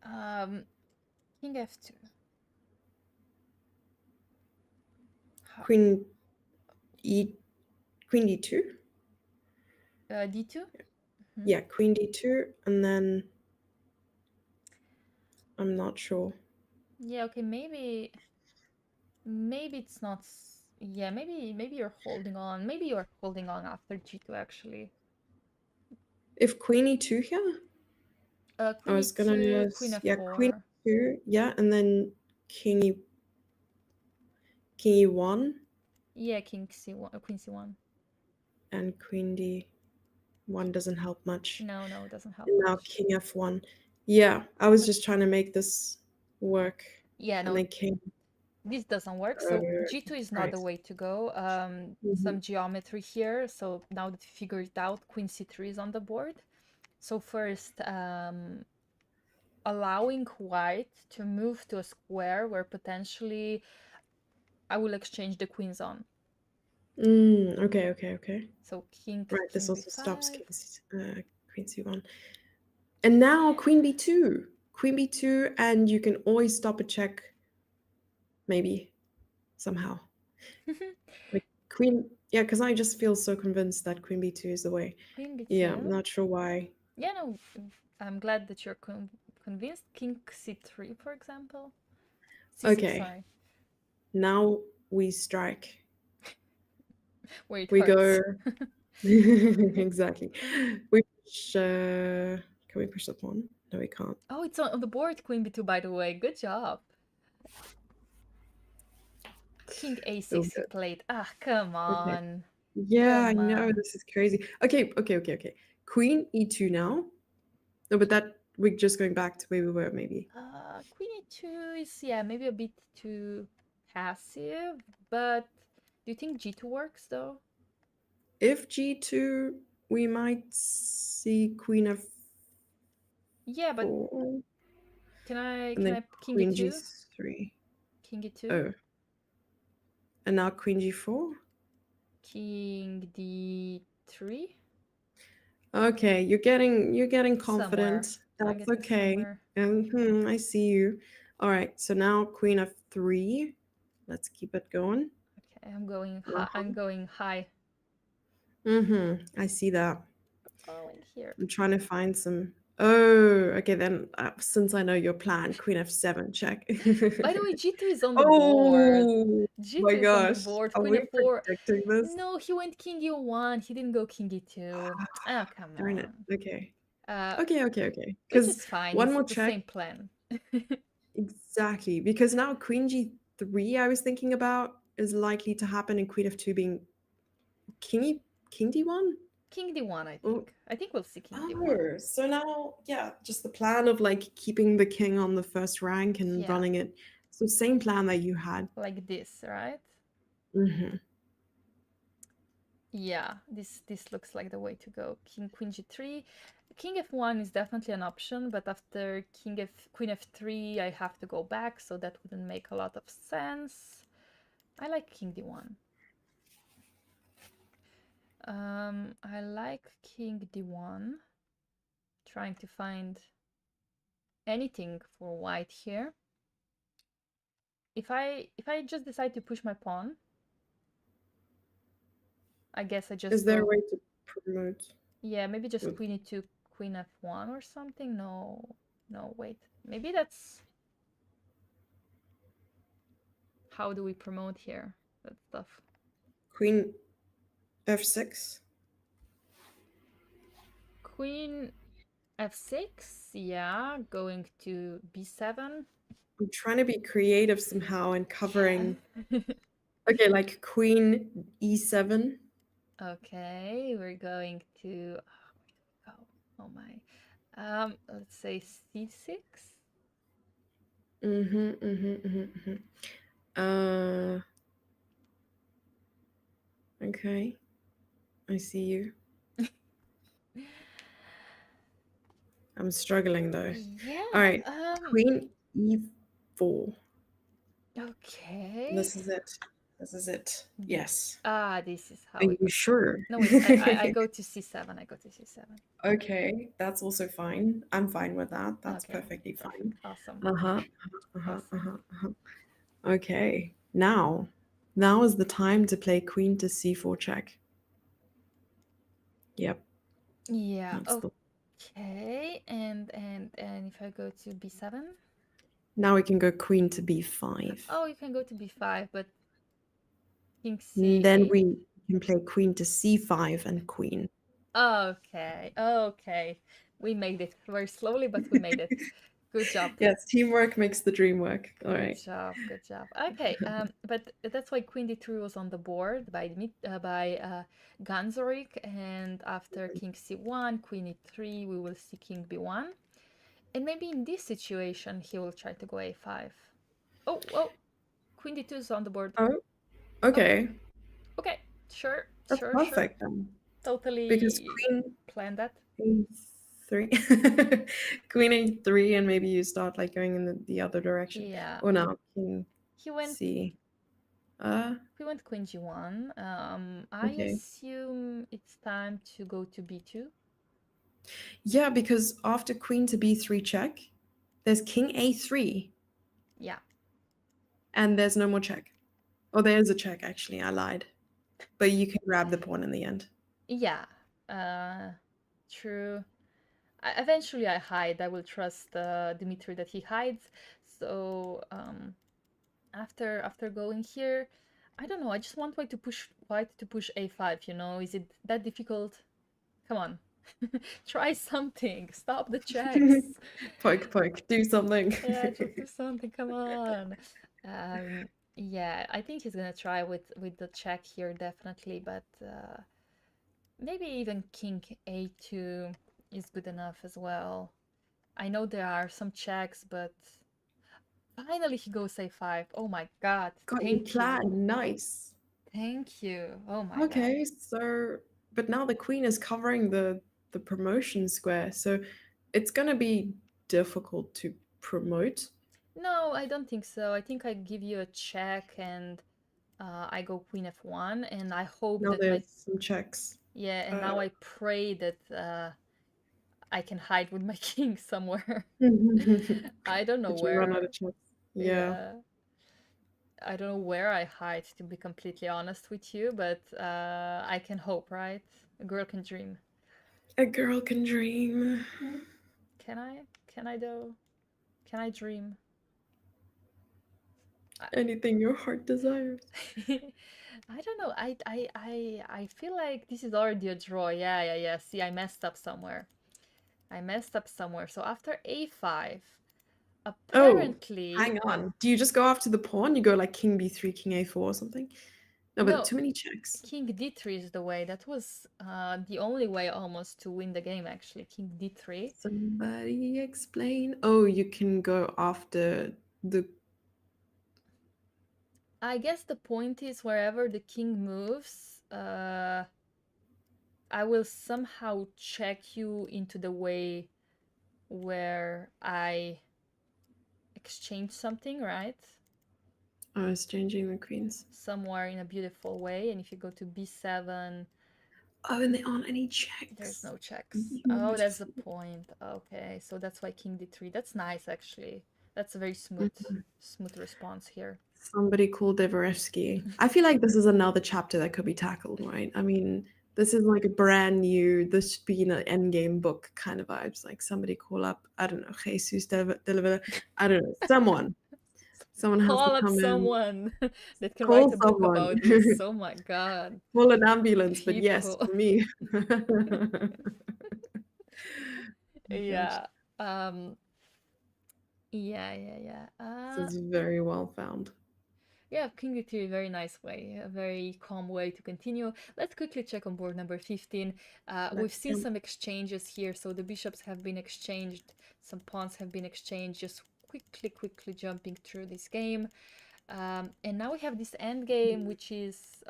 Um, king f2. How, Queen e queen d2. d2? Hmm. Yeah, queen d2, and then I'm not sure. Yeah, okay, maybe it's not. Yeah, maybe you're holding on. Maybe you're holding on after g2 actually. If queen e2 here, I Queen was gonna e2, queen yeah, queen f4. e2, yeah, and then king e1 Yeah, king c1, queen c1. and queen d1 doesn't help much. No, no, it doesn't help And now much. king f1. Yeah, I was just trying to make this work. Yeah, And no, then king. this doesn't work. So Uh, g2 is not right. the way to go. Mhm. Some geometry here. So now that we figured it out, queen c3 is on the board. So first, allowing white to move to a square where potentially I will exchange the queens on. Okay, okay, okay. So king, Right, this king also stops b5. queen c1. And now queen b2. Queen b2, and you can always stop a check, maybe, somehow. Like queen, yeah, because I just feel so convinced that queen b2 is the way. Queen Yeah, I'm b2. not sure why. Yeah, no, I'm glad that you're convinced. King c3, for example. c6, Okay, sorry, now we strike. where it We hurts. go exactly. We push. Can we push the pawn? No, we can't. Oh, it's on the board, queen b2, by the way. Good job. King Oh, a6 he good. played. Ah, come Okay. on. Yeah, I Come know on. this is crazy. Okay, okay, okay, okay. Queen e2 now. No, but that we're just going back to where we were, maybe. Queen e2 is, yeah, maybe a bit too passive, but do you think g2 works, though? If g2, we might see queen Yeah, but f4, can I, and can then I king queen e2? g3. King e2? Oh, and now queen g4. King d3? Okay, you're getting Somewhere. confident. I'm That's getting okay. somewhere. I see you. All right, so now queen f3. Let's keep it going. Okay, I'm going high. Uh-huh. I'm going high. I see that. Oh, and here. I'm trying to find some. Oh, okay, then since I know your plan, queen f7, check. By the way, g2 is on the board. Oh my g2 is on the gosh. board. Are Queen we f4. predicting this? No, he went king e1. He didn't go king e2. Oh, come Darn it. on. Okay. Uh, Okay, okay, okay. which Because is fine. one It's more the check. same plan. Exactly. Because now queen g3 I was thinking about is likely to happen and queen f2 being king king d1? King d1, I Oh, think. I think we'll see king d1. oh, so now, yeah, just the plan of like keeping the king on the first rank and Yeah, running it. So same plan that you had. like this, right? Hmm. Yeah, this looks like the way to go. King queen g3. King f1 is definitely an option, but after queen f3, I have to go back, so that wouldn't make a lot of sense. I like king d1. I like king d1. Trying to find anything for white here. If I just decide to push my pawn, I guess I Is just there a go, way to promote yeah, maybe just with queen e2, queen f1 or something. No, no, wait. Maybe that's, how do we promote here? That stuff. queen f6? Queen f6, yeah, going to b7. I'm trying to be creative somehow and covering. Yeah. Okay, like queen e7. Okay, we're going to, oh, oh my. Let's say c6. Mm-hmm, mm-hmm, mm-hmm, mm-hmm. Uh, okay. I see you. I'm struggling though. All Yeah, right. Queen e4. okay. This is it. This is it. Yes. This is Are how it you looks like. sure? No, wait, I go to c7. I go to c7. Okay, that's also fine. I'm fine with that. That's Okay, perfectly fine. perfect. Awesome. Uh-huh. Uh-huh. Awesome. Uh-huh. Uh-huh. Okay. Now is the time to play queen to c4 check. Yep. Yeah, That's the okay. And if I go to b7? Now we can go queen to b5. Oh, you can go to b5, but king And then c8. we can play queen to c5 and queen. Okay, okay. We made it very slowly, but we made it. Good job. Yes, teamwork makes the dream work. All Good right. job, good job. Okay, but that's why Queen d3 was on the board by Ganzorik, and after King c1, Queen e3, we will see King b1. And maybe in this situation, he will try to go a5. Oh, oh, queen d2 is on the board. Oh, Okay, okay. okay, sure, That's sure, sure. perfect then. Because Totally planned that. a3, queen a3, and maybe you start like going in the other direction. Yeah, Oh no, king he went c. he went queen g1. I Okay. assume it's time to go to b2. Yeah, because after queen to b3 check, there's king a3, Yeah, and there's no more check. Oh, there's a check actually. I lied. But you can grab the pawn in the end. yeah, uh, true. Eventually, I hide. I will trust Dimitri that he hides. So after going here, I don't know. I just want white to push a5. You know, is it that difficult? Come on, try something. Stop the checks. Poke, poke, do something. Yeah, just do something. Come on. Um, yeah, I think he's gonna try with the check here definitely, but maybe even king a2 is good enough as well. I know there are some checks, but finally he goes a5. Oh my god, Got your thank you. plan. Nice. Thank you. Oh my god. Okay, so but now the queen is covering the promotion square, so it's gonna be difficult to promote. No, I don't think so. I think I give you a check and I go queen f1 and I hope Now that my there's some checks. yeah, and Uh, now I pray that I can hide with my king somewhere. Did I don't know you run out where. of checks? Yeah. Yeah. I don't know where I hide, to be completely honest with you, but I can hope, right? A girl can dream. A girl can dream. Can I? Can I though? Can I dream? I, Anything your heart desires. I don't know. I feel like this is already a draw. Yeah, yeah, yeah. See, I messed up somewhere. I messed up somewhere. So after a5, Oh, apparently, hang on. Do you just go after the pawn? You go like king b3, king a4 or something? No, but no, too many checks. king d3 is the way. That was the only way almost to win the game, actually. King d3. Somebody explain. Oh, you can go after the. I guess the point is wherever the king moves, I will somehow check you into the way where I exchange something, right? I was changing the queens. Somewhere in a beautiful way. And if you go to b7, Oh, and there aren't any there's checks. no checks. Oh, that's the Beautiful. point. Okay, so that's why king d3. That's nice, actually. That's a very Mhm. smooth response here. Somebody called Devorevsky. I feel like this is another chapter that could be tackled, right? I mean, this is like a brand new, this should be in an endgame book kind of vibes. Like somebody call up, I don't know, Jesus Deliver, I don't know, someone has to Call up come in, someone that can write call a book someone, about this. Oh my god. call an ambulance, but yes, People. for me. Gosh, Yeah. Um yeah, yeah, yeah. this is very well found. Yeah, King d3, very nice way, a very calm way to continue. Let's quickly check on board number 15. We've Let's seen jump. some exchanges here, so the bishops have been exchanged, some pawns have been exchanged, just quickly jumping through this game. And now we have this end game, which is,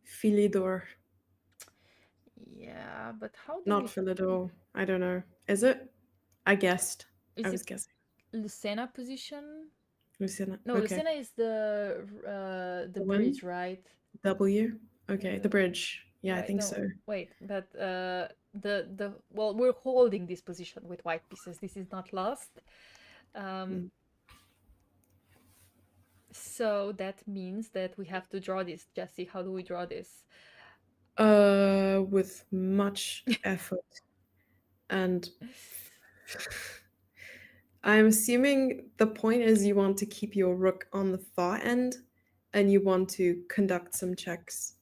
Philidor, yeah, but how do not we, Philidor. I don't know. Is it? I guessed. I is it was guessing. Lucena position? Lucina. No, Okay. Lucena is the The win? bridge, right? W? Okay. The Uh, bridge. Yeah, I Wait, think no, so. wait, but the well, we're holding this position with white pieces. This is not lost. Um, Mm. so that means that we have to draw this. Jesse, how do we draw this? With much effort. And I'm assuming the point is you want to keep your rook on the far end and you want to conduct some checks.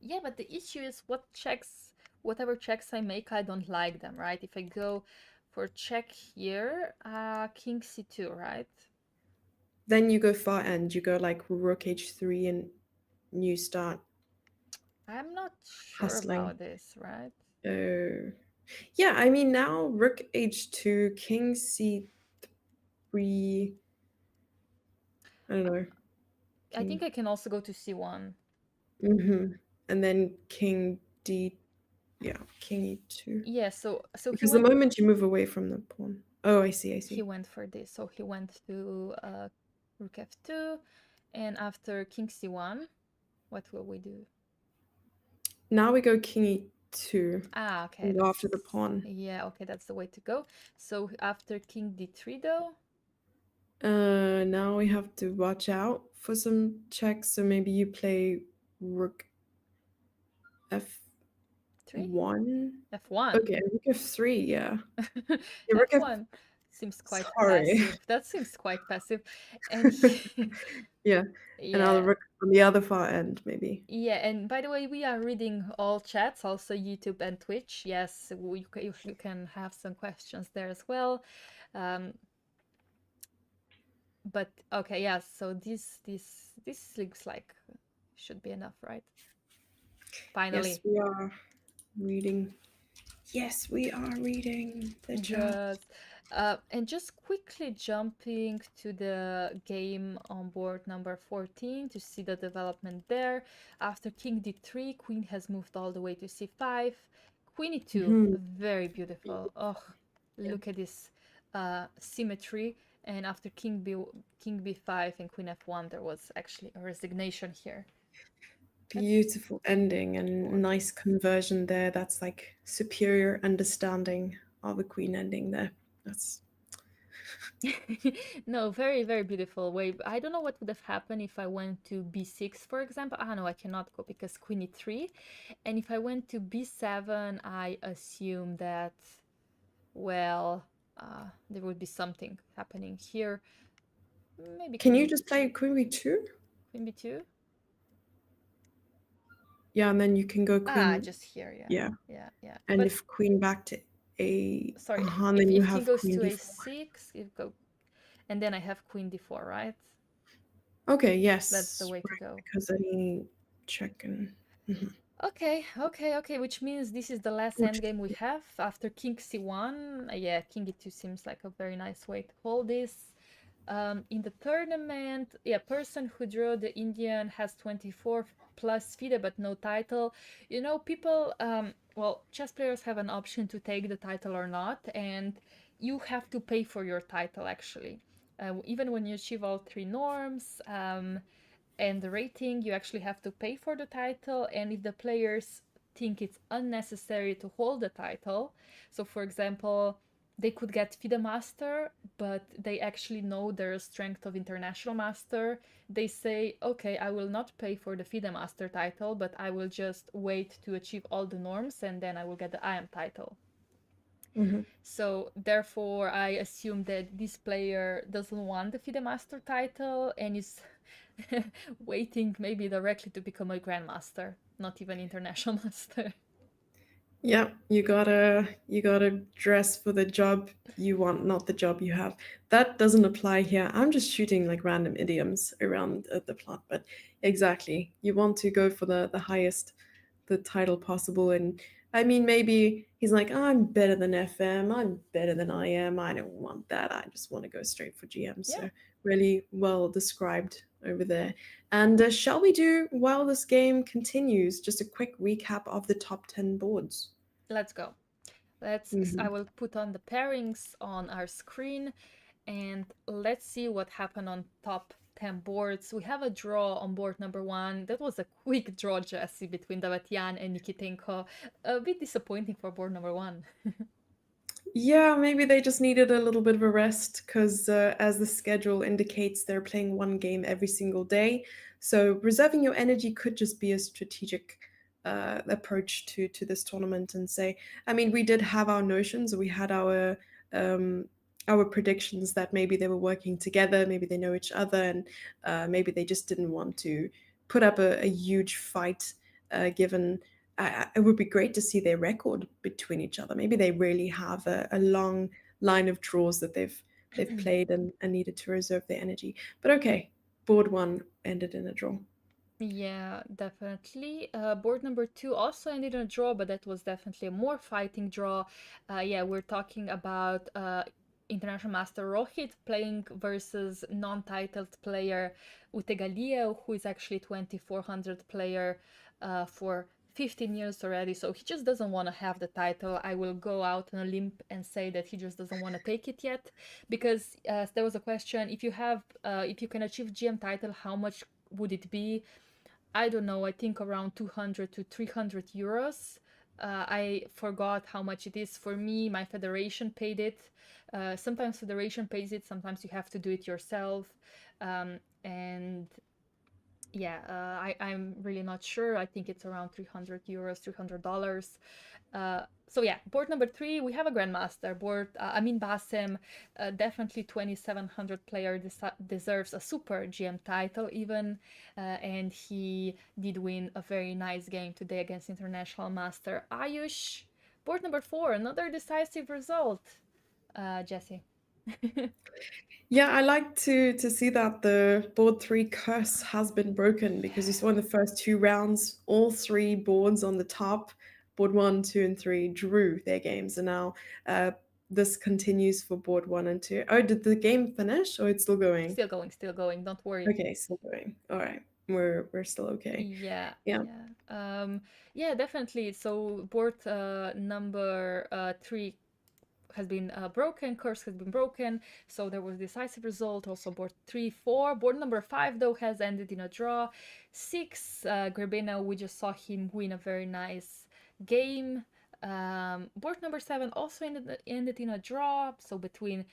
Yeah, but the issue is whatever checks I make, I don't like them, right? If I go for check here, king c2, right? Then you go far end, you go like rook h3 and you start I'm not sure hustling. about this, right? Oh. Yeah, I mean now rook h2, king c3, I don't know, I think king. I can also go to c1. Mm-hmm. And then king d, yeah, king e2. Yeah, so he Because the went moment you move away from the pawn. Oh, I see, I he see. went for this. So he went to rook f2, and after king c1, what will we do? Now we go king e2 Ah, okay, and go that's after the pawn. yeah, okay, that's the way to go. So after king d3 though, Now we have to watch out for some checks. So maybe you play rook three, f1. f1. Okay, rook f3, yeah. Yeah, rook f. F1 seems quite Sorry. passive. That seems quite passive. And Yeah, and I'll yeah. rook on the other far end, maybe. Yeah, and by the way, we are reading all chats, also YouTube and Twitch. Yes, you can have some questions there as well. Um, but okay, yeah, so this looks like should be enough, right? Yes, Finally. we are reading. Yes, we are reading the chat. Yes. And just quickly jumping to the game on board number 14 to see the development there. After king d3, queen has moved all the way to c5. Queen e2, Hmm. very beautiful. Oh, Yeah. look at this symmetry. And after king b5 and queen f1, there was actually a resignation here. That's Beautiful ending and gorgeous. nice conversion there. That's like superior understanding of a queen ending there. That's No, very, very beautiful way. I don't know what would have happened if I went to b6, for example. Ah, no, I cannot go because queen e3. And if I went to b7, I assume that, well, there would be something happening here. Maybe Can queen you b just play queen b2? queen b2. Yeah, and then you can go Ah, queen. just here, yeah, Yeah, yeah, yeah. and But if queen back to a, sorry, and then you if king have goes queen to d4. a6, if go, and then I have queen d4, right? Okay, That's the yes, way to right, go. because any check and mhm. Okay, okay, okay, which means this is the last Which endgame we have after king c1. Yeah, king e2 seems like a very nice way to hold this. In the tournament, yeah, person who drew the Indian has 24 plus FIDE but no title. You know, people, well, chess players have an option to take the title or not, and you have to pay for your title actually. Even when you achieve all three norms, and the rating, you actually have to pay for the title. And if the players think it's unnecessary to hold the title, so for example, they could get FIDE Master, but they actually know their strength of International Master. They say, okay, I will not pay for the FIDE Master title, but I will just wait to achieve all the norms and then I will get the IM title. mhm. So therefore, I assume that this player doesn't want the FIDE Master title and is waiting maybe directly to become a Grandmaster, not even International Master. Yeah, you gotta dress for the job you want, not the job you have. That doesn't apply here. I'm just shooting like random idioms around the plot, but exactly, you want to go for the highest the title possible. And I mean, maybe he's like, I'm better than FM, I'm better than I am. I don't want that. I just want to go straight for GM. Yeah, So really well described over there. And shall we do, while this game continues, just a quick recap of the top 10 boards? let's go. I Mhm. will put on the pairings on our screen and let's see what happened on top 10 boards. We have a draw on board number one. That was a quick draw, Jesse, between Davatian and Nikitenko. A bit disappointing for board number one. Yeah, maybe they just needed a little bit of a rest because, as the schedule indicates, they're playing one game every single day. So reserving your energy could just be a strategic approach to this tournament. And say, I mean, we did have our notions, we had um, our predictions that maybe they were working together, maybe they know each other, and maybe they just didn't want to put up a huge fight, given it would be great to see their record between each other. Maybe they really have a long line of draws that they've played and needed to reserve their energy. But okay, board one ended in a draw. Yeah, definitely. Board number two also ended in a draw, but that was definitely a more fighting draw. Yeah, we're talking about International Master Rohit playing versus non-titled player Utegalia, who is actually 2400 player for 15 years already. So he just doesn't want to have the title. I will go out on a limb and say that he just doesn't want to take it yet, because there was a question: if you have, if you can achieve GM title, how much would it be? I don't know, I think around 200 to 300 euros. I forgot how much it is. For me, my federation paid it. Sometimes federation pays it, sometimes you have to do it yourself. And yeah, I'm really not sure. I think it's around 300 euros, $300. So yeah, board number three, we have a grandmaster board. Amin Bassem, definitely 2700 player, deserves a super GM title even, and he did win a very nice game today against international master Ayush. Board number four, another decisive result. Jesse. Yeah, I like to see that the board three curse has been broken because you saw in the first two rounds, all three boards on the top, board one, two, and three, drew their games, and now uh, this continues for board one and two. Oh, did the game finish or it's still going? Still going, still going. Don't worry. Okay, still going. All right, we're still okay. Yeah, Yeah. yeah. Yeah, definitely. So board number three has been broken, curse has been broken, so there was decisive result. Also board 3-4. Board number 5 though has ended in a draw. 6, Grebena, we just saw him win a very nice game. Board number 7 also ended in a draw, so between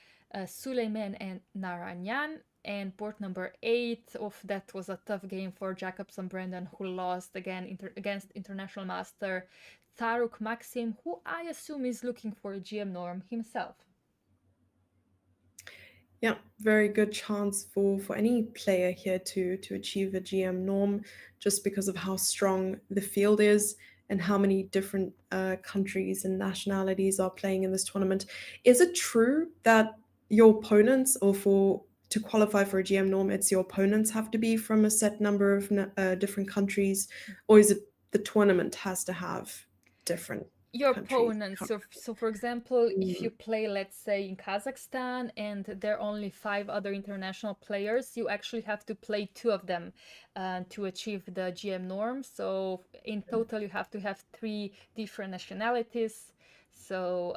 Suleiman and Naranyan. And board number 8, of that was a tough game for Jacobson Brendan, who lost again against international master Taruk Maxim, who I assume is looking for a GM norm himself. Yeah, very good chance for any player here to achieve a GM norm, just because of how strong the field is and how many different countries and nationalities are playing in this tournament. Is it true that your opponents, or for to qualify for a GM norm, it's your opponents have to be from a set number of different countries, or is it the tournament has to have different Your countries? opponents. So for example, if Mm, you play, let's say, in Kazakhstan and there are only 5 other international players, you actually have to play 2 of them to achieve the GM norm. So in total, you have to have 3 different nationalities. So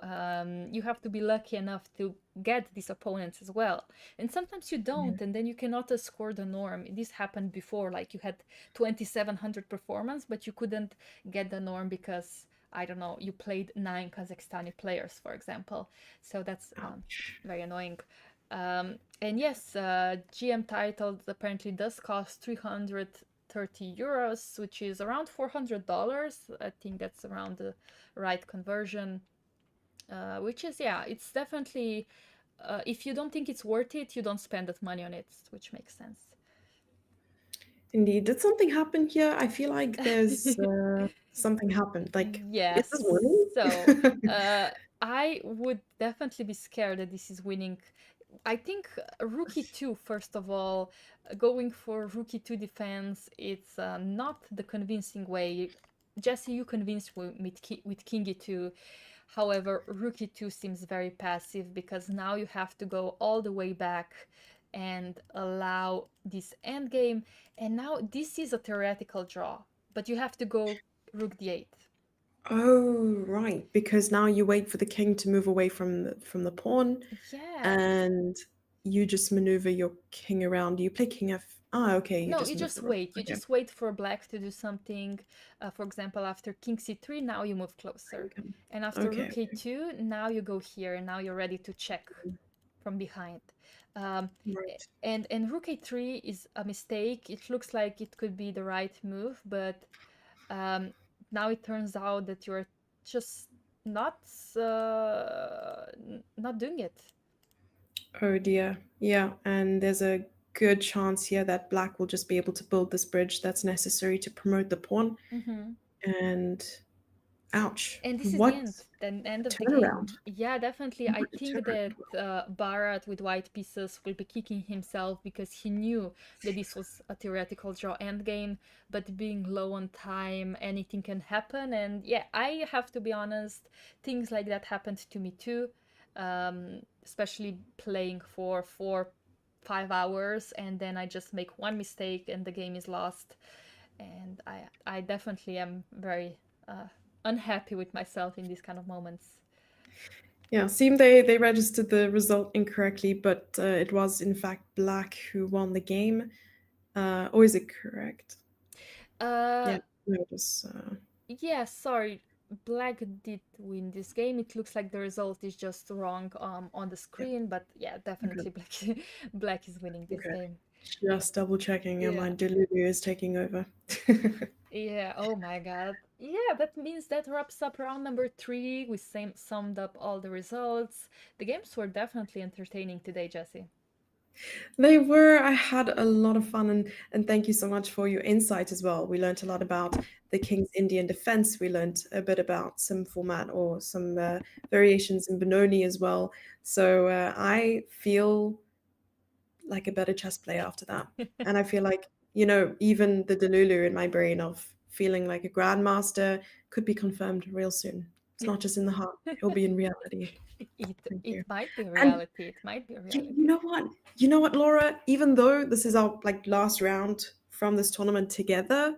you have to be lucky enough to get these opponents as well. And sometimes you yeah. don't, and then you cannot score the norm. This happened before, like you had 2700 performance, but you couldn't get the norm because I don't know, you played 9 Kazakhstani players, for example. So that's Ouch. very annoying. And yes, GM titles apparently does cost 330 euros, which is around $400. I think that's around the right conversion, which is, yeah, it's definitely, if you don't think it's worth it, you don't spend that money on it, which makes sense. Indeed. Did something happen here? I feel like there's something happened. Like, is this Yes. So, winning? uh, I would definitely be scared that this is winning. I think rookie 2, first of all, going for rookie 2 defense, it's not the convincing way. Jesse, you convinced me with Kingy 2. However, rookie 2 seems very passive because now you have to go all the way back and allow this endgame. And now this is a theoretical draw, but you have to go rook d8. Oh, right. Because now you wait for the king to move away from the pawn, Yeah. and you just maneuver your king around. You play king f. Ah, okay. You No, just you move just the rook. wait. You Okay. just wait for black to do something. For example, after king c3, now you move closer. Okay. And after Okay. rook a2, now you go here, and now you're ready to check from behind. Um, Right. and rook a3 is a mistake. It looks like it could be the right move, but um, now it turns out that you're just not not doing it. Oh dear. Yeah, and there's a good chance here that black will just be able to build this bridge that's necessary to promote the pawn. Mm-hmm. And Ouch. And this is the What end, the a end of the game. turnaround. Yeah, definitely. What I a think that turnaround. Barat with white pieces will be kicking himself because he knew that this was a theoretical draw endgame, but being low on time, anything can happen. And yeah, I have to be honest, things like that happened to me too, especially playing for 5 hours and then I just make one mistake and the game is lost. And I definitely am very uh, unhappy with myself in these kind of moments. Yeah, seemed they registered the result incorrectly, but it was in fact black who won the game. Or is it correct? Uh, Yeah, no, it was. yeah, sorry. Black did win this game. It looks like the result is just wrong on the Yeah, screen, but yeah, okay, definitely Black Black is winning this okay. game. Just double checking. Yeah, my Yeah. Delulu is taking over. Yeah, oh my God. Yeah, that means that wraps up round number three. We summed up all the results. The games were definitely entertaining today, Jesse. They were. I had a lot of fun, and thank you so much for your insight as well. We learned a lot about the King's Indian defense. We learned a bit about some format or some variations in Benoni as well. So I feel like a better chess player after that. And I feel like, even the Delulu in my brain of feeling like a grandmaster could be confirmed real soon. It's not just in the heart, it'll be in reality. Thank It you. might be And reality. It might be you reality. know what? You know what, Laura? Even though this is our like last round from this tournament together,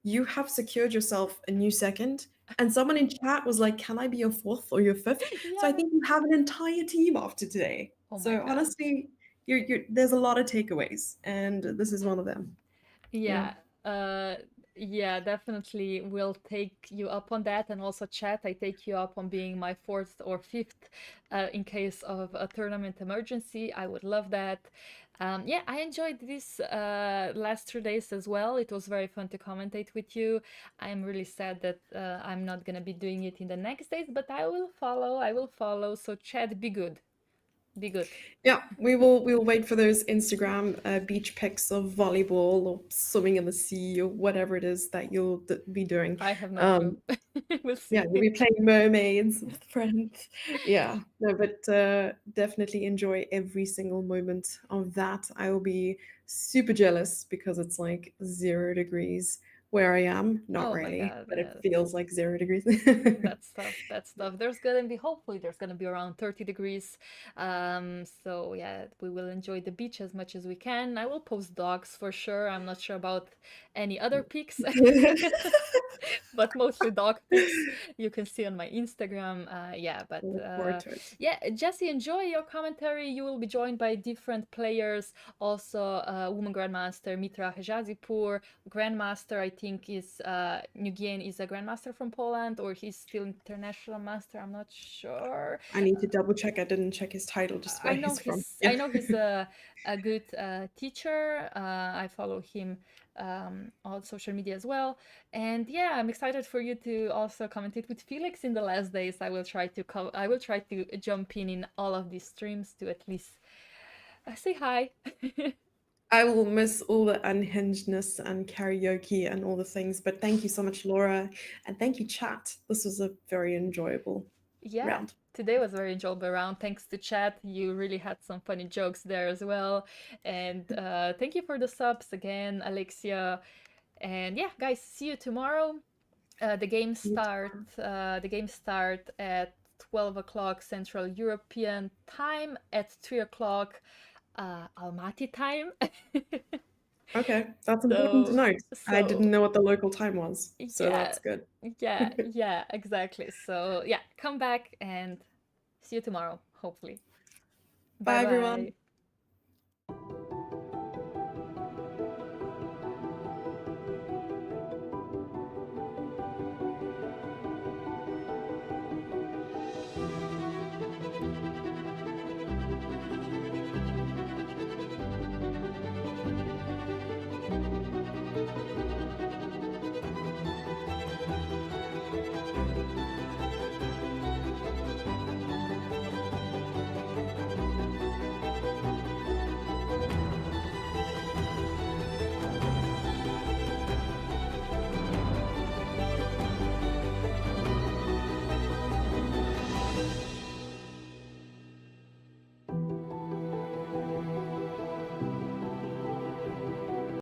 you have secured yourself a new second. And someone in chat was like, "Can I be your fourth or your fifth?" So I Yeah. think you have an entire team after today. Oh my So God. honestly, there's a lot of takeaways, and this is one of them. Yeah. Yeah. Uh, yeah, definitely will take you up on that. And also, chat, I take you up on being my fourth or fifth in case of a tournament emergency. I would love that. Yeah, I enjoyed this last 3 days as well. It was very fun to commentate with you. I'm really sad that I'm not gonna be doing it in the next days, but I will follow. I will follow. So, chat, be good. Be good. Yeah, we will wait for those Instagram beach pics of volleyball or swimming in the sea or whatever it is that you'll be doing. I have no clue. Um, We'll yeah, see. you'll be playing mermaids with friends. Yeah, no, but definitely enjoy every single moment of that. I will be super jealous because it's like 0 degrees where I am. Not Oh my really, God, but it yes. feels like 0 degrees. That's tough. That's tough. There's gonna be hopefully there's gonna be around 30 degrees. So yeah, we will enjoy the beach as much as we can. I will post dogs for sure. I'm not sure about any other pics, but mostly dog pics you can see on my Instagram. Yeah, but Look forward to it. yeah, Jesse, enjoy your commentary. You will be joined by different players. Also, woman grandmaster Mitra Hejazipur, grandmaster. I think is Nguyen is a grandmaster from Poland, or he's still international master. I'm not sure. I need to double check. I didn't check his title, just where he's from. Yeah. I know he's a good teacher. I follow him on social media as well. And yeah, I'm excited for you to also commentate with Felix in the last days. I will try to jump in all of these streams to at least say hi. I will miss all the unhingedness and karaoke and all the things, but thank you so much, Laura, and thank you, chat. This was a very enjoyable Yeah, round. today was very enjoyable round. Thanks to chat. You really had some funny jokes there as well. And thank you for the subs again, Alexia. And yeah, guys, see you tomorrow. The game start at 12 o'clock Central European time, at 3 o'clock Almaty time. Okay, that's important to so note. I so didn't know what the local time was, so yeah, that's good. yeah, exactly. So yeah, come back and see you tomorrow, hopefully. Bye Bye, bye. everyone.